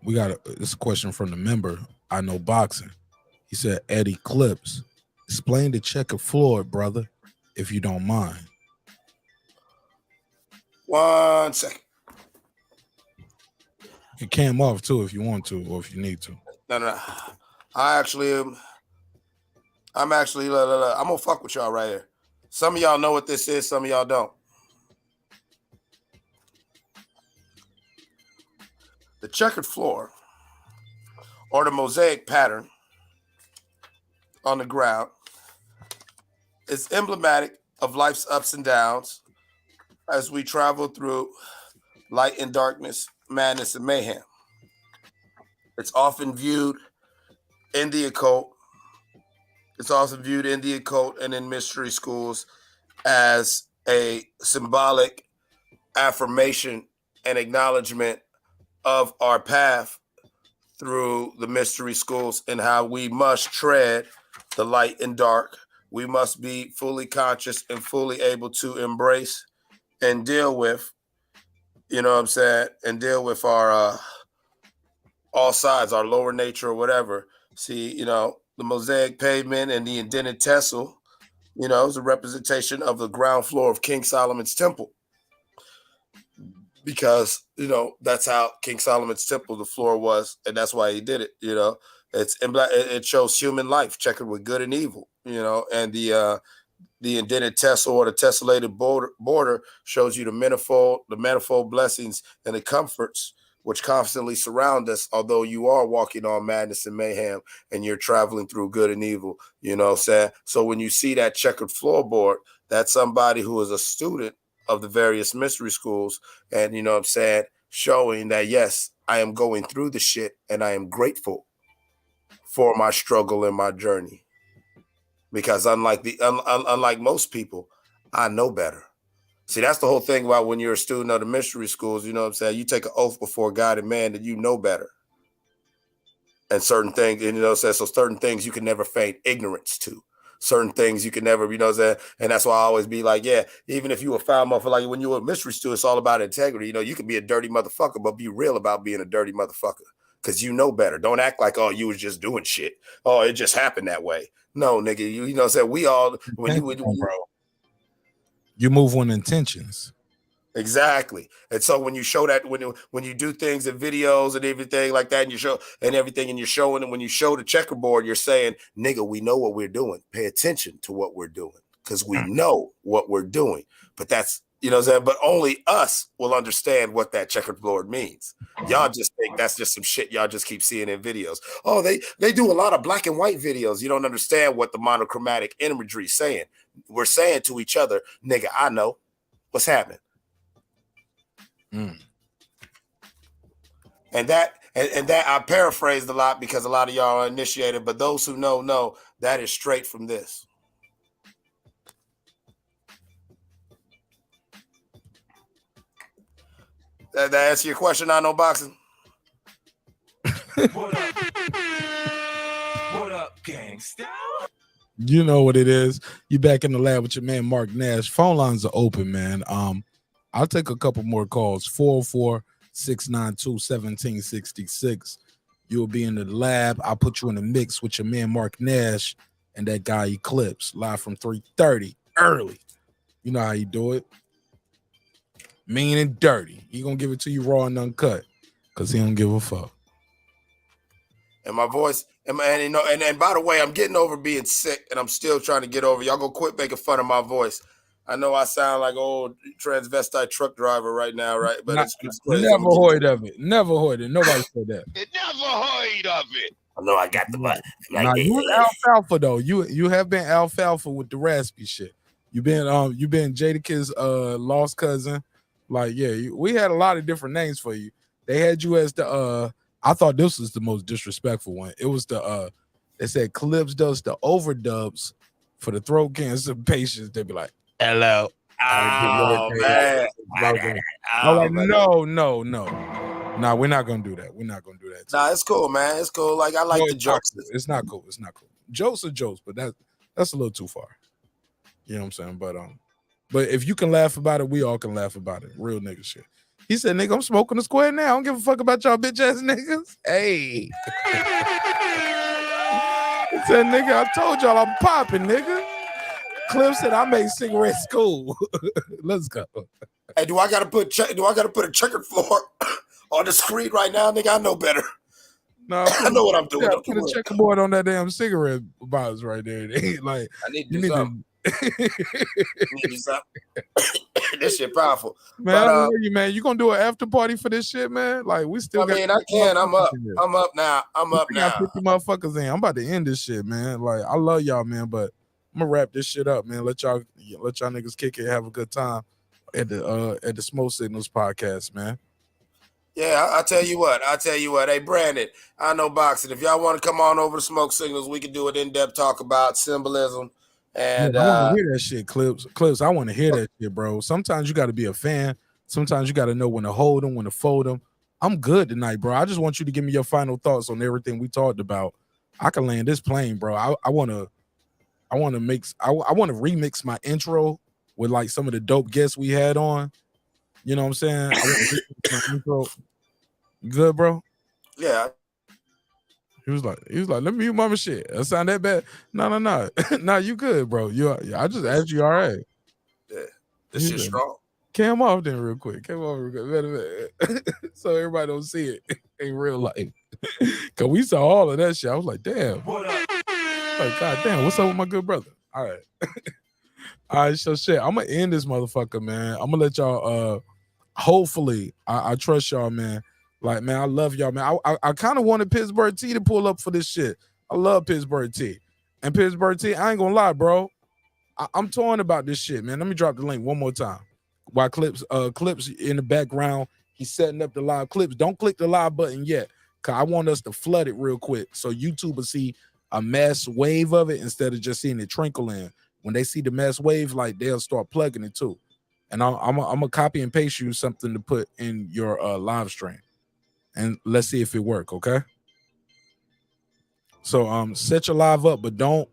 we got this question from the member. I know boxing. He said, Eddie Clips, explain the checkered floor, brother, if you don't mind. 1 second. You can cam off too if you want to, or if you need to. No. I'm actually, I'm gonna fuck with y'all right here. Some of y'all know what this is, some of y'all don't. The checkered floor, or the mosaic pattern on the ground, is emblematic of life's ups and downs as we travel through light and darkness, madness and mayhem. It's often viewed in the occult. It's also viewed in the occult and in mystery schools as a symbolic affirmation and acknowledgement of our path through the mystery schools and how we must tread the light and dark. We must be fully conscious and fully able to embrace and deal with, you know what I'm saying, and deal with our all sides, our lower nature or whatever. See, you know, the mosaic pavement and the indented tessel, you know, is a representation of the ground floor of King Solomon's temple. Because, you know, that's how King Solomon's temple, the floor was, and that's why he did it, you know. It shows human life checkered with good and evil, you know, and the indented tessel or the tessellated border shows you the manifold blessings and the comforts which constantly surround us, although you are walking on madness and mayhem and you're traveling through good and evil, you know what I'm saying? So when you see that checkered floorboard, that's somebody who is a student of the various mystery schools, and you know what I'm saying, showing that yes, I am going through the shit and I am grateful for my struggle and my journey. Because unlike most people, I know better. See, that's the whole thing about when you're a student of the mystery schools, you know what I'm saying? You take an oath before God and man that you know better. And certain things, and you know what I'm saying? So certain things you can never feign ignorance to. Certain things you can never, you know what I'm saying? And that's why I always be like, yeah, even if you were found motherfucker, like when you were a mystery student, it's all about integrity. You know, you can be a dirty motherfucker, but be real about being a dirty motherfucker. Because you know better. Don't act like, oh, you was just doing shit. Oh, it just happened that way. No, nigga, you know what I'm saying? We all, you move with intentions. Exactly. And so when you show that, when you do things in videos and everything like that, and you show and everything, and you're showing, and when you show the checkerboard, you're saying, nigga, we know what we're doing. Pay attention to what we're doing, because we know what we're doing. But that's, you know what I'm saying? But only us will understand what that checkerboard means. Y'all just think that's just some shit y'all just keep seeing in videos. Oh, they do a lot of black and white videos. You don't understand what the monochromatic imagery is saying. We're saying to each other, nigga, I know what's happening. And that I paraphrased a lot because a lot of y'all are initiated, but those who know that is straight from this. That answer your question? I know boxing. What up, gangsta? You know what it is. You back in the lab with your man Mark Nash. Phone lines are open, man. I'll take a couple more calls. 404-692-1766. You'll be in the lab. I'll put you in the mix with your man Mark Nash and that guy Eclipse, live from 3:30 early. You know how you do it. Mean and dirty. He gonna give it to you raw and uncut because he don't give a fuck. And my voice, and you know, and by the way, I'm getting over being sick, and I'm still trying to get over. Y'all go quit making fun of my voice. I know I sound like old transvestite truck driver right now, right? But it's crazy. Never heard of it. Never heard it. Nobody said that. Never heard of it. I know I got the butt. Nah, you was alfalfa though. You have been alfalfa with the raspy shit. You been Jadakiss lost cousin. Like, yeah, we had a lot of different names for you. They had you as the I thought this was the most disrespectful one. It was the they said Clips does the overdubs for the throat cancer patients. They'd be like, hello. Oh man. I'm like, no. Nah, we're not gonna do that. We're not gonna do that. Nah, it's cool, man. It's cool. Like I like the jokes. It's not cool. It's not cool. Jokes are jokes, but that's a little too far. You know what I'm saying? But if you can laugh about it, we all can laugh about it. Real nigga shit. He said, nigga, I'm smoking the square now. I don't give a fuck about y'all bitch ass niggas. Hey. He said, nigga, I told y'all I'm popping, nigga. Cliff said I made cigarettes cool. Let's go. Hey, do I gotta put a checkered floor on the screen right now, nigga? I know better. No, I know what I'm doing. Yeah, put a checkerboard on that damn cigarette box right there. Like, I need to do something. This shit powerful. Man, But, I hear you, man. You gonna do an after party for this shit, man? Like, we still. I mean, I can. I'm up. I'm up now. We got 50 motherfuckers in. I'm about to end this shit, man. Like, I love y'all, man, but I'm gonna wrap this shit up, man. Let y'all niggas kick it, have a good time at the Smoke Signals podcast, man. Yeah, I tell you what. Hey, Brandon, I know boxing. If y'all want to come on over to Smoke Signals, we can do an in-depth talk about symbolism. And I want to hear that shit, Clips. I want to hear that shit, bro. Sometimes you got to be a fan. Sometimes you got to know when to hold them, when to fold them. I'm good tonight, bro. I just want you to give me your final thoughts on everything we talked about. I can land this plane, bro. I want to remix my intro with like some of the dope guests we had on. You know what I'm saying? I want to remix my intro. You good, bro? Yeah. He was like, let me mute my shit. That sound that bad? No. Nah, you good, bro. I just asked you all right. Yeah. This shit strong. Cam off then real quick. So everybody don't see it in real life. Cause we saw all of that shit. I was like, damn. Like, God damn, what's up with my good brother? All right. All right, so shit. I'm gonna end this motherfucker, man. I'm gonna let y'all hopefully I trust y'all, man. Like, man, I love y'all, man. I kind of wanted Pittsburgh T to pull up for this shit. I love Pittsburgh T. And Pittsburgh T, I ain't gonna lie, bro. I'm torn about this shit, man. Let me drop the link one more time. While Clips in the background, he's setting up the live clips. Don't click the live button yet, cause I want us to flood it real quick so YouTube will see a mass wave of it instead of just seeing it trickle in. When they see the mass wave, like, they'll start plugging it too. And I'm gonna copy and paste you something to put in your live stream. And let's see if it work, okay? So set your live up, but don't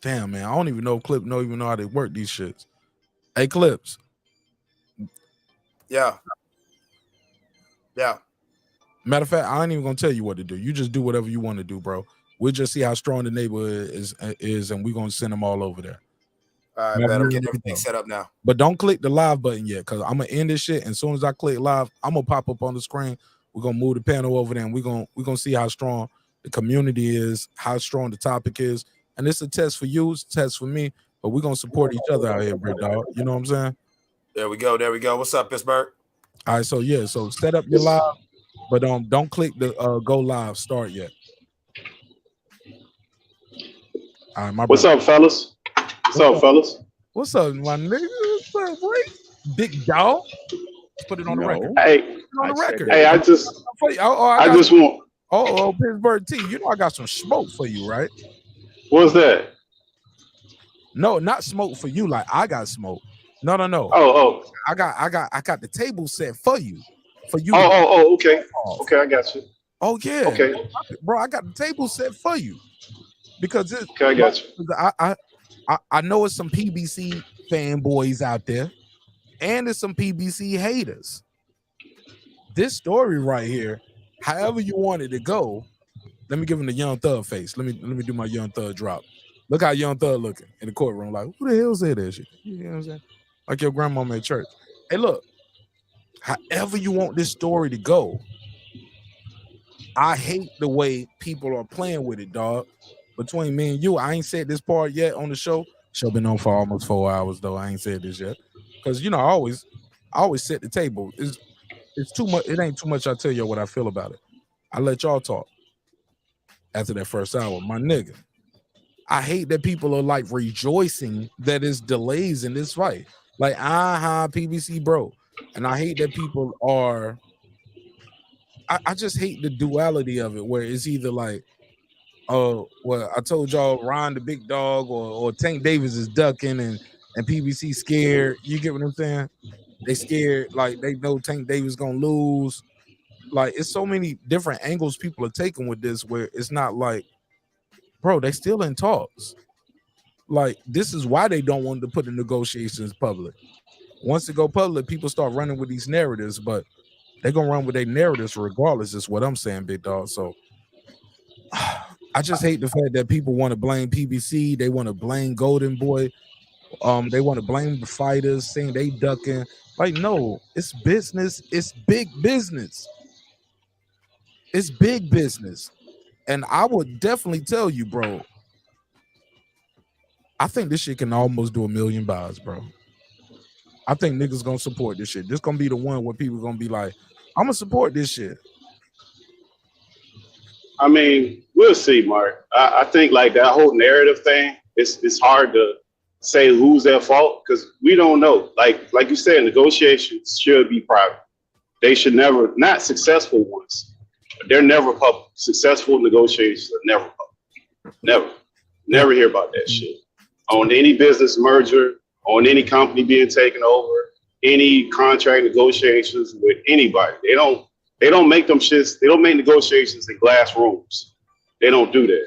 damn, man, I don't even know if Clip even know how they work these shits. Hey, Clips. Yeah. Matter of fact, I ain't even gonna tell you what to do. You just do whatever you want to do, bro. We'll just see how strong the neighborhood is, and we're gonna send them all over there. All right, man. I'm getting everything set up now. But don't click the live button yet, because I'm gonna end this shit. And as soon as I click live, I'm gonna pop up on the screen. We're gonna move the panel over there, and we're gonna see how strong the community is, how strong the topic is. And it's a test for you, it's a test for me, but we're gonna support each other out here, bro, dog. You know what I'm saying? There we go. What's up, Pittsburgh? All right, so set up your live, but don't click the go live start yet. All right, What's up, fellas? What's up, fellas? What's up, my nigga? What's up, boy? Big dog. Let's put it on the record. Hey, on the record. Hey, I just want. Oh, Pittsburgh T. You know I got some smoke for you, right? What's that? No, not smoke for you. Like, I got smoke. No. Oh. I got the table set for you. Oh. Okay. Okay, I got you. Oh yeah. Okay. Bro, I got the table set for you because I got you. I know it's some PBC fanboys out there, and there's some PBC haters. This story right here, however you want it to go, let me give him the Young Thug face. Let me do my Young Thug drop. Look how Young Thug looking in the courtroom. Like, who the hell said that shit? You know what I'm saying? Like your grandmama at church. Hey, look, however you want this story to go, I hate the way people are playing with it, dog. Between me and you, I ain't said this part yet on the show. Show been on for almost 4 hours though. I ain't said this yet because I always set the table. It's too much. It ain't too much. I tell you what I feel about it. I let y'all talk after that first hour, my nigga. I hate that people are like rejoicing that it's delays in this fight. Like, PBC, bro. And I hate that people are. I just hate the duality of it, where it's either like, oh, well, I told y'all Ron the big dog or Tank Davis is ducking and PBC scared. You get what I'm saying? They scared, like they know Tank Davis gonna lose. Like, it's so many different angles people are taking with this, where it's not like, bro, they still in talks. Like, this is why they don't want to put the negotiations public. Once it go public, people start running with these narratives, but they're gonna run with their narratives regardless, is what I'm saying, big dog. So I just hate the fact that people want to blame PBC, they want to blame Golden Boy, they want to blame the fighters, saying they ducking. Like, no, it's business, it's big business. It's big business. And I would definitely tell you, bro, I think this shit can almost do 1 million buys, bro. I think niggas gonna support this shit. This gonna be the one where people gonna be like, I'm gonna support this shit. I mean, we'll see, Mark. I think like that whole narrative thing, it's hard to say who's at fault because we don't know. Like you said, negotiations should be private. They should never, not successful ones, but they're never public. Successful negotiations are never public. Never hear about that shit. On any business merger, on any company being taken over, any contract negotiations with anybody. They don't make them shits. They don't make negotiations in glass rooms. They don't do that.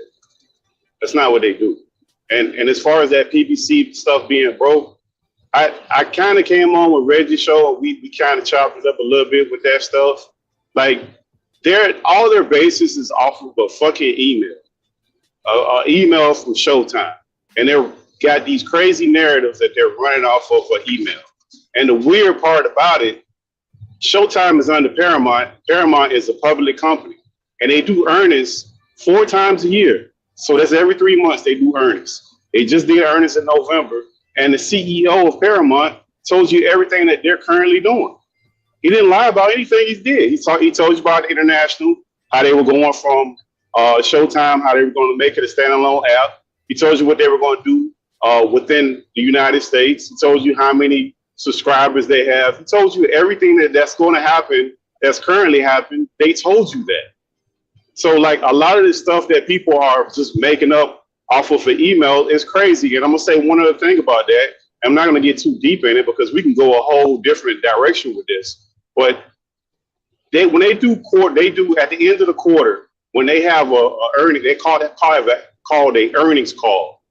That's not what they do. And as far as that PBC stuff being broke, I kind of came on with Reggie's show and we kind of chopped it up a little bit with that stuff. Like, all their basis is off of a fucking email, email from Showtime, and they're got these crazy narratives that they're running off of an email. And the weird part about it, Showtime is under Paramount. Paramount is a public company, and they do earnings 4 times a year. So that's every 3 months they do earnings. They just did earnings in November, and the CEO of Paramount told you everything that they're currently doing. He didn't lie about anything he did. He told you about the international, how they were going from Showtime, how they were going to make it a standalone app. He told you what they were going to do within the United States. He told you how many subscribers they have. He told you everything that's going to happen, that's currently happening. They told you that. So like a lot of this stuff that people are just making up off of an email is crazy. And I'm gonna say one other thing about that. I'm not gonna get too deep in it because we can go a whole different direction with this. But when they do at the end of the quarter, when they have a earning, they called a earnings call.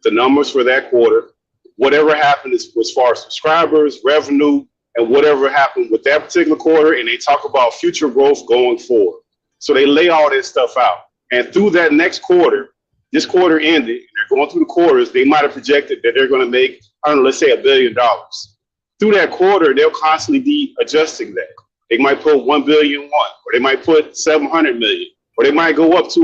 The numbers for that quarter, whatever happened as far as subscribers, revenue, and whatever happened with that particular quarter, and they talk about future growth going forward. So they lay all this stuff out. And through that next quarter, this quarter ended, and they're going through the quarters, they might have projected that they're going to make, I don't know, let's say $1 billion. Through that quarter, they'll constantly be adjusting that. They might put 1 billion, or they might put 700 million, or they might go up to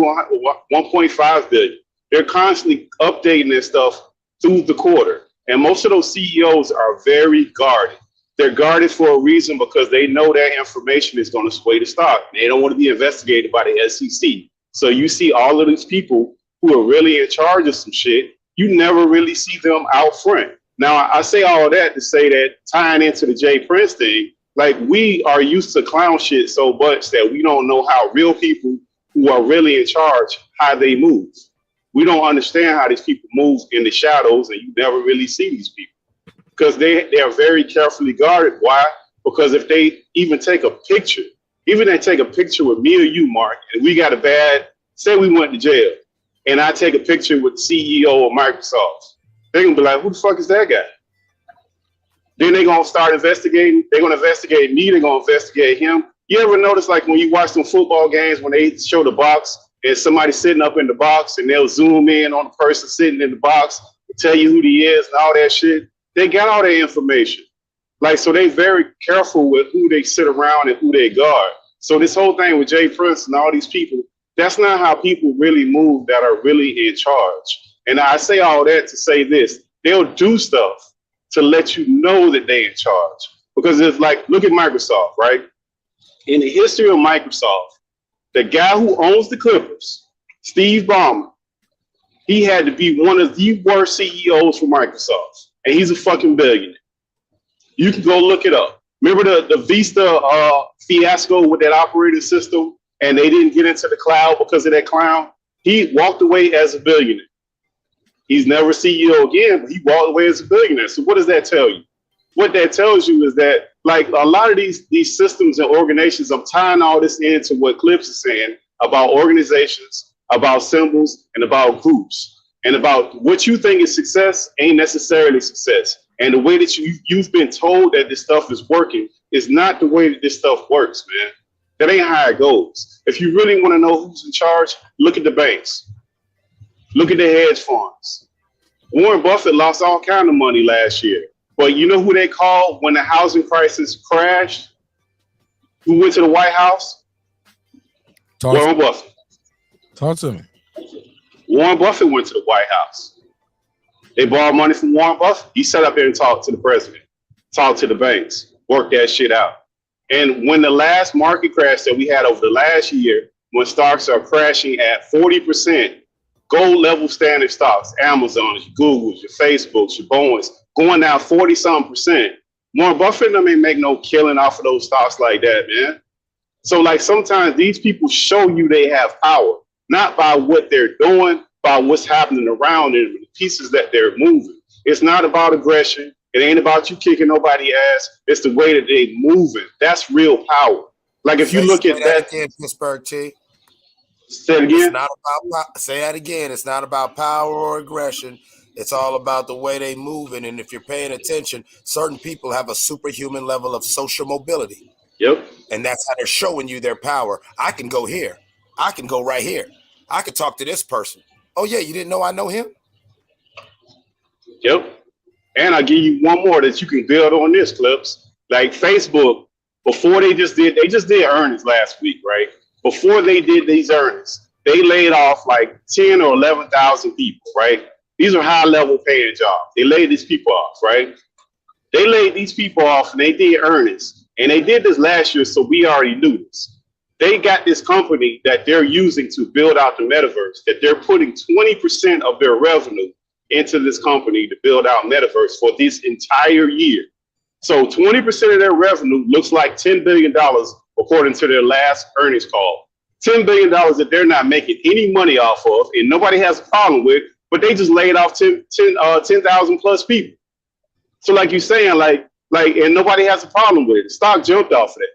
1.5 billion. They're constantly updating this stuff through the quarter. And most of those CEOs are very guarded. They're guarded for a reason because they know that information is going to sway the stock. They don't want to be investigated by the SEC. So you see all of these people who are really in charge of some shit, you never really see them out front. Now, I say all that to say that tying into the Jay Prince thing, like we are used to clown shit so much that we don't know how real people who are really in charge, how they move. We don't understand how these people move in the shadows, and you never really see these people because they are very carefully guarded. Why? Because if they even take a picture, even they take a picture with me or you, Mark, and we got a bad, say we went to jail, and I take a picture with the CEO of Microsoft, they're gonna be like, who the fuck is that guy? Then they're gonna start investigating. They're gonna investigate me. They're gonna investigate him. You ever notice, like when you watch some football games, when they show the box and somebody sitting up in the box, and they'll zoom in on the person sitting in the box, tell you who he is and all that shit. They got all that information. Like, so they very careful with who they sit around and who they guard. So this whole thing with Jay Prince and all these people, That's not how people really move that are really in charge. And I say all that to say this. They'll do stuff to let you know that they're in charge. Because it's like, look at Microsoft, right? In the history of Microsoft, the guy who owns the Clippers, Steve Ballmer, he had to be one of the worst CEOs for Microsoft. And he's a fucking billionaire. You can go look it up. Remember the Vista fiasco with that operating system, and they didn't get into the cloud because of that clown? He walked away as a billionaire. He's never CEO again, but he walked away as a billionaire. So what does that tell you? What that tells you is that, like, a lot of these systems and organizations, I'm tying all this into what Clips is saying about organizations, about symbols, and about groups, and about what you think is success ain't necessarily success. And the way that you've been told that this stuff is working is not the way that this stuff works, man. That ain't how it goes. If you really want to know who's in charge, look at the banks. Look at the hedge funds. Warren Buffett lost all kind of money last year. But you know who they called when the housing crisis crashed? Who went to the White House? Warren Buffett. Talk to me. Warren Buffett went to the White House. They borrowed money from Warren Buffett. He sat up there and talked to the president, talked to the banks, worked that shit out. And when the last market crash that we had over the last year, when stocks are crashing at 40%, gold level standard stocks, Amazon's, your Google's, your Facebook's, your Boeing's, going down 40-something%. Warren Buffett ain't make no killing off of those stocks like that, man. So like sometimes these people show you they have power, not by what they're doing, by what's happening around them, the pieces that they're moving. It's not about aggression. It ain't about you kicking nobody's ass. It's the way that they moving. That's real power. Like if you look at that again, Pittsburgh T. Say it again. It's not about, say that again. It's not about power or aggression. It's all about the way they moving. And if you're paying attention, certain people have a superhuman level of social mobility. Yep. And that's how they're showing you their power. I can go here. I can go right here. I could talk to this person. Oh yeah, you didn't know I know him? Yep. And I'll give you one more that you can build on this, Clips. Like Facebook, before they just did earnings last week, right? Before they did these earnings, they laid off like 10 or 11,000 people, right? These are high level paying jobs. They laid these people off, right? They laid these people off and they did earnings. And they did this last year, so we already knew this. They got this company that they're using to build out the metaverse, that they're putting 20% of their revenue into this company to build out metaverse for this entire year. So 20% of their revenue looks like $10 billion according to their last earnings call. $10 billion that they're not making any money off of and nobody has a problem with, but they just laid off 10,000 plus people. So like you're saying, like, and nobody has a problem with it. The stock jumped off of that.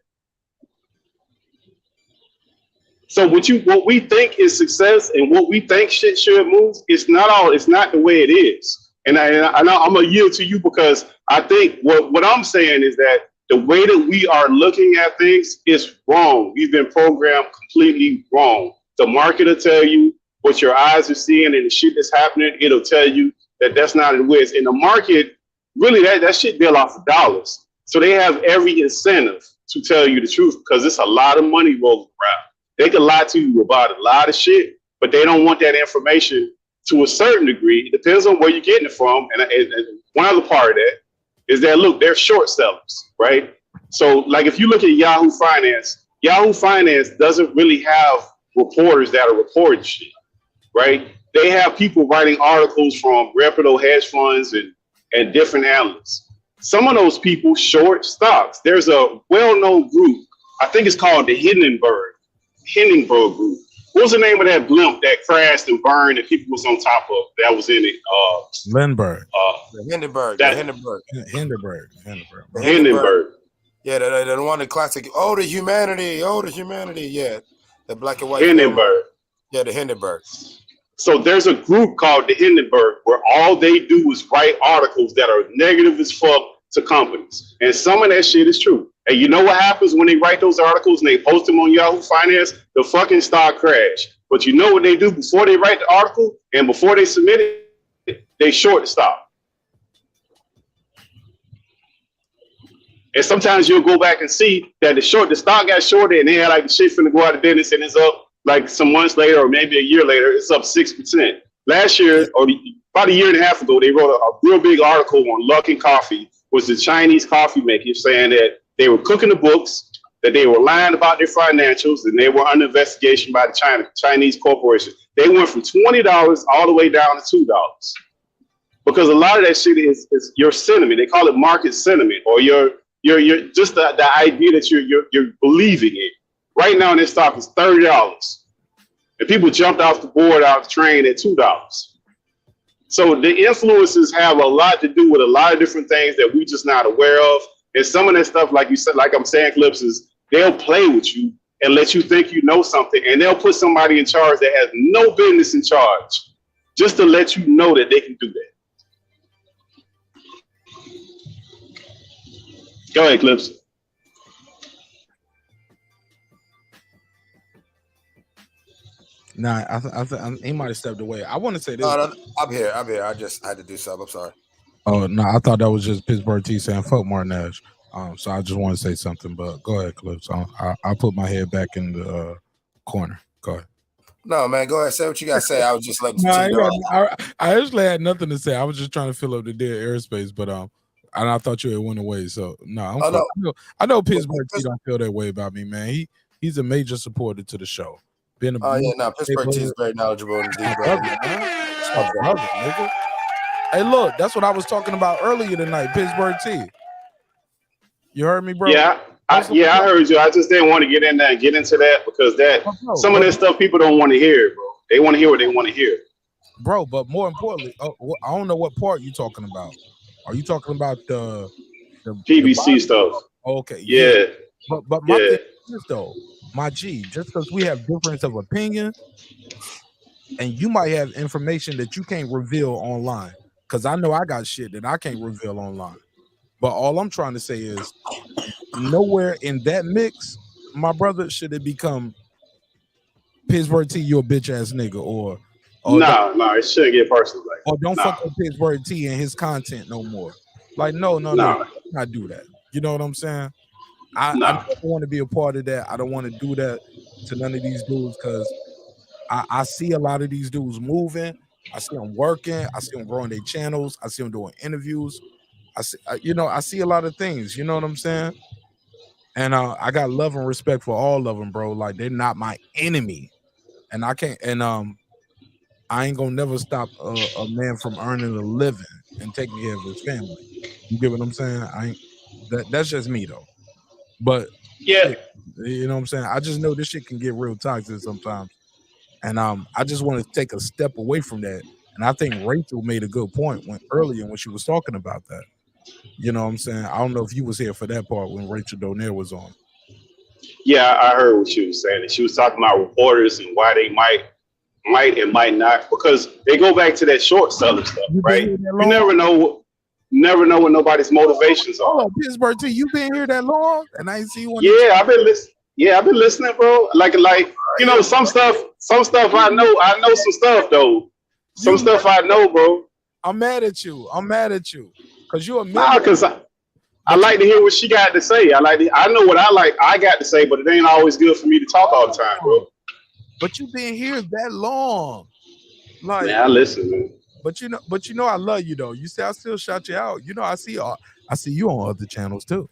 So what we think is success and what we think shit should move, it's not the way it is. And I'm gonna yield to you because I think what I'm saying is that the way that we are looking at things is wrong. We've been programmed completely wrong. The market will tell you what your eyes are seeing and the shit that's happening. It'll tell you that that's not the way it's in the market. Really, that shit built off of dollars. So they have every incentive to tell you the truth because it's a lot of money rolling around. They can lie to you about a lot of shit, but they don't want that information to a certain degree. It depends on where you're getting it from. And one other part of that is that, look, they're short sellers, right? So like if you look at Yahoo Finance doesn't really have reporters that are reporting shit, right? They have people writing articles from reputable hedge funds and different analysts. Some of those people short stocks. There's a well-known group, I think it's called the Hindenburg Group. What was the name of that blimp that crashed and burned and people was on top of that was in it? Lindbergh. Hindenburg. Hindenburg. Yeah, the one, the classic. Oh, the humanity. Yeah, the black and white. Hindenburg. Yeah, the Hindenburg. So there's a group called the Hindenburg where all they do is write articles that are negative as fuck to companies. And some of that shit is true. And you know what happens when they write those articles and they post them on Yahoo Finance? The fucking stock crash. But you know what they do before they write the article and before they submit it? They short the stock. And sometimes you'll go back and see that the stock got shorted and they had like the shit finna go out of business and it's up like some months later or maybe a year later, it's up 6%. Last year, or about a year and a half ago, they wrote a real big article on Luckin Coffee, was the Chinese coffee makers, saying that they were cooking the books, that they were lying about their financials, and they were under investigation by the Chinese corporation. They went from $20 all the way down to $2. Because a lot of that shit is your sentiment. They call it market sentiment, or your just the idea that you're believing it. Right now, this stock is $30, and people jumped off the board out the train at $2. So the influences have a lot to do with a lot of different things that we're just not aware of. And some of that stuff, like you said, like I'm saying, Clips, is they'll play with you and let you think you know something, and they'll put somebody in charge that has no business in charge, just to let you know that they can do that. Go ahead, Clips. Nah, he might have stepped away. I want to say this. No, I'm here. I just had to do something. I'm sorry. Oh no, I thought that was just Pittsburgh T saying fuck Martinez. So I just want to say something, but go ahead, Clips. I'll put my head back in the corner. Go ahead. No, man, go ahead. Say what you got to say. I was just letting I actually had nothing to say. I was just trying to fill up the dead airspace, but and I thought you had went away. So no, I know Pittsburgh T don't feel that way about me, man. He's a major supporter to the show. Pittsburgh T is very knowledgeable indeed, bro. Nigga. Hey, look, that's what I was talking about earlier tonight. Pittsburgh T. You heard me, bro? Yeah, I heard you. I just didn't want to get in there and get into that because some of that stuff people don't want to hear, bro. They want to hear what they want to hear, bro. But more importantly, I don't know what part you're talking about. Are you talking about the PBC stuff? Okay, yeah. But my thing is though, my G, just because we have difference of opinion, and you might have information that you can't reveal online, because I know I got shit that I can't reveal online. But all I'm trying to say is, nowhere in that mix, my brother, should it become Pittsburgh T, you a bitch ass nigga, or no, it shouldn't get personal. Like, or don't fuck with Pittsburgh T and his content no more. Like, no, not do that. You know what I'm saying? I don't want to be a part of that. I don't want to do that to none of these dudes, because I see a lot of these dudes moving. I see them working. I see them growing their channels. I see them doing interviews. I see a lot of things. You know what I'm saying? And I got love and respect for all of them, bro. Like, they're not my enemy, and I can't. And I ain't gonna never stop a man from earning a living and taking care of his family. You get what I'm saying? That's just me though. But yeah, you know what I'm saying? I just know this shit can get real toxic sometimes. And I just want to take a step away from that. And I think Rachel made a good point earlier when she was talking about that. You know what I'm saying? I don't know if you was here for that part when Rachel Donaire was on. Yeah, I heard what she was saying. And she was talking about reporters and why they might and might not, because they go back to that short seller stuff, right? You never know what nobody's motivations are. Oh, Pittsburgh T, you been here that long? And I ain't see one. Yeah, I've been listening. Yeah, I've been listening, bro. Like you know, some stuff I know some stuff though. Some stuff I know, bro. I'm mad at you. Because you're a member. Because I like to hear what she got to say. I know what I got to say, but it ain't always good for me to talk all the time, bro. But you been here that long. Like, man, I listen, man. But you know I love you though. You say I still shout you out. You know, I see you on other channels too.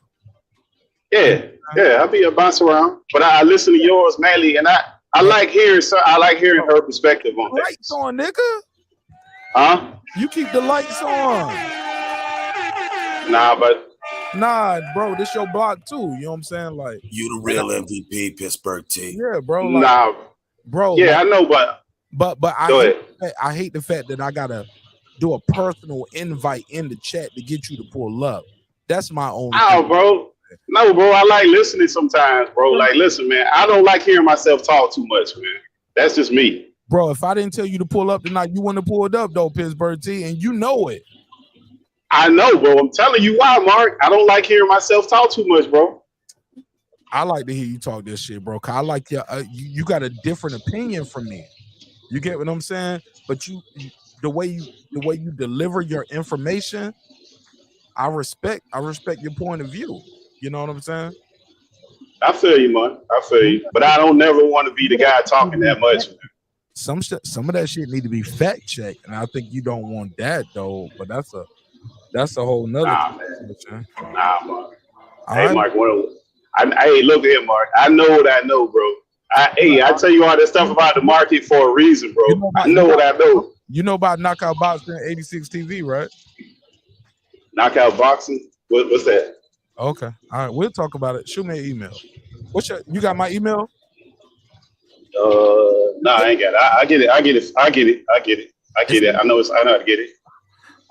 Yeah, I be a bounce around. But I listen to yours mainly, and I like hearing her perspective on that. Lights on, nigga. Huh? You keep the lights on. Nah, bro, this your block too. You know what I'm saying? Like, you the real MVP, Pittsburgh T. Yeah, bro. Like, bro. Yeah, I know, but I hate the fact that I gotta do a personal invite in the chat to get you to pull up. That's my only thing. Bro. No, bro. I like listening sometimes, bro. Like, listen, man. I don't like hearing myself talk too much, man. That's just me. Bro, if I didn't tell you to pull up tonight, you wouldn't have pulled up though, Pittsburgh T, and you know it. I know, bro. I'm telling you why, Mark. I don't like hearing myself talk too much, bro. I like to hear you talk this shit, bro. Cause I like you got a different opinion from me. You get what I'm saying? But the way you deliver your information, I respect your point of view. You know what I'm saying? I feel you, man. I feel you. But I don't never want to be the guy talking that much. Some of that shit need to be fact checked, and I think you don't want that though. But that's a whole nother conversation. Nah, man. All Hey, right. Mark. Hey, look here, Mark. I know what I know, bro. I tell you all this stuff about the market for a reason, bro. I know what I know. You know about Knockout Boxing 86 TV, right? Knockout Boxing? What's that? Okay. All right. We'll talk about it. Shoot me an email. You got my email? No, I ain't got it. I get it. I get it. I know how to get it.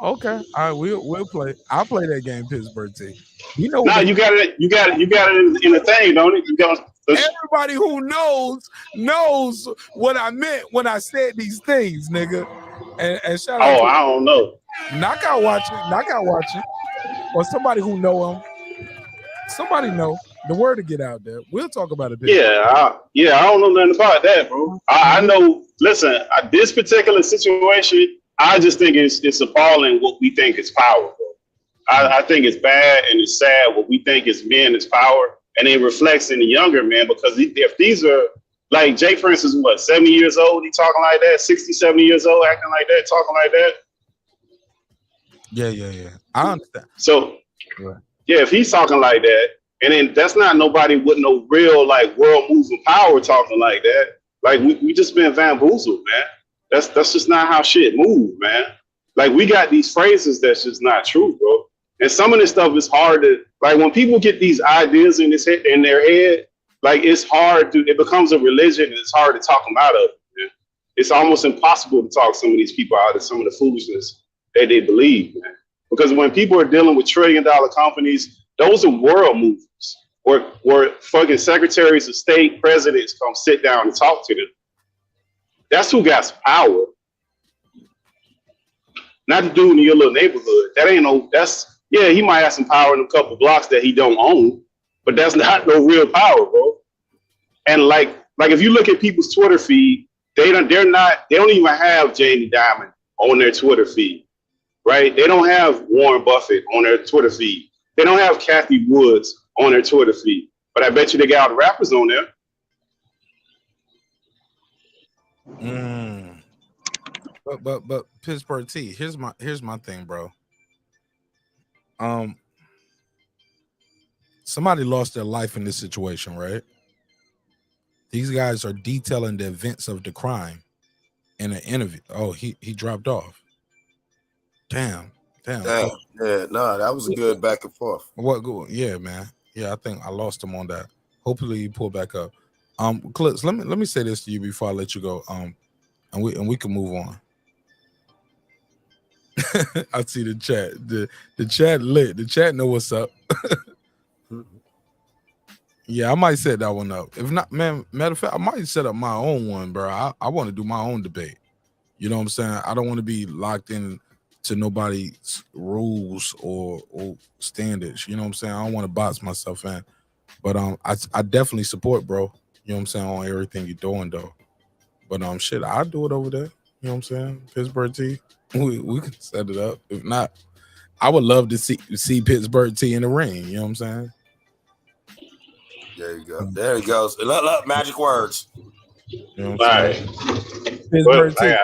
Okay. All right. We'll play. I'll play that game, Pittsburgh T. You know Nah, you got it in the thing, don't it? Everybody who knows what I meant when I said these things, nigga. And shout out to I don't know. Knockout watching. Or somebody who know him. Somebody know. The word to get out there. We'll talk about it. I don't know nothing about that, bro. I know. Listen, this particular situation, I just think it's appalling what we think is power, bro. I think it's bad and it's sad what we think is men is power, and it reflects in the younger men, because if these are like Jay, for instance, 70 years old, he talking like that, 60, 70 years old, acting like that, talking like that. Yeah. I understand. So, if he's talking like that, and then that's not nobody with no real like world moving power talking like that. Like we just been bamboozled, man. That's just not how shit move, man. Like we got these phrases that's just not true, bro. And some of this stuff is hard to, like, when people get these ideas in their head, like it becomes a religion, and it's hard to talk them out of it, man. It's almost impossible to talk some of these people out of some of the foolishness that they believe, man. Because when people are dealing with $1 trillion companies, those are world movers, where fucking secretaries of state, presidents come sit down and talk to them. That's who got some power. Not the dude in your little neighborhood. That ain't no. He might have some power in a couple blocks that he don't own, but that's not no real power, bro. And like if you look at people's Twitter feed, they don't even have Jamie Dimon on their Twitter feed, right? They don't have Warren Buffett on their Twitter feed. They don't have Kathy Woods on their Twitter feed. But I bet you they got all the rappers on there. But Pittsburgh T, here's my thing, bro. Somebody lost their life in this situation, right? These guys are detailing the events of the crime in an interview. Oh, he dropped off. Damn. Yeah, no, that was a good back and forth. Yeah, man. Yeah, I think I lost him on that. Hopefully you pull back up. Clips, let me say this to you before I let you go. And we can move on. I see the chat. The chat lit. The chat know what's up. Yeah, I might set that one up. If not, man, matter of fact, I might set up my own one, bro. I want to do my own debate. You know what I'm saying? I don't want to be locked in to nobody's rules or standards. You know what I'm saying? I don't want to box myself in. But I definitely support, bro. You know what I'm saying, on everything you're doing though. But shit, I'll do it over there. You know what I'm saying? Pittsburgh T. We can set it up. If not, I would love to see Pittsburgh T in the ring. You know what I'm saying? There you go. There he goes. Look, magic words. You know what I'm saying? Pittsburgh T.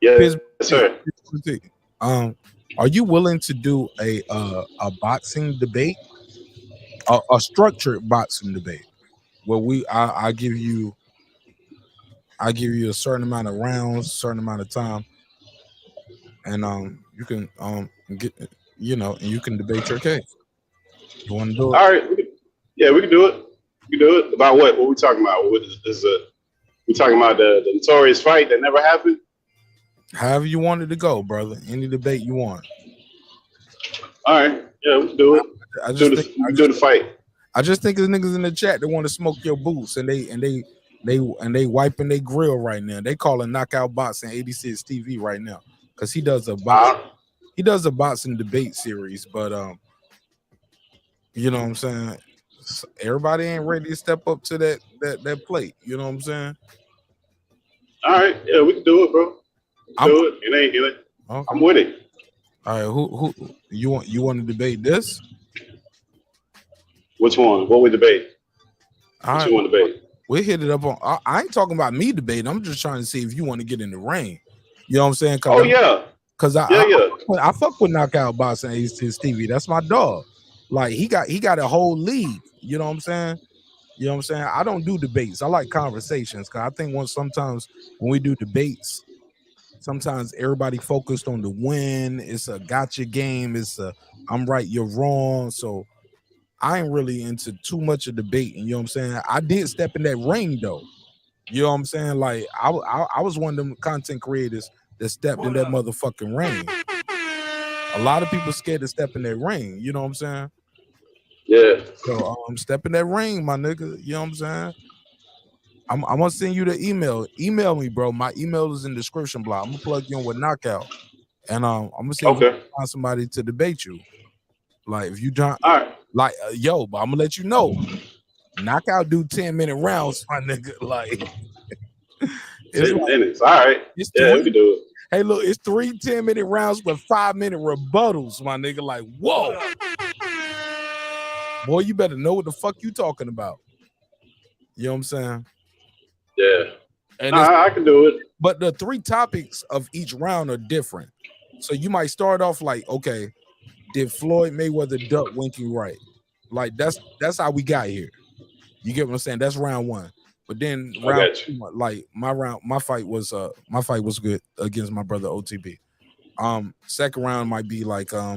Yes, sir. Pittsburgh T. Are you willing to do a boxing debate, a structured boxing debate, where I give you a certain amount of rounds, a certain amount of time, and you can get, and you can debate your case. You want to do it? All right. We can do it. We can do it. About what? What we talking about? We talking about the notorious fight that never happened? However you wanted to go, brother. Any debate you want. All right. Yeah, we can do it. We do the fight. I just think there's niggas in the chat that want to smoke your boots, and they wiping their grill right now. They calling Knockout Boxing 86 TV right now because he does a boxing debate series. But you know what I'm saying? Everybody ain't ready to step up to that plate. You know what I'm saying? All right. Yeah, we can do it, bro. Do it. It ain't. Okay. I'm with it. All right. Who you want to debate this? Which one? What we debate? All What right, you want to debate? we'll hit it up on. I ain't talking about me debating. I'm just trying to see if you want to get in the ring. You know what I'm saying? Oh yeah, Cause yeah. I fuck with Knockout Boxing Aces TV. That's my dog. Like he got a whole league. You know what I'm saying? You know what I'm saying? I don't do debates. I like conversations. Cause I think sometimes when we do debates, sometimes everybody focused on the win. It's a gotcha game. It's a I'm right, you're wrong. So I ain't really into too much of debating. You know what I'm saying? I did step in that ring though. You know what I'm saying? Like I was one of them content creators that stepped in that motherfucking ring. A lot of people scared to step in that ring. You know what I'm saying? Yeah. So step in that ring, my nigga. You know what I'm saying? I'm gonna send you the email. Email me, bro. My email is in the description block. I'm gonna plug you in with Knockout, and I'm gonna see if we can find somebody to debate you. Like if you don't, all right, like yo, but I'm gonna let you know. Knockout do 10-minute rounds, my nigga. Like it's 10 like minutes. All right. it's Yeah, we can do it. Hey, look, it's 3 10-minute rounds with 5-minute rebuttals, my nigga. Like, whoa. Boy, you better know what the fuck you talking about. You know what I'm saying? Yeah. And I can do it. But the 3 topics of each round are different. So you might start off like, okay, did Floyd Mayweather duck winking right? Like that's how we got here. You get what I'm saying? That's round 1. But then round 2, like my fight was good against my brother OTB. Second round might be like I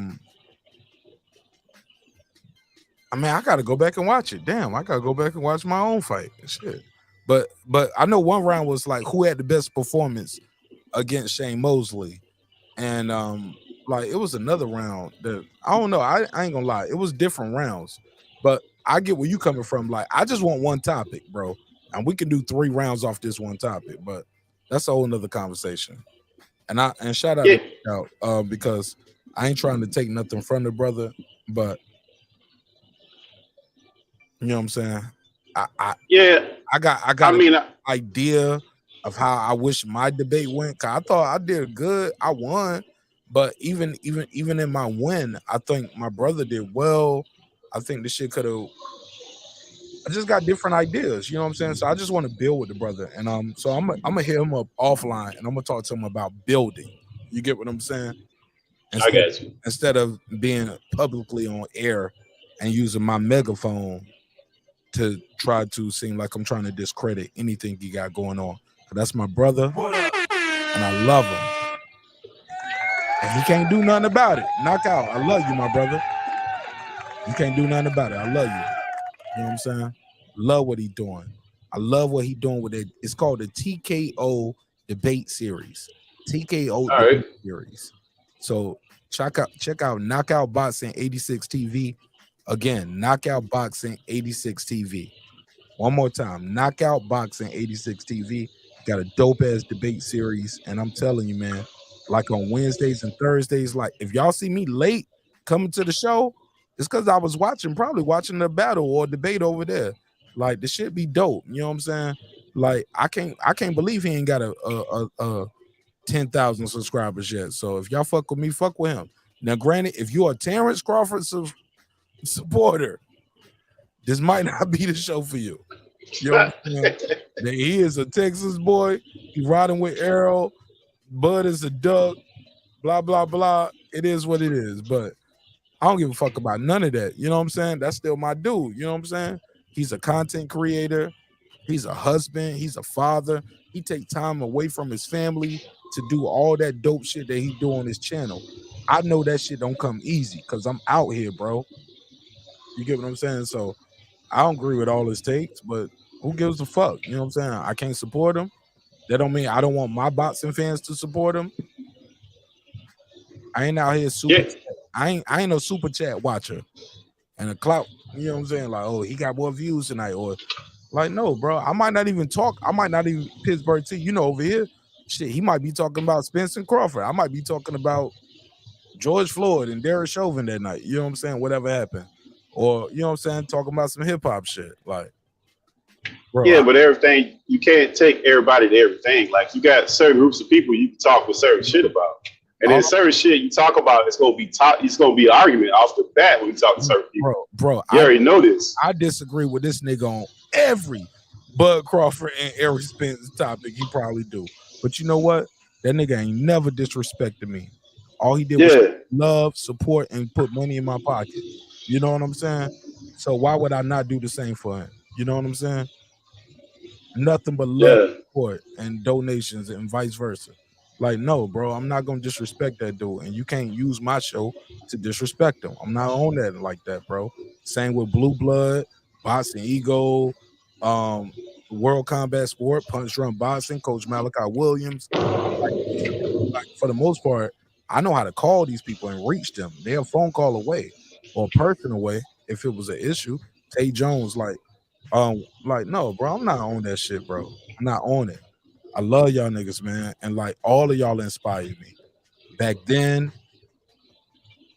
mean, I gotta go back and watch it. Damn, I gotta go back and watch my own fight. Shit. But I know one round was like who had the best performance against Shane Mosley. And like it was another round that I don't know. I ain't gonna lie, it was different rounds. But I get where you coming from. Like, I just want one topic, bro. And we can do 3 rounds off this one topic, but that's a whole nother conversation. And shout out to because I ain't trying to take nothing from the brother, but you know what I'm saying? I got an idea of how I wish my debate went. Cause I thought I did good. I won, but even in my win, I think my brother did well. I think the shit could have. I just got different ideas, you know what I'm saying? So I just want to build with the brother, and so I'm gonna hit him up offline, and I'm gonna talk to him about building. You get what I'm saying? I got you. Instead of being publicly on air and using my megaphone to try to seem like I'm trying to discredit anything he got going on. That's my brother, and I love him. And he can't do nothing about it. Knockout. I love you, my brother. You can't do nothing about it. I love you. You know what I'm saying? Love what he doing. I love what he doing with it. It's called the TKO debate series. TKO debate series. So check out Knockout Boxing 86 TV. Again, Knockout Boxing 86 TV. One more time, Knockout Boxing 86 TV. Got a dope ass debate series, and I'm telling you, man, like on Wednesdays and Thursdays, like if y'all see me late coming to the show, it's because I was probably watching the battle or debate over there. Like the shit be dope. You know what I'm saying? Like I can't believe he ain't got a 10,000 subscribers yet. So if y'all fuck with me, fuck with him. Now, granted, if you're a Terrence Crawford supporter, this might not be the show for you. You know what I'm saying? He is a Texas boy. He riding with Arrow. Bud is a duck. Blah, blah, blah. It is what it is. But I don't give a fuck about none of that. You know what I'm saying? That's still my dude. You know what I'm saying? He's a content creator. He's a husband. He's a father. He take time away from his family to do all that dope shit that he do on his channel. I know that shit don't come easy because I'm out here, bro. You get what I'm saying? So I don't agree with all his takes, but who gives a fuck? You know what I'm saying? I can't support him. That don't mean I don't want my boxing fans to support him. I ain't out here super chat. I ain't no super chat watcher and a clout. You know what I'm saying? Like, oh, he got more views tonight, or like, no, bro. I might not even talk. I might not even Pittsburgh T. You know, over here, shit. He might be talking about Spencer Crawford. I might be talking about George Floyd and Derek Chauvin that night. You know what I'm saying? Whatever happened, or you know what I'm saying? Talking about some hip hop shit, like. Bro, yeah, but everything, you can't take everybody to everything. Like you got certain groups of people you can talk with certain shit about. And then certain shit you talk about, it's gonna be an argument off the bat when you talk to certain people. Bro, you already know this. I disagree with this nigga on every Bud Crawford and Eric Spence topic he probably do. But you know what? That nigga ain't never disrespected me. All he did was love, support, and put money in my pocket. You know what I'm saying? So why would I not do the same for him? You know what I'm saying? Nothing but love, support, and donations, and vice versa. Like, no, bro, I'm not gonna disrespect that dude, and you can't use my show to disrespect him. I'm not on that like that, bro. Same with Blue Blood, Boxing Ego, World Combat Sport, Punch Drunk Boxing, Coach Malachi Williams. Like, for the most part, I know how to call these people and reach them. They're a phone call away or a person away if it was an issue. Tay Jones, like, no, bro, I'm not on that shit, bro. I'm not on it. I love y'all niggas, man. And like all of y'all inspired me. Back then,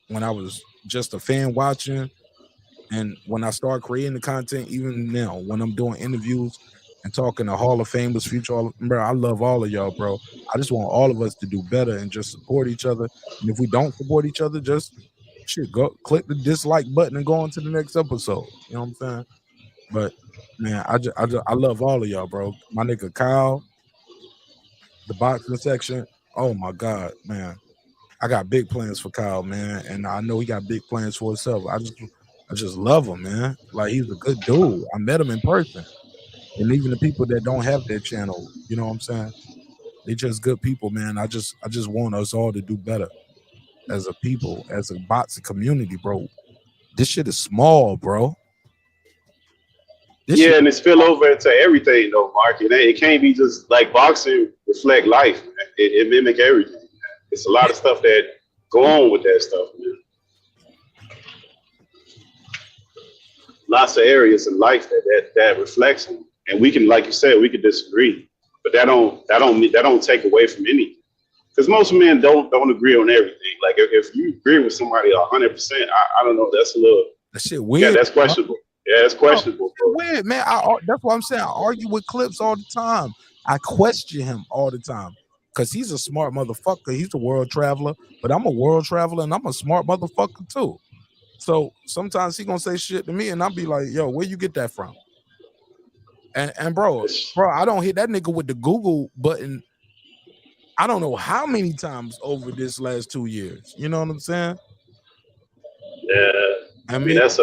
when I was just a fan watching, and when I start creating the content, even now, when I'm doing interviews and talking to Hall of Famers, bro, I love all of y'all, bro. I just want all of us to do better and just support each other. And if we don't support each other, just go click the dislike button and go on to the next episode. You know what I'm saying? But man, I love all of y'all, bro. My nigga Kyle, the boxing section. Oh my God, man. I got big plans for Kyle, man. And I know he got big plans for himself. I just love him, man. Like, he's a good dude. I met him in person. And even the people that don't have their channel, you know what I'm saying? They just good people, man. I just want us all to do better as a people, as a boxing community, bro. This shit is small, bro. And it spill over into everything though, Mark. It can't be just like boxing reflect life, man. It mimic everything, man. It's a lot of stuff that go on with that stuff, man. Lots of areas in life that reflects on. And we can, like you said, we could disagree, but that don't take away from anything. Because most men don't agree on everything. Like if you agree with somebody 100%, I don't know. That's a little that shit weird. Yeah, that's questionable. Yeah, it's questionable, bro. Weird, man. That's what I'm saying. I argue with Clips all the time. I question him all the time because he's a smart motherfucker. He's a world traveler, but I'm a world traveler and I'm a smart motherfucker too. So sometimes he gonna say shit to me and I'll be like, yo, where you get that from? And bro, I don't hit that nigga with the Google button. I don't know how many times over this last 2 years. You know what I'm saying? Yeah. I mean, that's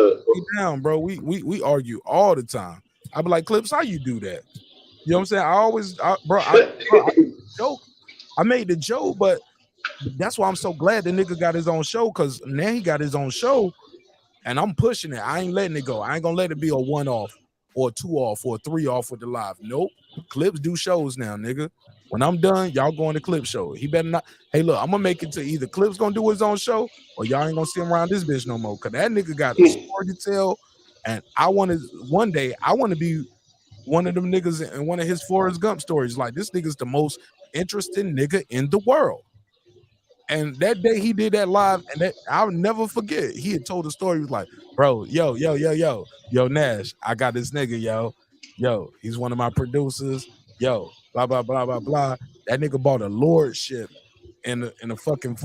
down, bro. We argue all the time. I be like, Clips, how you do that? You know what I'm saying? I joke. I made the joke, but that's why I'm so glad the nigga got his own show, because now he got his own show and I'm pushing it. I ain't letting it go. I ain't gonna let it be a 1-off or a 2-off or a 3-off with the live. Nope. Clips do shows now, nigga. When I'm done, y'all go on the Clip show. He better not. Hey, look, I'm gonna make it to either Clips gonna do his own show or y'all ain't gonna see him around this bitch no more. Cause that nigga got a story to tell. And one day I want to be one of them niggas in one of his Forrest Gump stories. Like, this nigga's the most interesting nigga in the world. And that day he did that live, and that I'll never forget. He had told a story. He was like, bro, yo, Nash, I got this nigga, yo, he's one of my producers, yo, blah, blah, blah, blah, blah. That nigga bought a lordship in a fucking,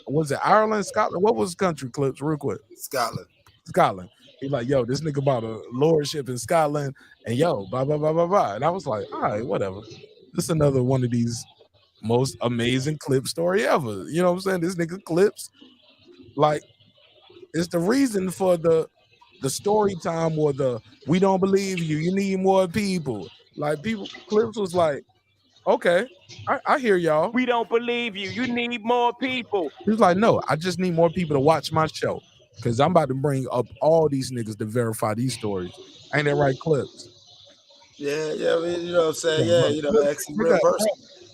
was it Ireland, Scotland? What was the country, Clips, real quick? Scotland. He's like, yo, this nigga bought a lordship in Scotland, and yo, blah, blah, blah, blah, blah. And I was like, all right, whatever. This is another one of these most amazing Clip story ever. You know what I'm saying? This nigga Clips, like, it's the reason for the story time or the we don't believe you need more people. Like, Clips was like, okay, I hear y'all. We don't believe you. You need more people. He was like, no, I just need more people to watch my show because I'm about to bring up all these niggas to verify these stories. Ain't that right, Clips? Yeah, I mean, you know what I'm saying? Yeah, you know, X is a real person.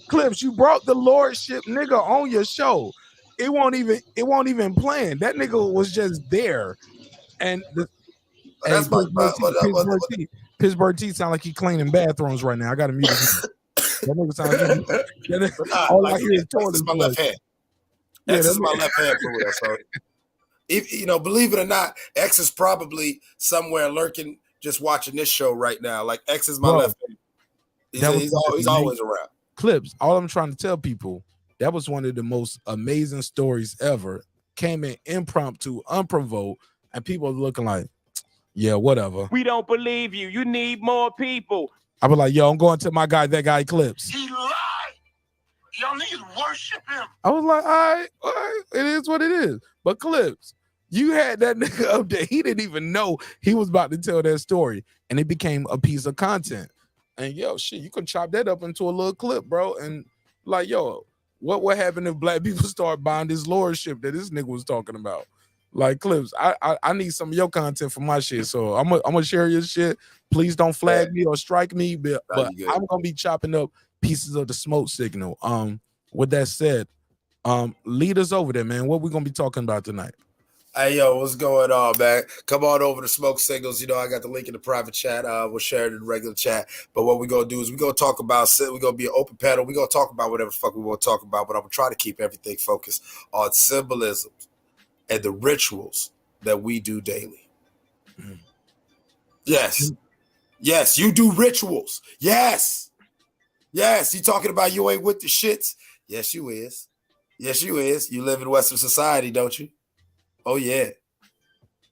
Clips, you brought the lordship nigga on your show. It won't even plan. That nigga was just there. And Pittsburgh T sound like he cleaning bathrooms right now. I gotta mute his mic. That nigga sound like all I hear is toilet my left hand. X is my left hand for real. So if you know, believe it or not, X is probably somewhere lurking, just watching this show right now. Like, X is my left hand. He's always around. Clips, all I'm trying to tell people, that was one of the most amazing stories ever. Came in impromptu, unprovoked, and people are looking like, Yeah, whatever. We don't believe you. You need more people. I was like, yo, I'm going to my guy, that guy Clips. He lied. Y'all niggas worship him. I was like, all right, it is what it is. But Clips, you had that nigga up there. He didn't even know he was about to tell that story, and it became a piece of content. And yo, shit, you can chop that up into a little clip, bro. And like, yo, what would happen if black people start buying this lordship that this nigga was talking about? Like, Clips, I need some of your content for my shit. So I'm gonna share your shit. Please don't flag me or strike me, but I'm gonna be chopping up pieces of the smoke signal. With that said, lead us over there, man. What we gonna be talking about tonight? Hey, yo, what's going on, man? Come on over to Smoke Signals. You know, I got the link in the private chat. We'll share it in the regular chat. But what we're going to do is we're going to talk about, we're going to be an open panel. We're going to talk about whatever the fuck we want to talk about, but I'm going to try to keep everything focused on symbolism and the rituals that we do daily. Yes. Yes, you do rituals. Yes. Yes, you talking about you ain't with the shits? Yes, you is. Yes, you is. You live in Western society, don't you? Oh, yeah.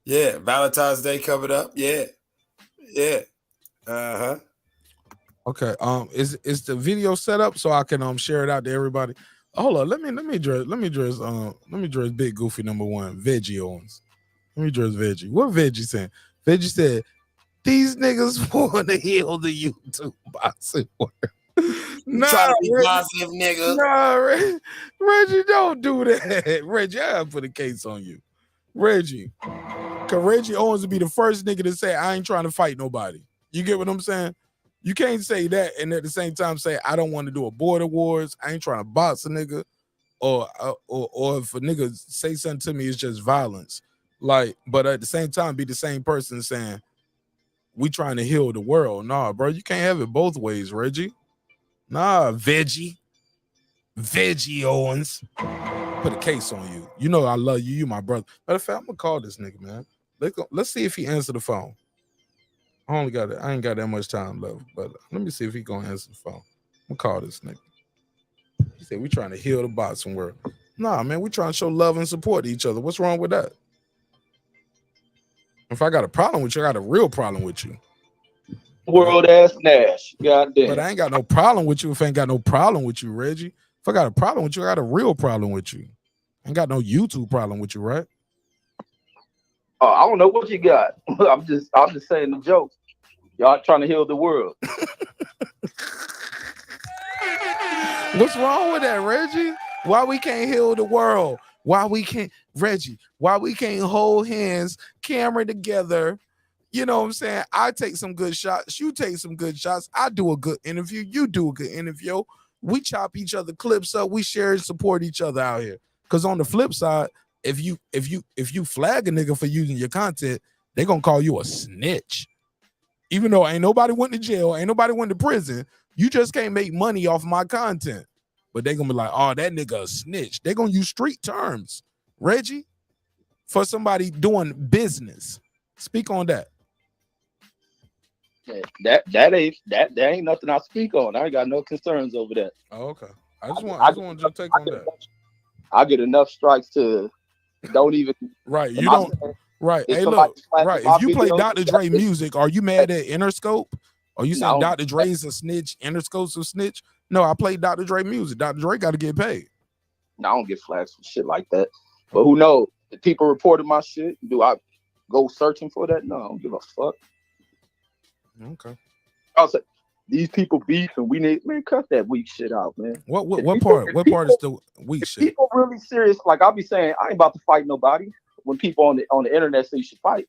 Yeah. Valentine's Day coming up. Yeah. Yeah. Uh-huh. Okay. Is the video set up so I can share it out to everybody? Hold on. Let me address Big Goofy number one, Veggie Owens. Let me address Veggie. What Veggie saying? Veggie said, these niggas want to heal the YouTube boxing world. Nah, try to be Reggie, positive, nigga. Nah, Reggie, don't do that. Reggie, I put a case on you. Reggie. Cause Reggie Owens would be the first nigga to say, I ain't trying to fight nobody. You get what I'm saying? You can't say that and at the same time say, I don't want to do a border wars. I ain't trying to box a nigga. Or if a nigga say something to me, it's just violence. Like, but at the same time, be the same person saying, we trying to heal the world. Nah, bro, you can't have it both ways, Reggie. Nah, Veggie Owens. Put a case on you. You know I love you. You my brother. Matter of fact, I'm gonna call this nigga, man. Let's see if he answer the phone. I ain't got that much time left, but let me see if he gonna answer the phone. I'm gonna call this nigga. He said we trying to heal the boxing world. Nah, man, we trying to show love and support to each other. What's wrong with that? If I got a problem with you, I got a real problem with you. World ass Nash. Goddamn. But I ain't got no problem with you if I ain't got no problem with you, Reggie. If I got a problem with you, I got a real problem with you. I ain't got no YouTube problem with you, right? Oh, I don't know what you got. I'm just saying the joke. Y'all trying to heal the world. What's wrong with that, Reggie? Why we can't heal the world? Why we can't, Reggie? Why we can't hold hands, camera together? You know what I'm saying? I take some good shots. You take some good shots. I do a good interview. You do a good interview. We chop each other clips up. We share and support each other out here. Because on the flip side, if you flag a nigga for using your content, they gonna call you a snitch. Even though ain't nobody went to jail, ain't nobody went to prison, you just can't make money off my content. But they gonna be like, oh, that nigga a snitch. They gonna use street terms, Reggie, for somebody doing business. Speak on that. That ain't nothing I speak on. I ain't got no concerns over that. Oh, okay. I just want you to take on that. I get enough strikes to don't even right. You don't right. Hey, look, right. If you play Dr. Dre music, are you mad at Interscope? Are you saying Dr. Dre's a snitch, Interscope's a snitch? No, I play Dr. Dre music. Dr. Dre got to get paid. No, I don't get flags for shit like that. But who knows? If people reported my shit, do I go searching for that? No, I don't give a fuck. Okay. I was like, these people beef and we need, man, cut that weak shit out, man. What part is the weak shit? People really serious. Like I'll be saying, I ain't about to fight nobody. When people on the internet say you should fight,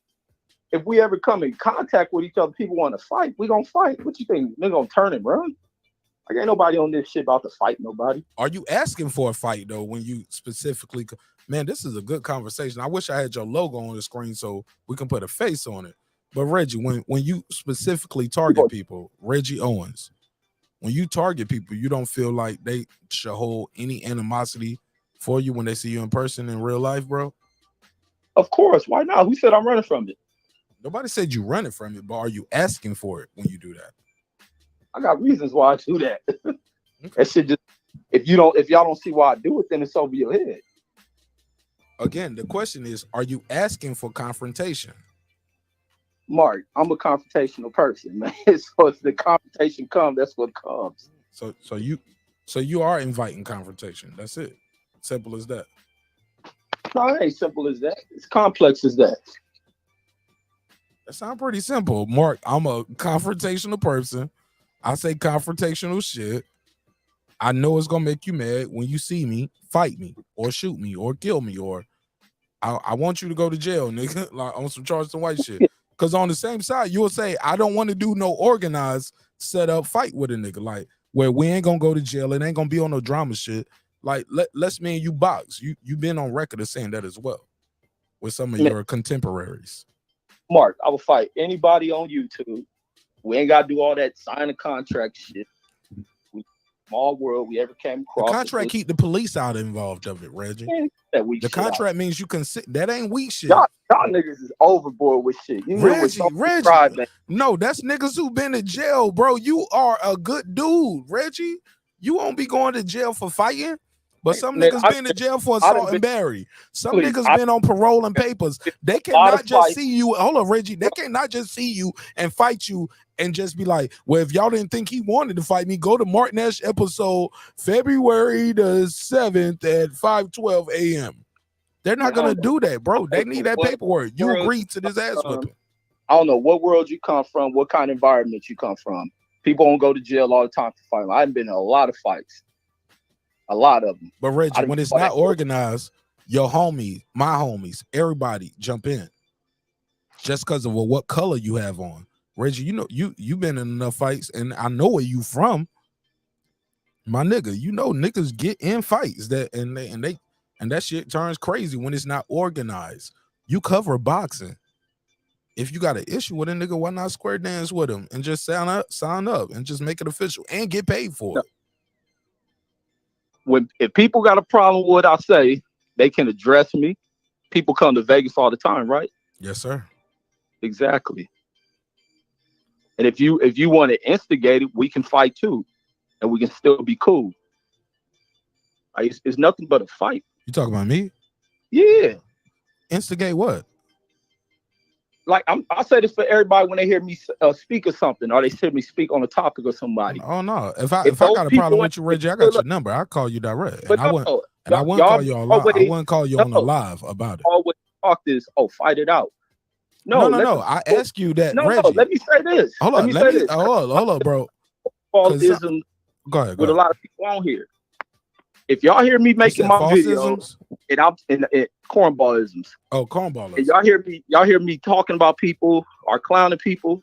if we ever come in contact with each other, people want to fight, we gonna fight. What you think? They're gonna turn and run? Like ain't nobody on this shit about to fight nobody. Are you asking for a fight though? When you specifically, man, this is a good conversation. I wish I had your logo on the screen so we can put a face on it. But Reggie, when you specifically target people, Reggie Owens, when you target people, you don't feel like they should hold any animosity for you when they see you in person in real life, bro? Of course. Why not? Who said I'm running from it? Nobody said you running from it, but are you asking for it when you do that? I got reasons why I do that. That shit just if y'all don't see why I do it, then it's over your head. Again, the question is, are you asking for confrontation? Mark, I'm a confrontational person, man. So if the confrontation comes, that's what comes. So you are inviting confrontation. That's it. Simple as that. No, it ain't simple as that. It's complex as that. That sounds pretty simple. Mark, I'm a confrontational person. I say confrontational shit. I know it's gonna make you mad when you see me, fight me, or shoot me, or kill me, or I want you to go to jail, nigga, like on some Charleston White shit. Because on the same side, you'll say, I don't want to do no organized set up fight with a nigga, like where we ain't gonna go to jail. It ain't gonna be on no drama shit. Like let's me and you box. You been on record of saying that as well with some of your contemporaries. Mark, I will fight anybody on YouTube. We ain't gotta do all that sign a contract shit. Small world we ever came across. The contract keep the police out involved of it, Reggie. That weak the shit contract out. means you can sit. That ain't weak shit. Y'all niggas is overboard with shit. You know Reggie, no, that's niggas who been in jail, bro. You are a good dude, Reggie. You won't be going to jail for fighting. But some niggas been in jail for assault and battery. Some niggas been on parole and papers. They cannot just see you. Hold on, Reggie. They cannot just see you and fight you and just be like, well, if y'all didn't think he wanted to fight me, go to Mark Nash episode February the 7th at 5:12 a.m. They're not gonna do that, bro. They need that paperwork. You agreed to this ass whipping. I don't know what world you come from, what kind of environment you come from. People don't go to jail all the time for fighting. I've been in a lot of fights. A lot of them. But Reggie, when it's not organized, your homies, my homies, everybody jump in. Just because of what color you have on. Reggie, you know, you've been in enough fights, and I know where you from. My nigga, you know niggas get in fights and that shit turns crazy when it's not organized. You cover boxing. If you got an issue with a nigga, why not square dance with him and just sign up and just make it official and get paid for it? If people got a problem with what I say, they can address me. People come to Vegas all the time, right? Yes, sir. Exactly. And if you want to instigate it, we can fight too, and we can still be cool. Like, it's nothing but a fight. You talking about me? Yeah. Instigate what? Like I say this for everybody when they hear me speak or something, or they hear me speak on a topic or somebody. Oh no! If I got a problem with you, Reggie, I got your number. I'll call you direct, and I wouldn't call you on live. I wouldn't call you on the live about it. Always talk this. Oh, fight it out. No. I ask you that, Reggie. No. Let me say this. Hold on, bro. Go ahead. With a lot of people on here. If y'all hear me making my videos, and I'm in cornballisms. Oh, cornballisms. And y'all hear me talking about people or clowning people.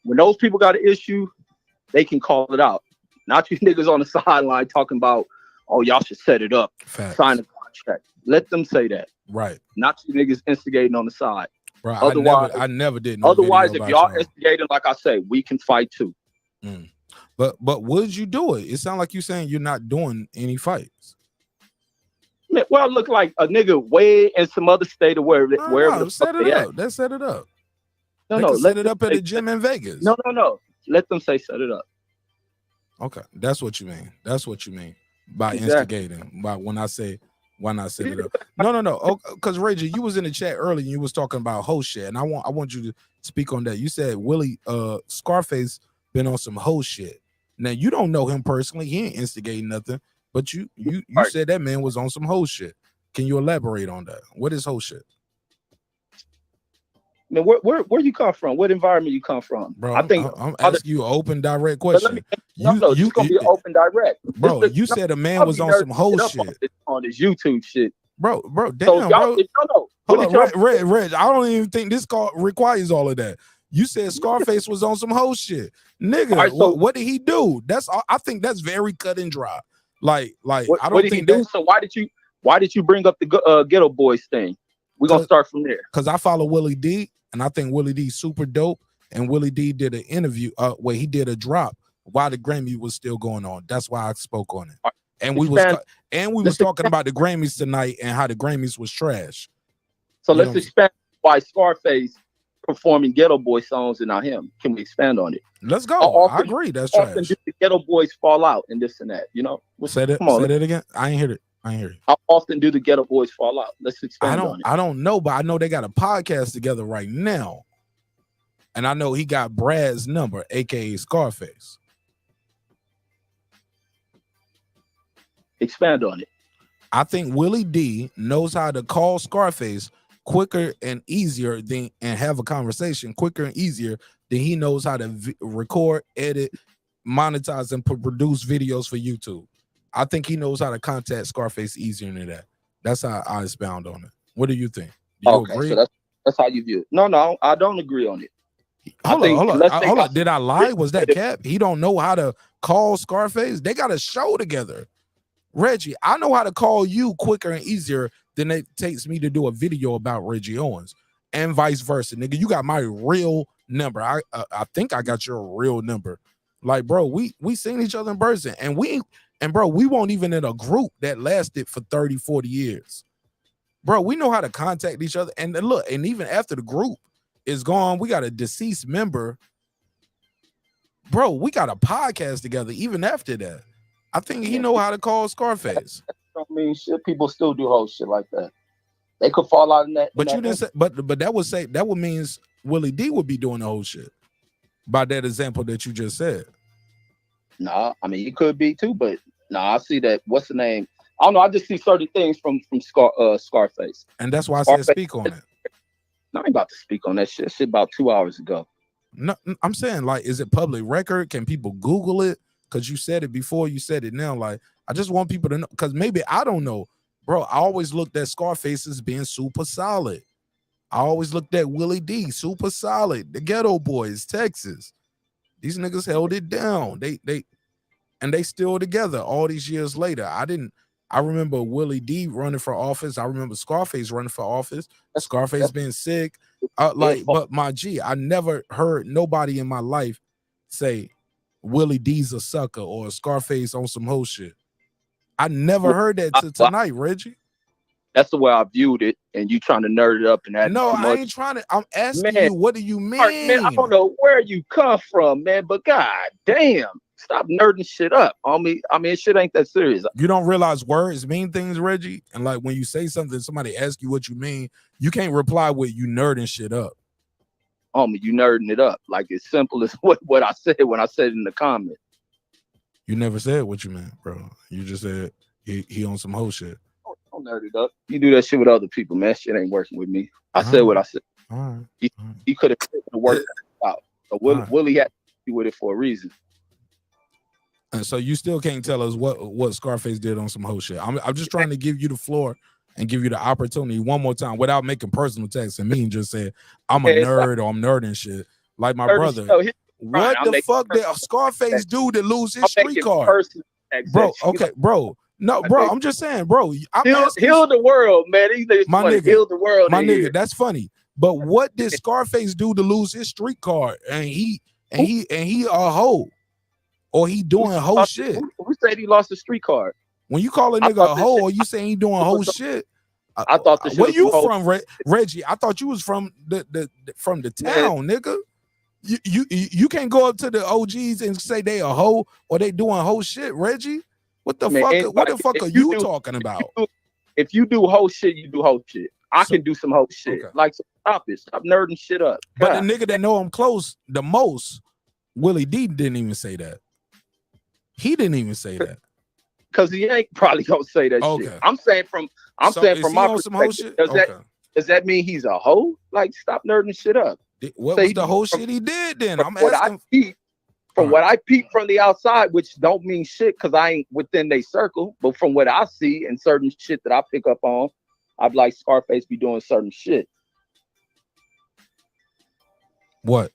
When those people got an issue, they can call it out. Not you niggas on the sideline talking about, oh, y'all should set it up. Facts. Sign the contract. Let them say that. Right. Not you niggas instigating on the side. Bro, otherwise, I never did no otherwise, video if about y'all instigating, like I say, we can fight too. But would you do it? It sounds like you saying you're not doing any fights. Man, well, I look like a nigga way in some other state or wherever. No, set it up. Let's set it up. No, set it up at a gym in Vegas. No. Let them say set it up. Okay, that's what you mean. That's what you mean by instigating. By when I say why not set it up? No. Because Reggie, you was in the chat earlier and you was talking about hoe shit, and I want you to speak on that. You said Willie Scarface been on some hoe shit. Now you don't know him personally. He ain't instigating nothing, but you said that man was on some hoe shit. Can you elaborate on that? What is hoe shit? Man, where you come from? What environment you come from? Bro, I'm asking you an open, direct question. You gonna be open, direct, bro. You said a man was on some hoe shit on this YouTube shit, bro. Damn, so bro. Hold on, Reg. I don't even think this call requires all of that. You said Scarface was on some hoe shit, nigga. Right, so what did he do? I think that's very cut and dry. Like I don't what did think he do? So why did you bring up the Ghetto Boys thing? We're gonna start from there. Because I follow Willie D, and I think Willie D's super dope. And Willie D did an interview where he did a drop while the Grammy was still going on. That's why I spoke on it. And we was talking about the Grammys tonight and how the Grammys was trash. So let's expand why Scarface performing Ghetto Boy songs and not him. Can we expand on it? Let's go. I agree. That's trash. Often do the Ghetto Boys fall out and this and that? You know. Say that again. I ain't hear it. How often do the Ghetto Boys fall out? Let's expand on it. I don't know, but I know they got a podcast together right now. And I know he got Brad's number, aka Scarface. Expand on it. I think Willie D knows how to call Scarface quicker and easier than and have a conversation quicker and easier than he knows how to record, edit, monetize, and produce videos for YouTube. I think he knows how to contact Scarface easier than that. That's how I expound on it. What do you think? Do you agree? So that's how you view it. No, I don't agree on it. Hold on. Did I lie? Was that cap? He don't know how to call Scarface? They got a show together. Reggie, I know how to call you quicker and easier than it takes me to do a video about Reggie Owens, and vice versa, nigga. You got my real number. I think I got your real number. Like, bro, we seen each other in person, and bro, we weren't even in a group that lasted for 30, 40 years. Bro, we know how to contact each other. And look, and even after the group is gone, we got a deceased member. Bro, we got a podcast together even after that. I think he know how to call Scarface. I mean, shit, people still do whole shit like that. They could fall out in that. But you didn't say, but that would means Willie D would be doing the whole shit by that example that you just said. Nah, I mean, it could be too, but I see that. What's the name? I don't know. I just see certain things from Scarface, and that's why I said speak on it. No, I ain't about to speak on that shit. Shit about 2 hours ago. No, I'm saying, like, is it public record? Can people Google it? Because you said it before, you said it now. Like, I just want people to know, because maybe I don't know, bro. I always looked at Scarface as being super solid. I always looked at Willie D, super solid. The Ghetto Boys, Texas. These niggas held it down. They still together all these years later. I remember Willie D running for office. I remember Scarface running for office. Scarface being sick. But my G, I never heard nobody in my life say Willie D's a sucker or Scarface on some whole shit. I never heard that till tonight, Reggie. That's the way I viewed it, and you trying to nerd it up and add no, too much. I ain't trying to. I'm asking you, what do you mean? Man, I don't know where you come from, man, but god damn, stop nerding shit up on me. I mean, shit ain't that serious. You don't realize words mean things, Reggie, and like when you say something, somebody asks you what you mean, you can't reply with you nerding shit up. You nerding it up like as simple as what I said when I said it in the comment. You never said what you meant, bro. You just said he on some whole shit. Don't nerd it up. You do that shit with other people, man. Shit ain't working with me. I said what I said. He could have worked out. So Willie had to be with it for a reason. And so you still can't tell us what Scarface did on some whole shit. I'm just trying to give you the floor and give you the opportunity one more time without making personal attacks and me and just say I'm a nerd or I'm nerding shit. Like my brother. What the fuck did Scarface do to lose his street card? Bro, okay, bro. No, bro, I'm just saying, bro. Heal the world, man. My nigga, heal the world. My nigga, that's funny. But what did Scarface do to lose his street card? And he a hoe, or he doing hoe shit? Who said he lost the street card? When you call a nigga a hoe, or you saying he doing hoe shit? I thought the shit. Where you from, Reggie? I thought you was from the town, nigga. You can't go up to the OGs and say they a hoe or they doing hoe shit, Reggie. What the fuck are you talking about? If you do whole shit, you do whole shit. I can do some whole shit. Okay. Like, so stop it. Stop nerding shit up. But the nigga that know him close the most, Willie D, didn't even say that. He didn't even say that. Because he ain't probably gonna say that shit. I'm saying from my perspective, does that mean he's a hoe? Like, stop nerding shit up. What was the whole shit he did then? I'm asking. From what I peep from the outside, which don't mean shit because I ain't within their circle, but from what I see and certain shit that I pick up on, I'd like Scarface be doing certain shit. What?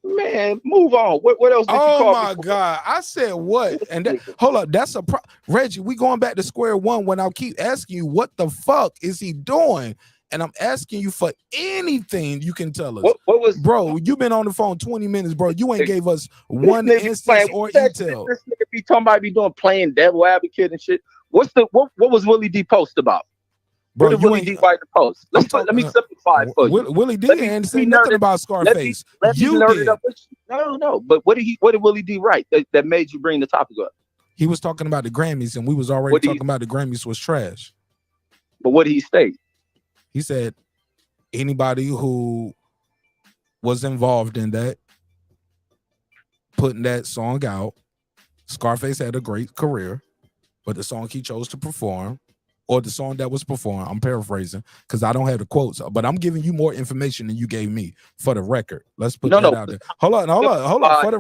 Man, move on. What else did you call Oh my God. I said what? And hold up, that's a Reggie, we going back to square one when I keep asking you what the fuck is he doing? And I'm asking you for anything you can tell us. What was, bro? You've been on the phone 20 minutes, bro. You ain't gave us one instance or intel. This nigga be talking about be doing playing devil advocate and shit. What was Willie D post about? Bro, what did Willie D write the post? Let me simplify it for you. Willie D ain't say nothing about Scarface. You did. No. But what did Willie D write that made you bring the topic up? He was talking about the Grammys, and we was already talking about the Grammys was trash. But what did he state? He said anybody who was involved in that, putting that song out. Scarface had a great career, but the song he chose to perform, or the song that was performed, I'm paraphrasing because I don't have the quotes, but I'm giving you more information than you gave me for the record. Let's put that out there. Hold on. For the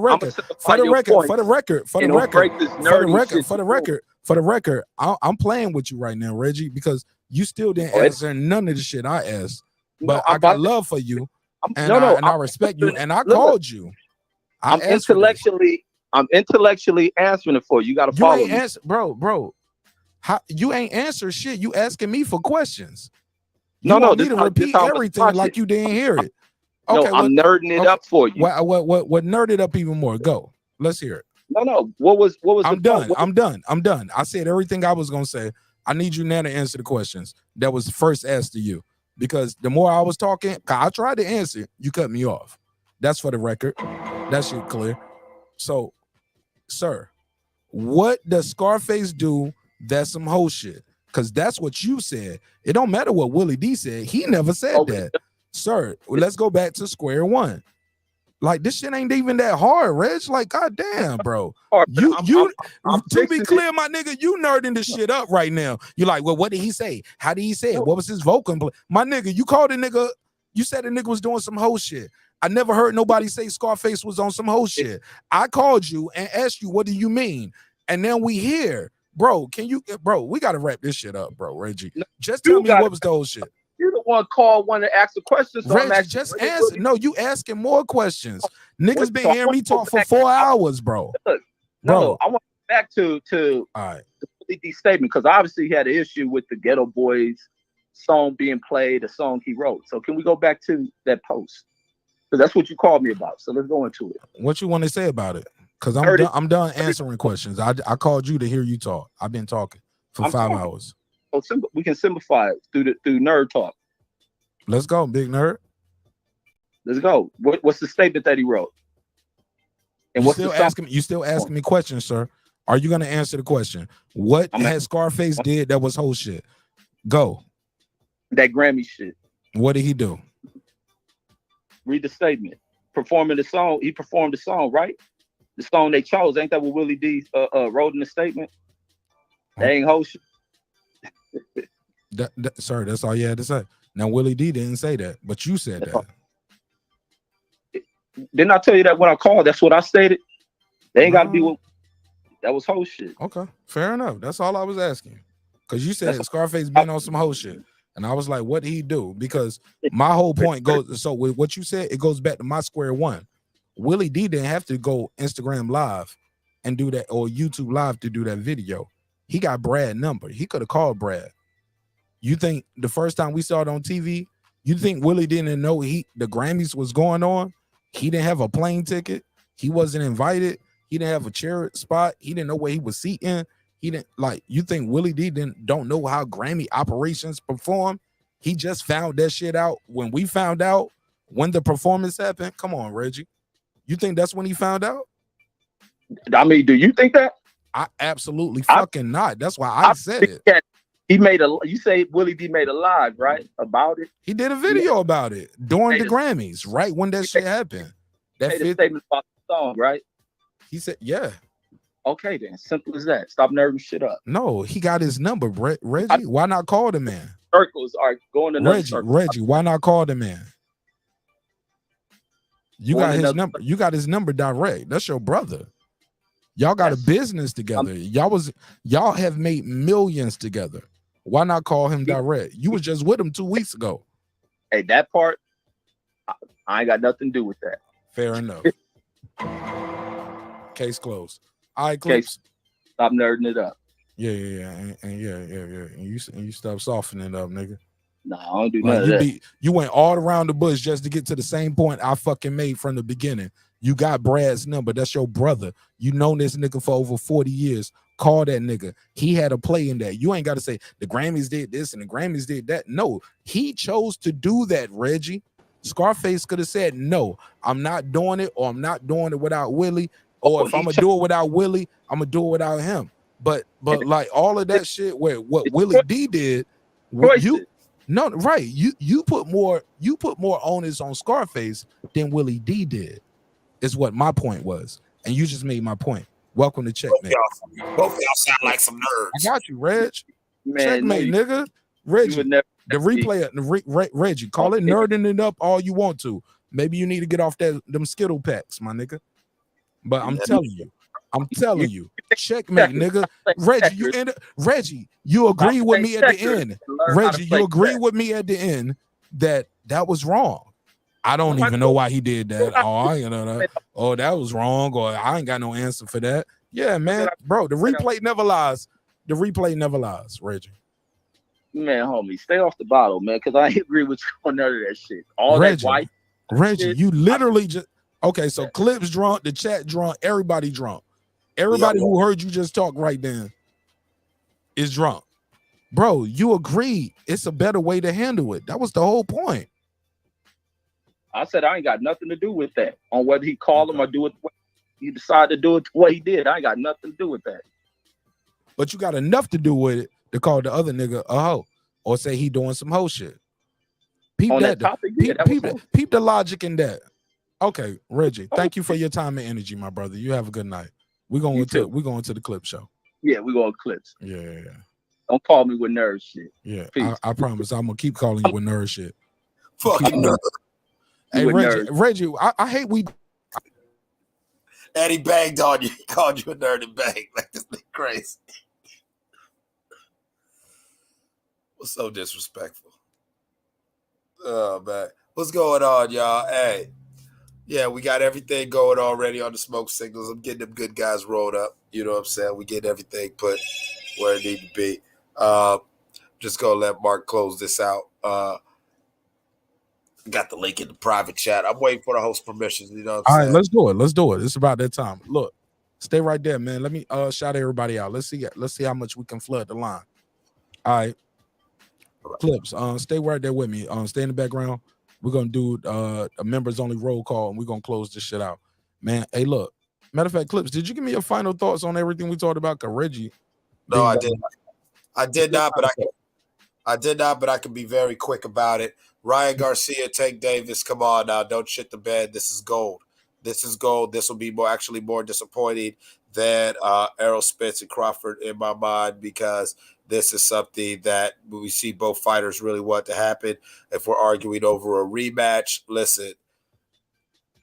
record, I'm playing with you right now, Reggie, because you still didn't answer none of the shit I asked. But I got love for you, and I respect you, and I called you. I'm intellectually answering it for you. You got to follow me, bro. How you ain't answer shit? You asking me for questions? You want me to repeat everything like you didn't hear it? Okay, I'm nerding it up for you. What nerd it up even more? Go. Let's hear it. No. What was? I'm done. I said everything I was gonna say. I need you now to answer the questions that was first asked to you, because the more I was talking, I tried to answer, you cut me off. That's for the record. That shit clear. So, sir, what does Scarface do that's some whole shit? Because that's what you said. It don't matter what Willie D said. He never said that. Sir, let's go back to square one. Like, this shit ain't even that hard, Reg. Like, goddamn, bro. To be clear, my nigga, you nerding this shit up right now. You're like, well, what did he say? How did he say it? What was his vocal? My nigga, you called a nigga, you said the nigga was doing some whole shit. I never heard nobody say Scarface was on some whole shit. I called you and asked you, what do you mean? And then we here. Bro, we got to wrap this shit up, bro, Reggie. Just tell me what was the whole shit. You're the one called one to ask the questions. So Reggie, just answer. No, you asking more questions. Niggas been hearing me talk for 4 hours, bro. No, I want to go back to all right. the statement, because obviously he had an issue with the Ghetto Boys song being played, a song he wrote. So can we go back to that post? Because that's what you called me about. So let's go into it. What you want to say about it? Because I'm done answering questions. I called you to hear you talk. I've been talking for 5 hours. So we can simplify it through nerd talk. Let's go, big nerd. Let's go. What's the statement that he wrote? And you still asking me questions, sir. Are you gonna answer the question? What has Scarface did that was whole shit? Go. That Grammy shit. What did he do? Read the statement. Performing the song. He performed the song, right? The song they chose. Ain't that what Willie D wrote in the statement? That ain't whole shit. Sir, that's all you had to say. Now Willie D didn't say that, but you said that. Didn't I tell you that when I called? That's what I stated. They ain't got to be what. That was whole shit. Okay, fair enough. That's all I was asking. Because you said Scarface been on some whole shit. And I was like, what did he do? Because my whole point goes, so with what you said, it goes back to my square one. Willie D didn't have to go Instagram live and do that, or YouTube live to do that video. He got Brad's number. He could have called Brad. You think the first time we saw it on TV, you think Willie didn't know the Grammys was going on? He didn't have a plane ticket. He wasn't invited. He didn't have a chair spot. He didn't know where he was seating. He didn't you think Willie D don't know how Grammy operations perform? He just found that shit out when we found out when the performance happened. Come on, Reggie. You think that's when he found out? I mean, do you think that? I absolutely fucking not. That's why I said it. He you say Willie D made a live, right? About it. He did a video about it during the Grammys, right when that shit happened. That statement about the song, right? He said, yeah. Okay, then. Simple as that. Stop nerding shit up. No, he got his number, Reggie. Why not call the man? Circles are going to Reggie, why not call the man? You got his number. You got his number direct. That's your brother. Y'all got a business together. Y'all have made millions together. Why not call him direct? You was just with him 2 weeks ago. Hey, that part, I ain't got nothing to do with that. Fair enough. Case closed. All right, Clips. Stop nerding it up. Yeah. And you stop softening it up, nigga. No, I don't do none of that. You went all around the bush just to get to the same point I fucking made from the beginning. You got Brad's number. That's your brother. You known this nigga for over 40 years. Call that nigga. He had a play in that. You ain't got to say the Grammys did this and the Grammys did that. No, he chose to do that, Reggie. Scarface could have said, no, I'm not doing it, or I'm not doing it without Willie. Or if I'm going to do it without Willie, I'm going to do it without him. But like all of that shit where what Willie D did, No, right. You put more onus on Scarface than Willie D did, is what my point was. And you just made my point. Welcome to Checkmate. Both of y'all sound like some I nerds. got you, Reg. Man, Checkmate, no, nigga. Reggie, never the replay, Reggie, call it nerding it up all you want to. Maybe you need to get off them Skittle packs, my nigga. But I'm telling you, checkmate, nigga. Reggie, you agree with me at the end. Reggie, you agree with me at the end that was wrong. I don't even know why he did that. Oh, that was wrong, or I ain't got no answer for that. Yeah, man, bro, the replay never lies. The replay never lies, Reggie. Man, homie, stay off the bottle, man, because I ain't agree with you on none of that shit. All Reggie, that white Reggie, shit, you literally just okay. So Clips drunk, the chat drunk, everybody drunk. Everybody who heard you just talk right then is drunk, bro. You agreed it's a better way to handle it. That was the whole point. I said I ain't got nothing to do with that. On whether he called him or do it, he decided to do it the way he did. I ain't got nothing to do with that. But you got enough to do with it to call the other nigga a hoe or say he doing some hoe shit. Peep on that. that topic, Peep the logic in that. Okay, Reggie, thank you for your time and energy, my brother. You have a good night. We're going to the clip show. Yeah, we're going to clips. Yeah. Don't call me with nerd shit. Yeah, I promise I'm gonna keep calling you with nerd shit. Fucking nerd. Hey, Reggie, I hate we. Eddie banged on you. He called you a nerd and banged. Like, this thing crazy. What's so disrespectful? Oh, man. What's going on, y'all? Hey. Yeah, we got everything going already on the smoke signals. I'm getting them good guys rolled up. You know what I'm saying? We get everything put where it need to be. Just gonna let Mark close this out. Got the link in the private chat. I'm waiting for the host permissions. You know what I'm All saying? right, let's do it. It's about that time. Look, stay right there, man. Let me shout everybody out. Let's see how much we can flood the line. All right. Clips, stay right there with me. Stay in the background. We're gonna do a members only roll call, and we're gonna close this shit out, man. Hey, look. Matter of fact, Clips, did you give me your final thoughts on everything we talked about? Cause Reggie, no, I did. I did not, but I can be very quick about it. Ryan Garcia, Tank Davis, come on now, don't shit the bed. This is gold. This is gold. This will be more disappointing than Errol Spence and Crawford in my mind, because this is something that we see both fighters really want to happen. If we're arguing over a rematch, listen,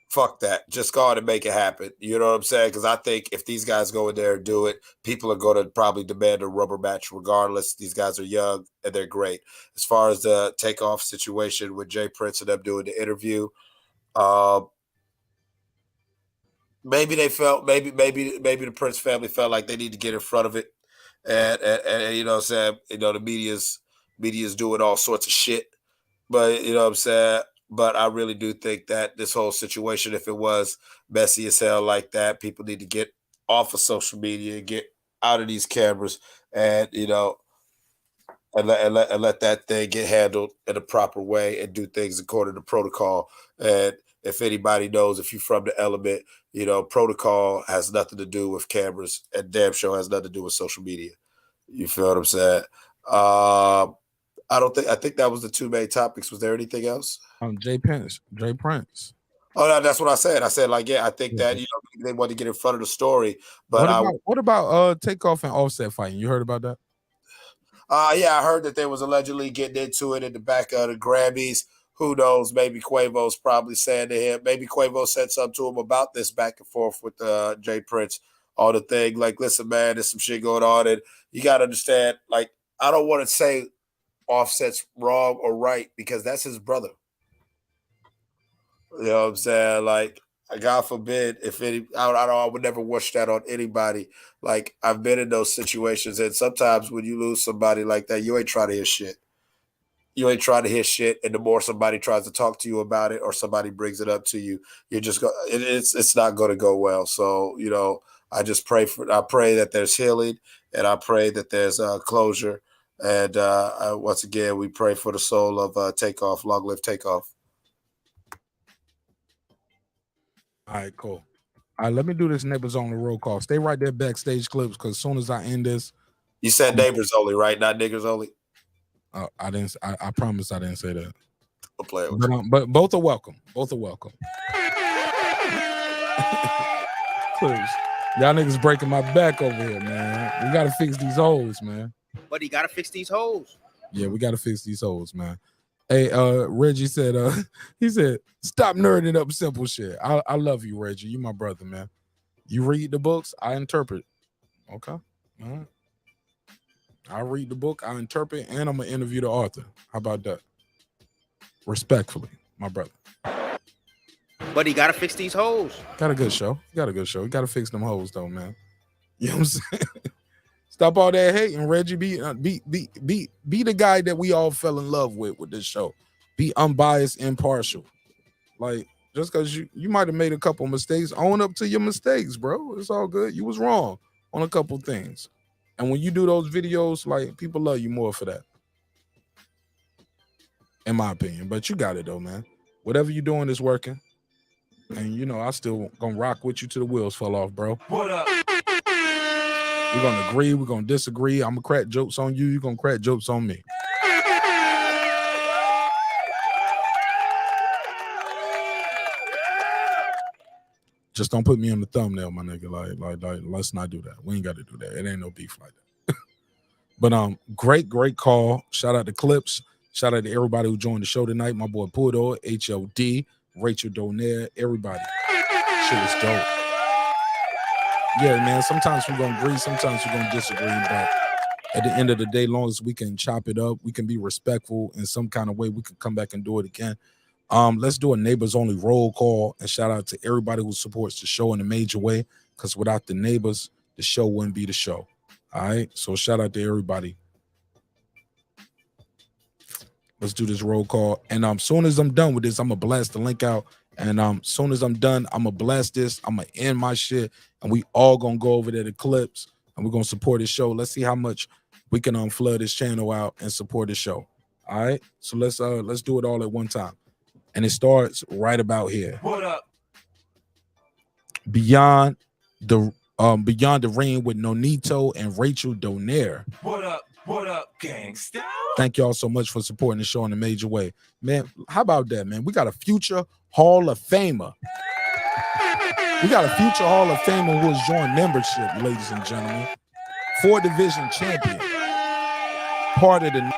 fuck that. Just go on and make it happen. You know what I'm saying? Because I think if these guys go in there and do it, people are going to probably demand a rubber match regardless. These guys are young and they're great. As far as the takeoff situation with Jay Prince and them doing the interview, maybe they felt maybe the Prince family felt like they need to get in front of it, and you know what I'm saying, you know, the media's doing all sorts of shit, but you know what I'm saying. But I really do think that this whole situation, if it was messy as hell like that, people need to get off of social media and get out of these cameras, and you know, and let that thing get handled in a proper way and do things according to protocol. And if anybody knows, if you're from the element, you know, protocol has nothing to do with cameras, and damn sure has nothing to do with social media. You feel what I'm saying? I think that was the two main topics. Was there anything else? Jay Prince. Oh, no, that's what I said. I said, like, yeah, I think that, you know, they want to get in front of the story. But what about Takeoff and Offset fighting? You heard about that? Yeah, I heard that they was allegedly getting into it in the back of the Grammys. Who knows? Maybe Quavo's probably saying to him. Maybe Quavo said something to him about this back and forth with Jay Prince on the thing. Like, listen, man, there's some shit going on, and you got to understand. Like, I don't want to say Offset's wrong or right, because that's his brother. You know what I'm saying? Like, God forbid if any, I would never wish that on anybody. Like, I've been in those situations, and sometimes when you lose somebody like that, you ain't trying to hear shit. You ain't trying to hear shit, and the more somebody tries to talk to you about it or somebody brings it up to you, you're just go. It's not going to go well. So, you know, I pray that there's healing, and I pray that there's closure. And once again, we pray for the soul of Takeoff. Long live Takeoff. All right, cool. All right, let me do this neighbors only roll call. Stay right there, backstage Clips, because as soon as I end this, you said neighbors only, right? Not niggers only. I didn't. I promise I didn't say that. I'll play it with you. But both are welcome. Both are welcome. Please. Y'all niggas breaking my back over here, man. We gotta fix these holes, man. But he gotta fix these holes. Yeah, we gotta fix these holes, man. Hey, Reggie said, he said, stop nerding up simple shit. I love you, Reggie. You my brother, man. You read the books, I interpret. Okay. All right. I read the book, I interpret, and I'm gonna interview the author. How about that? Respectfully, my brother. But he gotta fix these holes. Got a good show. You gotta fix them hoes though, man. You know what I'm saying? Stop all that hating, Reggie. Be the guy that we all fell in love with this show. Be unbiased, impartial. Like, just because you might have made a couple mistakes, own up to your mistakes, bro. It's all good. You was wrong on a couple things. And when you do those videos, like, people love you more for that. In my opinion. But you got it though, man. Whatever you're doing is working. And you know, I still gonna rock with you till the wheels fall off, bro. What up? We're gonna agree, we're gonna disagree. I'm gonna crack jokes on you, you're gonna crack jokes on me. Just don't put me on the thumbnail, my nigga. Like, let's not do that. We ain't gotta do that. It ain't no beef like that. But great call. Shout out to Clips. Shout out to everybody who joined the show tonight. My boy Pudo, HLD, Rachel Donaire, everybody. Shit was dope. Yeah, man, sometimes we're going to agree, sometimes we're going to disagree, but at the end of the day, long as we can chop it up, we can be respectful in some kind of way, we can come back and do it again. Let's do a neighbors only roll call, and shout out to everybody who supports the show in a major way, because without the neighbors, the show wouldn't be the show. All right, so shout out to everybody. Let's do this roll call, and soon as I'm done with this, I'm gonna blast the link out. And soon as I'm done, I'm gonna blast this. I'm gonna end my shit, and we all gonna go over there to Clips, and we're gonna support this show. Let's see how much we can flood this channel out and support the show. All right, so let's do it all at one time, and it starts right about here. What up? Beyond the ring with Nonito and Rachel Donaire. What up? What up, gangsta? Thank y'all so much for supporting the show in a major way. Man, how about that, man? We got a future Hall of Famer. We got a future Hall of Famer who has joined membership, ladies and gentlemen. 4-division champion. Part of the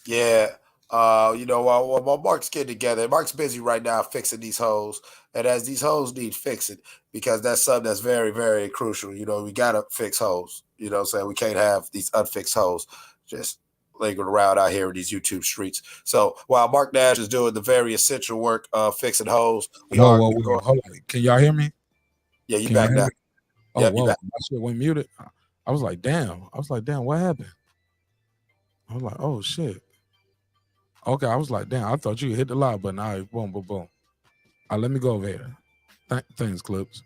Yeah. You know, while Mark's getting together, Mark's busy right now fixing these hoes. And as these hoes need fixing, because that's something that's very, very crucial. You know, we gotta fix hoes. You know what I'm saying? We can't have these unfixed hoes just lingering around out here in these YouTube streets. So while Mark Nash is doing the very essential work of fixing hoes, we are whoa, going. hold on. Can y'all hear me? Yeah, you Can back y'all hear now. me? Oh, Yep, you whoa, back. my shit went muted. I was like, damn, what happened? I was like, oh shit. Okay, I was like, damn, I thought you hit the live button. All right, boom, boom, boom. Let me go over here. Thanks, Clips.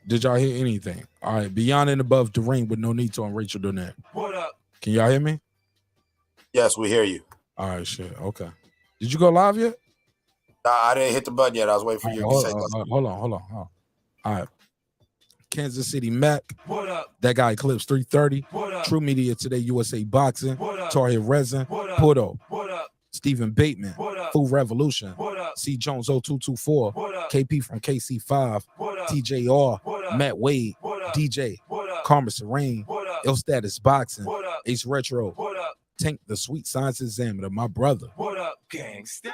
Did y'all hear anything? All right, beyond and above the ring with Nonito and Rachel Donaire. What up? Can y'all hear me? Yes, we hear you. All right, shit. Okay. Did you go live yet? Nah, I didn't hit the button yet. I was waiting for you to say something. Hold on. All right. Kansas City Mac. What up? That guy Clips 330. What up? True Media Today, USA Boxing. What up? Tar Heel Resin. What up? Pudo. What up? Stephen Bateman. What up? Food Revolution. What up? C. Jones 0224. What up? KP from KC5. What up? TJR. What up? Matt Wade. What up? DJ. What up? Karma Serene. What up? Ill Status Boxing. What up? Ace Retro. What up? Tank, the sweet science examiner, my brother. What up, gangsta?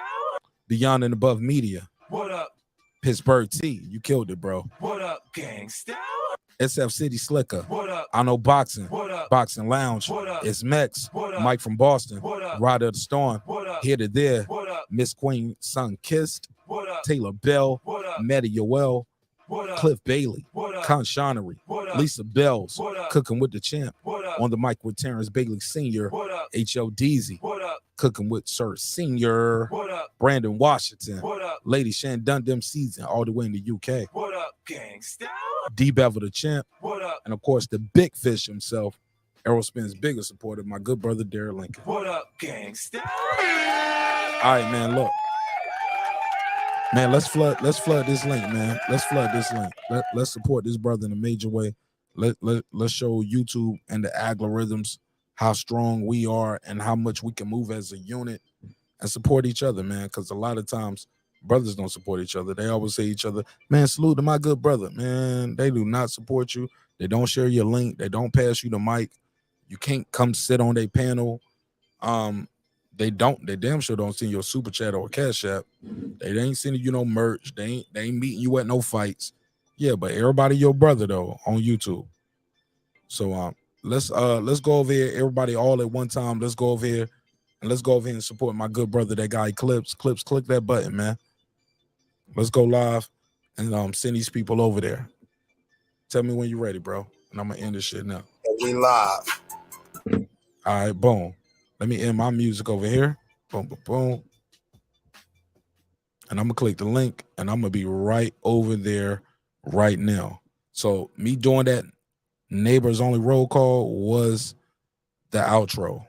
Beyond and Above Media. What up? Pittsburgh T, you killed it, bro. What up, gangsta? SF City Slicker. What up? I know Boxing. What up? Boxing Lounge. What up? It's Mex. What up? Mike from Boston. What up? Rider of the Storm. What up? Here to There. What up? Miss Queen Sun Kissed. What up? Taylor Bell. What up? Meta Yoel. What up? Cliff Bailey. What up? Con Shonery. What up? Lisa Bells. What up? Cooking with the Champ. What up? On the mic with Terrence Bailey Sr. What up? H.L. Deasy. What up? Cooking with Sir Senior. What up? Brandon Washington. What up? Lady Shan Dundam Season, all the way in the UK. What up, gangsta? D Bevel the Champ. What up? And of course, the big fish himself, Aerospin's biggest supporter, my good brother, Derek Lincoln. What up, gangsta? All right, man, look. Man, let's flood this link, man. Let's flood this link. Let's support this brother in a major way. Let's show YouTube and the algorithms how strong we are and how much we can move as a unit and support each other, man. Because a lot of times brothers don't support each other. They always say each other, man, salute to my good brother. Man, they do not support you. They don't share your link. They don't pass you the mic. You can't come sit on their panel. They damn sure don't send you a super chat or a cash app. They ain't sending you no merch. They ain't meeting you at no fights. Yeah, but everybody your brother though on YouTube. So let's go over here, everybody all at one time. Let's go over here and let's go over here and support my good brother, that guy Clips. Clips, click that button, man. Let's go live and send these people over there. Tell me when you're ready, bro. And I'm gonna end this shit now. We live. All right, boom. Let me end my music over here. Boom, boom, boom. And I'm gonna click the link and I'm gonna be right over there right now. So me doing that neighbors only roll call was the outro.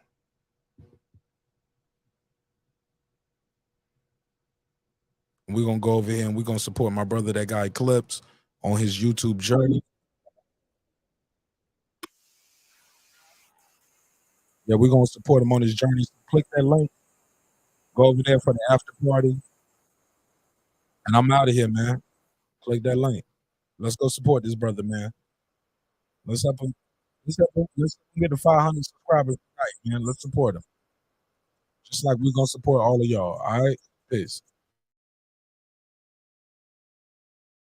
We're gonna go over here and we're gonna support my brother, that guy Clips, on his YouTube journey. Yeah, we're gonna support him on his journey. So click that link. Go over there for the after party. And I'm out of here, man. Click that link. Let's go support this brother, man. Let's help him. Let's get to 500 subscribers tonight, man. Let's support him. Just like we're gonna support all of y'all. All right. Peace.